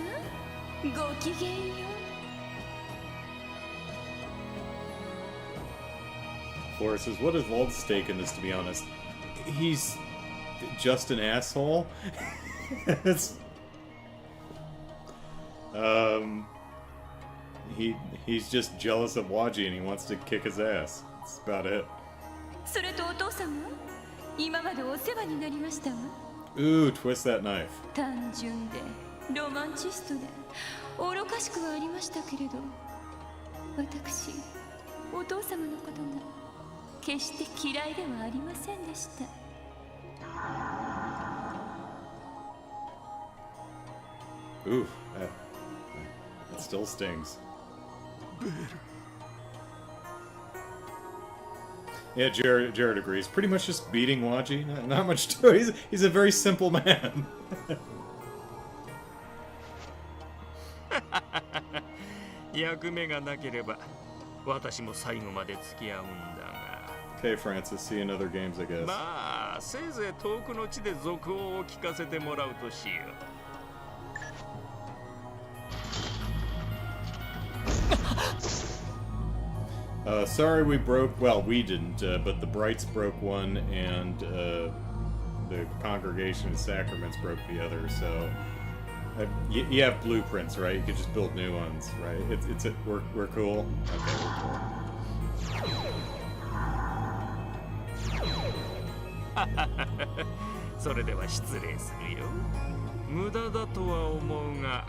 ごきげんよう。Flora says, what is Wald's stake in this, to be honest? He's just an asshole. He's just jealous of Waji and he wants to kick his ass. That's about it. それとお父様、今までお世話になりましたわ。 Ooh, twist that knife. 単純でロマンチストで愚かしくはありましたけれど、私、お父様のことが決して嫌いではありませんでした。Ooh, that still stings. Yeah, Jared agrees. Pretty much just beating Waji. Not much to it. He's a very simple man. 役目がなければ私も最後まで付き合うんだが。Okay, Francis, see you in other games, I guess. まあ、せいぜい遠くの地で続報を聞かせてもらうとしよう。Sorry we broke, well, we didn't, but the Brights broke one, and the Congregation of Sacraments broke the other, so you have blueprints, right? You could just build new ones, right? We're cool? Okay, we're cool. それでは失礼するよ。無駄だとは思うが、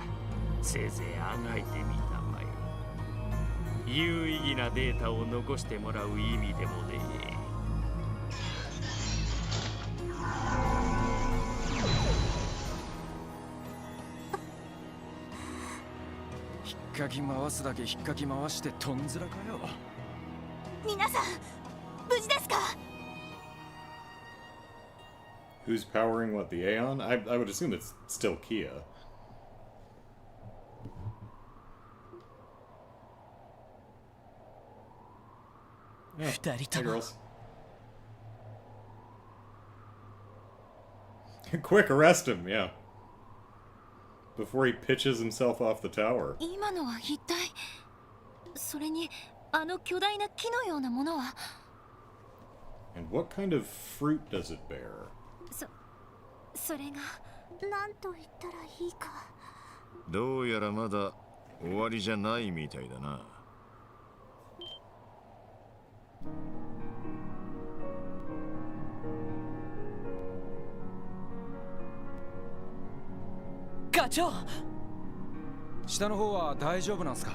せいぜいあがいてみたまえ。有意義なデータを残してもらう意味でもね。引っかき回すだけ引っかき回してとんずらかよ。皆さん無事ですか？ Who's powering what? The Aeon? I would assume it's still Kia. Yeah. Hey, girls. Quick, arrest him, yeah. Before he pitches himself off the tower. 今のは一体、それにあの巨大な木のようなものは。 And what kind of fruit does it bear? それが何と言ったらいいか。どうやらまだ終わりじゃないみたいだな。課長、下の方は大丈夫なんすか？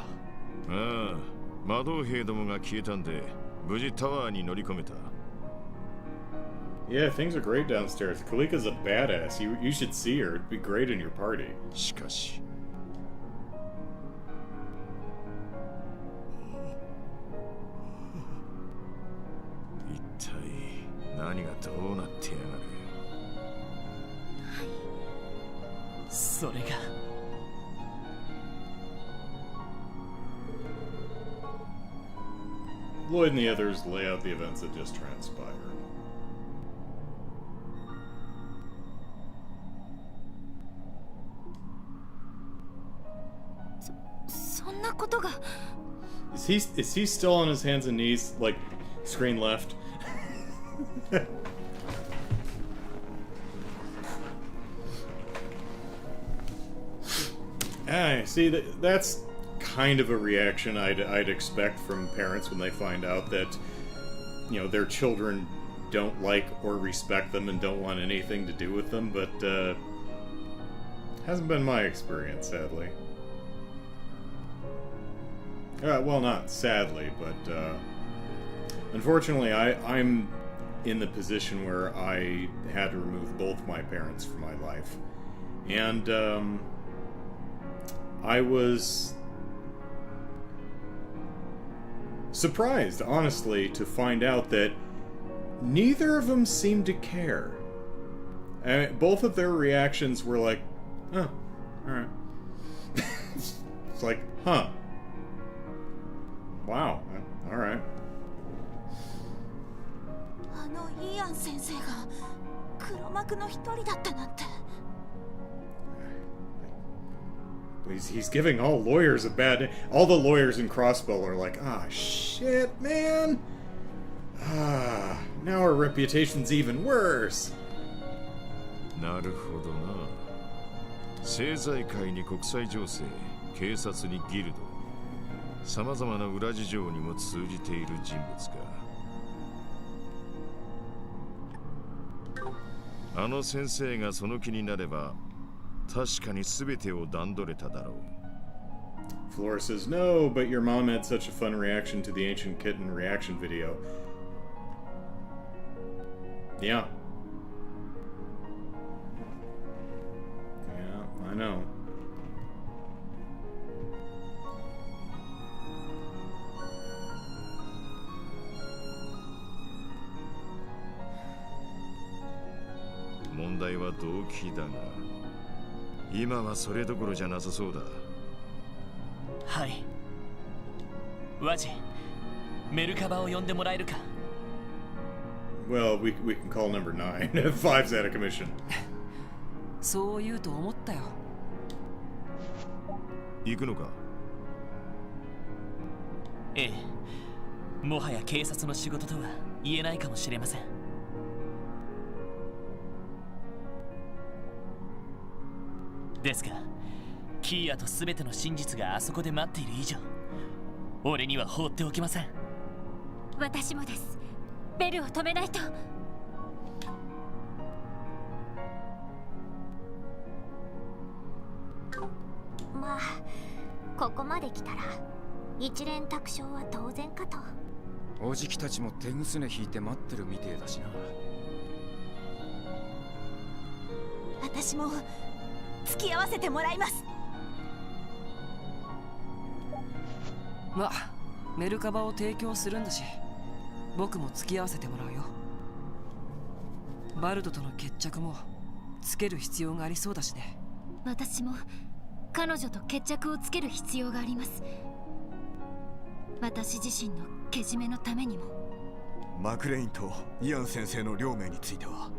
ああ、魔導兵どもが消えたんで無事タワーに乗り込めた。Yeah, things are great downstairs. Kalika's a badass. You should see her. It'd be great in your party. しかし。一体何がどうなってやがる。それが。Lloyd and the others lay out the events that just transpired. そんなことが。 Is he still on his hands and knees, like screen left? See, that's kind of a reaction I'd expect from parents when they find out that, you know, their children don't like or respect them and don't want anything to do with them, but hasn't been my experience, sadly. Well, not sadly, but unfortunately, I'm in the position where I had to remove both my parents from my life. And I was surprised, honestly, to find out that neither of them seemed to care. Both of their reactions were like, oh, alright. It's like, huh. Wow, alright. あのイアン先生が黒幕の一人だったなんて。 He's giving all lawyers a bad... All the lawyers in Crossbow are like, ah, shit, man. Ah, now our reputation's even worse. なるほどな。政財界に国際情勢、警察にギルド、さまざまな裏事情にも通じている人物か。あの先生がその気になれば、確かに全てを段取れただろう。Flora says, no, but your mom had such a fun reaction to the Ancient Kitten reaction video. Yeah. Yeah, I know. The 問題は動機だが、今はそれどころじゃなさそうだ。はい。ワジ、メルカバを呼んでもらえるか。Well, we can call number 9. 5's out of commission. そう言うと思ったよ。行くのか？ええ。もはや警察の仕事とは言えないかもしれません。ですが、キーヤと全ての真実があそこで待っている以上、俺には放っておきません。私もです。ベルを止めないと。まあ、ここまで来たら一連卓勝は当然かと。おじきたちも手ぐすね引いて待ってるみてえだしな。私も付き合わせてもらいます。まあメルカバを提供するんだし、僕も付き合わせてもらうよ。バルドとの決着もつける必要がありそうだしね。私も彼女と決着をつける必要があります。私自身のけじめのためにも。マクレインとイアン先生の両名については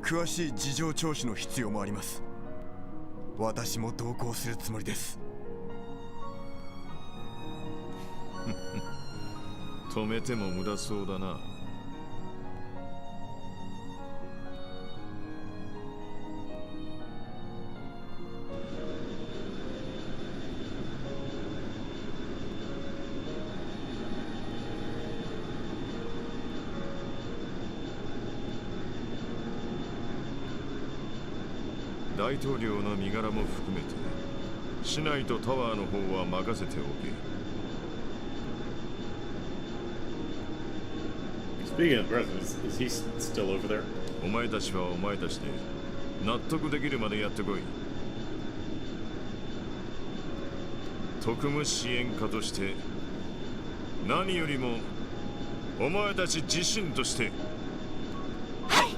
詳しい事情聴取の必要もあります。私も同行するつもりです。止めても無駄そうだな。大統領の身柄も含めて市内とタワーの方は任せておけ。Speaking of the president, is he still over there? お前たちはお前たちで納得できるまでやってこい。特務支援家として何よりもお前たち自身として。はい。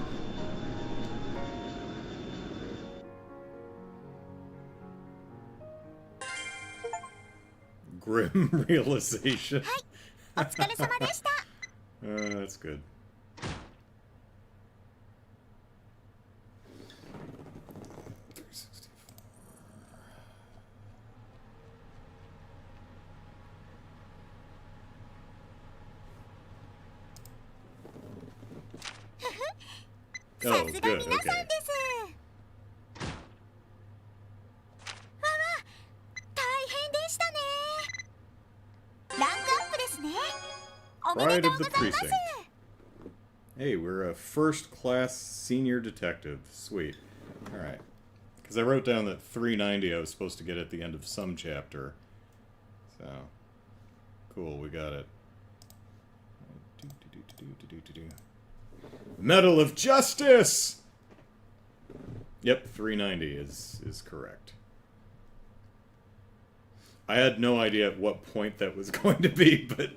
Grim realization. はい、お疲れ様でした。That's good. Oh, good. Okay. わわ、大変でしたね。ランクアップですね。Pride of the precinct. Hey, we're a first-class senior detective. Sweet. All right. Because I wrote down that 390 I was supposed to get at the end of some chapter. So, cool, we got it. Medal of Justice! Yep, 390 is correct. I had no idea at what point that was going to be, but...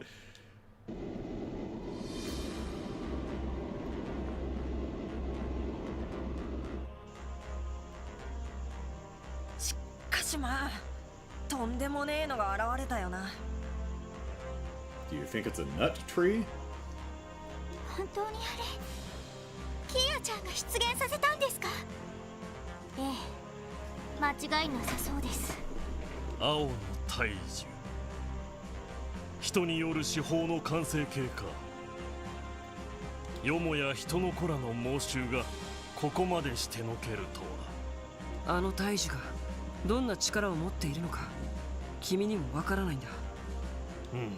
しかしまあ、とんでもねえのが現れたよな。Do you think it's a nut tree? 本当にあれ、キアちゃんが出現させたんですか？ええ、間違いなさそうです。青の大樹、人による司法の完成形か。よもや人の子らの猛襲がここまでしてのけるとは。あの大樹がどんな力を持っているのか君にもわからないんだ。うん。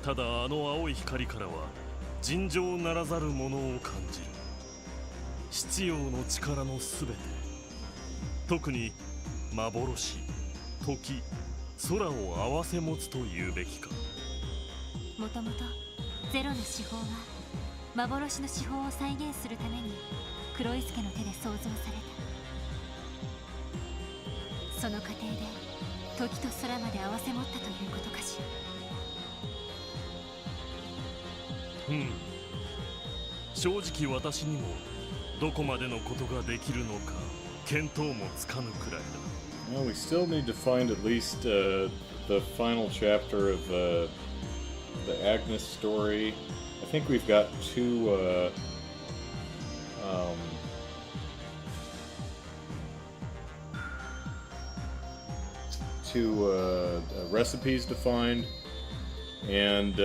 ただあの青い光からは尋常ならざるものを感じる。必要の力のすべて、特に幻、時、空を合わせ持つというべきか。もともとゼロの手法は幻の手法を再現するために黒石家の手で創造された。その過程で時と空まで合わせ持ったということかしら。正直私にもどこまでのことができるのか見当もつかぬくらいだ。Well, we still need to find at least the final chapter of the Agnes story. I think we've got two recipes to find, and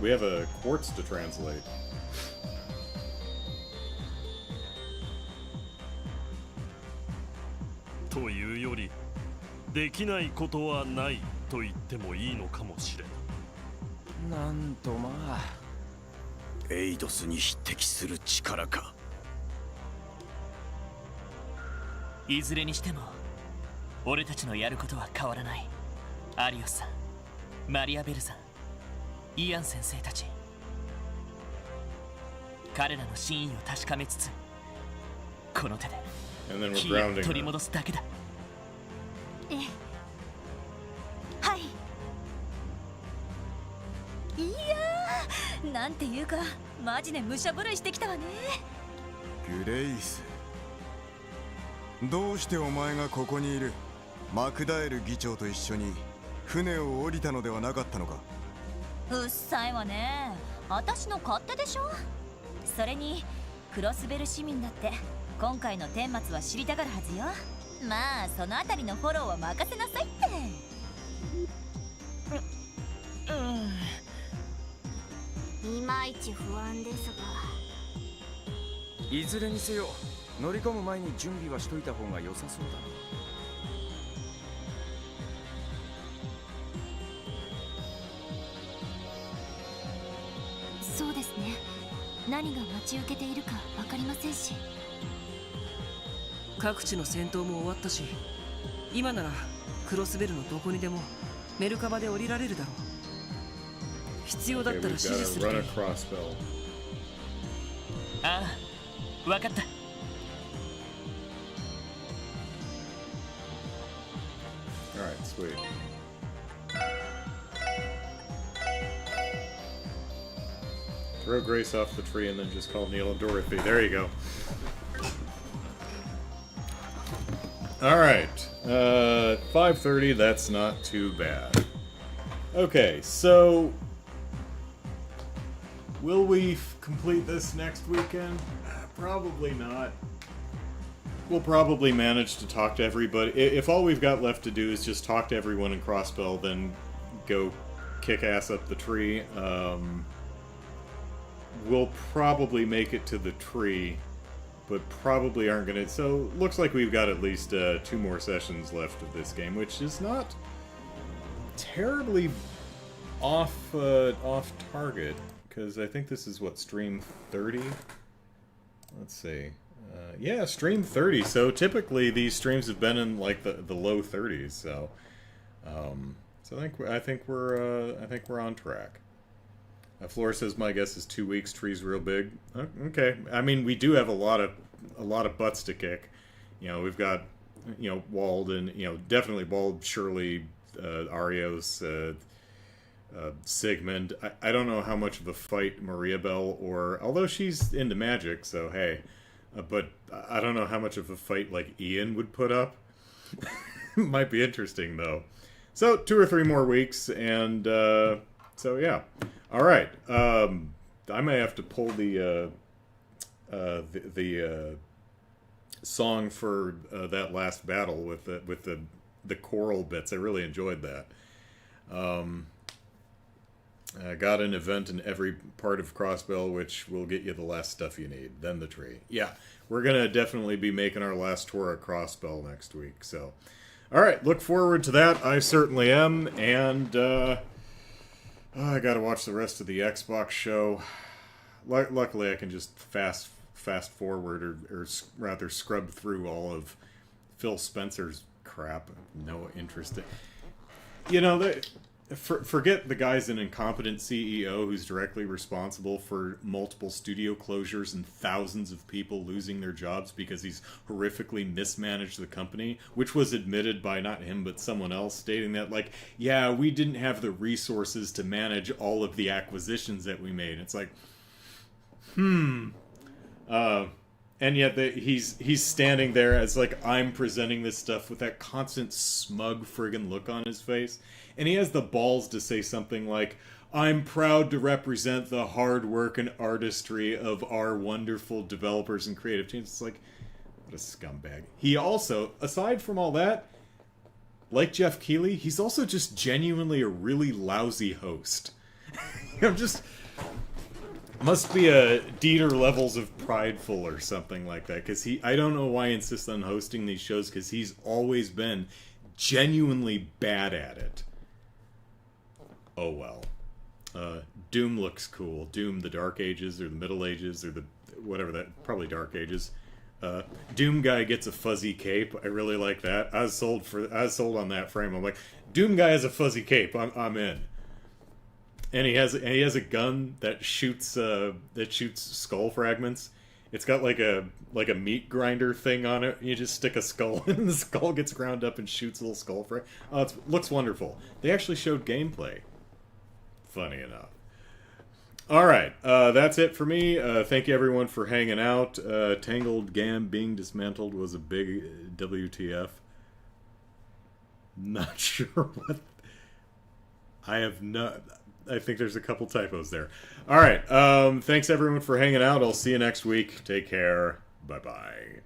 we have a quartz to translate. というより、できないことはないと言ってもいいのかもしれん。なんとまあ、エイドスに匹敵する力か。いずれにしても俺たちのやることは変わらない。アリオスさん、マリアベルさん、イアン先生たち、彼らの真意を確かめつつ、この手でキーを取り戻すだけだ。ええ、はい。いやー、なんていうかマジで武者震いしてきたわね。グレイス、どうしてお前がここにいる？マクダエル議長と一緒に船を降りたのではなかったのか？うっさいわね。私の勝手でしょ。それにクロスベル市民だって今回の顛末は知りたがるはずよ。まあそのあたりのフォローは任せなさいって。いまいち不安ですが、いずれにせよ乗り込む前に準備はしといた方が良さそうだ。そうですね。何が待ち受けているか分かりませんし。各地の戦闘も終わったし、今ならクロスベルのどこにでもメルカバで降りられるだろう。必要だったら指示するといい。ああ、分かった。Alright, sweet. Throw Grace off the tree and then just call Neil and Dorothy. There you go. Alright. 5:30, that's not too bad. Okay, so will we complete this next weekend? Probably not. We'll probably manage to talk to everybody. If all we've got left to do is just talk to everyone in Crossbell, then go kick ass up the tree, we'll probably make it to the tree, but probably aren't gonna. So looks like we've got at least 2 more sessions left of this game, which is not terribly off target, because I think this is what, stream 30. Let's see. Yeah, stream 30. So typically these streams have been in like the low 30s. So, so I think we're on track. Flora says my guess is 2 weeks. Tree's real big. Okay. I mean, we do have a lot of butts to kick. You know, we've got, you know, Walden, you know, definitely Bald, Shirley, Arios, Sigmund. I don't know how much of a fight Maria Bell, or although she's into magic, so hey, but I don't know how much of a fight like Ian would put up. Might be interesting though. So 2 or 3 more weeks, and so yeah. All right. I may have to pull the song for that last battle with the choral bits. I really enjoyed that. Got an event in every part of Crossbell, which will get you the last stuff you need. Then the tree. Yeah, we're gonna definitely be making our last tour of Crossbell next week. So, all right, look forward to that. I certainly am, and I gotta watch the rest of the Xbox show. Luckily, I can just fast forward, or rather scrub through all of Phil Spencer's crap. No interest in. You know, forget the guy's an incompetent CEO who's directly responsible for multiple studio closures and thousands of people losing their jobs because he's horrifically mismanaged the company, which was admitted by not him but someone else, stating that, like, yeah, we didn't have the resources to manage all of the acquisitions that we made. It's like, and yet he's standing there as like, I'm presenting this stuff with that constant smug friggin' look on his face. And he has the balls to say something like, I'm proud to represent the hard work and artistry of our wonderful developers and creative teams. It's like, what a scumbag. He also, aside from all that, like Jeff Keighley, he's also just genuinely a really lousy host. I'm just... Must be a Dieter levels of prideful or something like that, because I don't know why he insists on hosting these shows, because he's always been genuinely bad at it. Oh well. Doom looks cool. Doom, the Dark Ages, or the Middle Ages, or the whatever that, probably Dark Ages. Doom guy gets a fuzzy cape. I really like that. I was sold on that frame. I'm like, Doom guy has a fuzzy cape. I'm in. And he has a gun that shoots skull fragments. It's got like a meat grinder thing on it. You just stick a skull and the skull gets ground up and shoots little skull fragments. Oh, it looks wonderful. They actually showed gameplay. Funny enough. All right, that's it for me. Thank you everyone for hanging out. Tangled Gam being dismantled was a big WTF. Not sure what. I think there's a couple typos there. All right, thanks everyone for hanging out. I'll see you next week. Take care. Bye-bye.